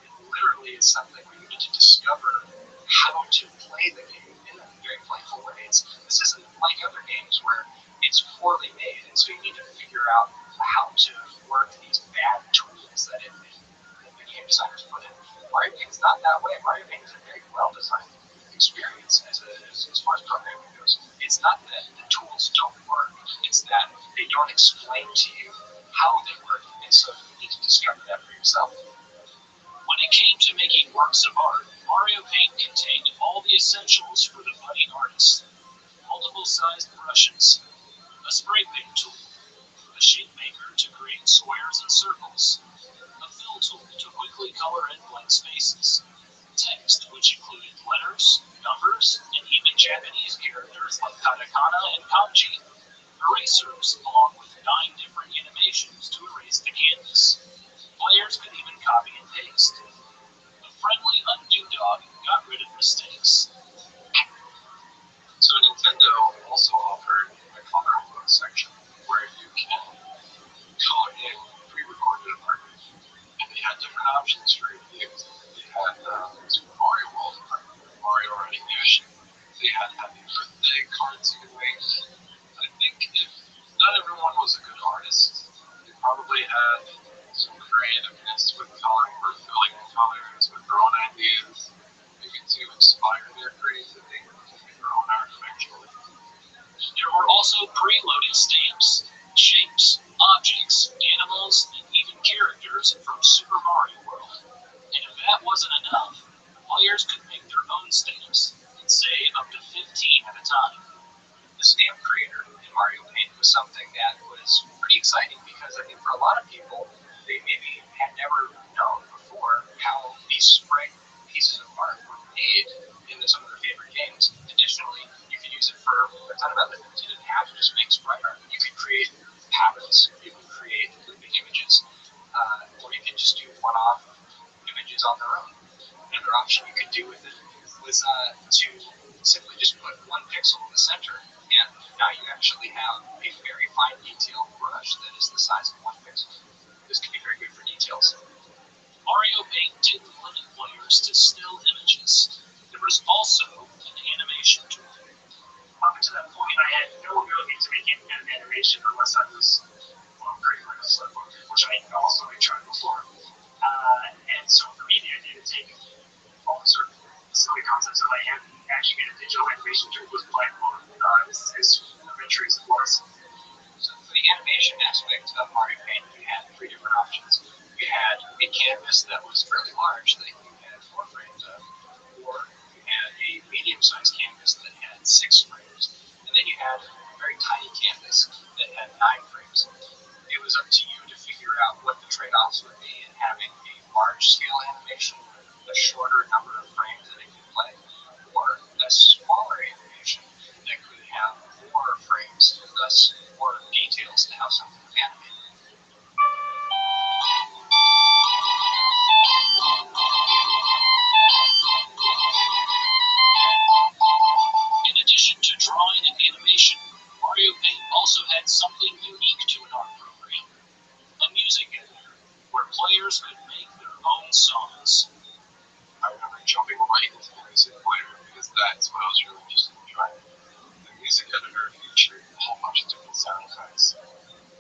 It literally is something where you need to discover how to play the game in a very playful way. This isn't like other games where it's poorly made, and so you need to figure out how to work these bad tools that the game designers put in. Mario Paint is not that way. Mario Paint is a very well-designed experience as far as programming goes. It's not that the tools don't work. It's that they don't explain to you how they work, and so you need to discover that for yourself. When it came to making works of art, Mario Paint contained all the essentials for the budding artist. Multiple-sized brushes, a spray paint tool, a shape maker to create squares and circles, a fill tool to quickly color in blank spaces, text which included letters, numbers, and even Japanese characters like katakana and kanji, erasers along with 9 different animations to erase the canvas. Players could even copy and paste. A friendly undo dog got rid of mistakes. So Nintendo also offered a coloring book section where you can color in pre-recorded art, and they had different options for you to use. They had Super Mario World, creativeness with color, for filling in colors with their own ideas, maybe to inspire their creativity in their own art eventually. There were also preloaded stamps, shapes, objects, animals, and even characters from Super Mario World. And if that wasn't enough, players could make their own stamps and save up to 15 at a time. The stamp creator in Mario Paint was something that was pretty exciting because I think for a lot of people, they maybe had never known before how these sprite pieces of art were made in some of their favorite games. Additionally, you could use it for a ton of other things. You didn't have to just make sprite art. You could create habits, you could create moving images, or you could just do one-off images on their own. Another option you could do with it was to simply just put one pixel in the center, and now you actually have a very fine detailed brush that is the size of one pixel. This can be very good for details. Mario Paint didn't limit players to still images. There was also an animation tool. Up to that point, I had no ability to make an animation unless I was creating like a flipbook, which I also had tried before. And so for me, the idea to take all the sort of silly concepts that I had and actually get a digital animation tool was mind blowing. As elementary as it was. So for the animation aspect of Mario Paint, you had three different options. You had a canvas that was fairly large that you had 4 frames of, or you had a medium-sized canvas that had 6 frames, and then you had a very tiny canvas that had 9 frames. It was up to you to figure out what the trade-offs would be in having a large-scale animation with a shorter number of frames that it could play, or a smaller animation that could have more frames, thus more details to how something was animated. In addition to drawing and animation, Mario Paint also had something unique to an art program, a music editor, where players could make their own songs. I remember jumping right into the music player because that's what I was really interested in trying. The music editor featured a whole bunch of different sound effects.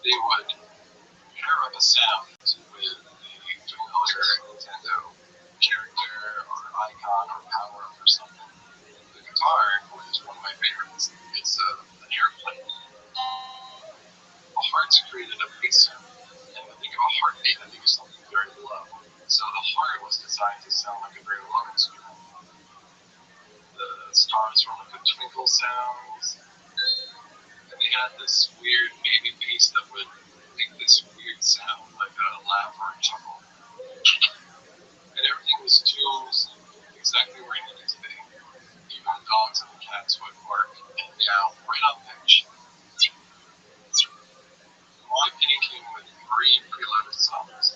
They would pair up a sound with a familiar Nintendo character or icon or power up or something. The guitar, which is one of my favorites, is an airplane. A heart's created a bass sound, and when I think of a heartbeat, I think of something very low. So the heart was designed to sound like a very low instrument. The stars were like a twinkle sounds, and they had this weird baby bass that would make this weird sound, like a laugh or a chuckle. And everything was tuned exactly where it needed to be. Even the dogs and the cats would bark and meow right on pitch. My painting came with 3 preloaded songs.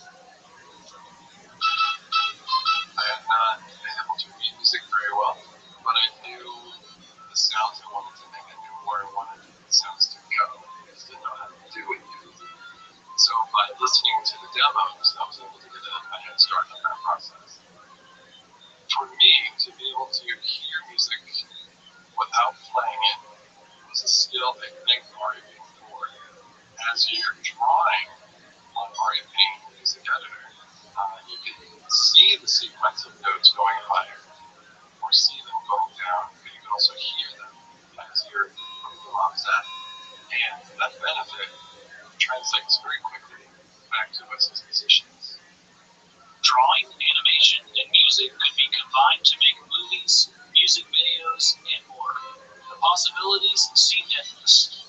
I had not been able to read music very well, but I knew the sounds I wanted to make. I knew where I wanted the sounds to go. I just didn't know how to do it yet. So by listening to the demos, I was able to get a head start on that process. For me, to be able to hear music without playing it was a skill that thank Mario Paint for. As you're drawing on Mario Paint Music Editor, you can see the sequence of notes going higher, or see them going down, but you can also hear them as you're moving along that. And that benefit translates very quickly back to us as musicians. Drawing, animation, and music could be combined to make movies, music videos, and more. The possibilities seemed endless.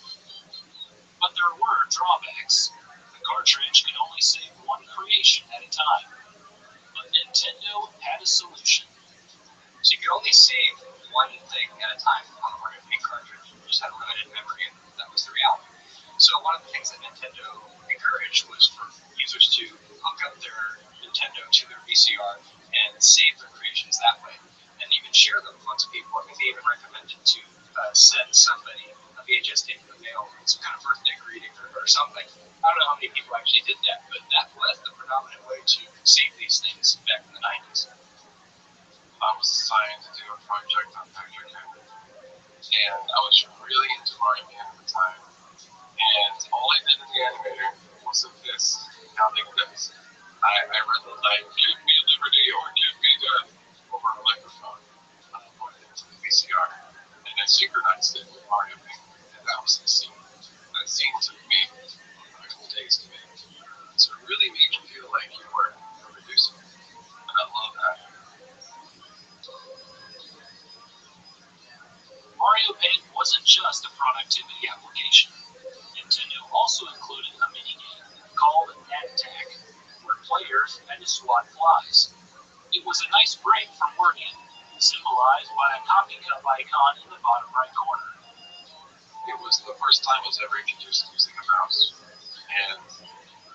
But there were drawbacks. The cartridge could only save one creation at a time. But Nintendo had a solution. So you could only save one thing at a time on the Mario Paint cartridge. You just had a limited memory, and that was the reality. So one of the things that Nintendo encouraged was for users to hook up their Nintendo to their VCR and save their creations that way, and even share them amongst people. I think they even recommended to send somebody a VHS tape in the mail, some kind of birthday greeting or something. I don't know how many people actually did that, but that was the predominant way to save these things back in the 90s. I was assigned to do a project on Picture Camera, and I was really into Mario Paint at the time. And all I did in the animator was a this, counting this. I read the line, give me liberty or give me death over a microphone pointed into the VCR. And I synchronized it with Mario Paint. And that was the scene. That scene took me a couple days to make. So it really made you feel like you were producing it. And I love that. Mario Paint wasn't just a productivity application. Nintendo also included a minigame called Nat Attack, where players had to swat flies. It was a nice break from working, symbolized by a coffee cup icon in the bottom right corner. It was the first time I was ever introduced to using a mouse. And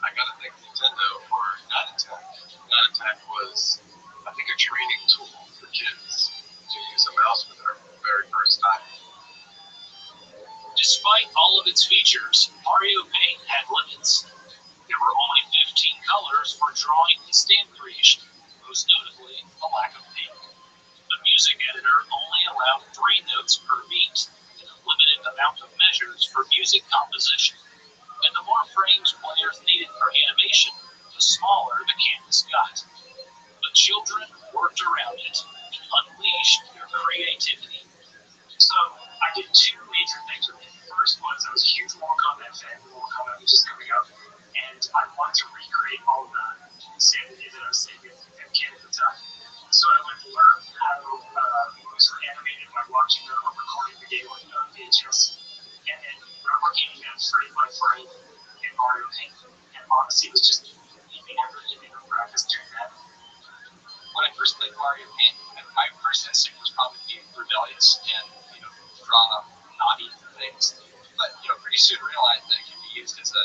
I gotta thank Nintendo for Nat Attack. Nat Attack was, I think, a training tool for kids to use a mouse for their very first time. Despite all of its features, Mario Paint had limits. There were only 15 colors for drawing and stamp creation, most notably a lack of pink. The music editor only allowed 3 notes per beat, and a limited amount of measures for music composition. And the more frames players needed for animation, the smaller the canvas got. But children worked around it and unleashed their creativity. So I did 2 major things with it. The first was I was a huge Mortal Kombat fan. Mortal Kombat was just coming out, and I wanted to recreate all the insanity that I was seeing at kid at the time. So I went to learn how movies were animated by watching them or recording the game on VHS, and then replicating them frame by frame in Mario Paint. And honestly, it was just eating up practice doing that. When I first played Mario Paint, my first instinct was probably to be rebellious and, draw up naughty things. But, pretty soon realized that it could be used as a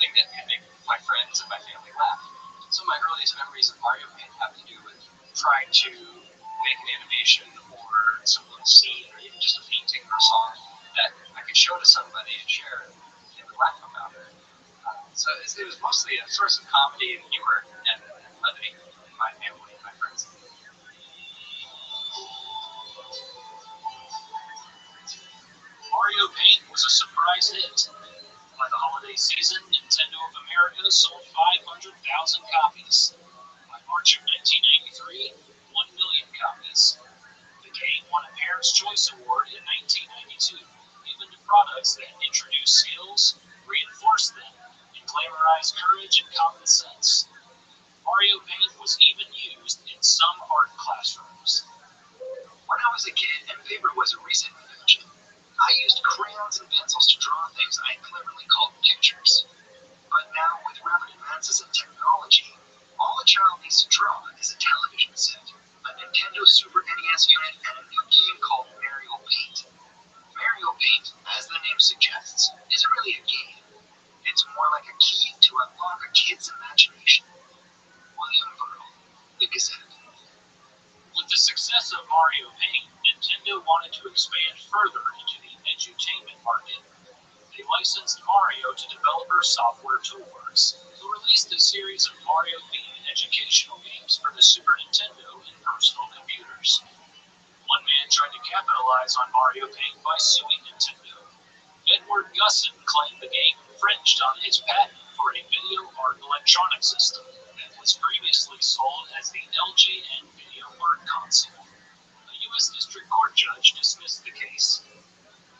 thing that could make my friends and my family laugh. Some of my earliest memories of Mario Paint have to do with trying to make an animation or some little scene or even just a painting or a song that I could show to somebody and share and they would laugh about it. So it was mostly a source of comedy and humor and levity in my family and my friends. Mario Paint was a surprise hit. By the holiday season, Nintendo of America sold 500,000 copies. By March of 1993, 1 million copies. The game won a Parents' Choice Award in 1992, given to products that introduced skills, reinforced them, and glamorized courage and common sense. Mario Paint was even used in some art classrooms. When I was a kid and paper was a recent invention, I used crayons and pencils to draw things I cleverly called pictures. But now, with rapid advances in technology, all a child needs to draw is a television set, a Nintendo Super NES unit, and a new game called Mario Paint. Mario Paint, as the name suggests, isn't really a game. It's more like a key to unlock a kid's imagination. William Burrell, The Gazette. With the success of Mario Paint, Nintendo wanted to expand further into the edutainment market. They licensed Mario to developer Software Toolworks, who released a series of Mario-themed educational games for the Super Nintendo and personal computers. One man tried to capitalize on Mario Paint by suing Nintendo. Edward Gusson claimed the game infringed on his patent for a video art electronic system that was previously sold as the LJN Video Art Console. A U.S. District Court judge dismissed the case.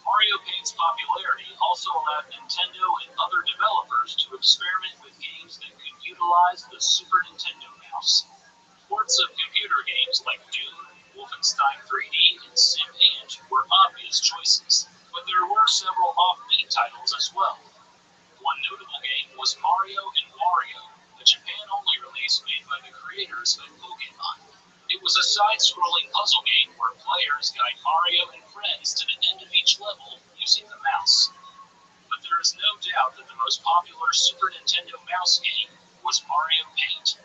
Mario Paint's popularity also allowed Nintendo and other developers to experiment with games that could utilize the Super Nintendo mouse. Ports of computer games like Doom, Wolfenstein 3D, and Sim Ant were obvious choices, but there were several offbeat titles as well. One notable game was Mario and Wario, a Japan-only release made by the creators of Pokemon. It was a side-scrolling puzzle game where players guide Mario and friends to the end of each level using the mouse. But there is no doubt that the most popular Super Nintendo mouse game was Mario Paint.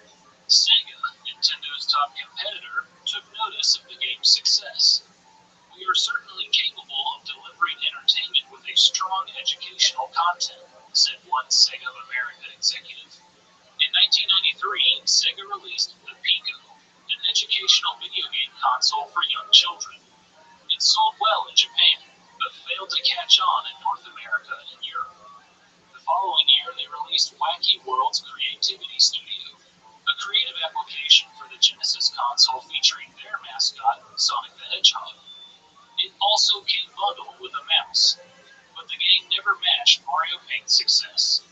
Sega, Nintendo's top competitor, took notice of the game's success. We are certainly capable of delivering entertainment with a strong educational content, said one Sega of America executive. In 1993, Sega released the Pico, an educational video game console for young children. It sold well in Japan, but failed to catch on in North America and Europe. The following year, they released Wacky World's Creativity Studio, console featuring their mascot, Sonic the Hedgehog. It also came bundled with a mouse, but the game never matched Mario Paint's success.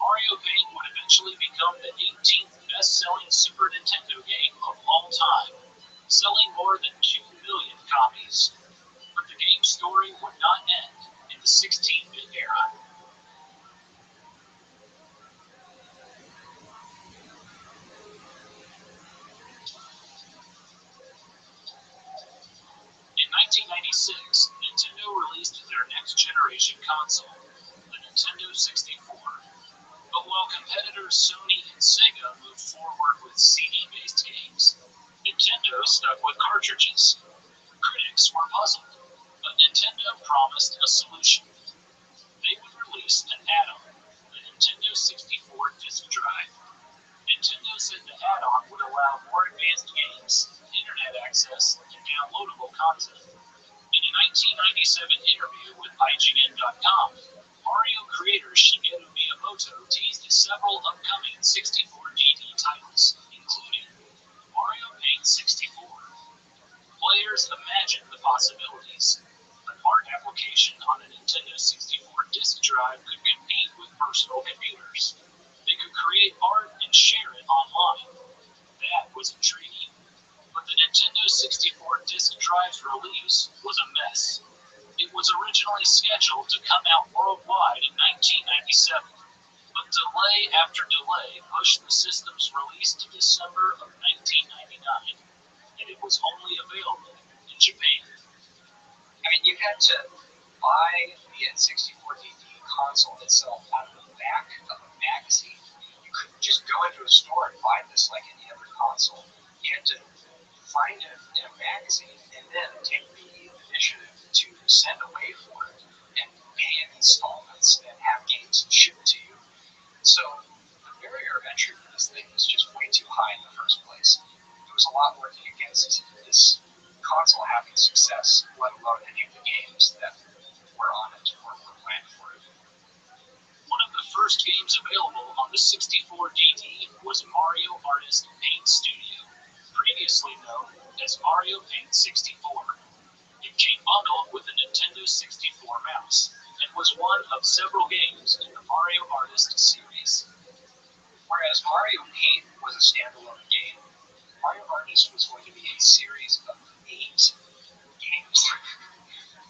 Mario Paint would eventually become the 18th best-selling Super Nintendo game of all time, selling more than 2 million copies. But the game's story would not end in the 16-bit era. In 1996, Nintendo released their next-generation console, the Nintendo 64. But while competitors Sony and Sega moved forward with CD-based games, Nintendo stuck with cartridges. Critics were puzzled, but Nintendo promised a solution. They would release an add-on, the Nintendo 64 disk drive. Nintendo said the add-on would allow more advanced games, internet access, and downloadable content. In a 1997 interview with IGN.com, Mario creator Shigeru Miyamoto teased several upcoming 64DD titles, including Mario Paint 64. Players imagined the possibilities. An art application on a Nintendo 64 disk drive could compete with personal computers. They could create art and share it online. That was intriguing. But the Nintendo 64 disk drive's release was a mess. It was originally scheduled to come out worldwide in 1997, but delay after delay pushed the system's release to December of 1999, and it was only available in Japan. I mean, you had to buy the N64DD console itself out of the back of a magazine. You couldn't just go into a store and buy this like any other console. You had to find it in a magazine and then take the initiative to send away for it and pay in installments and have games shipped to you. So the barrier of entry for this thing was just way too high in the first place. There was a lot working against this console having success, let alone any of the games that were on it or were planned for it. One of the first games available on the 64DD was Mario Artist Paint Studio, previously known as Mario Paint 64. It came bundled with the Nintendo 64 mouse and was one of several games in the Mario Artist series. Whereas Mario Paint was a standalone game, Mario Artist was going to be a series of 8 games.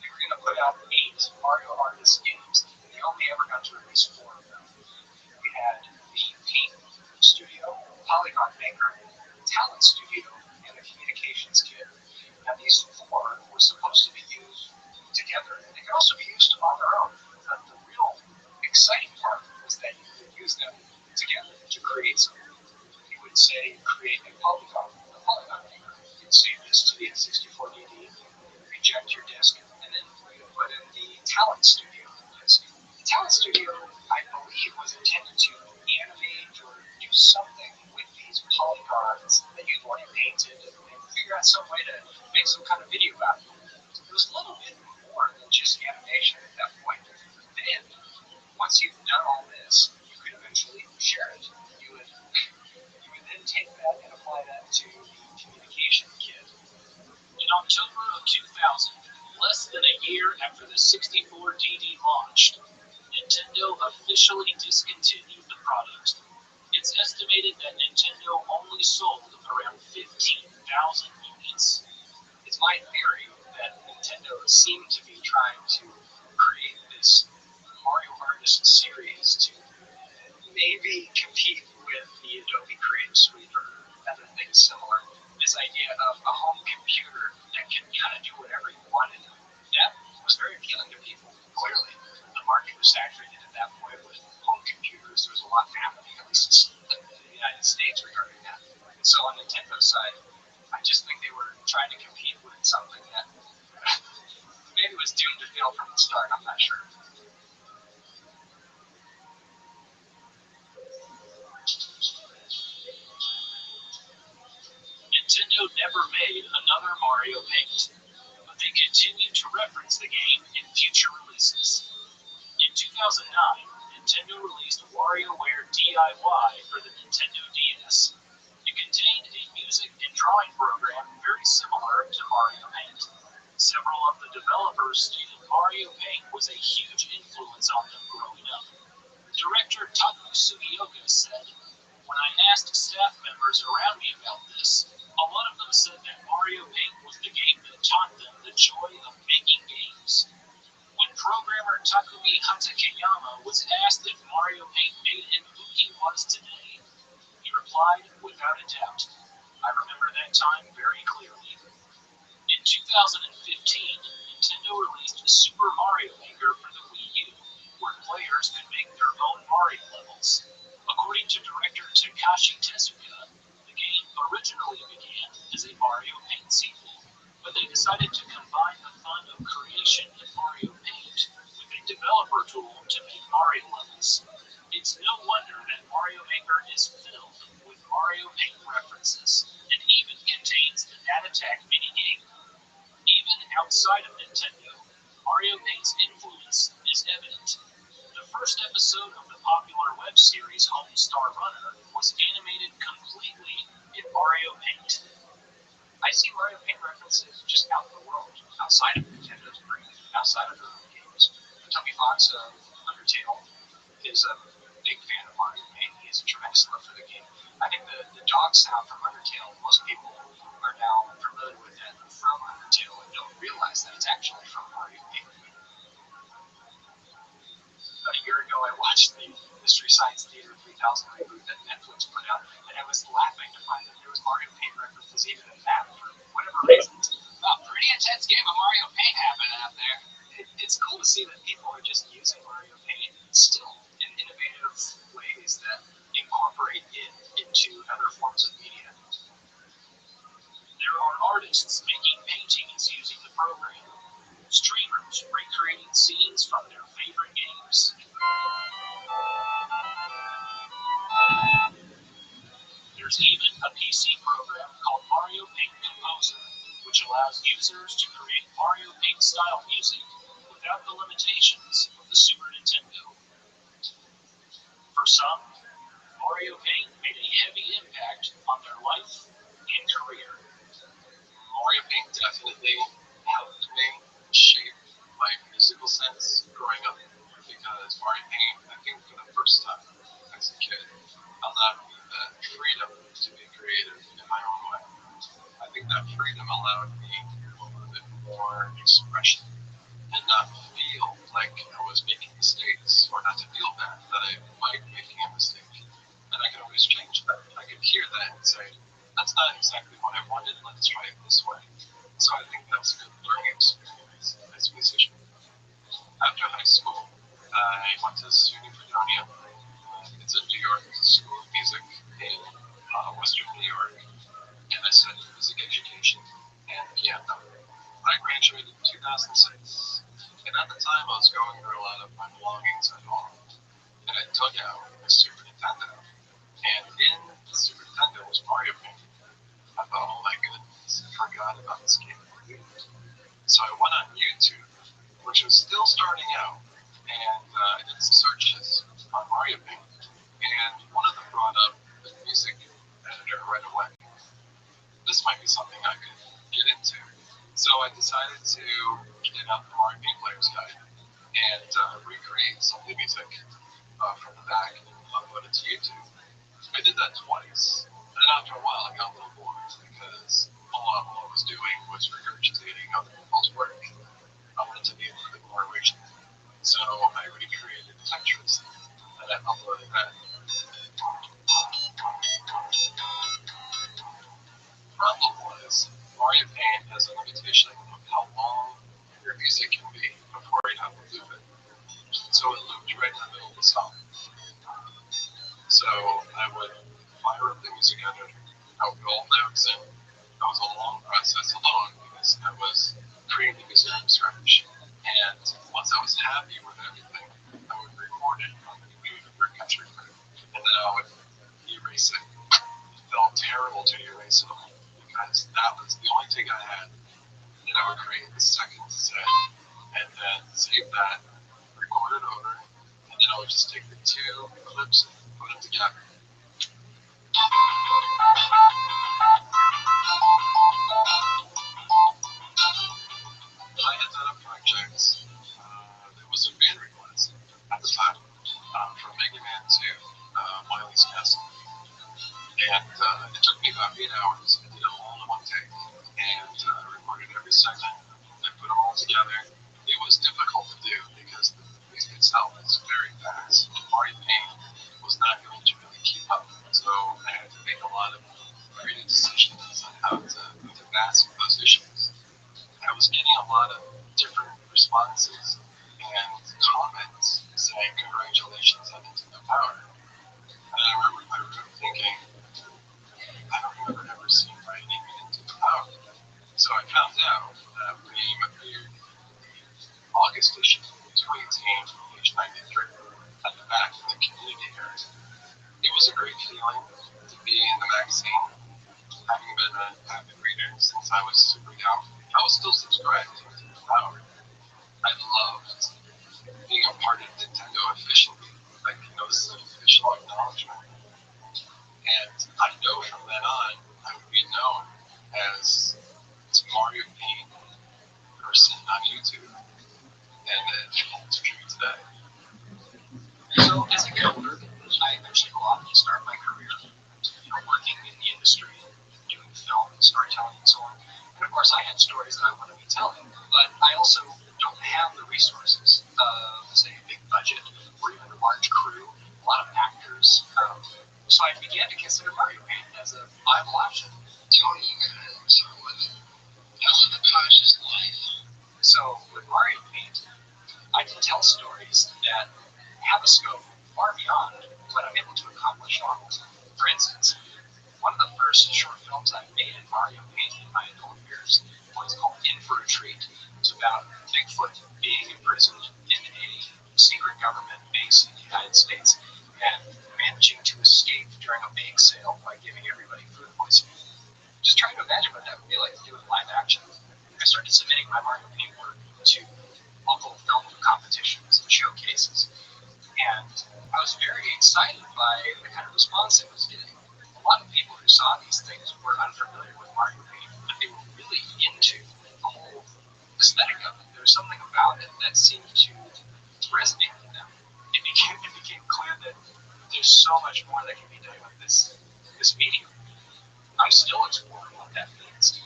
They were going to put out 8 Mario Artist games. They only ever got to release 4 of them. We had the Paint Studio, Polygon Maker, Talent Studio, and the Communications Kit. Now these 4 were supposed to be used together. They could also be used on their own. The real exciting part was that you could use them together to create something. You would say, create a polygon maker. You'd save this to the N64DD, reject your disk, and then you put in the Talent Studio disk. The Talent Studio, I believe, was intended to animate or do something with these polygons that you'd already painted and figure out some way to make some kind of video out of it. It was a little bit more than just animation at that point. Then, once you've done all this, you could eventually share it. You would then take that and apply that to the communication kit. In October of 2000, less than a year after the 64DD launched, Nintendo officially discontinued the product. It's estimated that Nintendo only sold around 15,000 units. It's my theory that Nintendo seemed to be trying to create this Mario Artist series to maybe compete with the Adobe Creative Suite or other things similar. This idea of a home computer that can kind of do whatever you wanted. That was very appealing to people. Clearly, the market was saturated at that point with home computers. There was a lot happening, at least in the United States, regarding that. And so on Nintendo's side, I just think they were trying to compete with something that maybe was doomed to fail from the start. I'm not sure. Nintendo never made another Mario Paint, but they continued to reference the game in future releases. In 2009, Nintendo released WarioWare DIY for the Nintendo DS. It contained a music and drawing Mario Paint. Several of the developers stated Mario Paint was a huge influence on them growing up. Director Taku Sugioka said, "When I asked staff members around me about this, a lot of them said that Mario Paint was the game that taught them the joy of making games." When programmer Takumi Hatakeyama was asked if Mario Paint made him who he was today, he replied, "Without a doubt. I remember that time very clearly." In 2015, Nintendo released Super Mario Maker for the Wii U, where players could make their own Mario levels. According to director Takashi Tezuka, the game originally began as a Mario Paint sequel, but they decided to combine the fun of creation in Mario Paint with a developer tool to make Mario levels. It's no wonder that Mario Maker is filled with Mario Paint references, and even contains the Nat Attack minigame. Even outside of Nintendo, Mario Paint's influence is evident. The first episode of the popular web series Homestar Runner was animated completely in Mario Paint. I see Mario Paint references just out in the world, outside of Nintendo's brain, outside of their own games. Toby Fox of Undertale is a big fan of Mario Paint. He has a tremendous love for the game. I think the dog sound from Undertale, most people are now familiar with that from Undertale and don't realize that it's actually from Mario Paint. About a year ago, I watched the Mystery Science Theater 3000 reboot that Netflix put out, and I was laughing to find that there was Mario Paint references even in that for whatever reason. Oh, pretty intense game of Mario Paint happening out there. It's cool to see that people are just using Mario Paint still in innovative ways that incorporate it into other forms of media. There are artists making paintings using the program, streamers recreating scenes from their favorite games. There's even a PC program called Mario Paint Composer, which allows users to create Mario Paint style music without the limitations of the Super Nintendo. For some, Mario Paint made a heavy impact on their life and career. Mario Paint definitely helped me shape my musical sense growing up because Mario Paint, I think for the first time as a kid, allowed me the freedom to be creative in my own way. I think that freedom allowed me a little bit more expression and not feel like I was making mistakes or not to feel bad that I might be making a mistake. And I could always change that. I could hear that and say, that's not exactly what I wanted, let's try it this way. So I think that's a good learning experience as a musician. After high school, I went to SUNY Fredonia. It's in New York, School of Music in Western New York. And I studied music education and piano. I graduated in 2006. And at the time, I was going through a lot of my belongings at home. And I dug out a Super Nintendo. And in the Super Nintendo was Mario Paint. I thought, oh my goodness, I forgot about this game. So I went on YouTube, which was still starting out, and I did some searches on Mario Paint. And one of them brought up the music editor right away. This might be something I could get into. So I decided to get out the Mario Paint Player's Guide and recreate some of the music from the back and upload it to YouTube. I did that twice. And after a while, I got a little bored because all I was doing was regurgitating other people's work. I wanted to be a little bit more original. So I recreated Tetris and I uploaded that. Problem was, Mario Paint has a limitation of how long your music can be before you have to loop it. So it looped right in the middle of the song. So I would fire up the music editor, I would put all notes in. That was a long process alone because I was creating the music from scratch. And once I was happy with everything, I would record it on the computer for a country credit. And then I would erase it. It felt terrible to erase it all because that was the only thing I had. And then I would create the second set and then save that, record it over, and then I would just take the two clips and put them together. it took me about 8 hours. I did it all in one take, and I recorded every segment. I put them all together. It was difficult to do because the music itself is very fast. Mario Paint was not going to really keep up, so I had to make a lot of creative decisions on how to mask those issues. I was getting a lot of different responses and comments saying congratulations on Into the Power. And I remember thinking, I don't remember ever seeing my name in Into the Power. So I found out that my name appeared in the August issue of 2018, page 93, at the back of the community area. It was a great feeling to be in the magazine, having been an avid reader since I was super young. I was still subscribed to Into the Power. I loved being a part of Nintendo officially. Like, this is an official acknowledgement. And I know from then on, I would be known as this Mario Paint person on YouTube. And it holds true today. So as I get older, I eventually go off and start my career, working in the industry, doing film, storytelling, and so on. And of course, I had stories that I want to be telling, but I also don't have the resources of, say, a big budget or even a large crew, a lot of actors. So I began to consider Mario Paint as a viable option. Tony, you could start with Ellen Akash's life. So with Mario Paint, I can tell stories that have a scope far beyond what I'm able to accomplish normally. For instance, one of the first short films I made in Mario Paint in my adult years was called In for a Treat. It's about Bigfoot being imprisoned in a secret government base in the United States and managing to escape during a bake sale by giving everybody food poisoning. Just trying to imagine what that would be like to do in live action. I started submitting my Mario Paint work to local film competitions and showcases, and I was very excited by the kind of response it was getting. A lot of people who saw these things were unfamiliar with Mario Paint, but they were really into the whole aesthetic of it. There was something about it that seemed to resonate with them. It became clear that there's so much more that can be done with this medium. I'm still exploring what that means.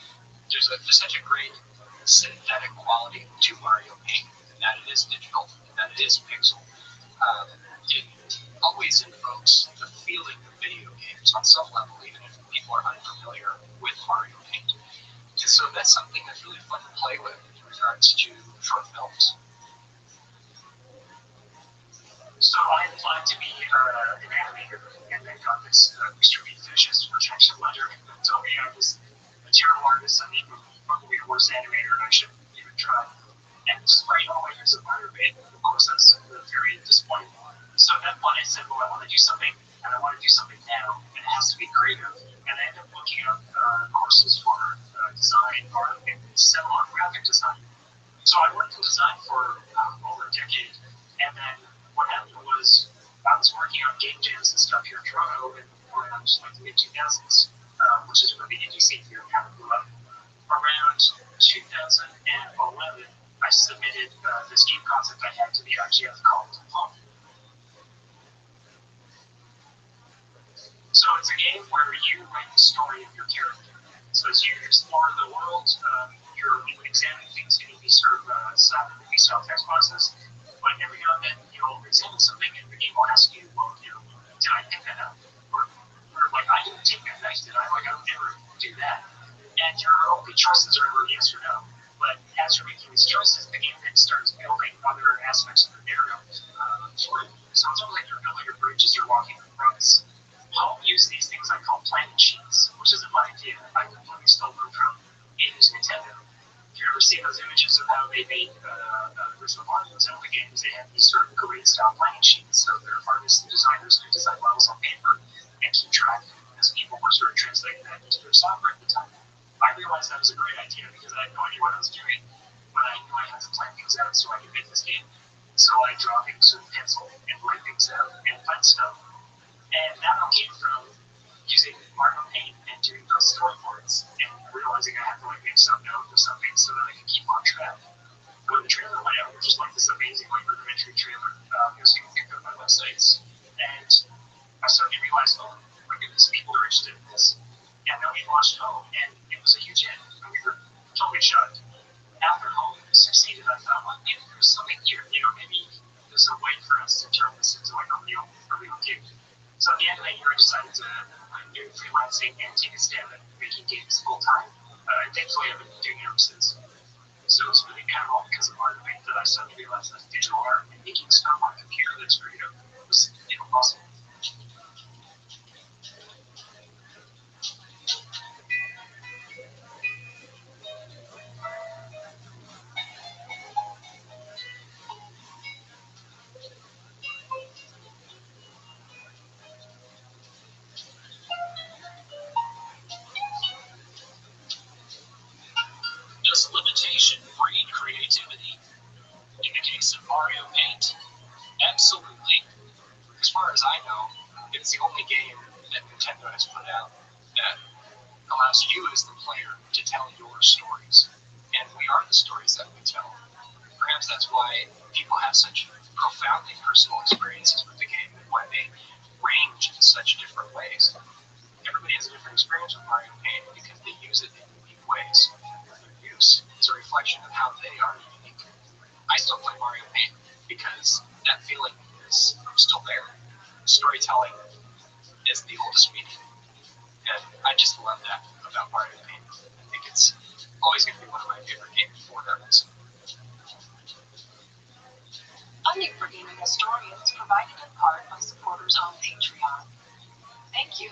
There's such a great synthetic quality to Mario Paint, and that it is digital, and that it is pixel. It always invokes the feeling of video games on some level, even if people are unfamiliar with Mario Paint. And so that's something that's really fun to play with in regards to short films. So I applied to be an animator, and then got this extremely vicious rejection letter that told me I was a terrible artist. I mean, probably the worst animator, and I shouldn't even try. And despite all my years of Mario Paint, of course, I was very disappointed. So at that point, I said, well, I want to do something, and I want to do something now, and it has to be creative. And I ended up looking up courses for design or settle on graphic design. So I worked in design for over a decade, and then what happened was I was working on game jams and stuff here in Toronto around like the mid-2000s, which is where the indie scene here kind of grew up. Around 2011, I submitted this game concept I had to the IGF called Home. So it's a game where you write the story of your character. So as you explore the world, you're examining things in these sort of movie-style text boxes. But every now and then, you'll examine something, and the game will ask you, well, did I pick that up? Or like, I didn't take that knife, did I? Like, I would never do that. And your only choices are either yes or no. But as you're making these choices, the game then starts building other aspects of the narrative for you. So it's almost like you're building a bridge as you're walking across. I'll use these things I call planning sheets, which isn't my idea. I completely stole them from Games Nintendo. If you ever see those images of how they made original Mario and Zelda games, they have these sort of grid-style planning sheets. So their artists and designers could design models on paper and keep track as people were sort of translating that into their software at the time. I realized that was a great idea because I had no idea what I was doing, but I knew I had to plan things out so I could make this game. So I draw things with a pencil and write things out and plan stuff. And that all came from using Mario Paint and doing those storyboards and realizing I had to like make some note or something so that I could keep on track. When the trailer went out, which was like this amazing like rudimentary trailer, so you can think of my websites, and I suddenly realized, oh, I my goodness, people are interested in this. And then we launched Home, and it was a huge hit. And we were totally shocked. After Home succeeded, I thought, well, maybe there's something here. Maybe there's a way for us to turn this into like a real gig. So at the end of that year, I decided to do freelancing and take a stab at making games full time. Thankfully, I've been doing it ever since. So it's really kind of all because of Mario Paint that I suddenly realized that digital art and making stuff on a computer that's creative was possible. Does limitation breed creativity? In the case of Mario Paint, absolutely. As far as I know, it's the only game that Nintendo has put out that allows you as the player to tell your stories. And we are the stories that we tell. Perhaps that's why people have such profoundly personal experiences with the game and why they range in such different ways. Everybody has a different experience with Mario Paint because they use it in unique ways. Their use is a reflection of how they are unique. I still play Mario Paint because that feeling is still there. Storytelling is the oldest medium. And I just love that about Mario Paint. I think it's always going to be one of my favorite games for that reason. Funding for Gaming Historian is provided in part by supporters on Patreon. Thank you.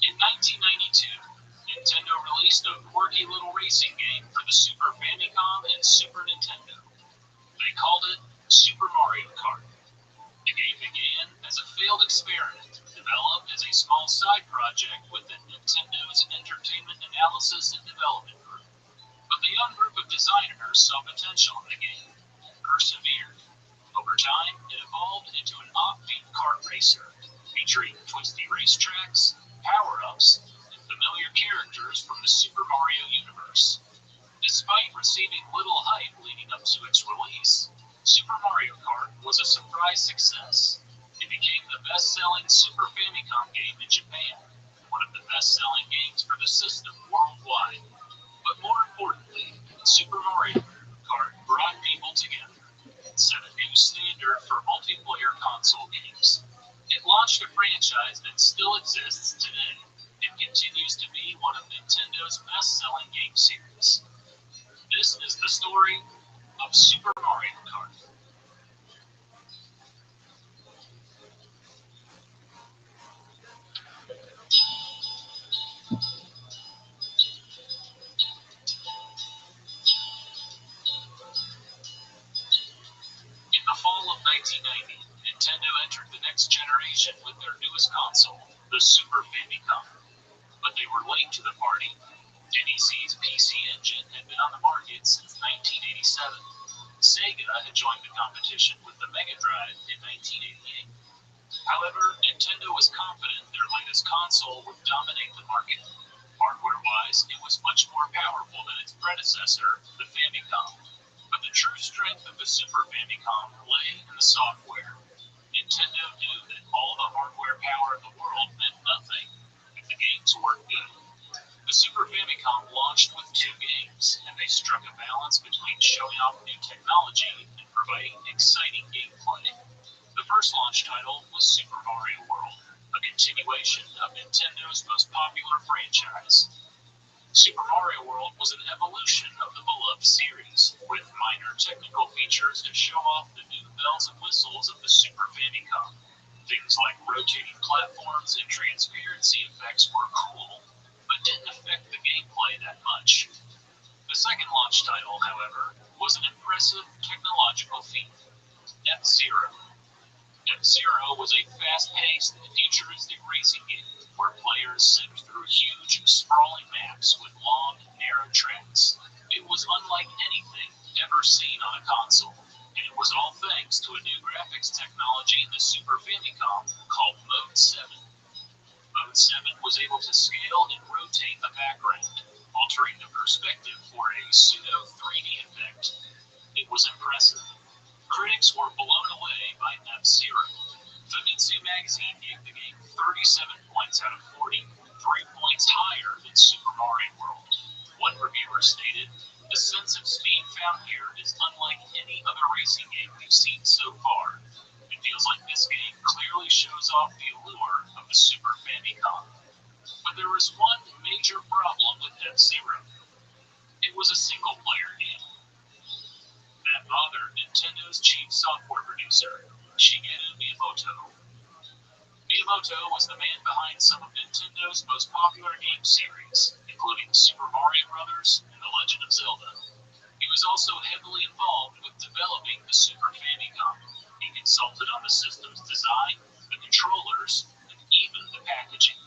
In 1992, Nintendo released a quirky little racing game for the Super Famicom and Super Nintendo. They called it Super Mario Kart. The game began as a failed experiment, developed as a small side project within Nintendo's Entertainment Analysis and Development Group. But the young group of designers saw potential in the game, and persevered. Over time, it evolved into an offbeat kart racer, featuring twisty racetracks, power-ups, and familiar characters from the Super Mario universe. Despite receiving little hype leading up to its release, Super Mario Kart was a surprise success. It became the best-selling Super Famicom game in Japan, one of the best-selling games for the system worldwide. But more importantly, Super Mario Kart brought people together and set a new standard for multiplayer console games. It launched a franchise that still exists today and continues to be one of Nintendo's best-selling game series. This is the story of Super Mario Kart. In the fall of 1990, Nintendo entered the next generation with their newest console, the Super Famicom. But they were late to the party. NEC's PC Engine had been on the market since 1987. Sega had joined the competition with the Mega Drive in 1988. However, Nintendo was confident their latest console would dominate the market. Hardware-wise, it was much more powerful than its predecessor, the Famicom. But the true strength of the Super Famicom lay in the software. In Nintendo knew that all the hardware power in the world meant nothing if the games weren't good. The Super Famicom launched with 2 games, and they struck a balance between showing off new technology and providing exciting gameplay. The first launch title was Super Mario World, a continuation of Nintendo's most popular franchise. Super Mario World was an evolution of the beloved series, with minor technical features to show off the new bells and whistles of the Super Famicom. Things like rotating platforms and transparency effects were cool, but didn't affect the gameplay that much. The second launch title, however, was an impressive technological feat, F-Zero. F-Zero was a fast-paced, futuristic racing game where players zipped through huge, sprawling maps with long, narrow tracks. It was unlike anything ever seen on a console, and it was all thanks to a new graphics technology in the Super Famicom called Mode 7. Mode 7 was able to scale and rotate a background, altering the perspective for a pseudo 3D effect. It was impressive. Critics were blown away by F-Zero. Famitsu magazine gave the game 37 points out of 40, 3 points higher than Super Mario World. One reviewer stated, "The sense of speed found here is unlike any other racing game we've seen so far. It feels like this game clearly shows off the allure of the Super Famicom." But there was one major problem with F-Zero. It was a single-player game. That bothered Nintendo's chief software producer, Shigeru Miyamoto. Miyamoto was the man behind some of Nintendo's most popular game series, including Super Mario Bros. And The Legend of Zelda. He was also heavily involved with developing the Super Famicom. He consulted on the system's design, the controllers, and even the packaging.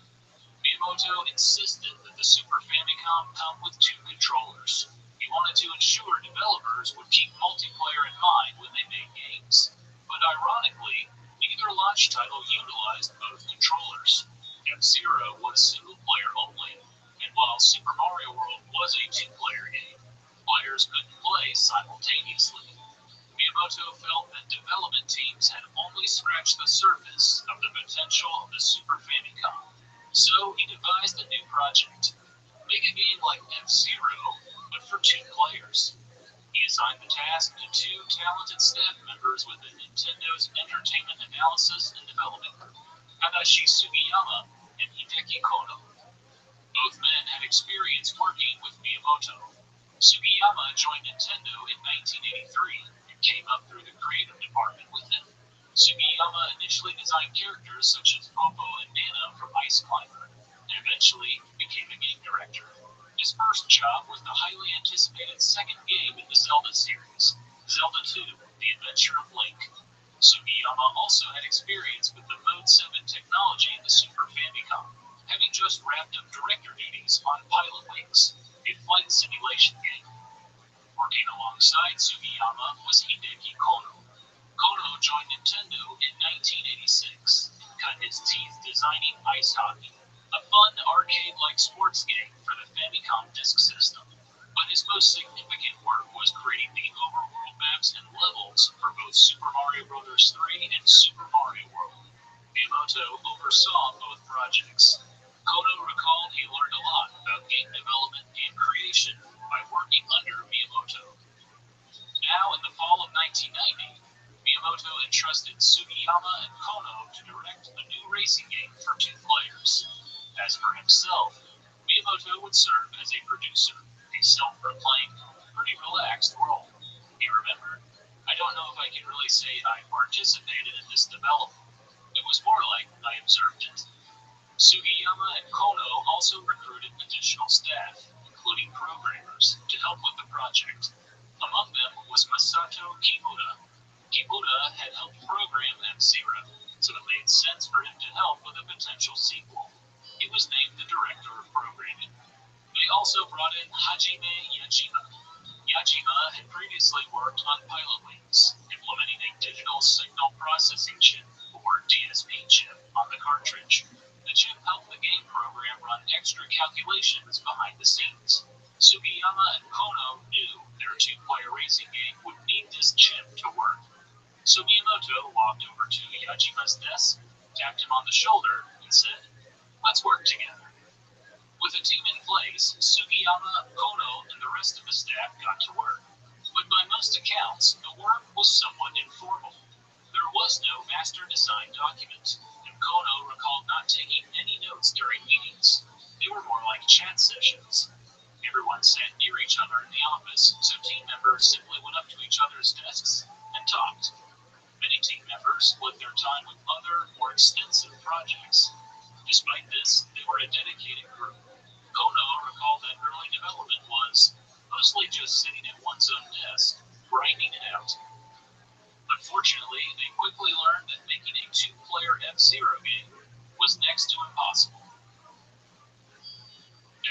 Miyamoto insisted that the Super Famicom come with 2 controllers. He wanted to ensure developers would keep multiplayer in mind when they made games. But ironically, neither launch title utilized both controllers. F-Zero was single-player only, and while Super Mario World was a 2-player game, players couldn't play simultaneously. Miyamoto felt that development teams had only scratched the surface of the potential of the Super Famicom, so he devised a new project. Make a game like F-Zero, but for 2 players. He assigned the task to 2 talented staff members within Nintendo's Entertainment Analysis and Development Group, Tadashi Sugiyama and Hideki Kono. Both men had experience working with Miyamoto. Sugiyama joined Nintendo in 1983 and came up through the creative department with him. Sugiyama initially designed characters such as Popo and Nana from Ice Climber, and eventually became a game director. His first job was the highly anticipated second game in the Zelda series, Zelda 2, The Adventure of Link. Sugiyama also had experience with the Mode 7 technology in the Super Famicom, having just wrapped up director duties on Pilot Wings, a flight simulation game. Working alongside Sugiyama was Hideki Kono. Kono joined Nintendo in 1986 and cut his teeth designing Ice Hockey, a fun arcade-like sports game for the Famicom Disk System. But his most significant work was creating the overworld maps and levels for both Super Mario Bros. 3 and Super Mario World. Miyamoto oversaw both projects. Kono recalled he learned a lot about game development and creation by working under Miyamoto. Now, in the fall of 1990, Miyamoto entrusted Sugiyama and Kono to direct a new racing game for 2 players. As for himself, Miyamoto would serve as a producer, a self-proclaimed, pretty relaxed role. He remembered, "I don't know if I can really say I participated in this development. It was more like I observed it." Sugiyama and Kono also recruited additional staff, including programmers, to help with the project. Among them was Masato Kimura. Kimura had helped program F-Zero, so it made sense for him to help with a potential sequel. He was named the director of programming. They also brought in Hajime Yajima. Yajima had previously worked on Pilot Wings, implementing a digital signal processing chip, or DSP chip, on the cartridge. The chip helped the game program run extra calculations behind the scenes. Sugiyama and Kono knew their 2-player racing game would need this chip to work. So Miyamoto walked over to Yajima's desk, tapped him on the shoulder, and said, "Let's work together." With a team in place, Sugiyama, Kono, and the rest of the staff got to work. But by most accounts, the work was somewhat informal. There was no master design document, and Kono recalled not taking any notes during meetings. They were more like chat sessions. Everyone sat near each other in the office, so team members simply went up to each other's desks and talked. Many team members split their time with other, more extensive projects. Despite this, they were a dedicated group. Kono recalled that early development was mostly just sitting at one's own desk, grinding it out. Unfortunately, they quickly learned that making a two-player F-Zero game was next to impossible.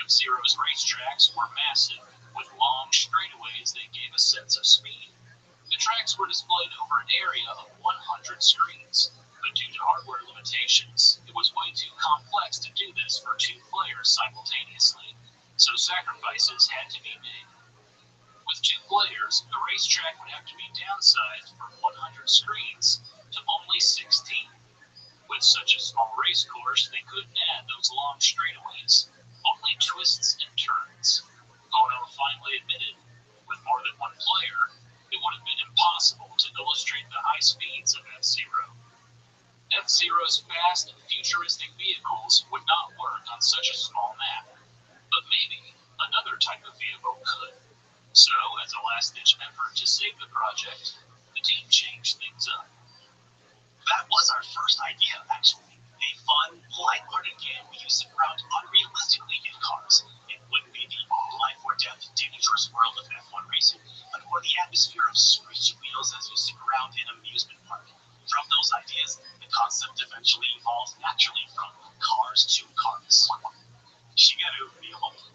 F-Zero's racetracks were massive, with long straightaways that gave a sense of speed. The tracks were displayed over an area of 100 screens, but due to hardware limitations, it was way too complex to do this for two players simultaneously, so sacrifices had to be made. With two players, the racetrack would have to be downsized from 100 screens to only 16. With such a small race course, they couldn't add those long straightaways, only twists and turns. Kono finally admitted, with more than one player, it would have been impossible to illustrate the high speeds of F-Zero. F-Zero's fast, futuristic vehicles would not work on such a small map, but maybe another type of vehicle could. So, as a last-ditch effort to save the project, the team changed things up. That was our first idea, actually. A fun, light-hearted game where you sit around unrealistically in cars. It wouldn't be the life-or-death, dangerous world of F1 racing, but more the atmosphere of screechy wheels as you sit around in an amusement park. From those ideas, the concept eventually evolved naturally from cars to carts. Shigeru Miyamoto.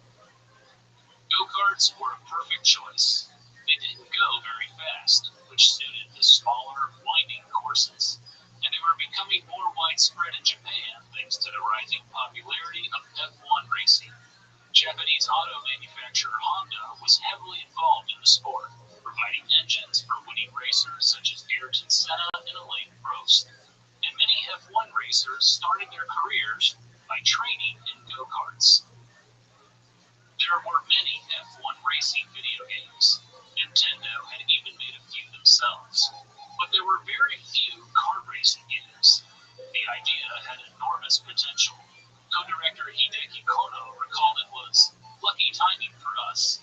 Go-karts were a perfect choice. They didn't go very fast, which suited the smaller, winding courses, and they were becoming more widespread in Japan thanks to the rising popularity of F1 racing. Japanese auto manufacturer Honda was heavily involved in the sport, providing engines for winning racers such as Ayrton Senna and Alain Prost. And many F1 racers started their careers by training in go-karts. There were many F1 racing video games. Nintendo had even made a few themselves. But there were very few kart racing games. The idea had enormous potential. Co-director Hideki Kono recalled it was lucky timing for us.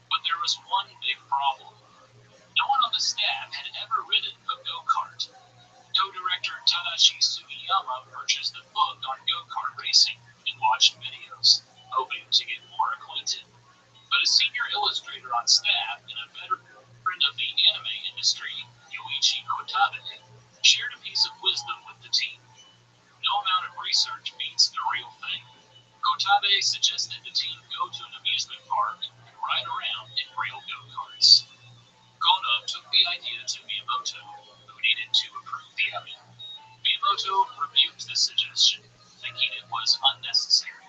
But there was one big problem. No one on the staff had ever ridden a go-kart. Co-director Tadashi Sugiyama purchased a book on go-kart racing and watched videos, hoping to get more acquainted. But a senior illustrator on staff and a veteran of the anime industry, Yoichi Kotabe, shared a piece of wisdom with the team. No amount of research beats the real thing. Kotabe suggested the team go to an amusement park and ride around in real go-karts. Kono took the idea to Miyamoto, who needed to approve the outing. Miyamoto rebuked the suggestion, thinking it was unnecessary.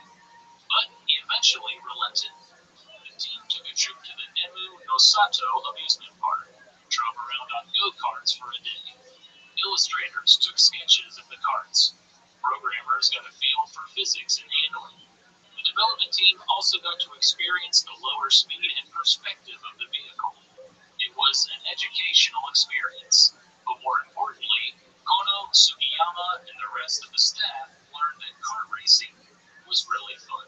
But he eventually relented. The team took a trip to the Nemu no Sato amusement park, drove around on go-karts for a day. Illustrators took sketches of the karts. Programmers got a feel for physics and handling. The development team also got to experience the lower speed and perspective of the vehicle. It was an educational experience, but more importantly, Kono, Sugiyama, and the rest of the staff learned that kart racing was really fun.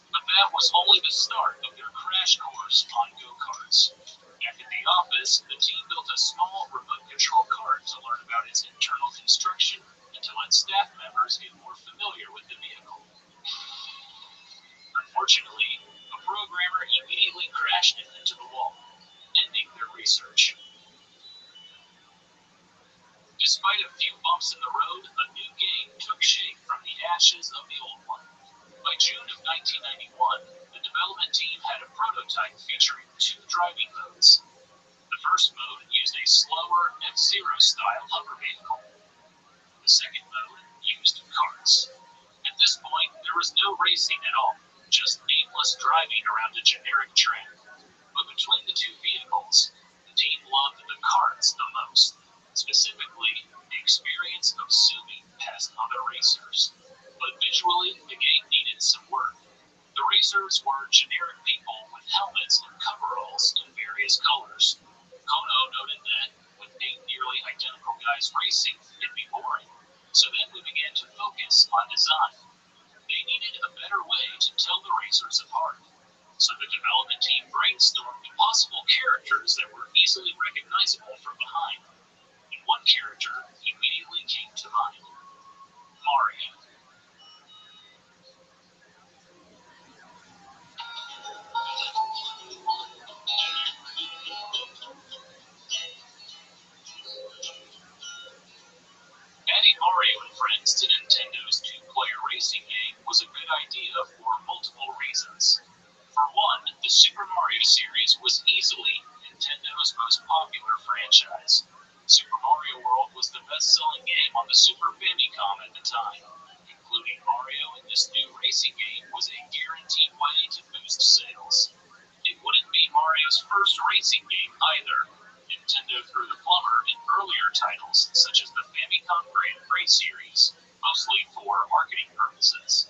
But that was only the start of their crash course on go-karts. Back at the office, the team built a small remote-control kart to learn about its internal construction and to let staff members get more familiar with the vehicle. Unfortunately, a programmer immediately crashed it into the wall, ending their research. Despite a few bumps in the road, a new game took shape from the ashes of the old one. By June of 1991, the development team had a prototype featuring two driving modes. The first mode used a slower F-Zero style hover vehicle. The second mode used karts. At this point, there was no racing at all, just aimless driving around a generic track. But between the two vehicles, the team loved karts the most, specifically the experience of zooming past other racers. But visually, the game needed some work. The racers were generic people with helmets and coveralls in various colors. Kono noted that with 8 nearly identical guys racing, it'd be boring. So then we began to focus on design. They needed a better way to tell the racers apart. So the development team brainstormed possible characters that were easily recognizable from behind. And one character immediately came to mind: Mario. Adding Mario and Friends to Nintendo's two-player racing game was a good idea for multiple reasons. For one, the Super Mario series was easily Nintendo's most popular franchise. Super Mario World was the best-selling game on the Super Famicom at the time. Including Mario in this new racing game was a guaranteed way to boost sales. It wouldn't be Mario's first racing game either. Nintendo threw the plumber in earlier titles, such as the Famicom Grand Prix series, mostly for marketing purposes.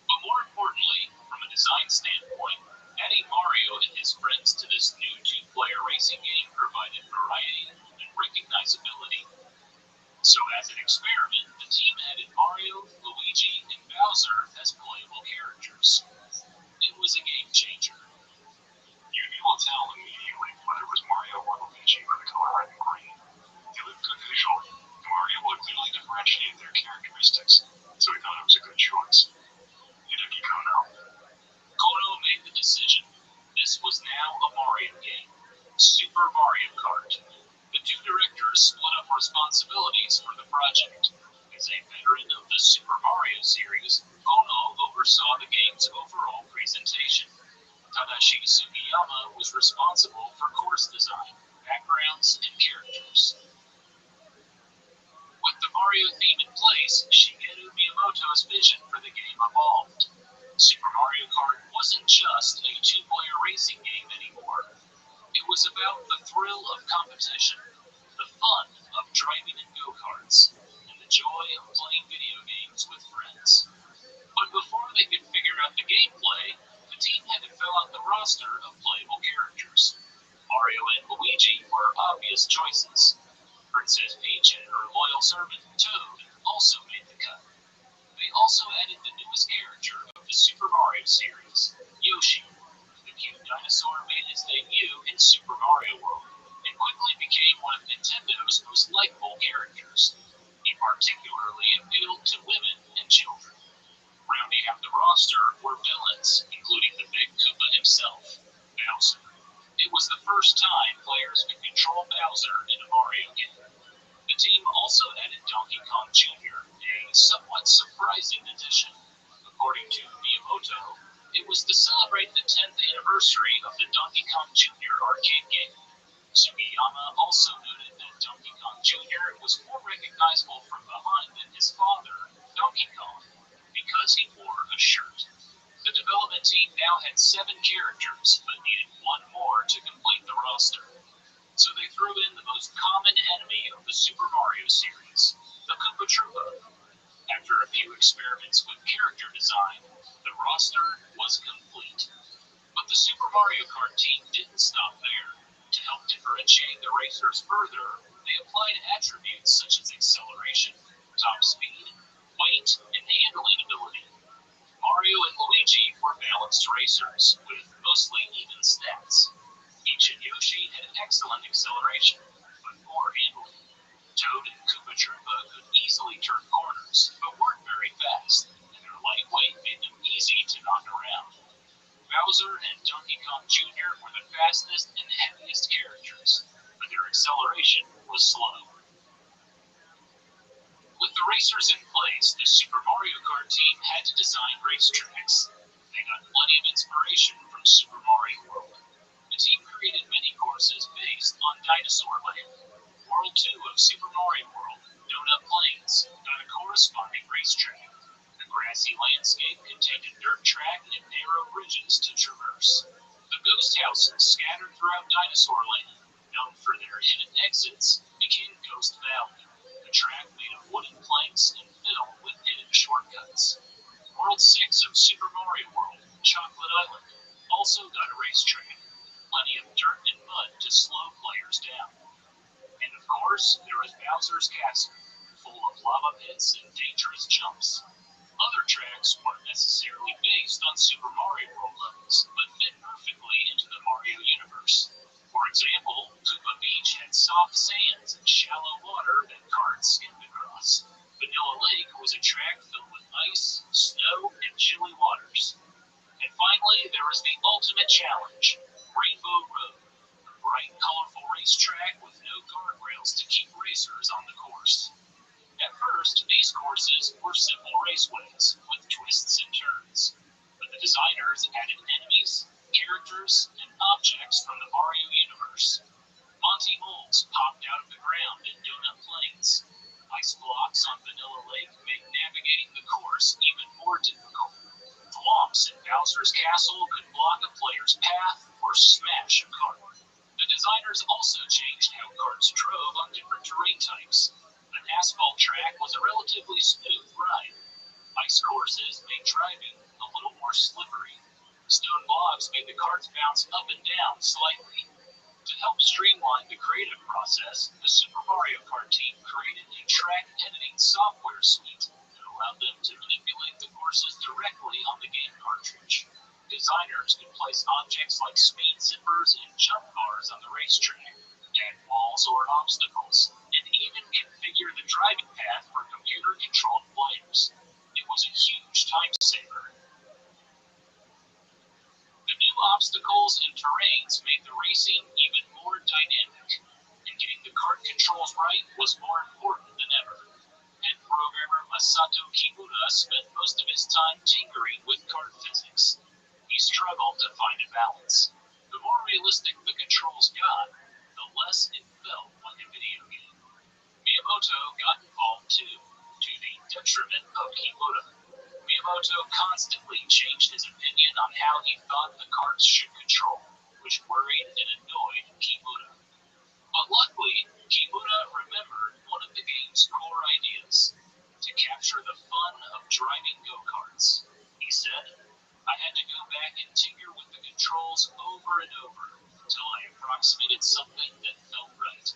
But more importantly, from a design standpoint, adding Mario and his friends to this new two-player racing game provided variety and recognizability. So as an experiment, the team added Mario, Luigi, and Bowser as playable characters. It was a game changer. You'd be able to tell immediately whether it was Mario or Luigi by the color red and green. They looked good visually, and we were able to clearly differentiate their characteristics, so we thought it was a good choice. Hideki Kono. Kono made the decision. This was now a Mario game. Super Mario Kart. The two directors split up responsibilities for the project. As a veteran of the Super Mario series, Kono oversaw the game's overall presentation. Tadashi Sugiyama was responsible for course design, backgrounds, and characters. With the Mario theme in place, Shigeru Miyamoto's vision for the game evolved. Super Mario Kart wasn't just a two-player racing game anymore. It was about the thrill of competition, the fun of driving in go-karts, and the joy of playing video games with friends. But before they could figure out the gameplay, the team had to fill out the roster of playable characters. Mario and Luigi were obvious choices. Princess Peach and her loyal servant, Toad, also made the cut. They also added the newest character of the Super Mario series, Yoshi. The cute dinosaur made his debut in Super Mario World, and quickly became one of Nintendo's most likable characters. He particularly appealed to women and children. Rounding out the roster were villains, including the Big Koopa himself, Bowser. It was the first time players could control Bowser in a Mario game. The team also added Donkey Kong Jr., a somewhat surprising addition. According to Miyamoto, it was to celebrate the 10th anniversary of the Donkey Kong Jr. arcade game. Sugiyama also noted that Donkey Kong Jr. was more recognizable from behind than his father, Donkey Kong, because he wore a shirt. The development team now had 7 characters, but needed one more to complete the roster. So they threw in the most common enemy of the Super Mario series, the Koopa Troopa. After a few experiments with character design, the roster was complete. But the Super Mario Kart team didn't stop there. To help differentiate the racers further, they applied attributes such as acceleration, top speed, weight, and handling ability. Mario and Luigi were balanced racers, with mostly even stats. Peach and Yoshi had excellent acceleration, but poor handling. Toad and Koopa Troopa could easily turn corners, but weren't very fast, and their lightweight made them easy to knock around. Bowser and Donkey Kong Jr. were the fastest and heaviest characters, but their acceleration was slow. With the racers in place, the Super Mario Kart team had to design racetracks. They got plenty of inspiration from Super Mario World. The team created many courses based on Dinosaur Land. World 2 of Super Mario World, Donut Plains, got a corresponding racetrack. The grassy landscape contained a dirt track and narrow bridges to traverse. The ghost houses scattered throughout Dinosaur Land known for their hidden exits, became Ghost Valley, a track made of wooden planks and filled with hidden shortcuts. World 6 of Super Mario World, Chocolate Island, also got a racetrack, plenty of dirt and mud to slow players down. And of course, there was Bowser's Castle, full of lava pits and dangerous jumps. Other tracks weren't necessarily based on Super Mario World levels, but fit perfectly into the Mario universe. For example, Koopa Beach had soft sands and shallow water that carts skimmed across. Vanilla Lake was a track filled with ice, snow, and chilly waters. And finally, there was the ultimate challenge, Rainbow Road, a bright, colorful racetrack with no guardrails to keep racers on the course. At first, these courses were simple raceways with twists and turns, but the designers added enemies, characters, and objects from the Mario universe. Monty moles popped out of the ground in Donut Plains. Ice blocks on Vanilla Lake made navigating the course even more difficult. Thwomps in Bowser's Castle could block a player's path or smash a cart. The designers also changed how carts drove on different terrain types. An asphalt track was a relatively smooth ride. Ice courses made driving a little more slippery. Stone blocks made the carts bounce up and down slightly. To help streamline the creative process, the Super Mario Kart team created a track editing software suite that allowed them to manipulate the courses directly on the game cartridge. Designers could place objects like speed zippers and jump bars on the racetrack, add walls or obstacles, and even configure the driving path for computer-controlled players. It was a huge time saver. The new obstacles and terrains made the racing even more dynamic, and getting the kart controls right was more important than ever. Head programmer Masato Kimura spent most of his time tinkering with kart physics. He struggled to find a balance. The more realistic the controls got, the less it felt like a video game. Miyamoto got involved too, to the detriment of Kimura. Miyamoto constantly changed his opinion on how he thought the carts should control, which worried and annoyed Kimura. But luckily, Kimura remembered one of the game's core ideas, to capture the fun of driving go-karts. He said, I had to go back and tinker with the controls over and over until I approximated something that felt right.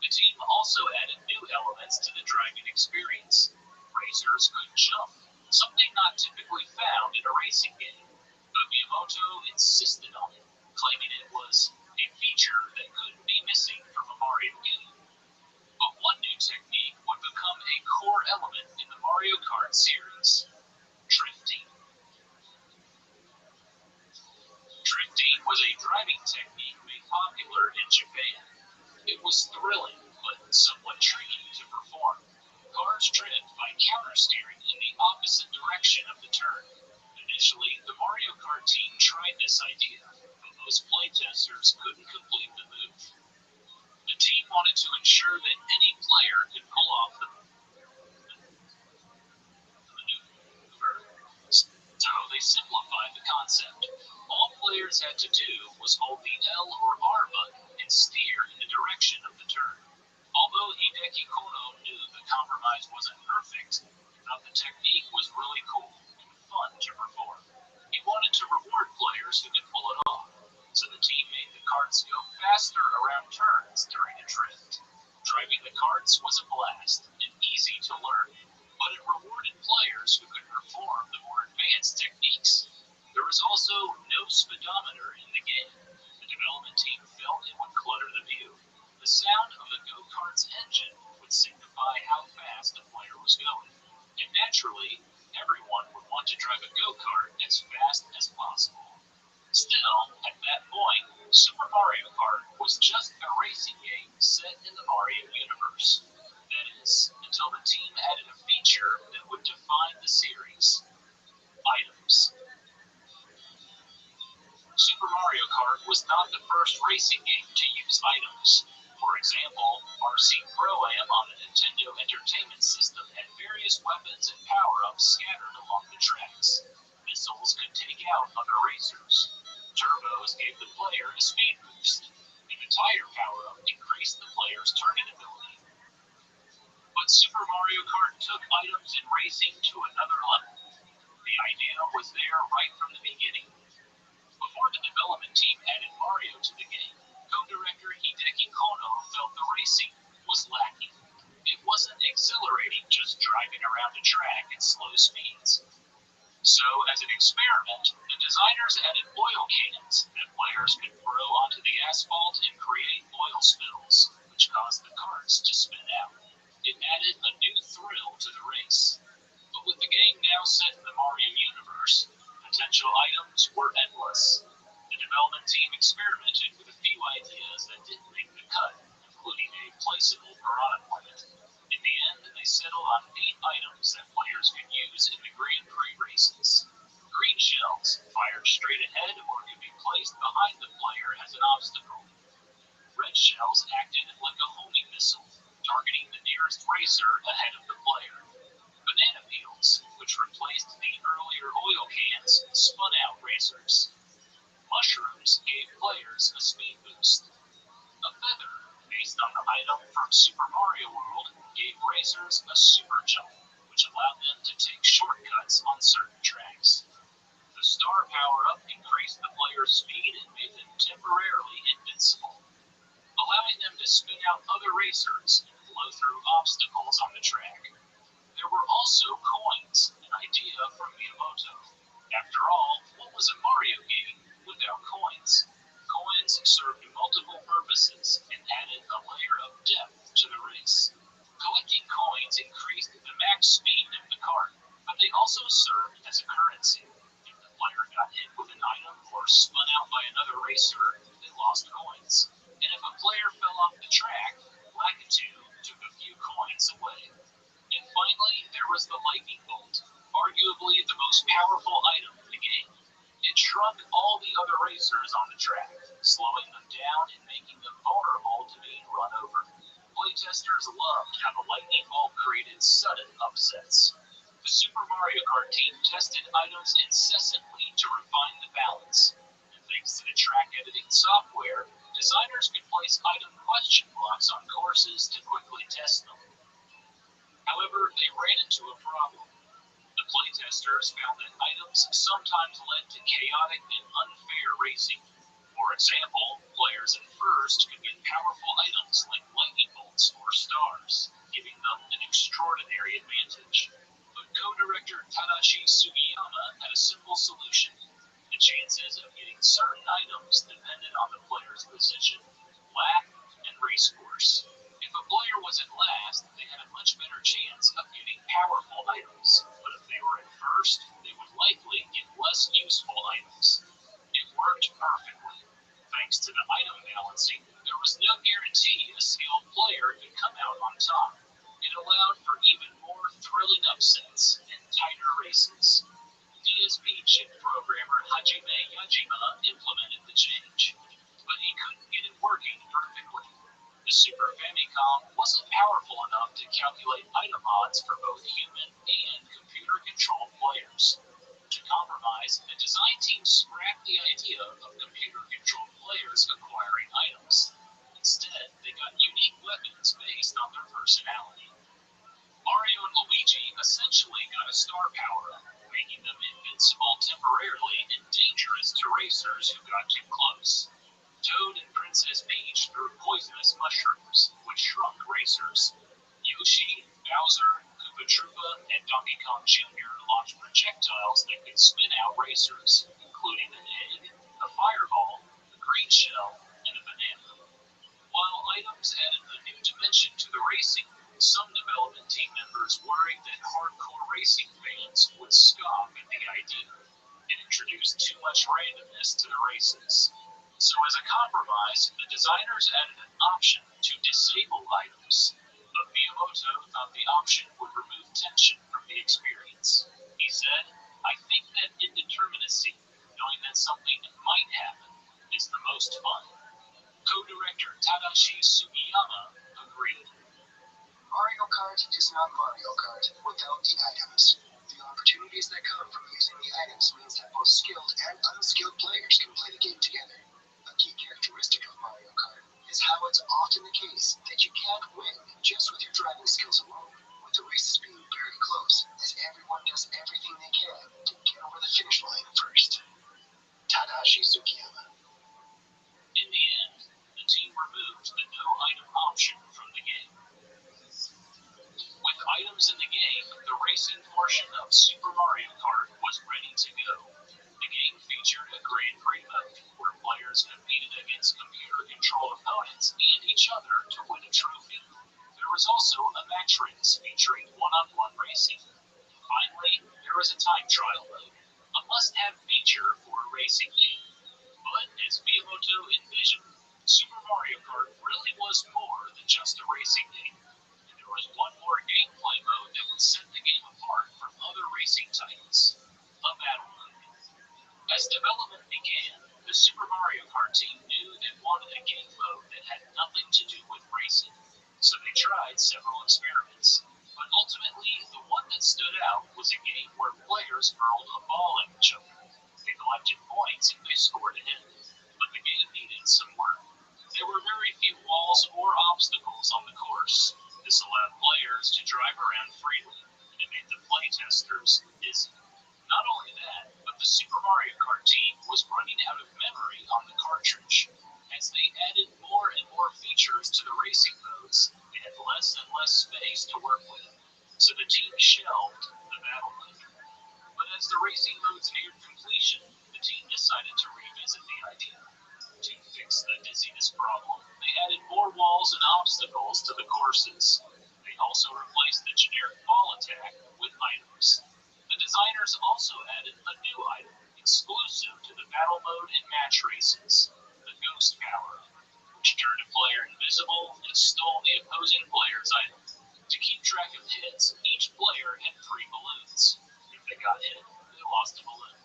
The team also added new elements to the driving experience. Racers could jump, something not typically found in a racing game, but Miyamoto insisted on it, claiming it was a feature that couldn't be missing from a Mario game. But one new technique would become a core element in the Mario Kart series, drifting. Drifting was a driving technique made popular in Japan. It was thrilling, but somewhat tricky to perform. Cars drift by countersteering in the opposite direction of the turn. Initially, the Mario Kart team tried this idea, but most playtesters couldn't complete the move. The team wanted to ensure that any player could pull off the maneuver, so they simplified the concept. All players had to do was hold the L or R button and steer in the direction of the turn. Although Hideki Kono knew the compromise wasn't perfect, he thought the technique was really cool and fun to perform. He wanted to reward players who could pull it off, so the team made the carts go faster around turns during a drift. Driving the carts was a blast and easy to learn, but it rewarded players who could perform the more advanced techniques. There was also no speedometer in the game. The development team felt it would clutter the view. The sound of the go-kart's engine would signify how fast the player was going, and naturally, everyone would want to drive a go-kart as fast as possible. Still, at that point, Super Mario Kart was just a racing game set in the Mario universe. That is, until the team added a feature that would define the series: items. Super Mario Kart was not the first racing game to use items. For example, RC Pro-Am on the Nintendo Entertainment System had various weapons and power-ups scattered along the tracks. Missiles could take out other racers. Turbos gave the player a speed boost. And the tire power-up increased the player's turning ability. But Super Mario Kart took items in racing to another level. The idea was there right from the beginning. Before the development team added Mario to the game, co-director Hideki Kono felt the racing was lacking. It wasn't exhilarating just driving around a track at slow speeds. So, as an experiment, the designers added oil cannons that players could throw onto the asphalt and create oil spills, which caused the carts to spin out. It added a new thrill to the race. But with the game now set in the Mario universe, potential items were endless. The development team experimented with a few ideas that didn't make the cut, including a placeable piranha plant. In the end, they settled on 8 items that players could use in the Grand Prix races. Green shells, fired straight ahead or could be placed behind the player as an obstacle. Red shells acted like a homing missile, targeting the nearest racer ahead of the player. Banana peels, which replaced the earlier oil cans, spun out racers. Mushrooms gave players a speed boost. A feather, based on the item from Super Mario World, gave racers a super jump, which allowed them to take shortcuts on certain tracks. The star power-up increased the player's speed and made them temporarily invincible, allowing them to spin out other racers and blow through obstacles on the track. There were also coins, an idea from Miyamoto. After all, what was a Mario game without coins? Coins served multiple purposes and added a layer of depth to the race. Collecting coins increased the max speed of the cart, but they also served as a currency. If the player got hit with an item or spun out by another racer, they lost coins. And if a player fell off the track, Lakitu took a few coins away. And finally, there was the lightning bolt, arguably the most powerful item in the game. It shrunk all the other racers on the track, slowing them down and making them vulnerable to being run over. Playtesters loved how the lightning bolt created sudden upsets. The Super Mario Kart team tested items incessantly to refine the balance. And thanks to the track editing software, designers could place item question blocks on courses to quickly test them. However, they ran into a problem. The playtesters found that items sometimes led to chaotic and unfair racing. For example, players in first could get powerful items like lightning bolts or stars, giving them an extraordinary advantage. But co-director Tadashi Sugiyama had a simple solution. The chances of getting certain items depended on the player's position, lap, and race course. If a player was in last, they had a much better chance of getting powerful items, but if they were in first, they would likely get less useful items. It worked perfectly. Thanks to the item balancing, there was no guarantee a skilled player could come out on top. It allowed for even more thrilling upsets and tighter races. DSP chip programmer Hajime Yajima implemented the change, but he couldn't get it working perfectly. The Super Famicom wasn't powerful enough to calculate item odds for both human and computer-controlled players. To compromise, the design team scrapped the idea of computer-controlled players acquiring items. Instead, they got unique weapons based on their personality. Mario and Luigi essentially got a star power-up, making them invincible temporarily and dangerous to racers who got too close. Toad and Princess Peach threw poisonous mushrooms, which shrunk racers. Yoshi, Bowser, Koopa Troopa, and Donkey Kong Jr. launched projectiles that could spin out racers, including an egg, a fireball, a green shell, and a banana. While items added a new dimension to the racing, some development team members worried that hardcore racing fans would scoff at the idea. It introduced too much randomness to the races. So as a compromise, the designers added an option to disable items. But Miyamoto thought the option would remove tension from the experience. He said, "I think that indeterminacy, knowing that something might happen, is the most fun." Co-director Tadashi Sugiyama agreed. Mario Kart is not Mario Kart without the items. The opportunities that come from using the items means that both skilled and unskilled players can play the game together. A key characteristic of Mario Kart is how it's often the case that you can't win just with your driving skills alone, with the races being very close as everyone does everything they can to get over the finish line first. Tadashi Tsukiyama. In the end, the team removed the no item option from the game. With items in the game, the racing portion of Super Mario Kart was ready to go. The game featured a Grand Prix mode, where players competed against computer-controlled opponents and each other to win a trophy. There was also a match race featuring one-on-one racing. Finally, there was a time trial mode, a must-have feature for a racing game. But as Miyamoto envisioned, Super Mario Kart really was more than just a racing game. And there was one more gameplay mode that would set the game apart from other racing titles: a battle mode. As development began, the Super Mario Kart team knew they wanted a game mode that had nothing to do with racing, so they tried several experiments. But ultimately, the one that stood out was a game where players hurled a ball at each other. They collected points if they scored a hit, but the game needed some work. There were very few walls or obstacles on the course. This allowed players to drive around freely, and it made the playtesters dizzy. Not only that, but the Super Mario Kart team was running out of memory on the cartridge. As they added more and more features to the racing modes, they had less and less space to work with. So the team shelved the battle mode. But as the racing modes neared completion, the team decided to revisit the idea. To fix the dizziness problem, they added more walls and obstacles to the courses. They also replaced the generic ball attack with items. The designers also added a new item, exclusive to the battle mode and match races: the Ghost Power, which turned a player invisible and stole the opposing player's item. To keep track of hits, each player had 3 balloons. If they got hit, they lost a balloon.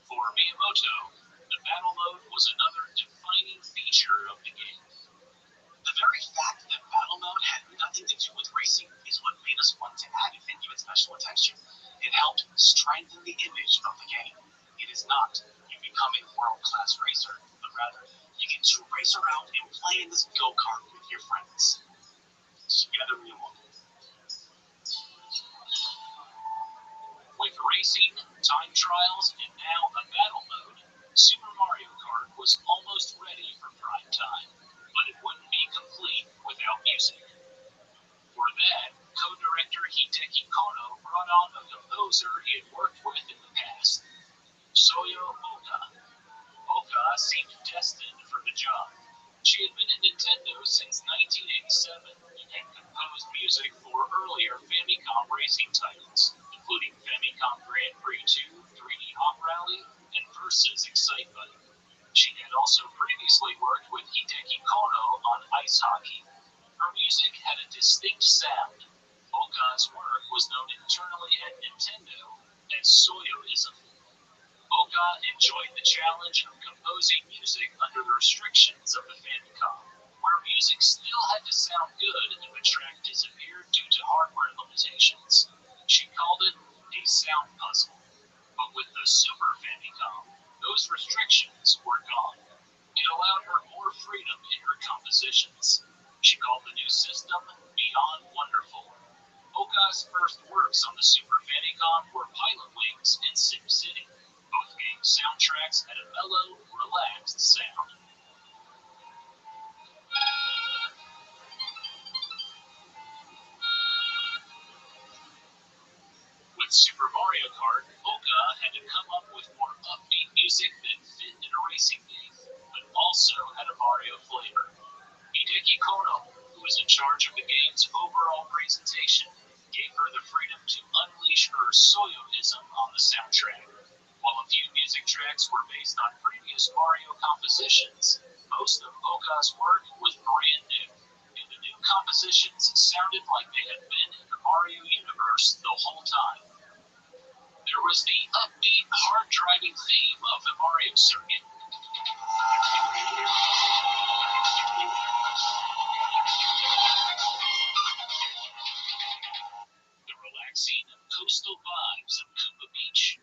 For Miyamoto, the battle mode was another defining feature of the game. The very fact that battle mode had nothing to do with racing is what made us want to add it and give it special attention. It helped strengthen the image of the game. It is not you becoming a world-class racer, but rather you get to race around and play in this go-kart with your friends. Together we won. With racing, time trials, and now a battle mode, Super Mario Kart was almost ready for prime time, but it wouldn't be complete without music. For that, co-director Hideki Kono brought on a composer he had worked with in the past, Soyo Oka. Oka seemed destined for the job. She had been at Nintendo since 1987 and had composed music for earlier Famicom racing titles, including Famicom Grand Prix 2, 3D Hot Rally, and Versus Excite Buddy. She had also previously worked with Hideki Kono on ice hockey. Her music had a distinct sound. Oka's work was known internally at Nintendo as Soyoism. Oka enjoyed the challenge of composing music under the restrictions of the Famicom, where music still had to sound good if a track disappeared due to hardware limitations. She called it a sound puzzle. But with the Super Famicom, those restrictions were gone. It allowed her more freedom in her compositions. She called the new system Beyond Wonderful. Oka's first works on the Super Famicom were Pilot Wings and SimCity. Both game soundtracks had a mellow, relaxed sound. With Super Mario Kart, Oka had to come up with more upbeat music that fit in a racing game, but also had a Mario flavor. Hideki Kono, who was in charge of the game's overall presentation, gave her the freedom to unleash her Soyoism on the soundtrack. While a few music tracks were based on previous Mario compositions, most of Oka's work was brand new, and the new compositions sounded like they had been in the Mario universe the whole time. There was the upbeat, hard-driving theme of the Mario circuit. The relaxing, coastal vibes of Koopa Beach.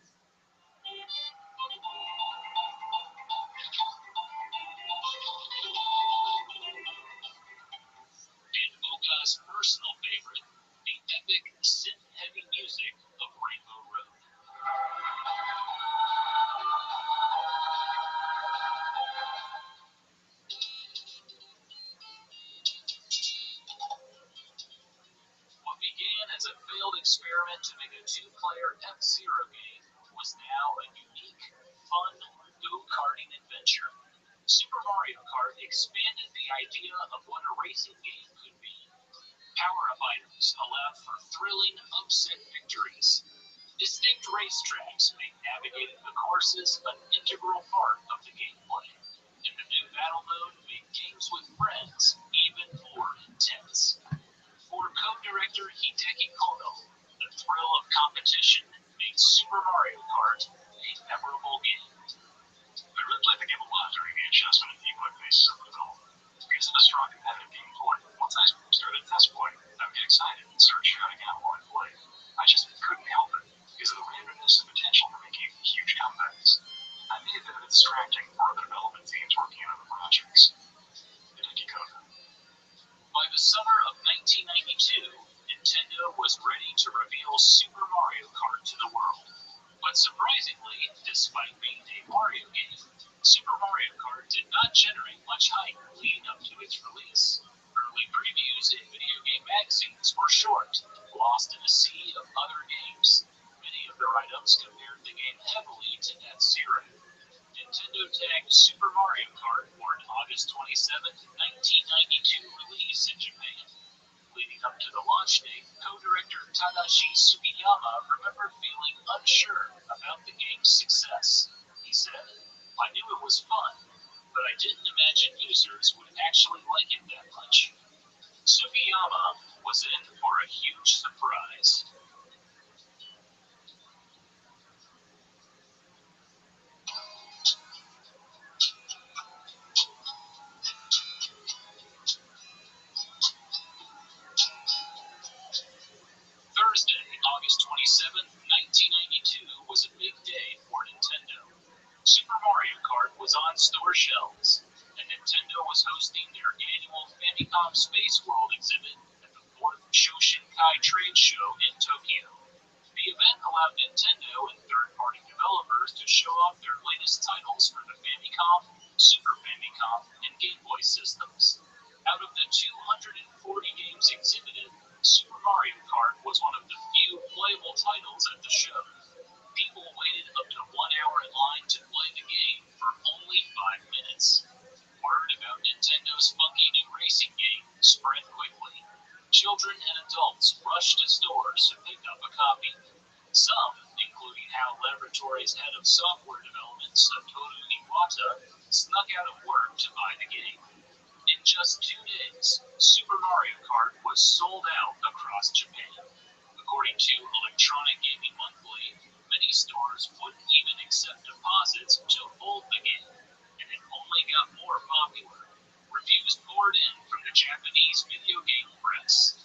F-Zero game was now a unique, fun, go-karting adventure. Super Mario Kart expanded the idea of what a racing game could be. Power-up items allowed for thrilling, upset victories. Distinct racetracks made navigating the courses an integral part of the gameplay, and the new battle mode made games with friends even more intense. For co-director Hideki Kono, the thrill of competition made Super Mario Kart a memorable game. I really played the game a lot during the adjustment and input phases of the development. Because of the strong competitive gameplay, once I started the test point, I would get excited and start shouting out while I played. I just couldn't help it, because of the randomness and potential for making huge comebacks. I may have been a bit distracting for other development teams working on other projects. Hideki Kono. By the summer of 1992, Nintendo was ready to reveal Super Mario Kart to the world. But surprisingly, despite being a Mario game, Super Mario Kart did not generate much hype leading up to its release. Early previews in video game magazines were short, lost in a sea of other games. Many of the write-ups compared the game heavily to F-Zero. Nintendo tagged Super Mario Kart for an August 27, 1992 release in Japan. Leading up to the launch date, co-director Tadashi Sugiyama remembered feeling unsure about the game's success. He said, "I knew it was fun, but I didn't imagine users would actually like it that much." Sugiyama was in for a huge surprise. Thursday, August 27, 1992 was a big day for Nintendo. Super Mario Kart was on store shelves, and Nintendo was hosting their annual Famicom Space World exhibit at the 4th Shoshinkai Trade Show in Tokyo. The event allowed Nintendo and third-party developers to show off their latest titles for the Famicom, Super Famicom, and Game Boy systems. Out of the 240 games exhibited, Super Mario Kart was one of the few playable titles at the show. People waited up to 1 hour in line to play the game for only 5 minutes. Word about Nintendo's funky new racing game spread quickly. Children and adults rushed to stores to pick up a copy. Some, including HAL Laboratories' head of software development, Satoru Iwata, snuck out of work to buy the game. In just 2 days, Super Mario Kart was sold out across Japan. According to Electronic Gaming Monthly, many stores wouldn't even accept deposits to hold the game, and it only got more popular. Reviews poured in from the Japanese video game press.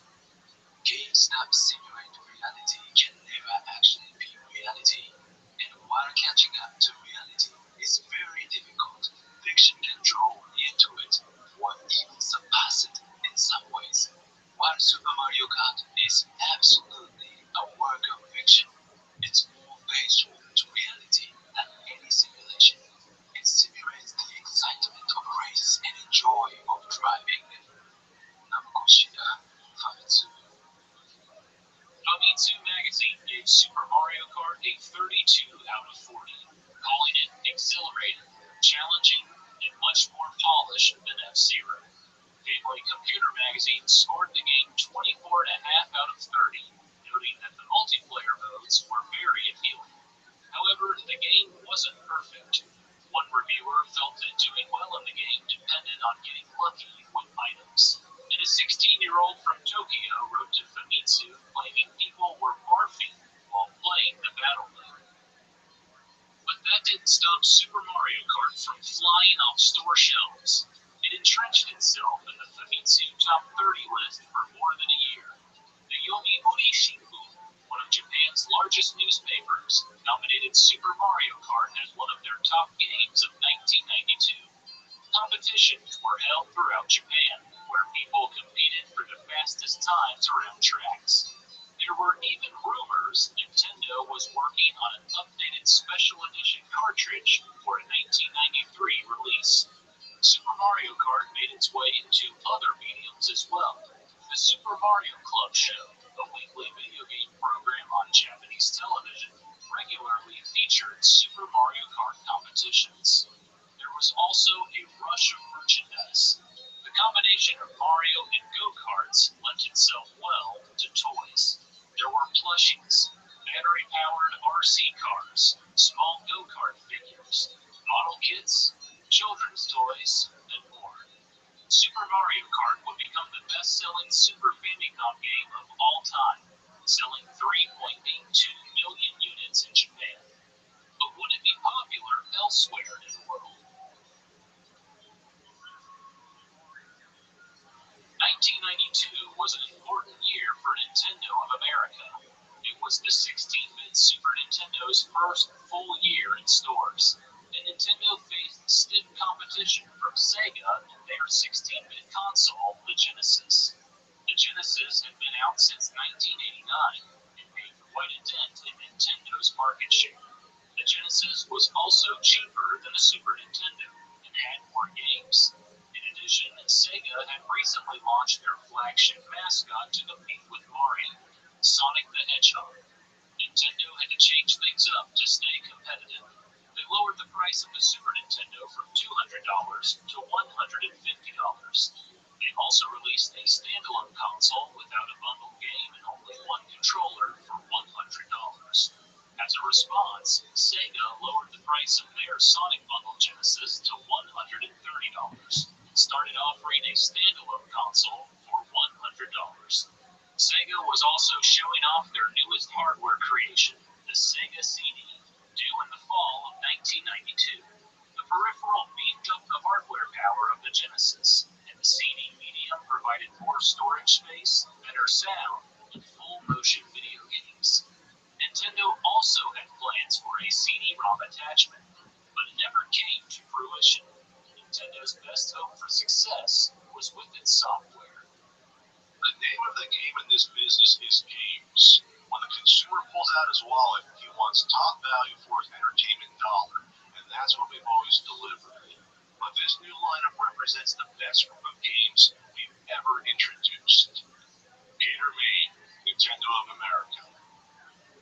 Games that simulate reality can never actually be reality, and while catching up to reality is very difficult, fiction can draw near to it, or even surpass it in some ways. While Super Mario Kart is absolutely a work of fiction, it's more faithful to reality than any simulation. It simulates the excitement of a race and the joy of driving. Namukoshida, Famitsu. Famitsu magazine gave Super Mario Kart a 32 out of 40, calling it exhilarating, challenging, and much more polished than F-Zero. Family Computer magazine scored the game 24.5 out of 30, noting that the multiplayer modes were very appealing. However, the game wasn't perfect. One reviewer felt that doing well in the game depended on getting lucky with items. And a 16-year-old from Tokyo wrote to Famitsu claiming people were barfing while playing the battle mode. But that didn't stop Super Mario Kart from flying off store shelves. It entrenched itself in the Famitsu Top 30 list for more than a year. The Yomiuri Shimbun, one of Japan's largest newspapers, nominated Super Mario Kart as one of their top games of 1992. Competitions were held throughout Japan, where people competed for the fastest times around tracks. There were even rumors Nintendo was working on an updated special edition cartridge for a 1993 release. Super Mario Kart made its way into other mediums as well. The Super Mario Club Show, a weekly video game program on Japanese television regularly featured Super Mario Kart competitions. There was also a rush of merchandise. The combination of Mario and go-karts lent itself well to toys. There were plushies, battery-powered RC cars, small go-kart figures, model kits, children's toys, and more. Super Mario Kart would become the best-selling Super Famicom game of all time, selling 3.82 million units in Japan. But would it be popular elsewhere in the world? 1992 was an important year for Nintendo of America. It was the 16-bit Super Nintendo's first full year in stores, and Nintendo faced stiff competition from Sega and their 16-bit console, the Genesis. The Genesis had been out since 1989 and made quite a dent in Nintendo's market share. The Genesis was also cheaper than the Super Nintendo and had more games. In addition, Sega had recently launched their flagship mascot to compete with Mario, Sonic the Hedgehog. Nintendo had to change things up to stay competitive. They lowered the price of the Super Nintendo from $200 to $150. They also released a standalone console without a bundled game and only one controller for $100. As a response, Sega lowered the price of their Sonic Bundle Genesis to $130 and started offering a standalone console for $100. Sega was also showing off their newest hardware creation, the Sega CD, due in the fall of 1992. The peripheral beefed up the hardware power of the Genesis, and the CD medium provided more storage space, better sound, and full motion video games. Nintendo also had plans for a CD-ROM attachment, but it never came to fruition. Nintendo's best hope for success was with its software. The name of the game in this business is games. When the consumer pulls out his wallet, he wants top value for his entertainment dollar, and that's what we've always delivered. But this new lineup represents the best group of games we've ever introduced. Cater-made, Nintendo of America.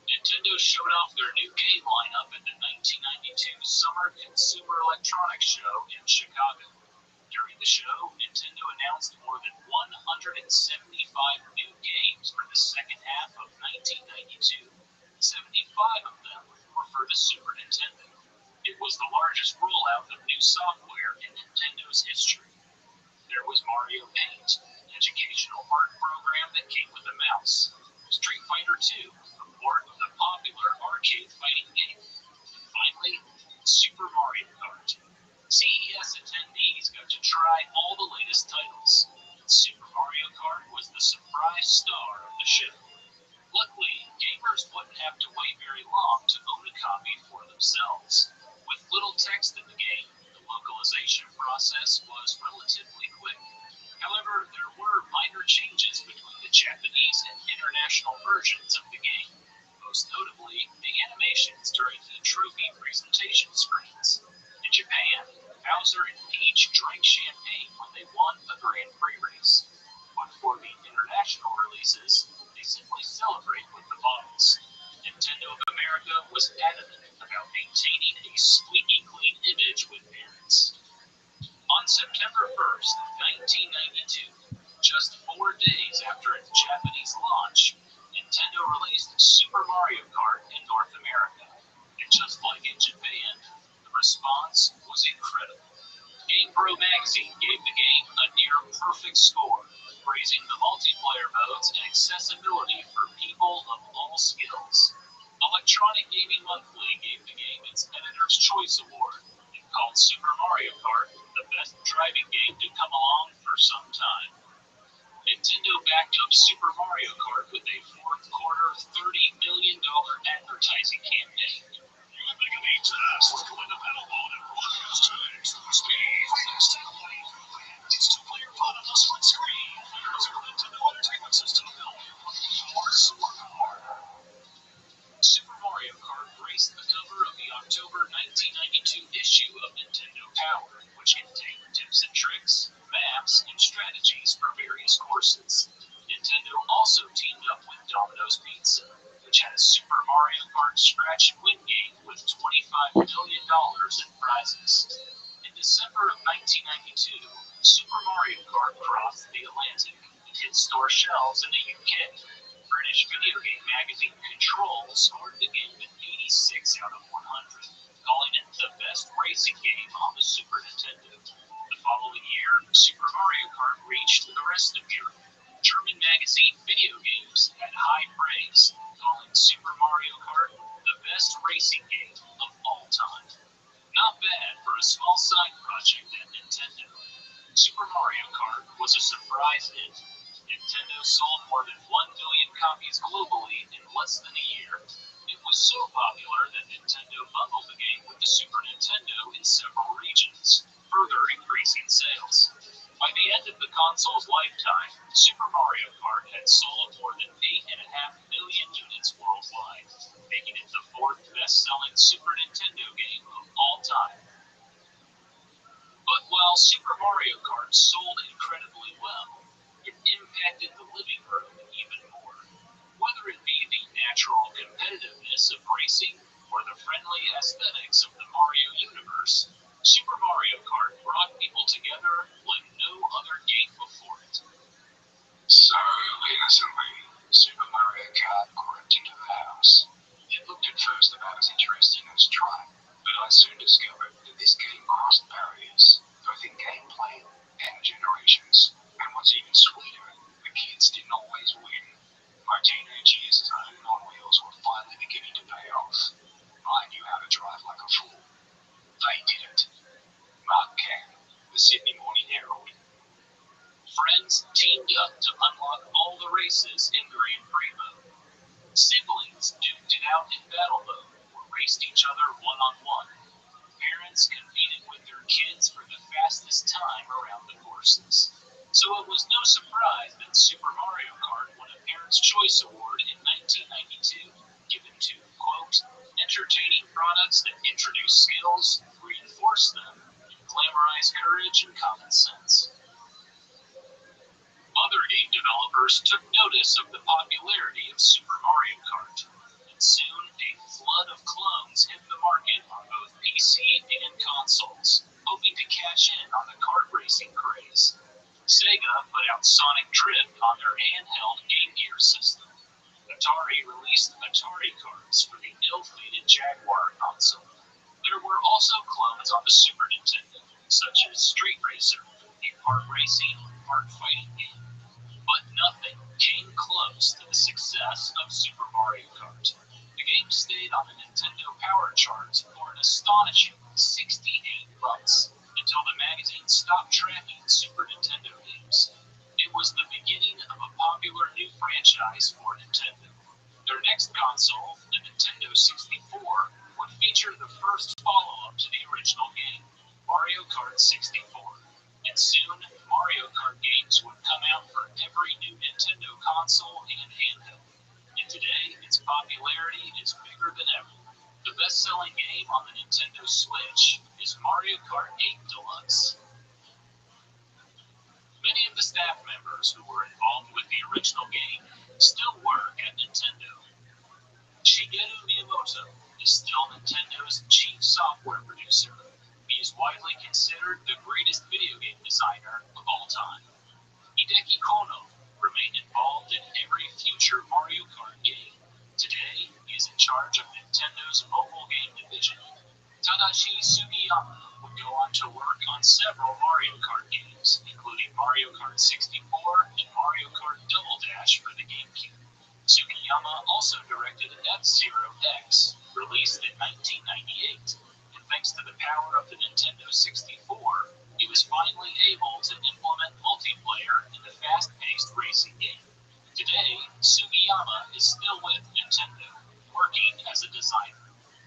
Nintendo showed off their new game lineup at the 1992 Summer Consumer Electronics Show in Chicago. During the show, Nintendo announced more than 175 new games for the second half of 1992. 75 of them were for the Super Nintendo. It was the largest rollout of new software in Nintendo's history. There was Mario Paint, an educational art program that came with a mouse. Street Fighter II, a port of the popular arcade fighting game. And finally, Super Mario Kart. CES attendees got to try all the latest titles. Super Mario Kart was the surprise star of the show. Luckily, gamers wouldn't have to wait very long to own a copy for themselves. With little text in the game, the localization process was relatively quick. However, there were minor changes between the Japanese and international versions of the game, most notably the animations during the trophy presentation screens. In Japan, Bowser and Peach drank champagne when they won a Grand Prix race. But for the international releases, they simply celebrate with the bottles. Nintendo of America was adamant about maintaining a squeaky clean image with parents. On September 1st, 1992, just 4 days after its Japanese launch, Nintendo released Super Mario Kart in North America. And just like in Japan, the response was incredible. GamePro magazine gave the game a near-perfect score, praising the multiplayer modes and accessibility for people of all skills. Electronic Gaming Monthly gave the game its Editor's Choice Award and called Super Mario Kart the best driving game to come along for some time. Nintendo backed up Super Mario Kart with a fourth quarter $30 million advertising campaign. You make a neat task. We're going to battle mode and broadcast today. Speed, fast, digital player fun on the split screen. Super Nintendo Entertainment System. More superpower. Super Mario Kart graced the cover of the October 1992 issue of Nintendo Power, which contained tips and tricks, maps, and strategies for various courses. Nintendo also teamed up with Domino's Pizza. Kart Scratch and Win game with $25 million in prizes. In December of 1992, Super Mario Kart crossed the Atlantic and hit store shelves in the UK. British video game magazine Control scored the game an 86 out of 100, calling it the best racing game on the Super Nintendo. The following year, Super Mario Kart reached the rest of Europe. German magazine Video Games had high praise, calling Super Mario Kart the best racing game of all time. Not bad for a small side project at Nintendo. Super Mario Kart was a surprise hit. Nintendo sold more than 1 million copies globally in less than a year. It was so popular that Nintendo bundled the game with the Super Nintendo in several regions, further increasing sales. By the end of the console's lifetime, Super Mario Kart had sold more than 8.5 million units worldwide, making it the fourth best-selling Super Nintendo game of all time. But while Super Mario Kart sold incredibly well, it impacted the living room even more. Whether it be the natural competitiveness of racing or the friendly aesthetics of the Mario universe, Super Mario Kart brought people together like no other game before it. So innocently, Super Mario Kart crept into the house. It looked at first about as interesting as Tribe, but I soon discovered that this game crossed barriers, both in gameplay and generations. And what's even sweeter, the kids didn't always win. My teenage years as a hoon on wheels were finally beginning to pay off. I knew how to drive like a fool. They didn't. Mark Cann, the Sydney Morning Herald. Friends teamed up to unlock all the races in Grand Prix mode. Siblings duked it out in battle mode or raced each other one-on-one. Parents competed with their kids for the fastest time around the courses. So it was no surprise that Super Mario Kart won a Parents' Choice Award in 1992, given to, quote, entertaining products that introduce skills, reinforce them, and glamorize courage and common sense. Other game developers took notice of the popularity of Super Mario Kart, and soon a flood of clones hit the market on both PC and consoles, hoping to cash in on the kart racing craze. Sega put out Sonic Drift on their handheld Game Gear system. Atari released Atari carts for the ill-fated Jaguar console. There were also clones on the Super Nintendo, such as Street Racer, a kart racing, kart fighting game. But nothing came close to the success of Super Mario Kart. The game stayed on the Nintendo Power Charts for an astonishing 68 months, until the magazine stopped tracking Super Nintendo games. It was the beginning of a popular new franchise for Nintendo. Their next console, the Nintendo 64, would feature the first follow-up to the original game, Mario Kart 64. And soon, Mario Kart games would come out for every new Nintendo console and handheld. And today, its popularity is bigger than ever. The best-selling game on the Nintendo Switch is Mario Kart 8 Deluxe. Many of the staff members who were involved with the original game still work at Nintendo. Shigeru Miyamoto is still Nintendo's chief software producer. He is widely considered the greatest video game designer of all time. Hideki Kono remained involved in every future Mario Kart game. Today, he is in charge of Nintendo's mobile game division. Tadashi Sugiyama would go on to work on several Mario Kart games, including Mario Kart 64 and Mario Kart Double Dash for the GameCube. Sugiyama also directed F-Zero X, released in 1998, and thanks to the power of the Nintendo 64, he was finally able to implement multiplayer in the fast-paced racing game. Today, Sugiyama is still with Nintendo, working as a designer.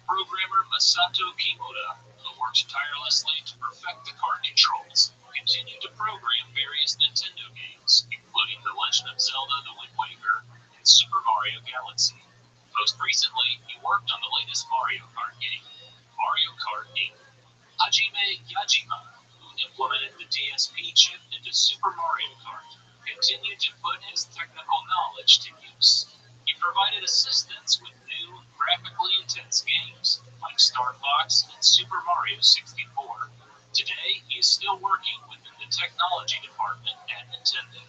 Programmer Masato Kimura, who worked tirelessly to perfect the kart controls, continued to program various Nintendo games, including The Legend of Zelda: The Wind Waker and Super Mario Galaxy. Most recently, he worked on the latest Mario Kart game, Mario Kart 8. Hajime Yajima, who implemented the DSP chip into Super Mario Kart, continued to put his technical knowledge to use. He provided assistance with new, graphically intense games like Star Fox and Super Mario 64. Today, he is still working within the technology department at Nintendo.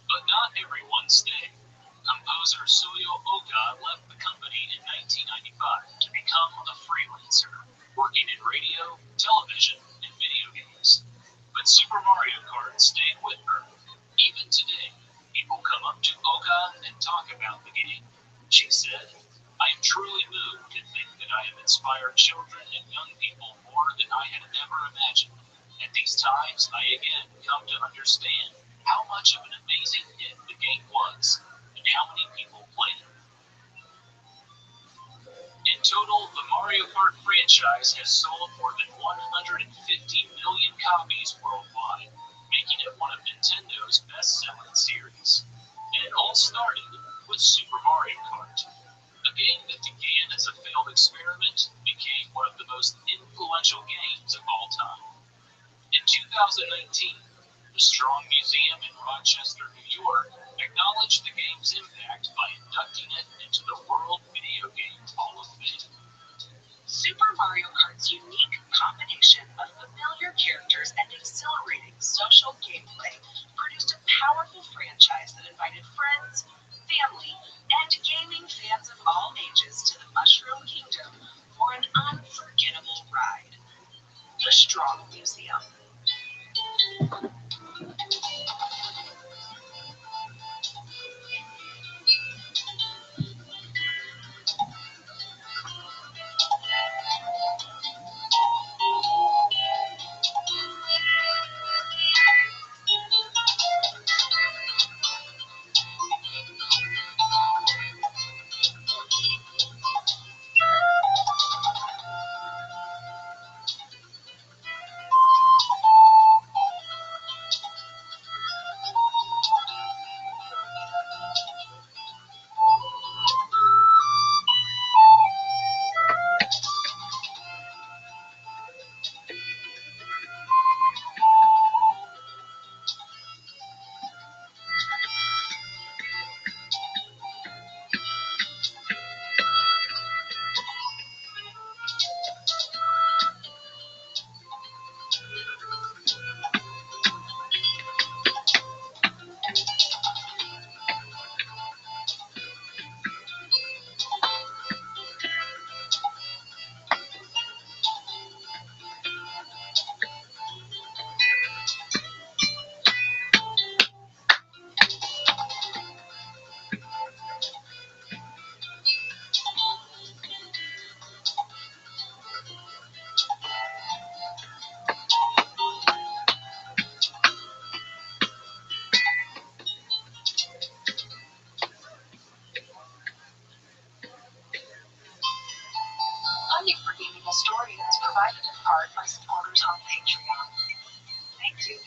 But not everyone stayed. Composer Suyo Oka left the company in 1995 to become a freelancer, working in radio, television, and video games. But Super Mario Kart stayed with her. Even today, people come up to Oka and talk about the game. She said, "I am truly moved to think that I have inspired children and young people more than I had ever imagined. At these times, I again come to understand how much of an amazing hit the game was and how many people played it." In total, the Mario Kart franchise has sold more than 150 million copies worldwide, making it one of Nintendo's best-selling series. And it all started with Super Mario Kart. A game that began as a failed experiment became one of the most influential games of all time. In 2019, the Strong Museum in Rochester, New York, acknowledged the game's impact by inducting it into the World Video Game Hall of Fame. Super Mario Kart's unique combination of familiar characters and exhilarating social gameplay produced a powerful franchise that invited friends, family, and gaming fans of all ages to the Mushroom Kingdom for an unforgettable ride. The Strong Museum. Funding for Gaming Historians provided in part by supporters on Patreon. Thank you.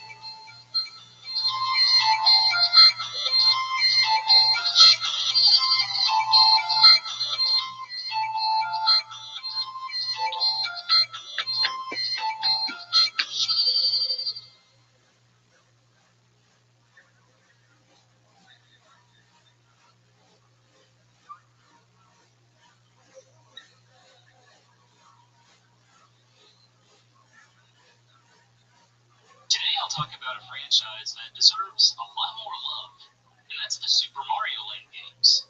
Today I'll talk about a franchise that deserves a lot more love, and that's the Super Mario Land games.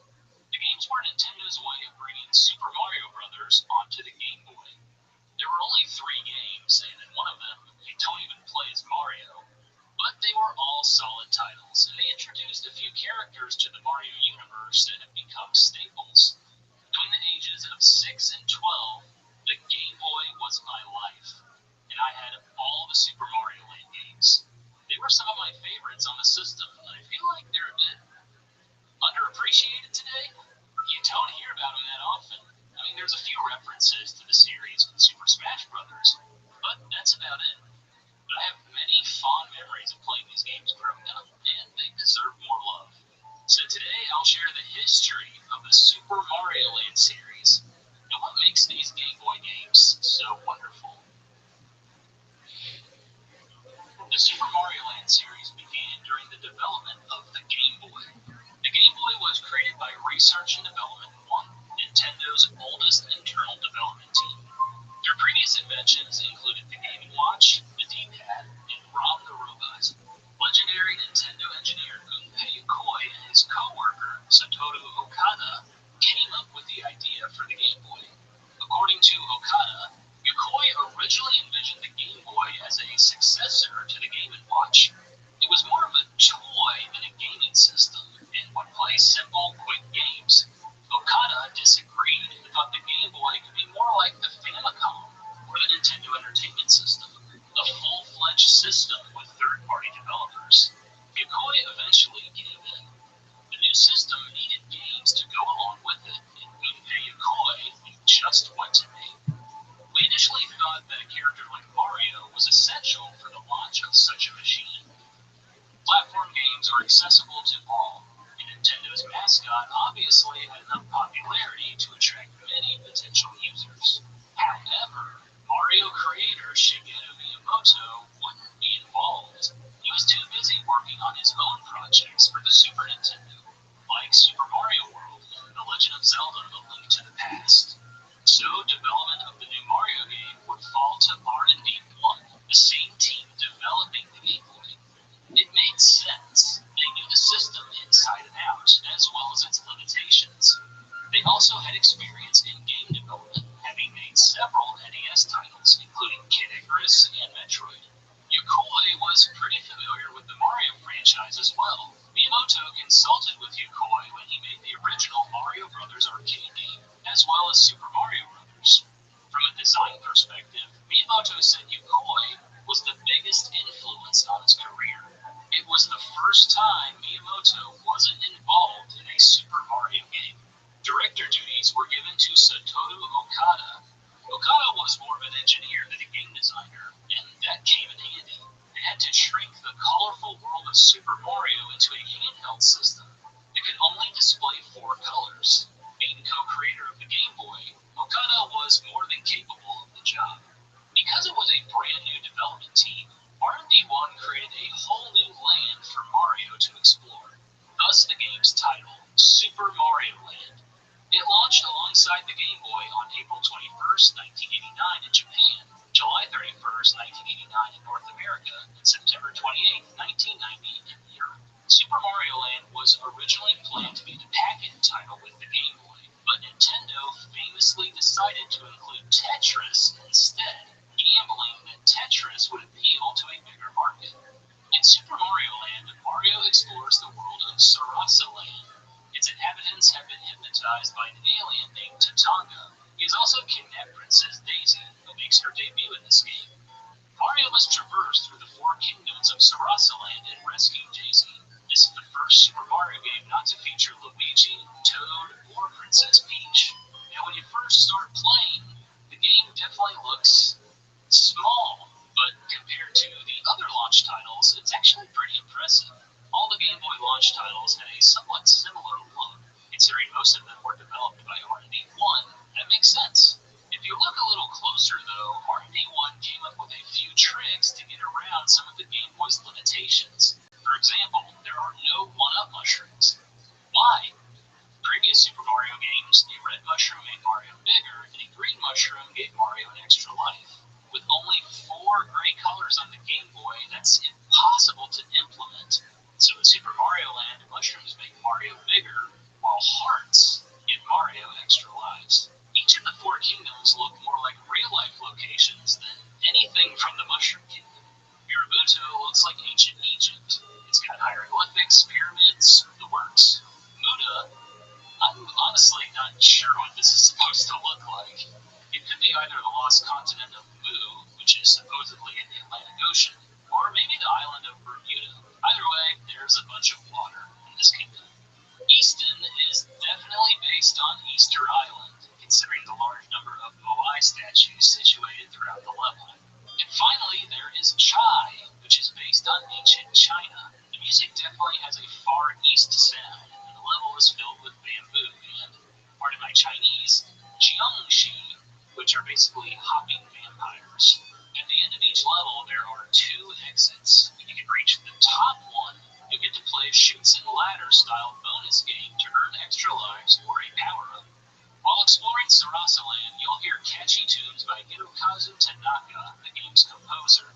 The games were Nintendo's way of bringing Super Mario Bros. Onto the Game Boy. There were only 3 games, and in one of them, you don't even play as Mario. But they were all solid titles, and they introduced a few characters to the Mario universe that have become staples. Between the ages of 6 and 12, the Game Boy was my life, and I had all the Super Mario Land games. They were some of my favorites on the system, and I feel like they're a bit underappreciated today. You don't hear about them that often. I mean, there's a few references to the series with Super Smash Brothers, but that's about it. But I have many fond memories of playing these games growing up, and they deserve more love. So today I'll share the history of the Super Mario Land series and what makes these Game Boy games so wonderful. The Super Mario Land series began during the development of the Game Boy. The Game Boy was created by Research and Development 1 in Nintendo's oldest internal development team. Their previous inventions included the Game & Watch, the D-pad, and Rom the Robot. Legendary Nintendo engineer Gunpei Yokoi and his co-worker Satoru Okada came up with the idea for the Game Boy. According to Okada, Yokoi originally envisioned the Game Boy as a successor to the Game & Watch. It was more of a toy than a gaming system and would play simple, quick games. Okada disagreed and thought the Game Boy could be more like the Famicom or the Nintendo Entertainment System, a full-fledged system with third-party developers. Yokoi eventually gave in. The new system needed games to go along with it, and Gunpei Yokoi knew just what to make. We initially thought that a character like Mario was essential for the launch of such a machine. Platform games are accessible to all, and Nintendo's mascot obviously had enough popularity to attract many potential users. However, Mario creator Shigeru Miyamoto wouldn't be involved. He was too busy working on his own projects for the Super Nintendo, like Super Mario World and The Legend of Zelda: A Link to the Past. So development of the new Mario game would fall to R&D 1, the same team developing the Game Boy. It made sense. They knew the system inside and out, as well as its limitations. They also had experience in game development, having made several NES titles, including Kid Icarus and Metroid. Yokoi was pretty familiar with the Mario franchise as well. Miyamoto consulted with Yokoi when he made the original Mario Bros. Arcade game, as well as Super Mario Bros. From a design perspective, Miyamoto said Yokoi was the biggest influence on his career. It was the first time Miyamoto wasn't involved in a Super Mario game. Director duties were given to Satoru Okada. Okada was more of an engineer than a game designer, and that came in handy. They had to shrink the colorful world of Super Mario into a handheld system that could only display 4 colors. Being co-creator of the Game Boy, Okada was more than capable of the job. Because it was a brand new development team, R&D1 created a whole new land for Mario to explore. Thus the game's title, Super Mario Land. It launched alongside the Game Boy on April 21st, 1989 in Japan, July 31st, 1989 in North America, and September 28th, 1990 in Europe. Super Mario Land was originally planned to be the package title with the Game Boy, but Nintendo famously decided to include Tetris instead, gambling that Tetris would appeal to a bigger market. In Super Mario Land, Mario explores the world of Sarasa Land. Its inhabitants have been hypnotized by an alien named Tatanga. He has also kidnapped Princess Daisy, who makes her debut in this game. Mario must traverse through the 4 kingdoms of Sarasa Land and rescue Daisy. This is the first Super Mario game not to feature Luigi, Toad, or Princess Peach. Now when you first start playing, the game definitely looks small, but compared to the other launch titles, it's actually pretty impressive. All the Game Boy launch titles had a somewhat similar look. Considering most of them were developed by R&D1, that makes sense. If you look a little closer though, R&D1 came up with a few tricks to get around some of the Game Boy's limitations. For example, there are no 1-up mushrooms. Why? Previous Super Mario games, a red mushroom made Mario bigger, and a green mushroom gave Mario an extra life. With only 4 gray colors on the Game Boy, that's impossible to implement. So in Super Mario Land, mushrooms make Mario bigger, while hearts give Mario extra lives. Each of the 4 kingdoms look more like real-life locations than anything from the Mushroom Kingdom. Mirabuto looks like ancient Egypt. It's got hieroglyphics, pyramids, the works. Muda, I'm honestly not sure what this is supposed to look like. It could be either the lost continent of Mu, which is supposedly in the Atlantic Ocean, or maybe the island of Bermuda. Either way, there's a bunch of water in this kingdom. Easton is definitely based on Easter Island, considering the large number of Moai statues situated throughout the level. And finally, there is Chai, which is based on ancient China. The music definitely has a Far East sound, and the level is filled with bamboo and, pardon my Chinese, jiangshi, which are basically hopping vampires. At the end of each level, there are 2 exits. When you can reach the top one, you'll get to play a Shoots and Ladder style bonus game to earn extra lives or a power-up. While While exploring Sarasa Land, you'll hear catchy tunes by Hirokazu Tanaka, the game's composer.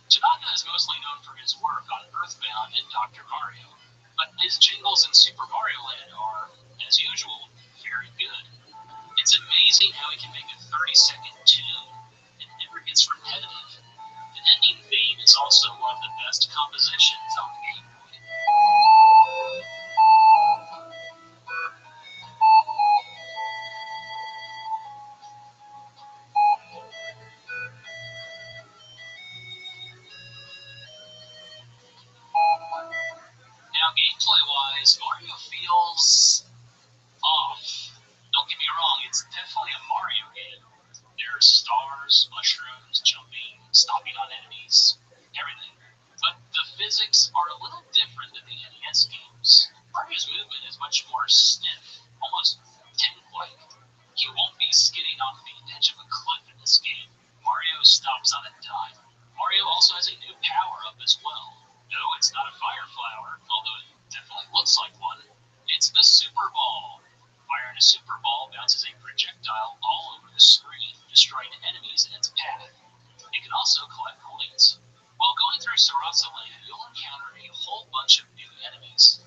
Tanaka is mostly known for his work on Earthbound and Dr. Mario, but his jingles in Super Mario Land are, as usual, very good. It's amazing how he can make a 30-second tune and it never gets repetitive. The ending theme is also one of the best compositions on the Game Boy. Now, gameplay-wise, Mario feels off. Don't get me wrong, it's definitely a Mario game. There's stars, mushrooms, jumping, stomping on enemies, everything. But the physics are a little different than the NES games. Mario's movement is much more stiff, almost tank-like. You won't be skidding off the edge of a cliff in this game. Mario stops on a dime. Mario also has a new power-up as well. No, it's not a fire flower, although it definitely looks like one. It's the Super Ball. Firing a Super Ball bounces a projectile all over the screen, destroying enemies in its path. It can also collect coins. While going through Sarasa Land, you'll encounter a whole bunch of new enemies.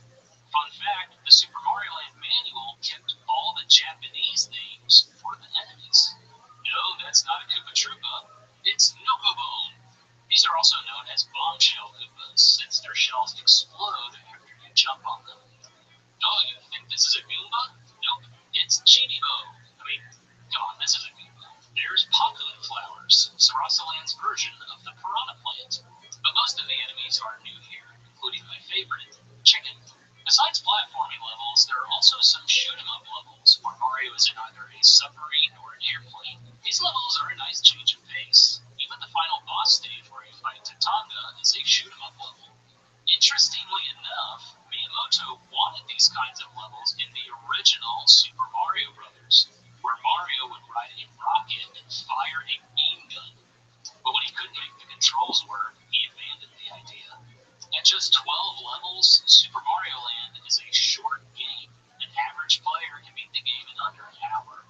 Fun fact, the Super Mario Land manual kept all the Japanese names for the enemies. No, that's not a Koopa Troopa. It's Nokobone. These are also known as bombshell Koopas, since their shells explode after you jump on them. Oh, you think this is a Goomba? Nope, it's Chibibo. I mean, come on, this is a Goomba. There's Pakun Flowers, Sarasaland's version of the Piranha Plant. But most of the enemies are new here, including my favorite, Chicken. Besides platforming levels, there are also some shoot-'em-up levels, where Mario is in either a submarine or an airplane. These levels are a nice change of pace. Even the final boss stage where you fight Tatanga is a shoot-'em-up level. Interestingly enough, Miyamoto wanted these kinds of levels in the original Super Mario Bros., where Mario would ride a rocket and fire a beam gun. But when he couldn't make the controls work, he abandoned the idea. At just 12 levels, Super Mario Land is a short game. An average player can beat the game in under an hour.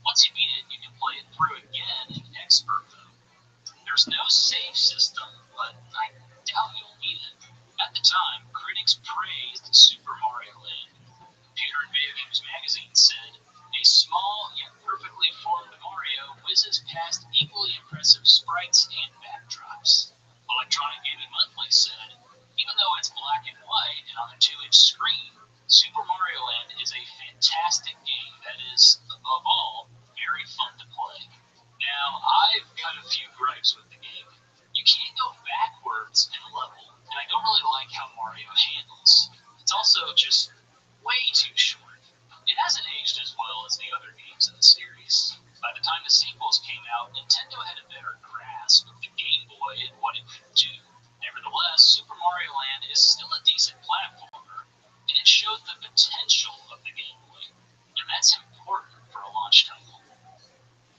Once you beat it, you can play it through again in expert mode. There's no save system, but I doubt you'll need it. At the time, critics praised Super Mario Land. Computer and Video Games magazine said, a small yet perfectly formed Mario whizzes past equally impressive sprites and backdrops. Electronic Gaming Monthly said, even though it's black and white and on a 2-inch screen, Super Mario Land is a fantastic game that is, above all, very fun to play. Now, I've got a few gripes with the game. You can't go backwards in a level, and I don't really like how Mario handles. It's also just way too short. It hasn't aged as well as the other games in the series. By the time the sequels came out, Nintendo had a better grasp of the Game Boy and what it could do. Nevertheless, Super Mario Land is still a decent platformer, and it showed the potential of the Game Boy, and that's important for a launch title.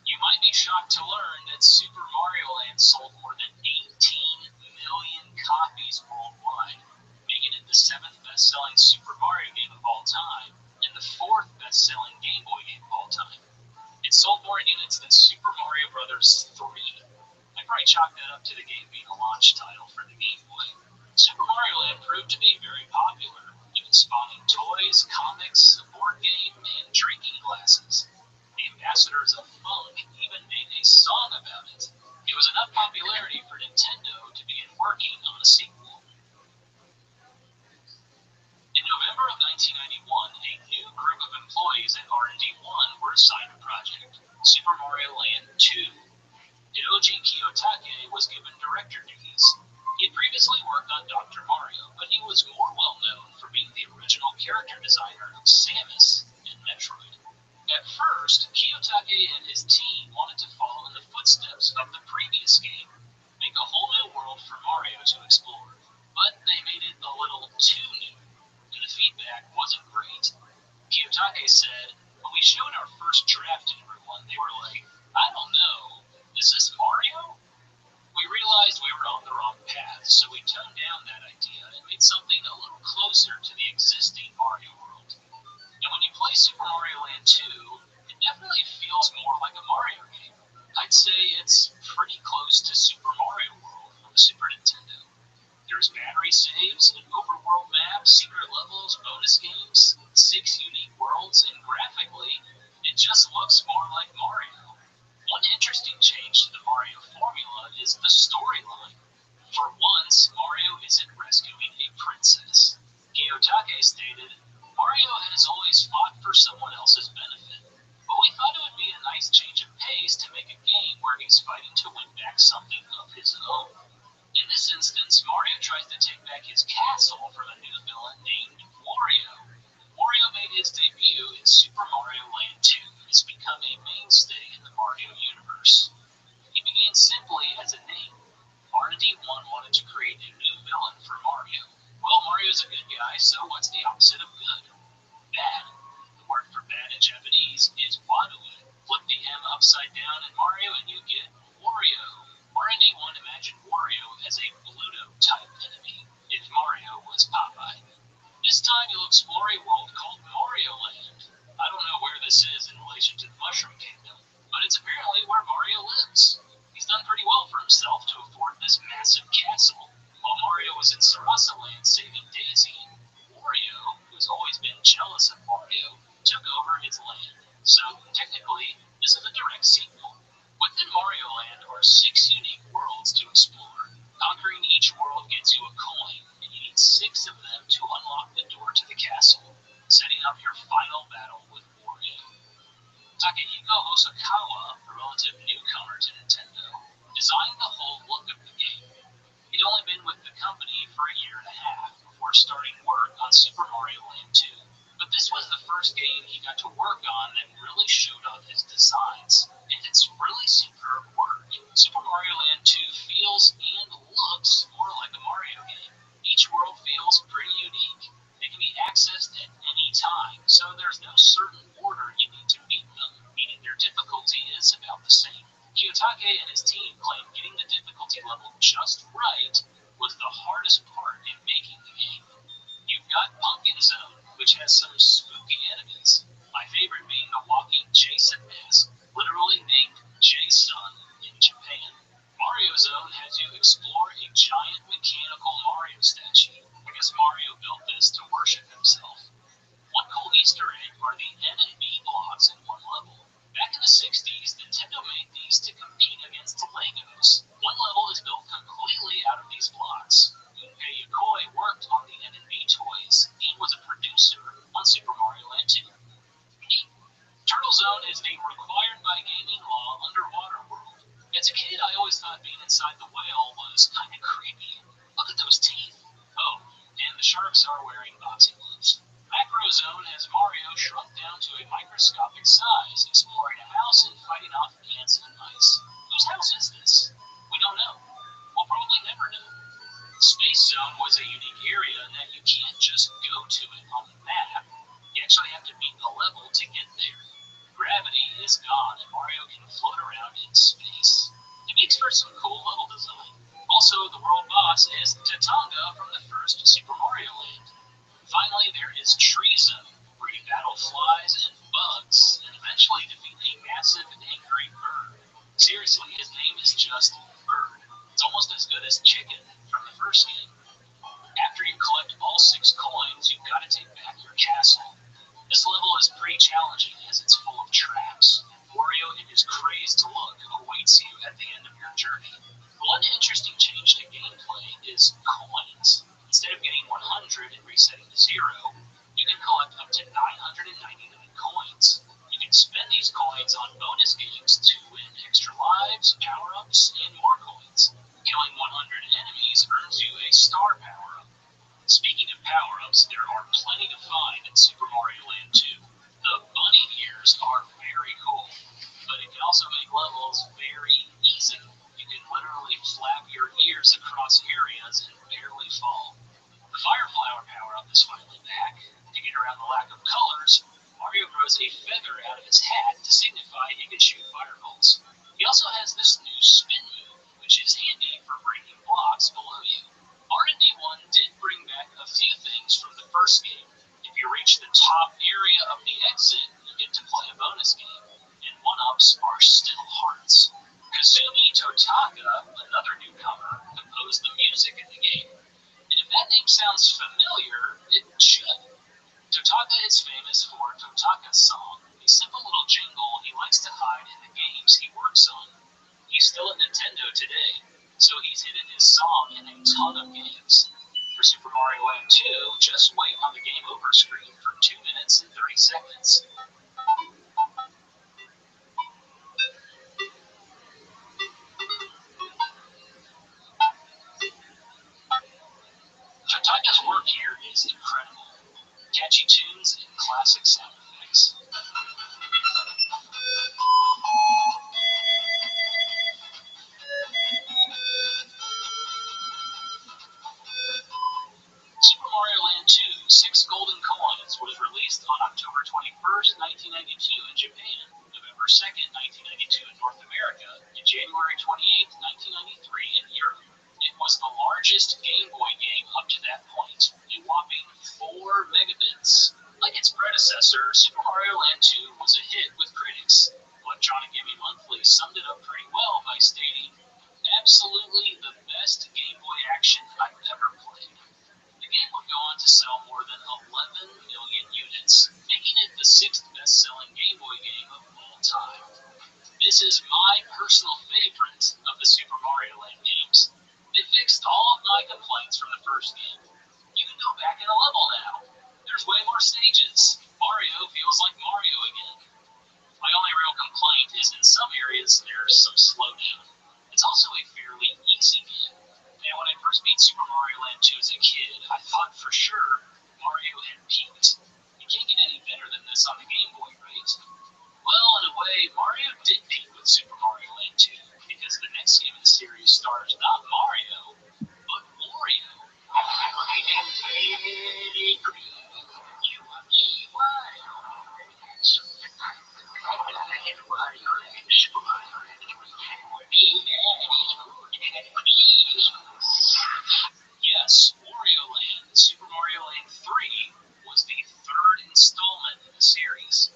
You might be shocked to learn that Super Mario Land sold more than 18 million copies worldwide, making it the 7th best-selling Super Mario game of all time and the 4th best-selling Game Boy game of all time. It sold more units than Super Mario Bros. 3. I probably chalk that up to the game being a launch title for the Game Boy. Super Mario Land proved to be very popular, even spawning toys, comics, a board game, and drinking glasses. The Ambassadors of Funk even made a song about it. It was enough popularity for Nintendo to begin working on a sequel. In November of 1991, a new group of employees at R&D1 were assigned a project, Super Mario Land 2. Hiroji Kiyotake was given director duties. He had previously worked on Dr. Mario, but he was more well known for being the original character designer of Samus in Metroid. At first, Kiyotake and his team wanted to follow in the footsteps of the previous game, make a whole new world for Mario to explore, but they made it a little too new, and the feedback wasn't great. Kiyotake said, when we showed our first draft to everyone, they were like, I don't know, is this Mario? We realized we were on the wrong path, so we toned down that idea and made something a little closer to the existing Mario world. And when you play Super Mario Land 2, it definitely Mario's bonus games, 6 unique worlds, and graphically, it just looks more like Mario. One interesting change to the Mario formula is the storyline. For once, Mario isn't rescuing a princess. Kiyotake stated, Mario has always fought for someone else's benefit, but we thought it would be a nice change of pace to make a game where he's fighting to win back something of his own. In this instance, Mario tries to take back his castle from a new villain named Wario. Wario made his debut in Super Mario Land 2 and has become a mainstay in the Mario universe. He began simply as a name. R&D1 wanted to create a new villain for Mario. Well, Mario's a good guy, so what's the opposite of good? Bad. The word for bad in Japanese is Wadui. Flip the M upside down in Mario and you get Wario. R&D1 imagined Wario as a Bluto-type enemy, if Mario was Popeye. This time you'll explore a world called Mario Land. I don't know where this is in relation to the Mushroom Kingdom, but it's apparently where Mario lives. He's done pretty well for himself to afford this massive castle. While Mario was in Sarasa Land saving Daisy, Wario, who's always been jealous of Mario, took over his land. So technically, this is a direct sequel. Within Mario Land are 6 unique worlds to explore. Conquering each world gets you a coin, and you need 6 of them to unlock the door to the castle, setting up your final battle with Wario. Takehiko Hosokawa, a relative newcomer to Nintendo, designed the whole look of the game. He'd only been with the company for a year and a half before starting work on Super Mario Land 2. But this was the first game he got to work on that really showed off his designs, and it's really superb work. Super Mario Land 2 feels and looks more like a Mario game. Each world feels pretty unique. They can be accessed at any time, so there's no certain order you need to beat them, meaning their difficulty is about the same. Kiyotake and his team claim getting the difficulty level just right was the hardest part in making the game. You've got Pumpkin Zone, which has some spooky enemies. My favorite being the walking Jason mask, literally named Jason in Japan. Mario Zone has you explore a giant mechanical Mario statue. I guess Mario built this to worship himself. One cool Easter egg are the N and B blocks in one level. Back in the 60s, Nintendo made these to compete against Legos. One level is built completely out of these blocks. Gunpei Yokoi worked on the N and B toys and was a producer on Super Mario Land 2. Neat. Turtle Zone is the required by gaming law underwater world. As a kid, I always thought being inside the whale was kind of creepy. Look at those teeth. Oh, and the sharks are wearing boxing gloves. Macro Zone has Mario shrunk down to a microscopic size, exploring a house and fighting off ants and mice. Whose house is this? We don't know. We'll probably never know. Space Zone was a unique area in that you can't just go to it on the map. You actually have to beat the level to get there. Gravity is gone and Mario can float around in space. It makes for some cool level design. Also, the world boss is Tatanga from the first Super Mario Land. Finally, there is Tree Zone, where you battle flies and bugs, and eventually defeat a massive angry bird. Seriously, his name is just Bird. It's almost as good as Chicken from the first game. After you collect all 6 coins, you've got to take back your castle. This level is pretty challenging as it's full of traps. Wario in his crazed look awaits you at the end of your journey. One interesting change to gameplay is coins. Instead of getting 100 and resetting to 0, you can collect up to 999 coins. You can spend these coins on bonus games to win extra lives, power-ups, and more coins. Killing 100 enemies earns you a star power-up. Speaking of power-ups, there are plenty to find in Super Mario Land 2. The bunny ears are very cool, but it can also make levels very easy. You can literally flap your ears across areas and barely fall. The Fire Flower power-up is finally back. To get around the lack of colors, Mario grows a feather out of his hat to signify he can shoot fireballs. He also has this new spin move, which is handy for breaking blocks below you. R&D1 did bring back a few things from the first game. If you reach the top area of the exit, you get to play a bonus game, and one-ups are still hearts. Kazumi Totaka, another newcomer, composed the music in the game. And if that name sounds familiar, it should. Totaka is famous for Totaka's song, a simple little jingle he likes to hide in the games he works on. He's still at Nintendo today, so he's hidden his song in a ton of games. For Super Mario Land 2, just wait on the Game Over screen for 2 minutes and 30 seconds. Totaka's work here is incredible. Catchy tunes and classic sound effects. Super Mario Land 2, 6 Golden Coins, was released on October 21st, 1992 in Japan, November 2nd, 1992 in North America, and January 28th, 1993 in Europe. It was the largest Game Boy game up to that point, a whopping 4 megabits. Like its predecessor, Super Mario Land 2 was a hit with critics. Electronic Gaming Monthly summed it up pretty well by stating, "Absolutely the best Game Boy action I've ever played." The game would go on to sell more than 11 million units, making it the 6th best-selling Game Boy game of all time. This is my personal favorite of the Super Mario Land games. It fixed all of my complaints from the first game. You can go back in a level now. There's way more stages. Mario feels like Mario again. My only real complaint is in some areas there's some slowdown. It's also a fairly easy game. And when I first beat Super Mario Land 2 as a kid, I thought for sure Mario had peaked. You can't get any better than this on the Game Boy, right? Well, in a way, Mario did peak with Super Mario Land 2, because the next game in the series stars not Mario, but Wario. Yes, Wario Land, Super Mario Land 3, was the third installment in the series.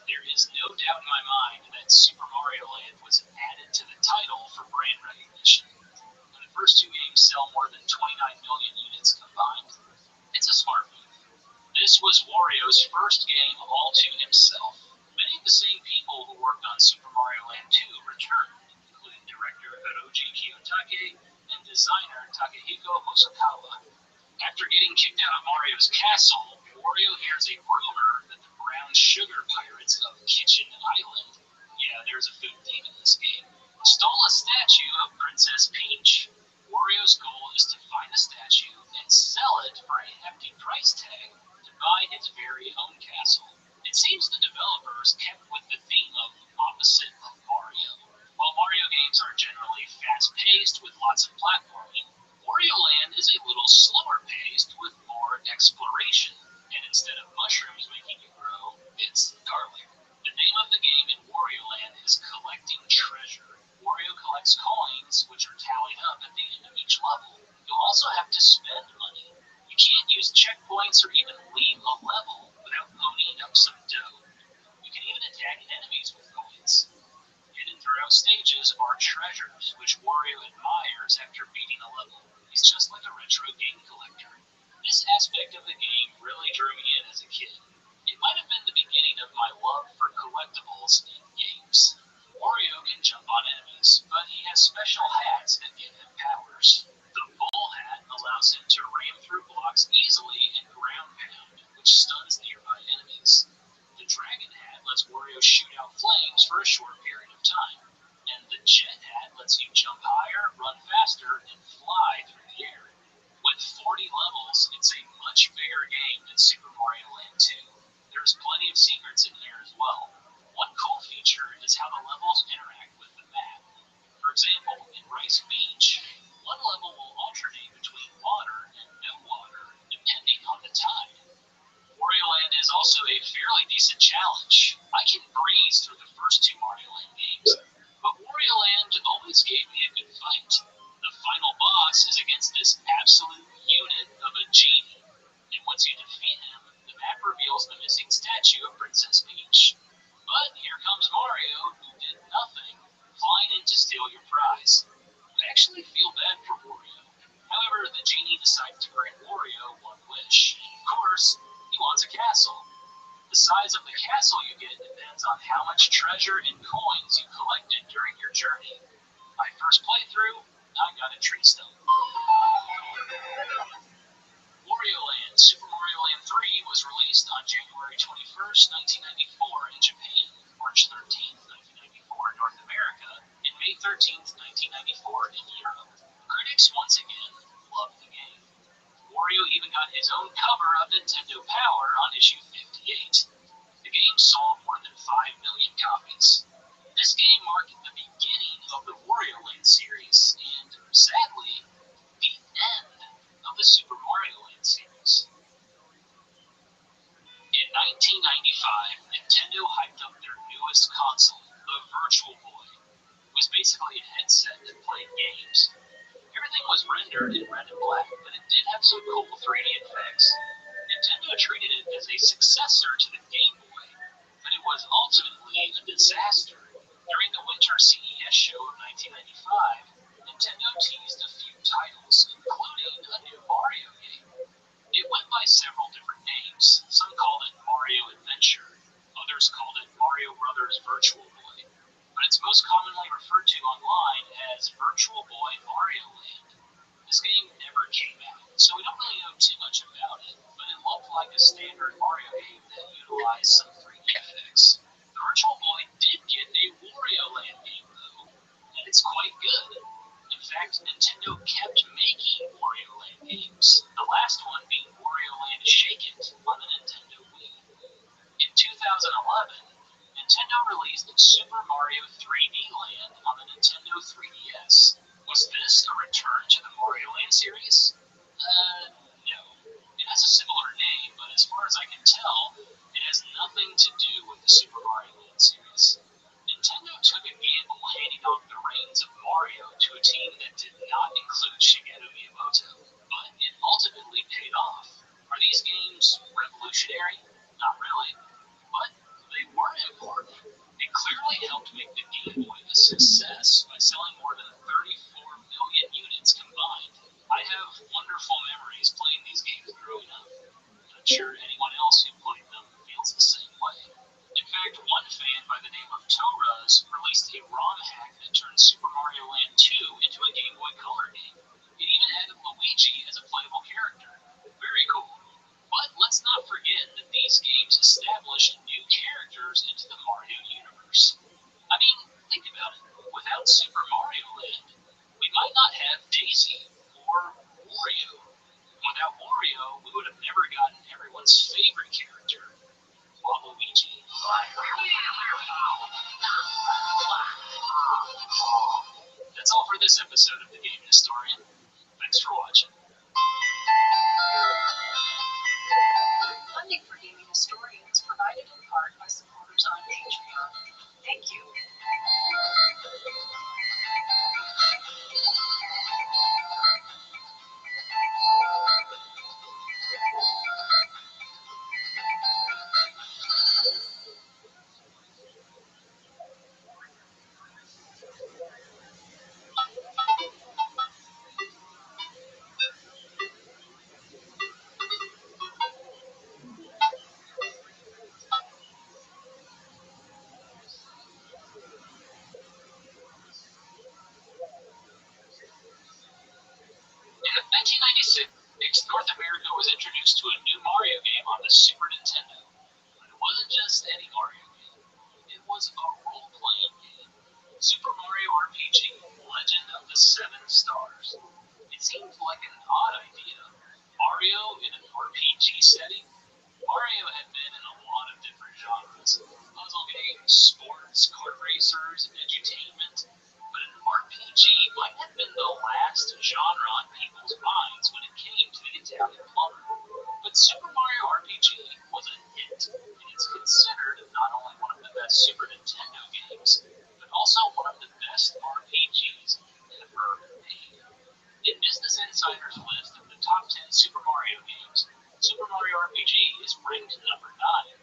There is no doubt in my mind that Super Mario Land was added to the title for brand recognition. When the first two games sell more than 29 million units combined, it's a smart move. This was Wario's first game all to himself. Many of the same people who worked on Super Mario Land 2 returned, including director Hiroji Kiyotake and designer Takehiko Hosokawa. After getting kicked out of Mario's castle, Wario hears a rumor that the brown sugar pirates of Kitchen Island, yeah, there's a food theme in this game, stole a statue of Princess Peach. Wario's goal is to find the statue and sell it for a hefty price tag to buy his very own castle. It seems the developers kept with the theme of opposite of Mario. While Mario games are generally fast-paced with lots of platforming, Wario Land is a little slower paced with more exploration, and instead of mushrooms making you grow, it's garlic. The name of the game in Wario Land is Collecting Treasure. Wario collects coins, which are tallied up at the end of each level. You'll also have to spend money. You can't use checkpoints or even leave a level without ponying up some dough. You can even attack enemies with coins. Hidden throughout stages are treasures, which Wario admires after beating a level. He's just like a retro game collector. This aspect of the game really drew me in as a kid. It might have been the beginning of my love for collectibles in games. Wario can jump on enemies, but he has special hats that give him powers. The bull hat allows him to ram through blocks easily and ground pound, which stuns nearby enemies. The dragon hat lets Wario shoot out flames for a short period of time, and the jet hat lets you jump higher, run faster, and fly through the air. With 40 levels, it's a much bigger game than Super Mario Land 2. There's plenty of secrets in here as well. One cool feature is how the levels interact with the map. For example, in Rice Beach, one level will alternate between water and no water, depending on the tide. Wario Land is also a fairly decent challenge. I can breeze through the first two Mario Land games, but Wario Land always gave me a good fight. The final boss is against this absolute unit of a genie, and once you defeat him, the map reveals the missing statue of Princess Peach. But here comes Mario, who did nothing, flying in to steal your prize. I actually feel bad for Wario. However, the genie decides to grant Wario one wish. Of course, he wants a castle. The size of the castle you get depends on how much treasure and coins you collected during your journey. My first playthrough, I got a tree stump. Wario Land Super Mario Land 3 was released on January 21st, 1994 in Japan, March 13th, 1994 in North America, and May 13th, 1994 in Europe. Critics once again loved the game. Wario even got his own cover of Nintendo Power on issue 58. The game sold more than 5 million copies. This game marked the beginning of the Wario Land series, and sadly, the end of the Super Mario Land series. In 1995, Nintendo hyped up their newest console, the Virtual Boy. It was basically a headset that played games. Everything was rendered in red and black, but it did have some cool 3D effects. Nintendo treated it as a successor to the Game Boy, but it was ultimately a disaster. During the Winter CES show of 1995, Nintendo teased a few titles, including a new Mario game. It went by several different names. Some called it Mario Adventure, others called it Mario Brothers Virtual Boy, but it's most commonly referred to online as Virtual Boy Mario Land. This game never came out, so we don't really know too much about it, but it looked like a standard Mario game that utilized some 3D effects. The Virtual Boy did get a Wario Land game, though, and it's quite good. In fact, Nintendo kept making Wario Land games, the last one being Wario Land Shake It on the Nintendo Wii. In 2011, Nintendo released Super Mario 3D Land on the Nintendo 3DS. Was this a return to the Mario Land series? No. It has a similar name, but as far as I can tell, it has nothing to do with the Super Mario Land series. Nintendo took a gamble handing off the reins of Mario to a team that did not include Shigeru Miyamoto, but it ultimately paid off. Are these games revolutionary? Not really, but they were important. It clearly helped make the Game Boy a success by selling more than 34 million units combined. I have wonderful memories playing these games growing up. I'm sure anyone else who played them feels the same way. In fact, one fan by the name of Torres released a ROM hack that turned Super Mario Land 2 into a Game Boy Color game. It even added Luigi as a playable character. Very cool. But let's not forget that these games established new characters into the Mario universe. I mean, think about it. Without Super Mario Land, we might not have Daisy or Wario. Without Wario, we would have never gotten everyone's favorite character, Waluigi. That's all for this episode of The Game Historian. Thanks for watching. Funding for Gaming Historian is provided in part by supporters on Patreon. Thank you. In 1996, North America was introduced to a new Mario game on the Super Nintendo. But it wasn't just any Mario game. It was a role-playing game. Super Mario RPG Legend of the Seven Stars. It seemed like an odd idea. Mario in an RPG setting? Mario had been in a lot of different genres. Puzzle games, sports, kart racers, edutainment. But an RPG might have been the last genre on people's minds when it came to the Italian plumber. But Super Mario RPG was a hit, and it's considered not only one of the best Super Nintendo games, but also one of the best RPGs ever made. In Business Insider's list of the top 10 Super Mario games, Super Mario RPG is ranked number 9.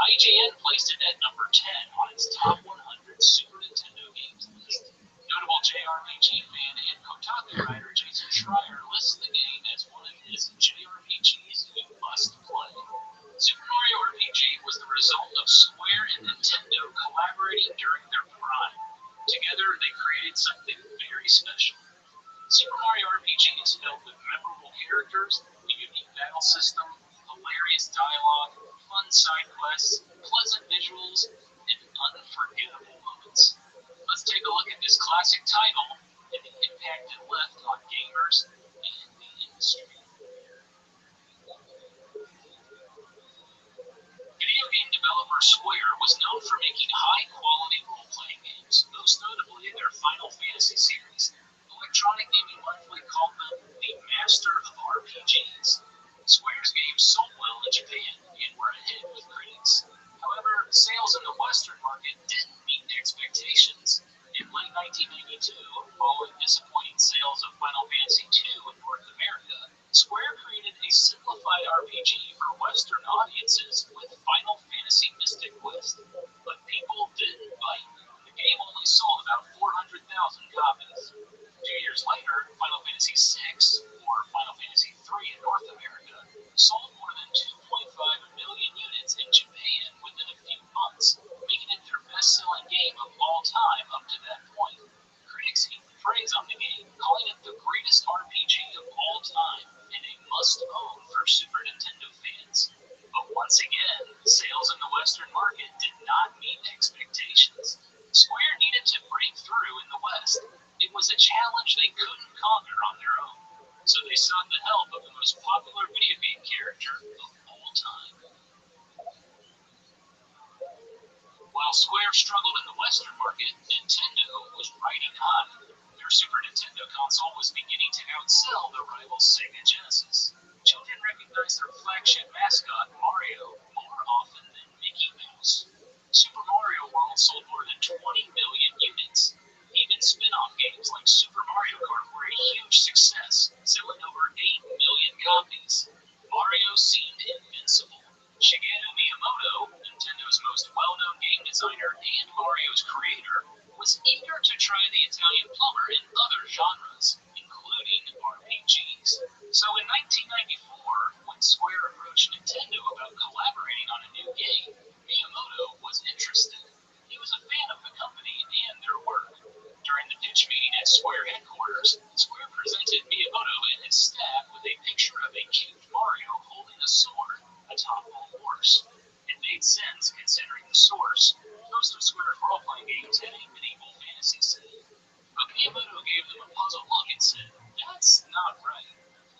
IGN placed it at number 10 on its top 100 Super Nintendo games list. Notable JRPG fan and Kotaku writer Jason Schreier lists the game as one of his JRPGs you must play. Together, they created something very special. Super Mario RPG is filled with memorable characters, a unique battle system, hilarious dialogue, fun side quests, pleasant visuals, and unforgettable moments. Let's take a look at this classic title and the impact it left on gamers and the industry. Video game developer Square was known for making high-quality role-playing games, most notably their Final Fantasy series. Electronic Gaming Monthly called them the master of RPGs. Square's games sold well in Japan and were a hit with critics. However, sales in the Western market didn't meet expectations. In late 1992, following disappointing sales of Final Fantasy II in North America, Square created a simplified RPG for Western audiences with Final Fantasy Mystic Quest. But people didn't bite. The game only sold about 400,000 copies. 2 years later, Final Fantasy VI, or Final Fantasy III in North America, sold more than 2.5 million units in Japan within a few months, making it their best-selling game of all time up to that point. Critics heaped praise on the game, calling it the greatest RPG of all time and a must-own for Super Nintendo fans. But once again, sales in the Western market did not meet expectations. Square needed to break through in the West. It was a challenge they couldn't conquer on their own, so they sought the help of the most popular video game character of all time. While Square struggled in the Western market, Nintendo was riding high. Their Super Nintendo console was beginning to outsell the rival Sega Genesis. Children recognized their flagship mascot, Mario, more often than Mickey Mouse. Super Mario World sold more than 20 million units. Even spin-off games like Super Mario Kart were a huge success, selling over 8 million copies. Mario seemed invincible. Shigeru Miyamoto, Nintendo's most well-known game designer and Mario's creator, was eager to try the Italian plumber in other genres, including RPGs. So in 1994, when Square approached Nintendo about collaborating on a new game, Miyamoto was interested. He was a fan of the company and their work. During the pitch meeting at Square headquarters, Square presented Miyamoto and his staff with a picture of a cute Mario holding a sword atop a horse. It made sense considering the source. Most of Square's role-playing games had a medieval fantasy setting. But Miyamoto gave them a puzzled look and said, "That's not right.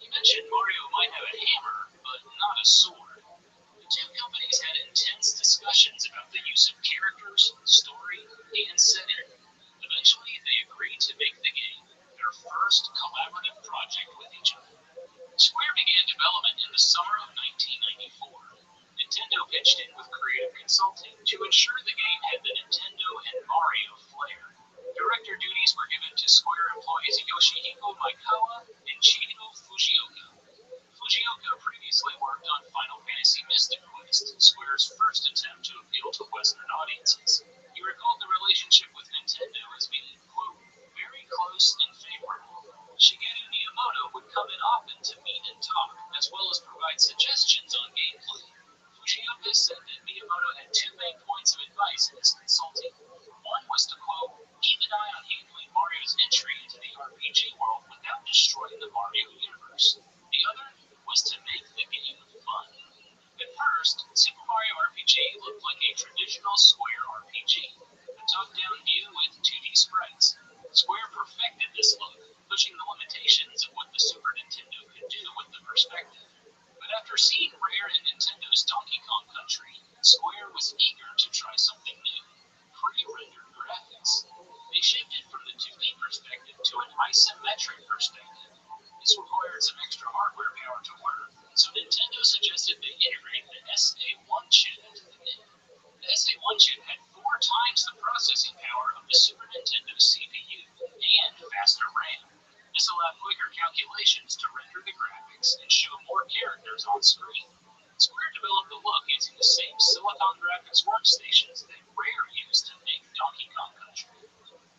You mentioned Mario might have a hammer, but not a sword." The two companies had intense discussions about the use of characters, story, and setting. Eventually, they agreed to make the game, their first collaborative project with each other. Square began development in the summer of 1994. Nintendo pitched in with creative consulting to ensure the game had the Nintendo and Mario flair. Director duties were given to Square employees Yoshihiko Maikawa and Chihiro Fujioka. Fujioka previously worked on Final Fantasy Mystic Quest, Square's first attempt to appeal to Western audiences. He recalled the relationship with Nintendo as being, quote, very close and favorable. Shigeru Miyamoto would come in often to meet and talk, as well as provide suggestions on gameplay. Fujioka said that Miyamoto had two main points of advice in his consulting. One was to, quote, keep an eye on handling Mario's entry into the RPG world without destroying the Mario universe. The other was to make the game fun. At first, Super Mario RPG looked like a traditional Square RPG, a top-down view with 2D sprites. Square perfected this look, pushing the limitations of what the Super Nintendo could do with the perspective. But after seeing Rare and Nintendo's Donkey Kong Country, Square was eager to try something new, pre-rendered graphics. They shifted from the 2D perspective to an isometric perspective. This required some extra hardware power to work, so Nintendo suggested they integrate the SA1 chip into the game. The SA1 chip had 4 times the processing power of the Super Nintendo CPU and faster RAM. This allowed quicker calculations to render the graphics and show more characters on screen. Square developed the look using the same Silicon Graphics workstations that Rare used to make Donkey Kong Country.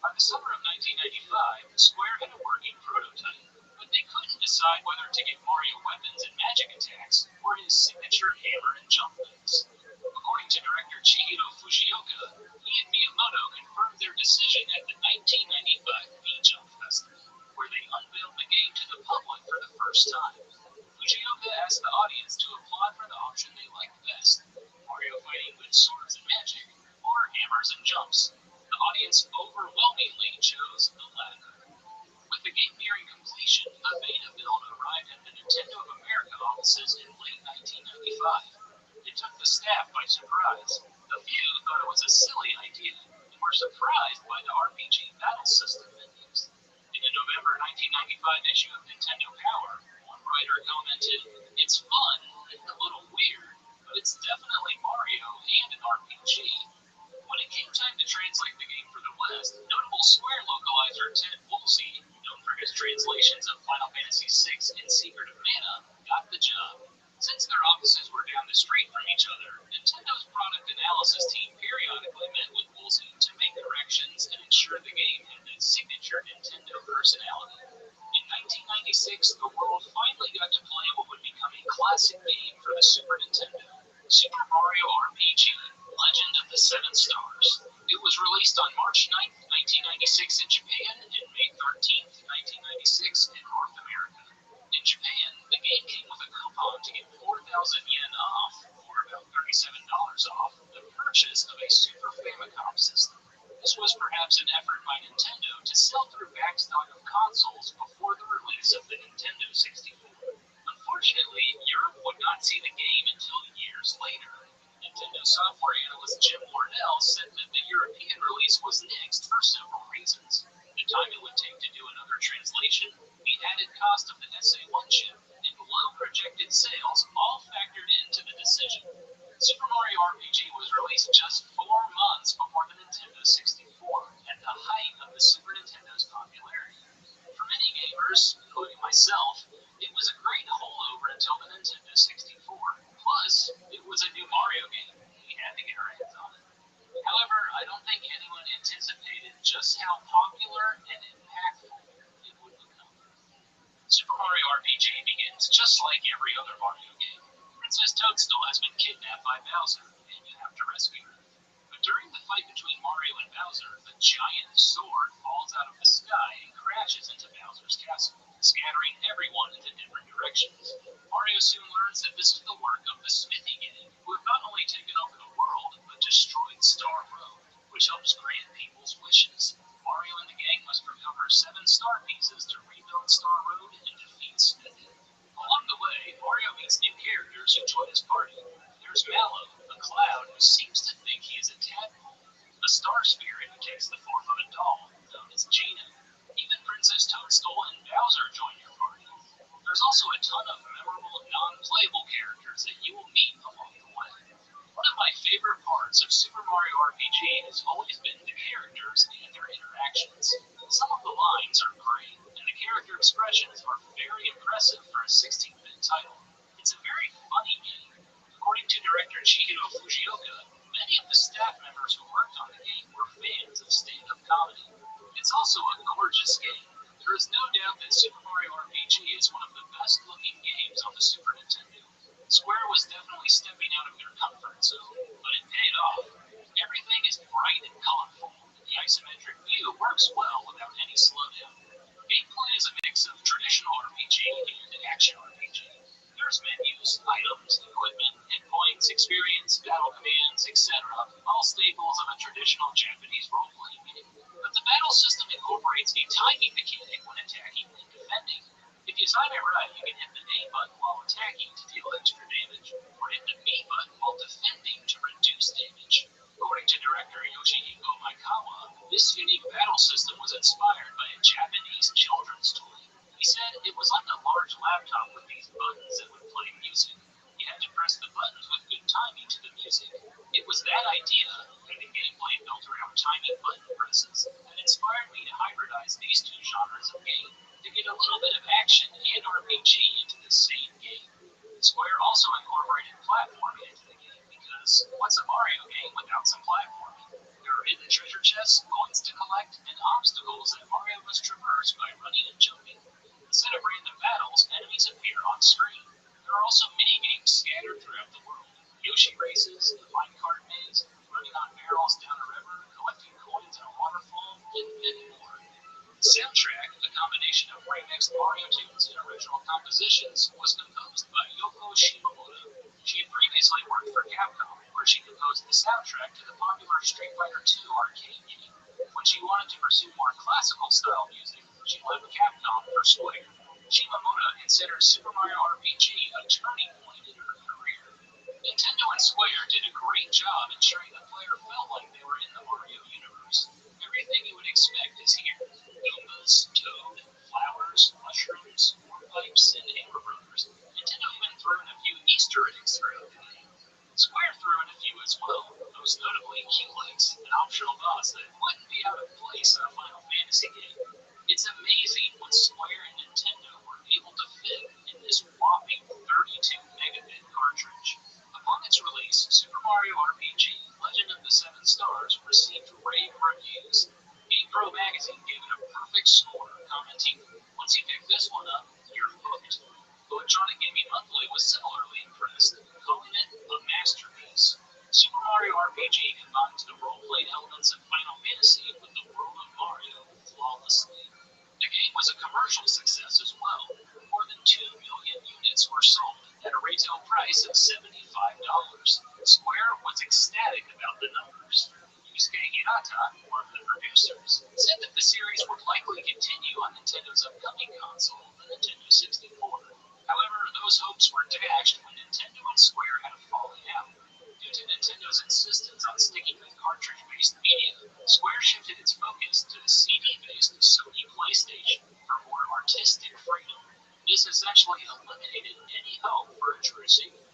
By the summer of 1995, Square had a working prototype, but they couldn't decide whether to give Mario weapons and magic attacks or his signature hammer and jump moves. According to director Chihiro Fujioka, he and Miyamoto confirmed their decision at the 1995 V-Jump Festival, where they unveiled the game to the public for the first time. Fujioka asked the audience to applaud for the option they liked best, Mario fighting with swords and magic, or hammers and jumps. The audience overwhelmingly chose the latter. With the game nearing completion, a beta build arrived at the Nintendo of America offices in late 1995. It took the staff by surprise. A few thought it was a silly idea and were surprised by the RPG battle system it used. In a November 1995 issue of Nintendo Power, one writer commented, "It's fun and a little weird, but it's definitely Mario and an RPG." When it came time to translate the game for the West, notable Square localizer Ted Woolsey, known for his translations of Final Fantasy VI and Secret of Mana, got the job. Since their offices were down the street from each other, Nintendo's product analysis team periodically met with Woolsey to make corrections and ensure the game had that signature Nintendo personality. In 1996, the world finally got to play what would become a classic game for the Super Nintendo, Super Mario RPG, Legend of the Seven Stars. It was released on March 9, 1996 in Japan and May 13, 1996 in North America. In Japan, the game came with a coupon to get 4,000 yen off, or about $37 off, the purchase of a Super Famicom system. This was perhaps an effort by Nintendo to sell through backstock of consoles before the release of the Nintendo 64. Unfortunately, Europe would not see the game until years later. Nintendo software analyst Jim Wardell said that the European release was nixed for several reasons. The time it would take to do another translation, the added cost of the SA1 chip, and low projected sales all factored into the decision. Super Mario RPG was released just 4 months before the Nintendo 64, at the height of the Super Nintendo's popularity. For many gamers, including myself, it was a great holdover until the Nintendo 64. Plus, it was a new Mario game, and we had to get our hands on it. However, I don't think anyone anticipated just how popular and impactful it would become. Super Mario RPG begins just like every other Mario game. Princess Toadstool has been kidnapped by Bowser, and you have to rescue her. But during the fight between Mario and Bowser, a giant sword falls out of the sky and crashes into Bowser's castle, scattering everyone into different directions. Mario soon learns that this is the work of the Smithy Gang, who have not only taken over the world, but destroyed Star Road, which helps grant people's wishes. Mario and the gang must recover 7 star pieces to rebuild Star Road and defeat Smithy. Along the way, Mario meets new characters who join his party. There's Mallow, a cloud who seems to think he is a tadpole, a star spirit who takes the form of a doll, known as Gina. Even Princess Toadstool and Bowser join your party. There's also a ton of memorable non-playable characters that you will meet along the way. One of my favorite parts of Super Mario RPG has always been the characters and their interactions. Some of the lines are great, and the character expressions are very impressive for a 16-bit title. It's a very funny game. According to director Chihiro Fujioka, many of the staff members who worked on the game were fans of stand-up comedy. It's also a gorgeous game. There is no doubt that Super Mario RPG is one of the best-looking games on the Super Nintendo. Square was definitely stepping out of their comfort zone, but it paid off. Everything is bright and colorful, and the isometric view works well without any slowdown. Gameplay is a mix of traditional RPG and action RPG. There's menus, items, equipment, hit points, experience, battle commands, etc., all staples of a traditional Japanese role-playing game. But the battle system incorporates a timing mechanic when attacking and defending. If you time it right, you can hit the A button while attacking to deal extra damage, or hit the B button while defending to reduce damage. According to director Yoshihiko Maikawa, this unique battle system was inspired by a Japanese children's toy. He said it was like a large laptop with these buttons that would play music. You had to press the buttons with good timing to the music. It was that idea, and the gameplay built around timing button presses, that inspired me to hybridize these 2 genres of game, to get a little bit of action and RPG into the same game. Square also incorporated platforming into the game, because what's a Mario game without some platforming? There are hidden treasure chests, coins to collect, and obstacles that Mario must traverse by running and jumping. Instead of random battles, enemies appear on screen. There are also mini-games scattered throughout the world. Yoshi races, the minecart maze, running on barrels down a river, collecting coins in a waterfall, and many more. The soundtrack, a combination of remixed Mario tunes and original compositions, was composed by Yoko Shimomura. She had previously worked for Capcom, where she composed the soundtrack to the popular Street Fighter II arcade game. When she wanted to pursue more classical style music, she left Capcom for Square. Shimomura considers Super Mario RPG a turning point in her career. Nintendo and Square did a great job ensuring the player felt like they were in the Mario universe. Everything you would expect is here. Goombas, Toad, flowers, mushrooms, pipes, and Amber Brothers. Nintendo even threw in a few Easter eggs throughout the game. Square threw in a few as well, most notably Q-Lex, an optional boss that wouldn't be out of place in a Final Fantasy game. It's amazing what Square and Nintendo were able to fit in this whopping 32 megabit cartridge. Upon its release, Super Mario RPG Legend of the Seven Stars received rave reviews. GamePro magazine gave it a perfect score, commenting, "Once you pick this one up, you're hooked." Electronic Gaming Monthly was similarly impressed, calling it a masterpiece. Super Mario RPG combines the role-playing elements of Final Fantasy with the world of Mario flawlessly. The game was a commercial success as well. More than 2 million units were sold at a retail price of $75. Square was ecstatic about the numbers. Yusuke Hirata, one of the producers, said that the series would likely continue on Nintendo's upcoming console, the Nintendo 64. However, those hopes were dashed when Nintendo and Square had a falling out. Due to Nintendo's insistence on sticking with cartridge-based media, Square shifted its focus to the CD-based Sony PlayStation for more artistic freedom. This essentially eliminated any hope for a true sequel.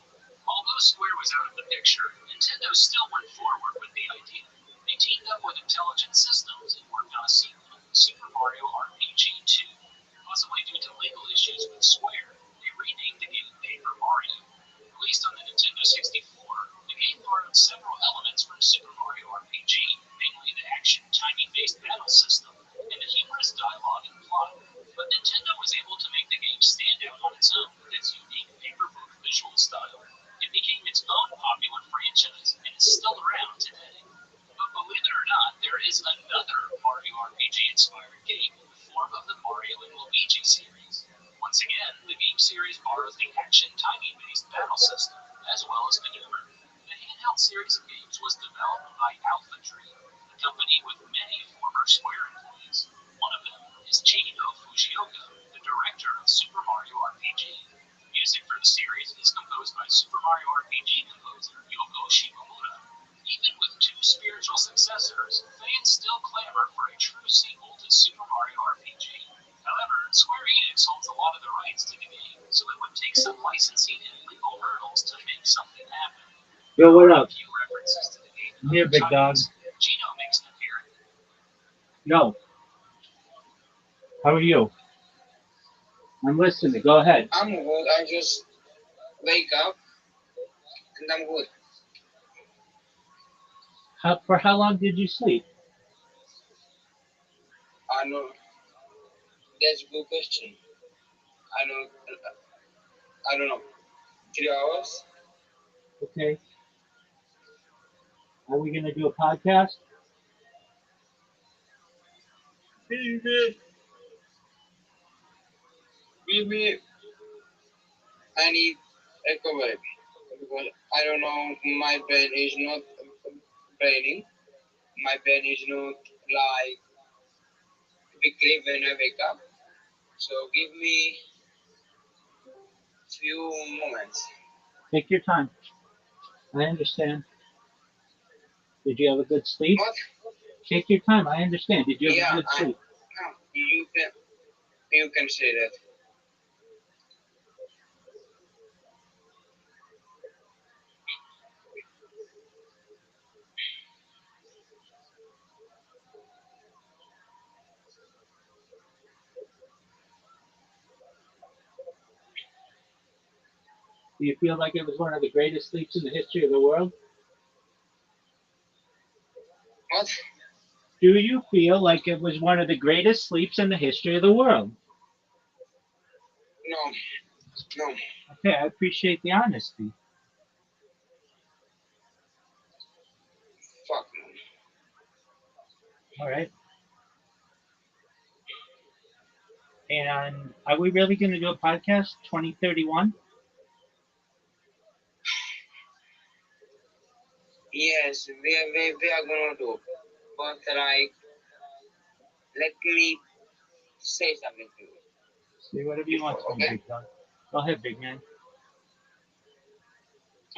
Although Square was out of the picture, Nintendo still went forward with the idea. They teamed up with Intelligent Systems and worked on a sequel, Super Mario RPG 2. Possibly due to legal issues with Square, they renamed the game Paper Mario. Released on the Nintendo 64, the game borrowed several elements from Super Mario RPG, mainly the action timing-based battle system and the humorous dialogue and plot. But Nintendo was able to make the game stand out on its own with its unique paperbook visual style. It became its own popular franchise and is still around today. But believe it or not, there is another Mario RPG-inspired game in the form of the Mario and Luigi series. Once again, the game series borrows the action timing-based battle system, as well as the humor. The handheld series of games was developed by Alpha Tree, a company with many former Square employees. One of them is Chihiro Fujioka, the director of Super Mario RPG. Music for the series is composed by Super Mario RPG composer Yoko Shimomura. Even with two spiritual successors, fans still clamor for a true sequel to Super Mario RPG. However, Square Enix holds a lot of the rights to the game, so it would take some licensing and legal hurdles to make something happen. Yo, what up? A few references to the game. I'm here, big dog. Gino makes an appearance. Yo, how are you? I'm listening. Go ahead. I'm good. I just wake up and I'm good. For how long did you sleep? I know that's a good question. I know. I don't know. 3 hours. Okay. Are we gonna do a podcast? Maybe I need recovery because I don't know. My brain is not braining. My brain is not like quickly when I wake up. So give me few moments. Take your time. I understand. Did you have a good sleep? What? Take your time. I understand. Did you have Yeah, a good sleep? no, you can say that. Do you feel like it was one of the greatest sleeps in the history of the world? What? Do you feel like it was one of the greatest sleeps in the history of the world? No, no. Okay, I appreciate the honesty. Fuck no. All right. And are we really going to do a podcast 2031? Yes, we are gonna do. But like, let me say something to you Say whatever you want before, to me, okay? big dog. Go ahead, big man.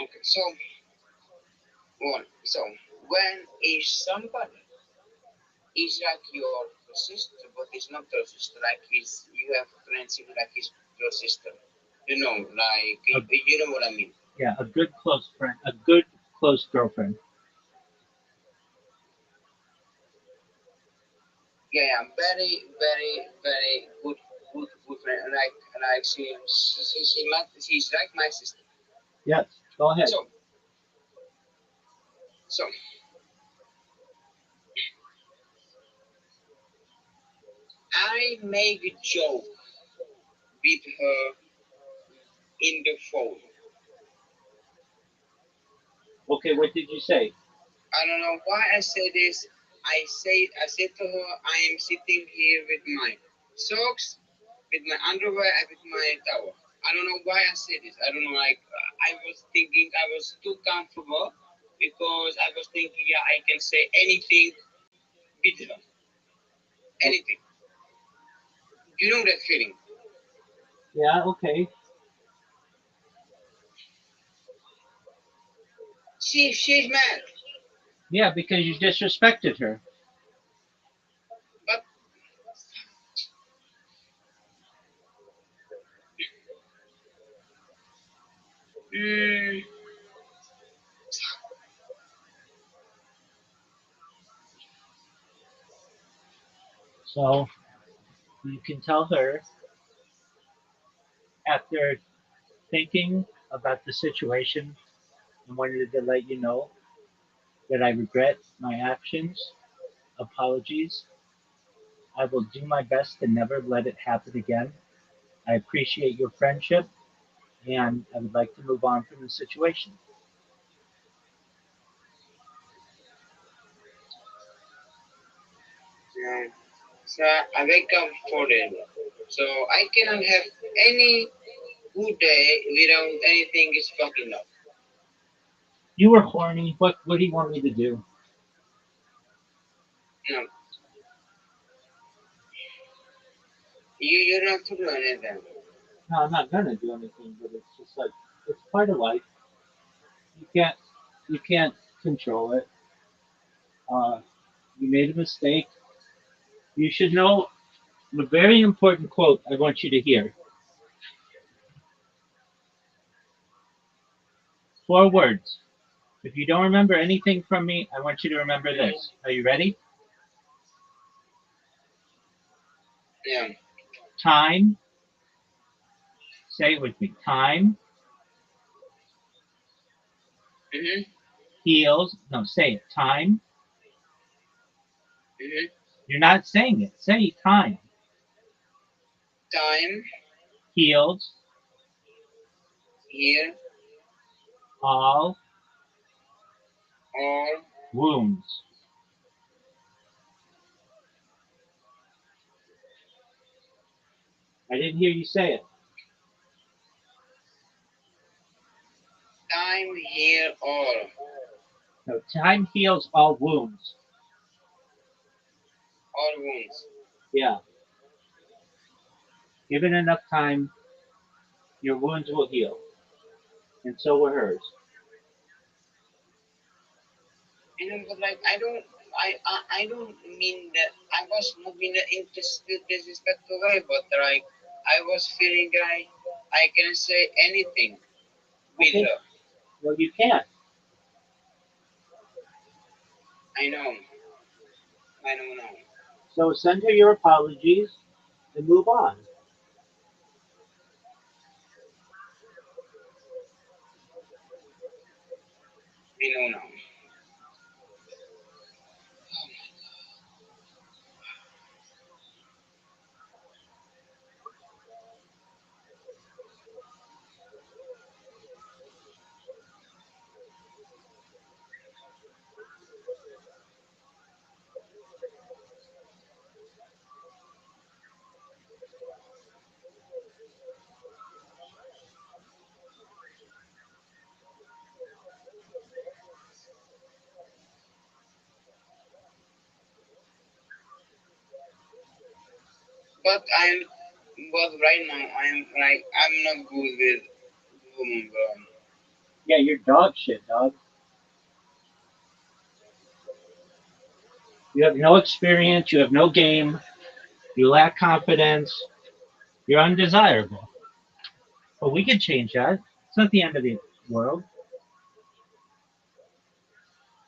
Okay. So one. So when is somebody is like your sister, but it's not your sister. Like he's you have friendship like he's your sister. You know, like A, you know what I mean. yeah, a good close friend, a good close girlfriend. Yeah, yeah, very good friend. Like she's like my sister. Yes, go ahead. So so I make a joke with her in the phone. Okay, what did you say? I don't know why I say this. I said to her, I am sitting here with my socks, with my underwear, and with my towel. I don't know why I said this. I don't know. Like I was thinking, I was too comfortable because I was thinking, yeah, I can say anything with her, anything. You know that feeling? Yeah, okay. She's mad, Yeah, because you disrespected her. but mm, So you can tell her after thinking about the situation and wanted to let you know that I regret my actions, apologies. I will do my best to never let it happen again. I appreciate your friendship and I would like to move on from the situation. yeah. So I wake up for them. So I cannot have any good day without anything is fucking up. You were horny. What do you want me to do? No, you don't have to do anything. No, I'm not gonna do anything, but it's just like it's part of life. You can't you can't control it. Uh, you made a mistake. You should know a very important quote I want you to hear. 4 words. If you don't remember anything from me, I want you to remember this. Are you ready? Yeah. Time. Say it with me. Time Mhm. heals. No, say it. Time. Mhm. You're not saying it. Say time Time heals here all all wounds. I didn't hear you say it. time here No, time heals all wounds. all wounds. Yeah. Given enough time, your wounds will heal. And so will hers. But like I don't mean that I was moving in this disrespectful way, but like I was feeling like I can say anything with Okay. her. Well, you can't. I know, I know now. So send her your apologies and move on. I know now. But right now I'm not good with woman, bro. Yeah, you're dog shit, dog. You have no experience. You have no game. You lack confidence. You're undesirable. But we can change that. It's not the end of the world.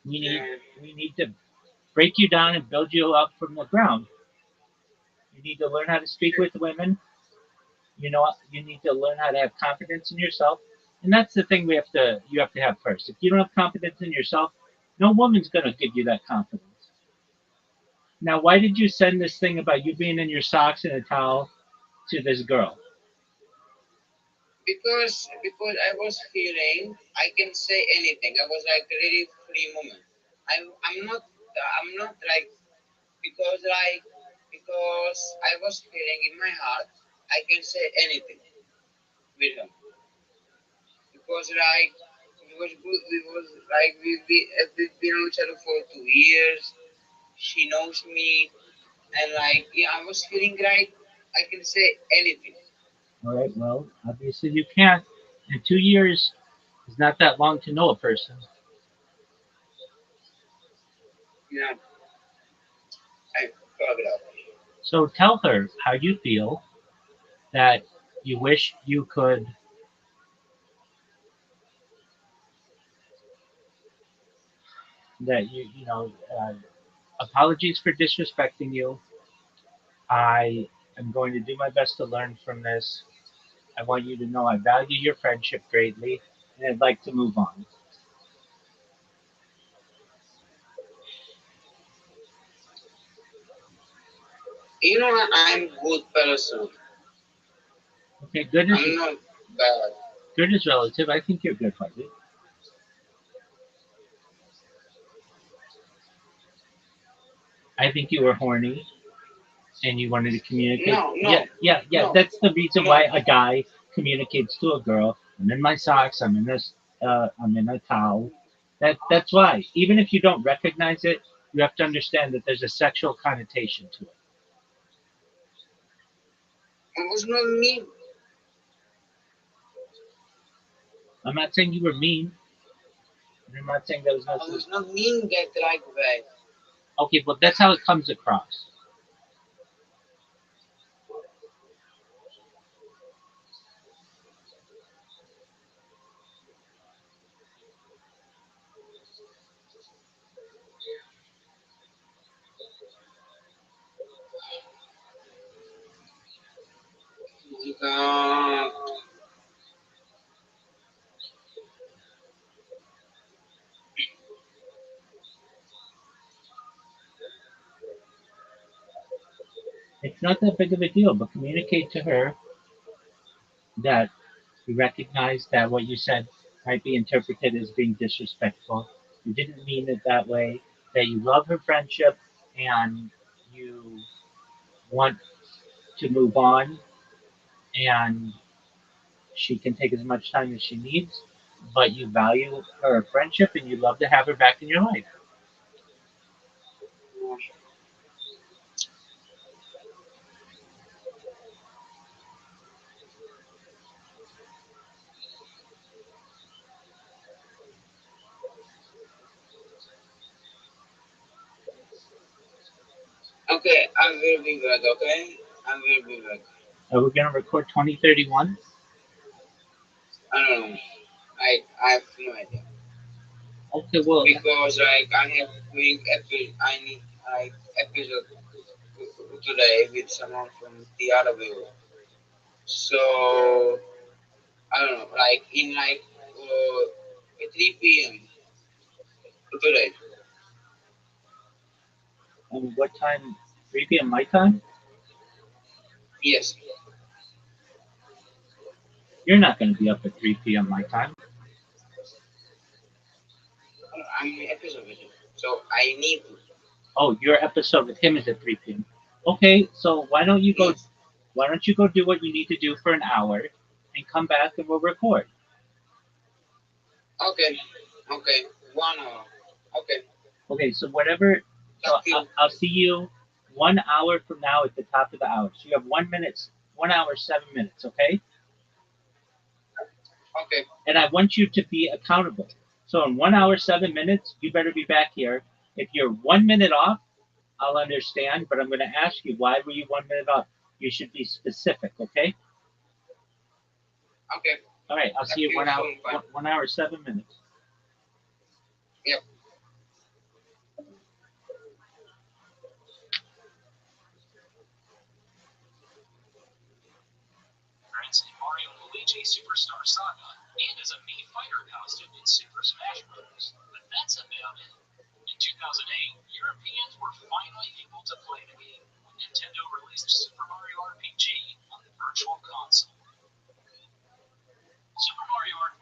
We need Yeah. we need to break you down and build you up from the ground. You need to learn how to speak with women. You need to learn how to have confidence in yourself. And that's the thing you have to have first. If you don't have confidence in yourself, no woman's gonna give you that confidence. Now, why did you send this thing about you being in your socks and a towel to this girl? Because I was feeling I can say anything. I was like really free moment. I'm not like because I was feeling in my heart I can say anything with him. Because we was good we was like we've been with each other for 2 years. She knows me and like yeah, I was feeling like I can say anything. All right, well, obviously you can't. And 2 years is not that long to know a person. Yeah, I fuck it up. So tell her how you feel, that you wish you could, that apologies for disrespecting you. I am going to do my best to learn from this. I want you to know I value your friendship greatly, and I'd like to move on. You know what? I'm good person. Okay, I'm not bad. good is relative. I think you're good, buddy. I think you were horny and you wanted to communicate. No, Yeah, no, yeah, yeah. no, That's the reason no. why a guy communicates to a girl. I'm in my socks. I'm in this. I'm in a towel. That's why. Even if you don't recognize it, you have to understand that there's a sexual connotation to it. It was not me. I'm not saying you were mean. I'm not saying there was no. I was not mean that like that. Okay, but that's how it comes across. Uh, It's not that big of a deal, but communicate to her that you recognize that what you said might be interpreted as being disrespectful. You didn't mean it that way, that you love her friendship and you want to move on, and she can take as much time as she needs, but you value her friendship and you love to have her back in your life. okay, I will be back. Okay, I will be back. Are we going to record 2031? I don't know. I have no idea Okay, well, because like I have doing I need like episode today with someone from the other world. So I don't know, like in 3 p.m. today. what time? 3 p.m. my time? Yes, You're not going to be up at 3 p.m. my time. I'm in episode with him, so I need to. Oh, your episode with him is at 3 p.m. Okay, so Yes. why don't you go do what you need to do for an hour and come back and we'll record. Okay. Okay. 1 hour. Okay. Okay, so whatever. So Talk to you. I'll see you 1 hour from now at the top of the hour. So you have 1 minute, 1 hour, 7 minutes, okay? Okay. And I want you to be accountable. So in 1 hour, 7 minutes, you better be back here. If you're 1 minute off, I'll understand, but I'm going to ask you, why were you 1 minute off? You should be specific, okay? Okay. All right, I'll see you 1 hour, 1 hour, 7 minutes. Yep. In Mario and Luigi Superstar Saga, and as a Mii Fighter costume in Super Smash Bros. But that's about it. In 2008, Europeans were finally able to play the game when Nintendo released Super Mario RPG on the Virtual Console. Super Mario RPG.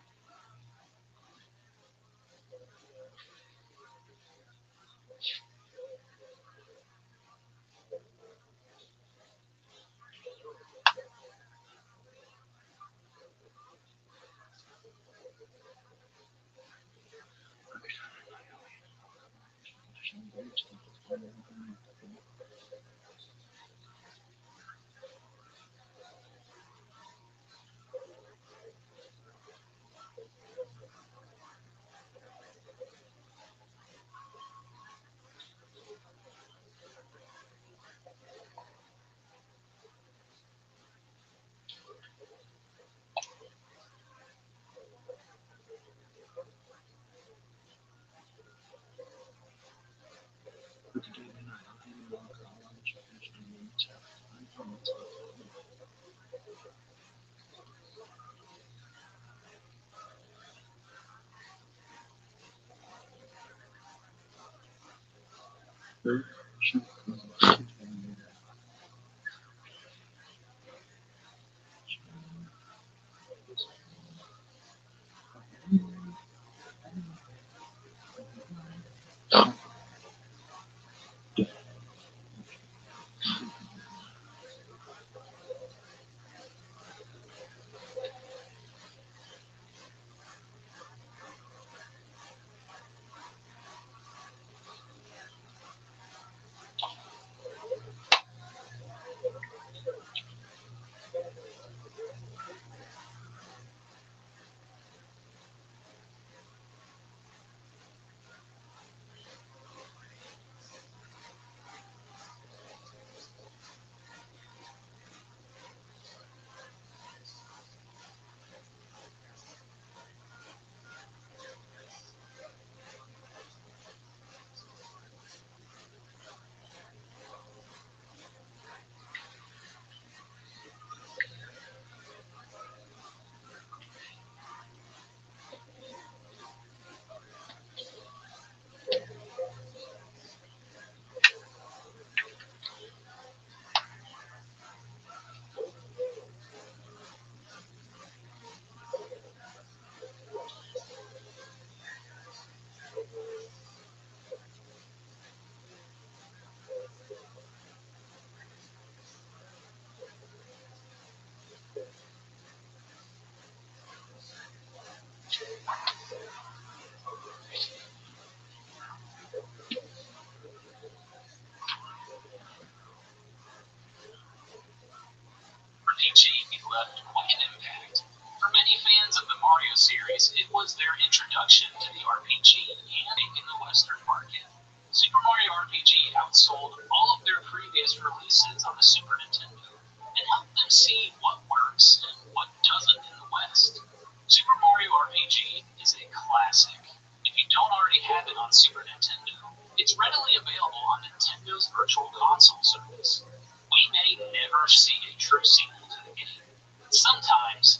Left quite an impact. For many fans of the Mario series, it was their introduction to the RPG and in the Western market. Super Mario RPG outsold all of their previous releases on the Super Nintendo and helped them see what works and what doesn't in the West. Super Mario RPG is a classic. If you don't already have it on Super Nintendo, it's readily available on Nintendo's Virtual Console service. We may never see a true sequel to the game. Sometimes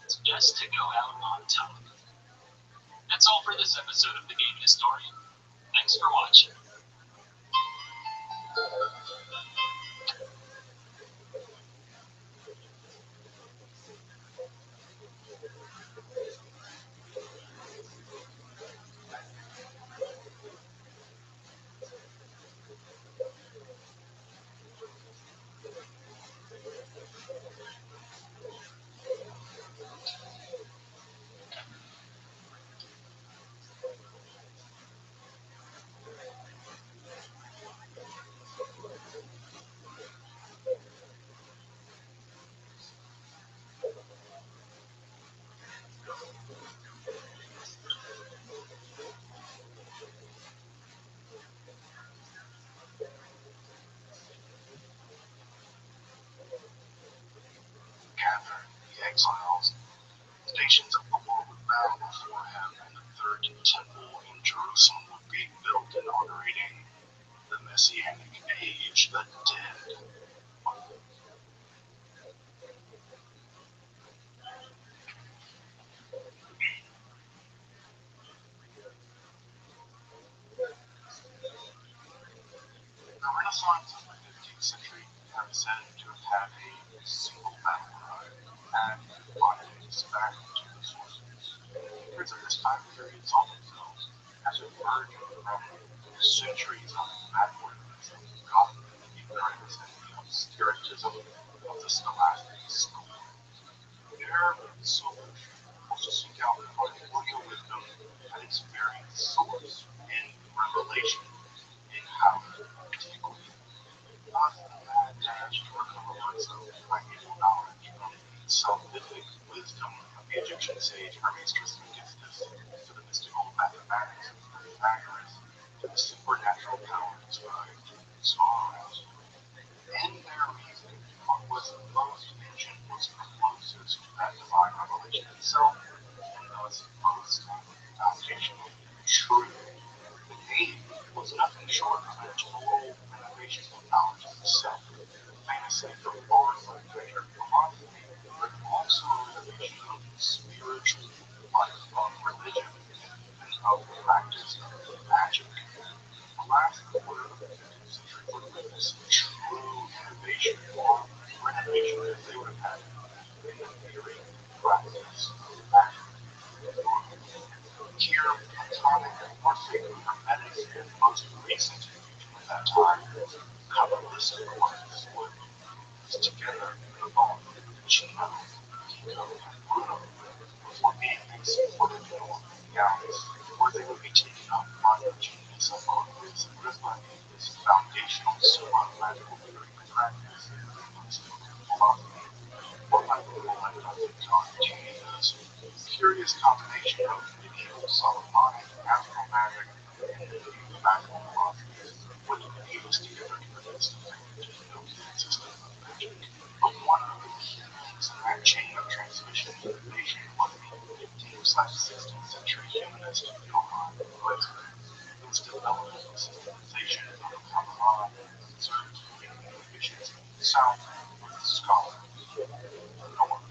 it's best to go out on top. That's all for this episode of The Game Historian. Thanks for watching. exiles. Nations of the world would bow before him, and the third temple in Jerusalem would be built, inaugurating the Messianic age, the dead. The Renaissance of the 15th century have said to have had a single battle cry, and bindings back to the sources. Thinkers of this time period saw themselves as emerging from centuries of backwardanism, cognitive ignorance, and the obscurantism of the scholastic school. Their solution was to seek out primordial wisdom at its very source in revelation, in Howard antiquity. Not the mad dash to recover oneself primeval knowledge from the salvific wisdom of the Egyptian sage Hermes Trismegistus to the mystical mathematics of Pythagoras to the supernatural power described in stars. In their reasoning, what was most ancient was closest to that divine revelation itself, and thus most foundationally true. The aim was nothing short of a total renovation of knowledge itself, famously for far from measured philosophy, but also a renovation of the spiritual life of religion and of the practice of magic. The last quarter of the 15th century would witness true innovation, or renovation as they would have had it, in the theory and practice of magic. Here, Platonic, Orphic, Hermetic, and most recent fusion of that time, Kabbalistic works would piece together the bond of Gino, Pico, and Bruno before being exported to Gallus, where they would be taken up by the genius of Orpheus and Ripple, this foundational semi-magical theory and practice in mystical philosophy, or by the moment of Victor curious combination of medieval Solomonic, astral magic, and medieval magical philosophies would lead us together to produce the Enochian system of magic. But one of the key links in that chain of transmission and innovation was the 15th/16th century humanist Johann Rothschild, whose development and systemization of the Kabbalah served to bring innovations in the South with the scholar in the North.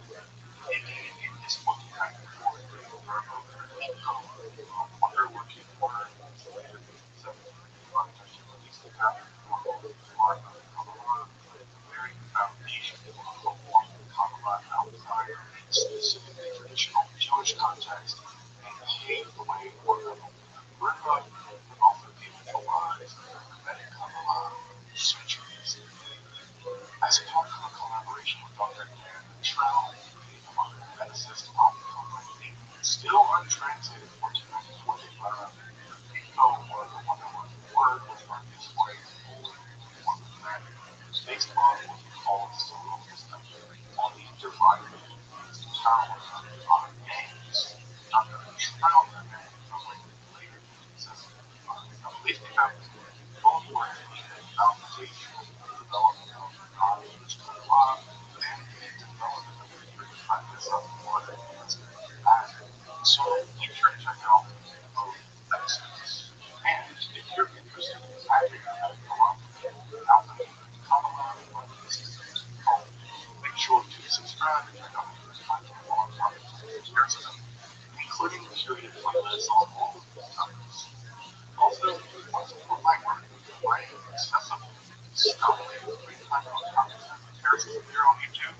Indeed, in this book, back and forth with Virgo and Pico, a wonder-working word translated in 1785 to release the chapter for both the art of Kabbalah, the very foundation for a form of Kabbalah outside of a specifically traditional Jewish context, and paved the way for the Virgo, but also the eventual rise of the Hermetic Kabbalah centuries. As part of a collaboration with Dr. Dan Trell, a hermeticist optically still untranslated 1494 Pico, or the wonder-working word, was on his way to holy form of magic, based on what he called syllogism, on the divided power of names. Dr. Trell and later basically found both were a foundational development of knowledge of law and the development of the theory practice of more advanced magic. So you should check out both texts. And if you're interested in magic and philosophy, alchemy, Kabbalah, or mysticism, make sure to subscribe and check out the content alongside Spiritism, including curated playlists on all of these topics. Also, once support my work, my accessible, scholarly, free-platform content appearances appear on YouTube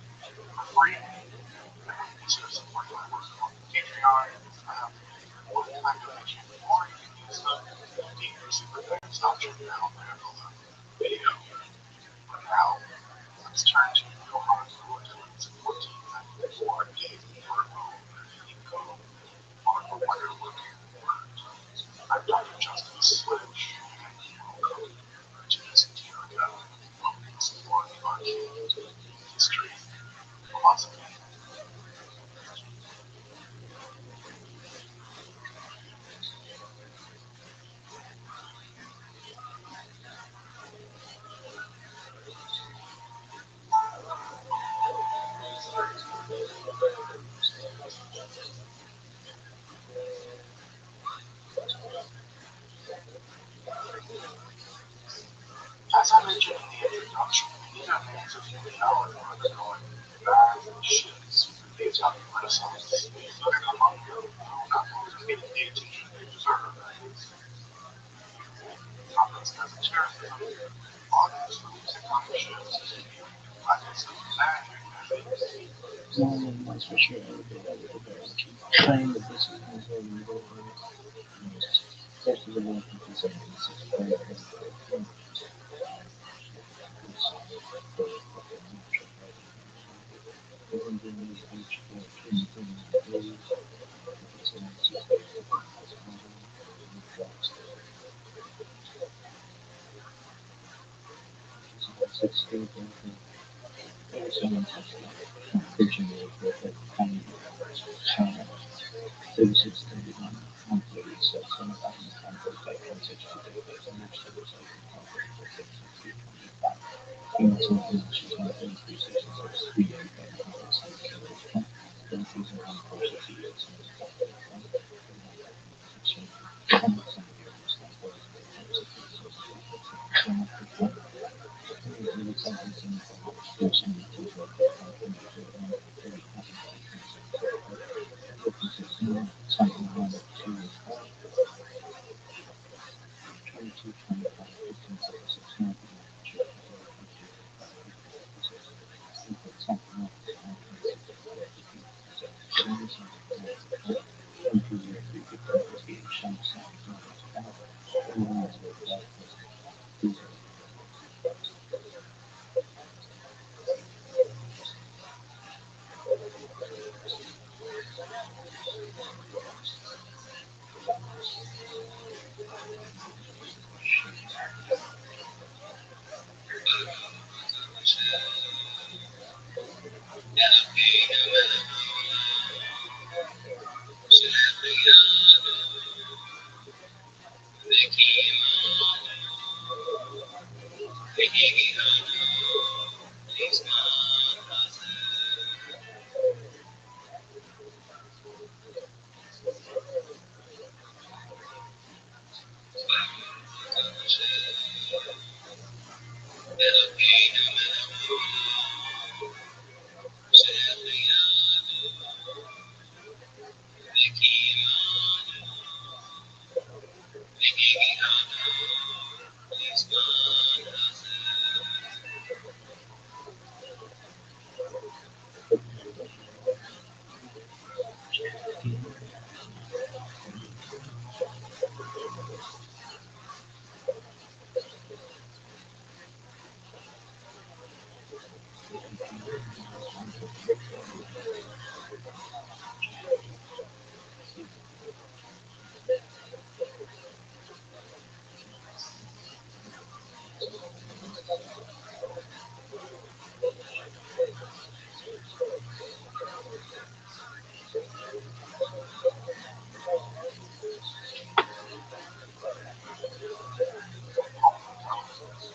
for free. And consider supporting my work on Patreon, or time donation, or you can use the deep super thanks option down there below the video. But now, let's turn to Johann Rothschild's 1494 Days Virgo and Pico on the wonder-working word. I'm Dr. Justin Sledge, and welcome to this Esoterica, where we explore the arcane history, philosophy, got criticized, including among not those who getting the attention they deserve. Comments as terrorism, artists from tectonic shifts, practice of magic and That's for sure. Trying the disciplines over and over. First of all, because of this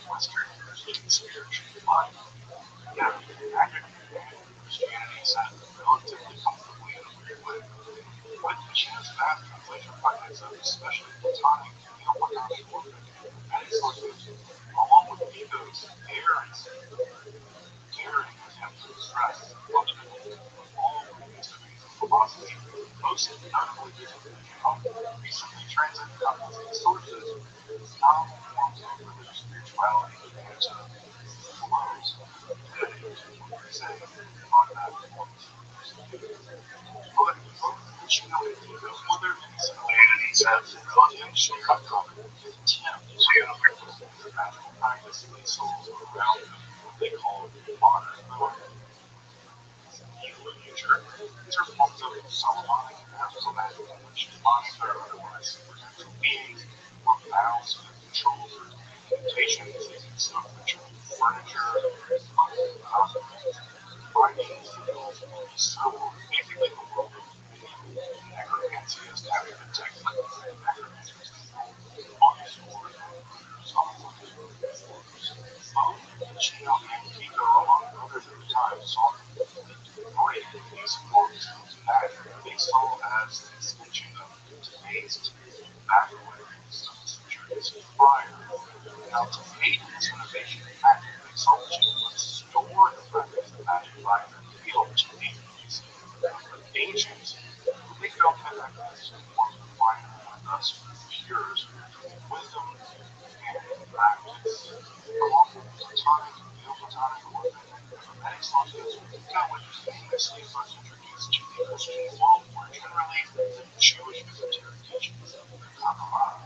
Western spiritual life. Yeah, magic and Christianity sat relatively comfortably in a weird way. With Mishnah's vast translation projects of especially Platonic, Neoplatonic, and Hermetic sources, along with Vigo's daring attempt to stress the fundamental of all mysteries of philosophy, most notably recently translated Catholic sources, novel forms of religious spirituality began to flows today, what we say, automatic forms. But both Cucino and Vigo, while there are many similarities, have one shared common contempt for the magical practice they saw around them, what they called modern religion. Evil in nature, these are forms of Solomonic and magical magic in which demonic or otherwise supernatural beings were bound to control through incantations, supernatural furniture, writings, seals, so basically the world of medieval necromancy has captured a text like necromancers control books or songs. Both Chino and Vigo, among others at the time, saw break these forms of magic they saw as an extension of today's backwards of centuries prior. Now, to aid in this innovation in magic, they sought to restore the practice of magic by the appeal to atheism. The ancients, they felt that this was refined and thus pure spiritual wisdom and practice. Along with Platonic, Neoplatonic, or the Hermetic sources, which famously first introduced to the Christian world were generally the Jewish esoteric teachings of the Kabbalah.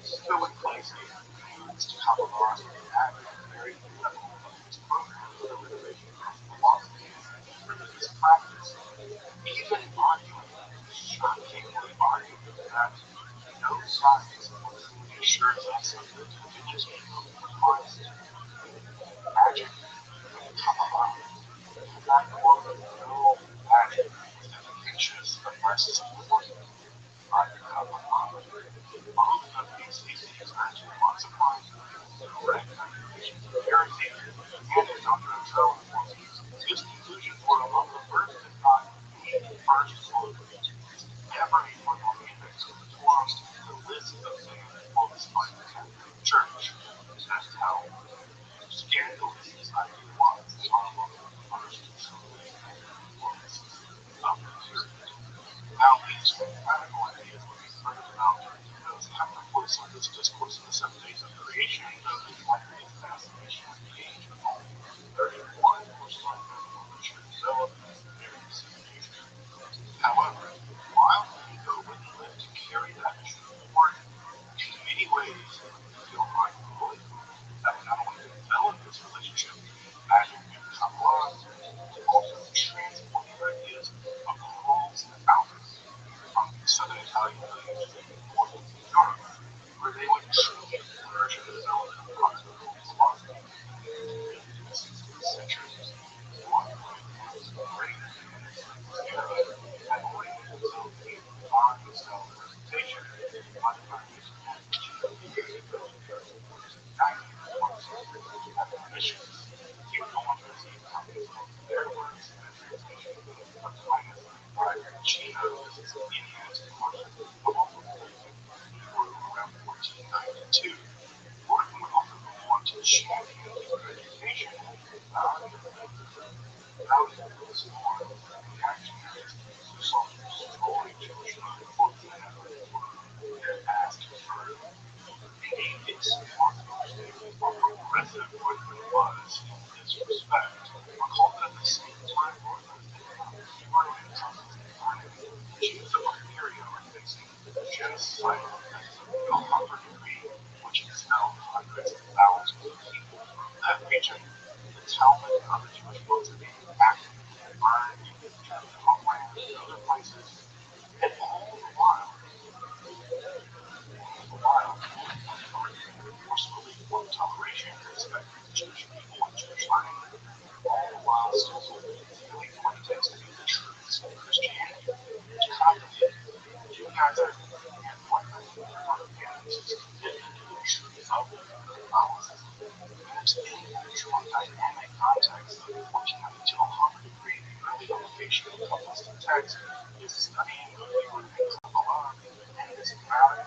So in place of advanced Kabbalistic magic, very little of its programs were related to philosophy and religious practice. Even shockingly arguing that no science ultimately assures us of the divinity of Christ, magic, and Kabbalah. That quote, no magic is efficacious unless supported by the Kabbalah. Both of these theses led to unsurprisingly direct accusations of heresy, and as Dr. Rothschild informs us, his conclusions were among the first, if not the first, quote, ever put on the index of the Torah, the list of sins quotes by the Catholic Church. That's how scandalous this idea was. It's one of the first truly negative quotes of the period. Now, these radical ideas would be further developed during those chapter quotes of this discourse in the 7 days of creation, though the likely fascination with the age of Rome 31 was started by Richard developed as the various civilization. However, while Nico wouldn't live to carry that mission forward, in many ways it would feel unlikely that would not only develop this relationship between magic and Kabbalah, but also transport the ideas across the Alps from the southern Italian lands to northern Europe, where they would truly flourish and develop in classical philosophy. In the 16th century, one of the great humanists of this era had already made himself a fine style representation by the practice of guiding philosophy as missions. He would go on to receive copies of their works and a translation of Aquinas by Gino's Indianist course of also through around 1492. Gordon would also go on to champion Hebrew education and value this form of reactionaries who sought to destroy Jewish life before the were asked for a decent understanding of how progressive Northman was in this respect. Recall that at the same time Northman Hebrew and Protestant Jews of Iberia were facing the genocidal effects of the Alhambra decree, which expelled hundreds of thousands of people from that region. The Talmud and other Jewish books are being actively burned in German homeland and other places, and all the while, forcefully won toleration and respect for the Jewish people and Jewish learning, all the while still holding really what it takes to be the truths of Christianity. To comprehend you guys are and what I think propagandist commitment to the truth of Catholicism. And it's in the actual dynamic context of the 1492 Alhambra decree and the early publication of Kabbalistic texts, is studying of Hebrew and Kabbalah, and this radical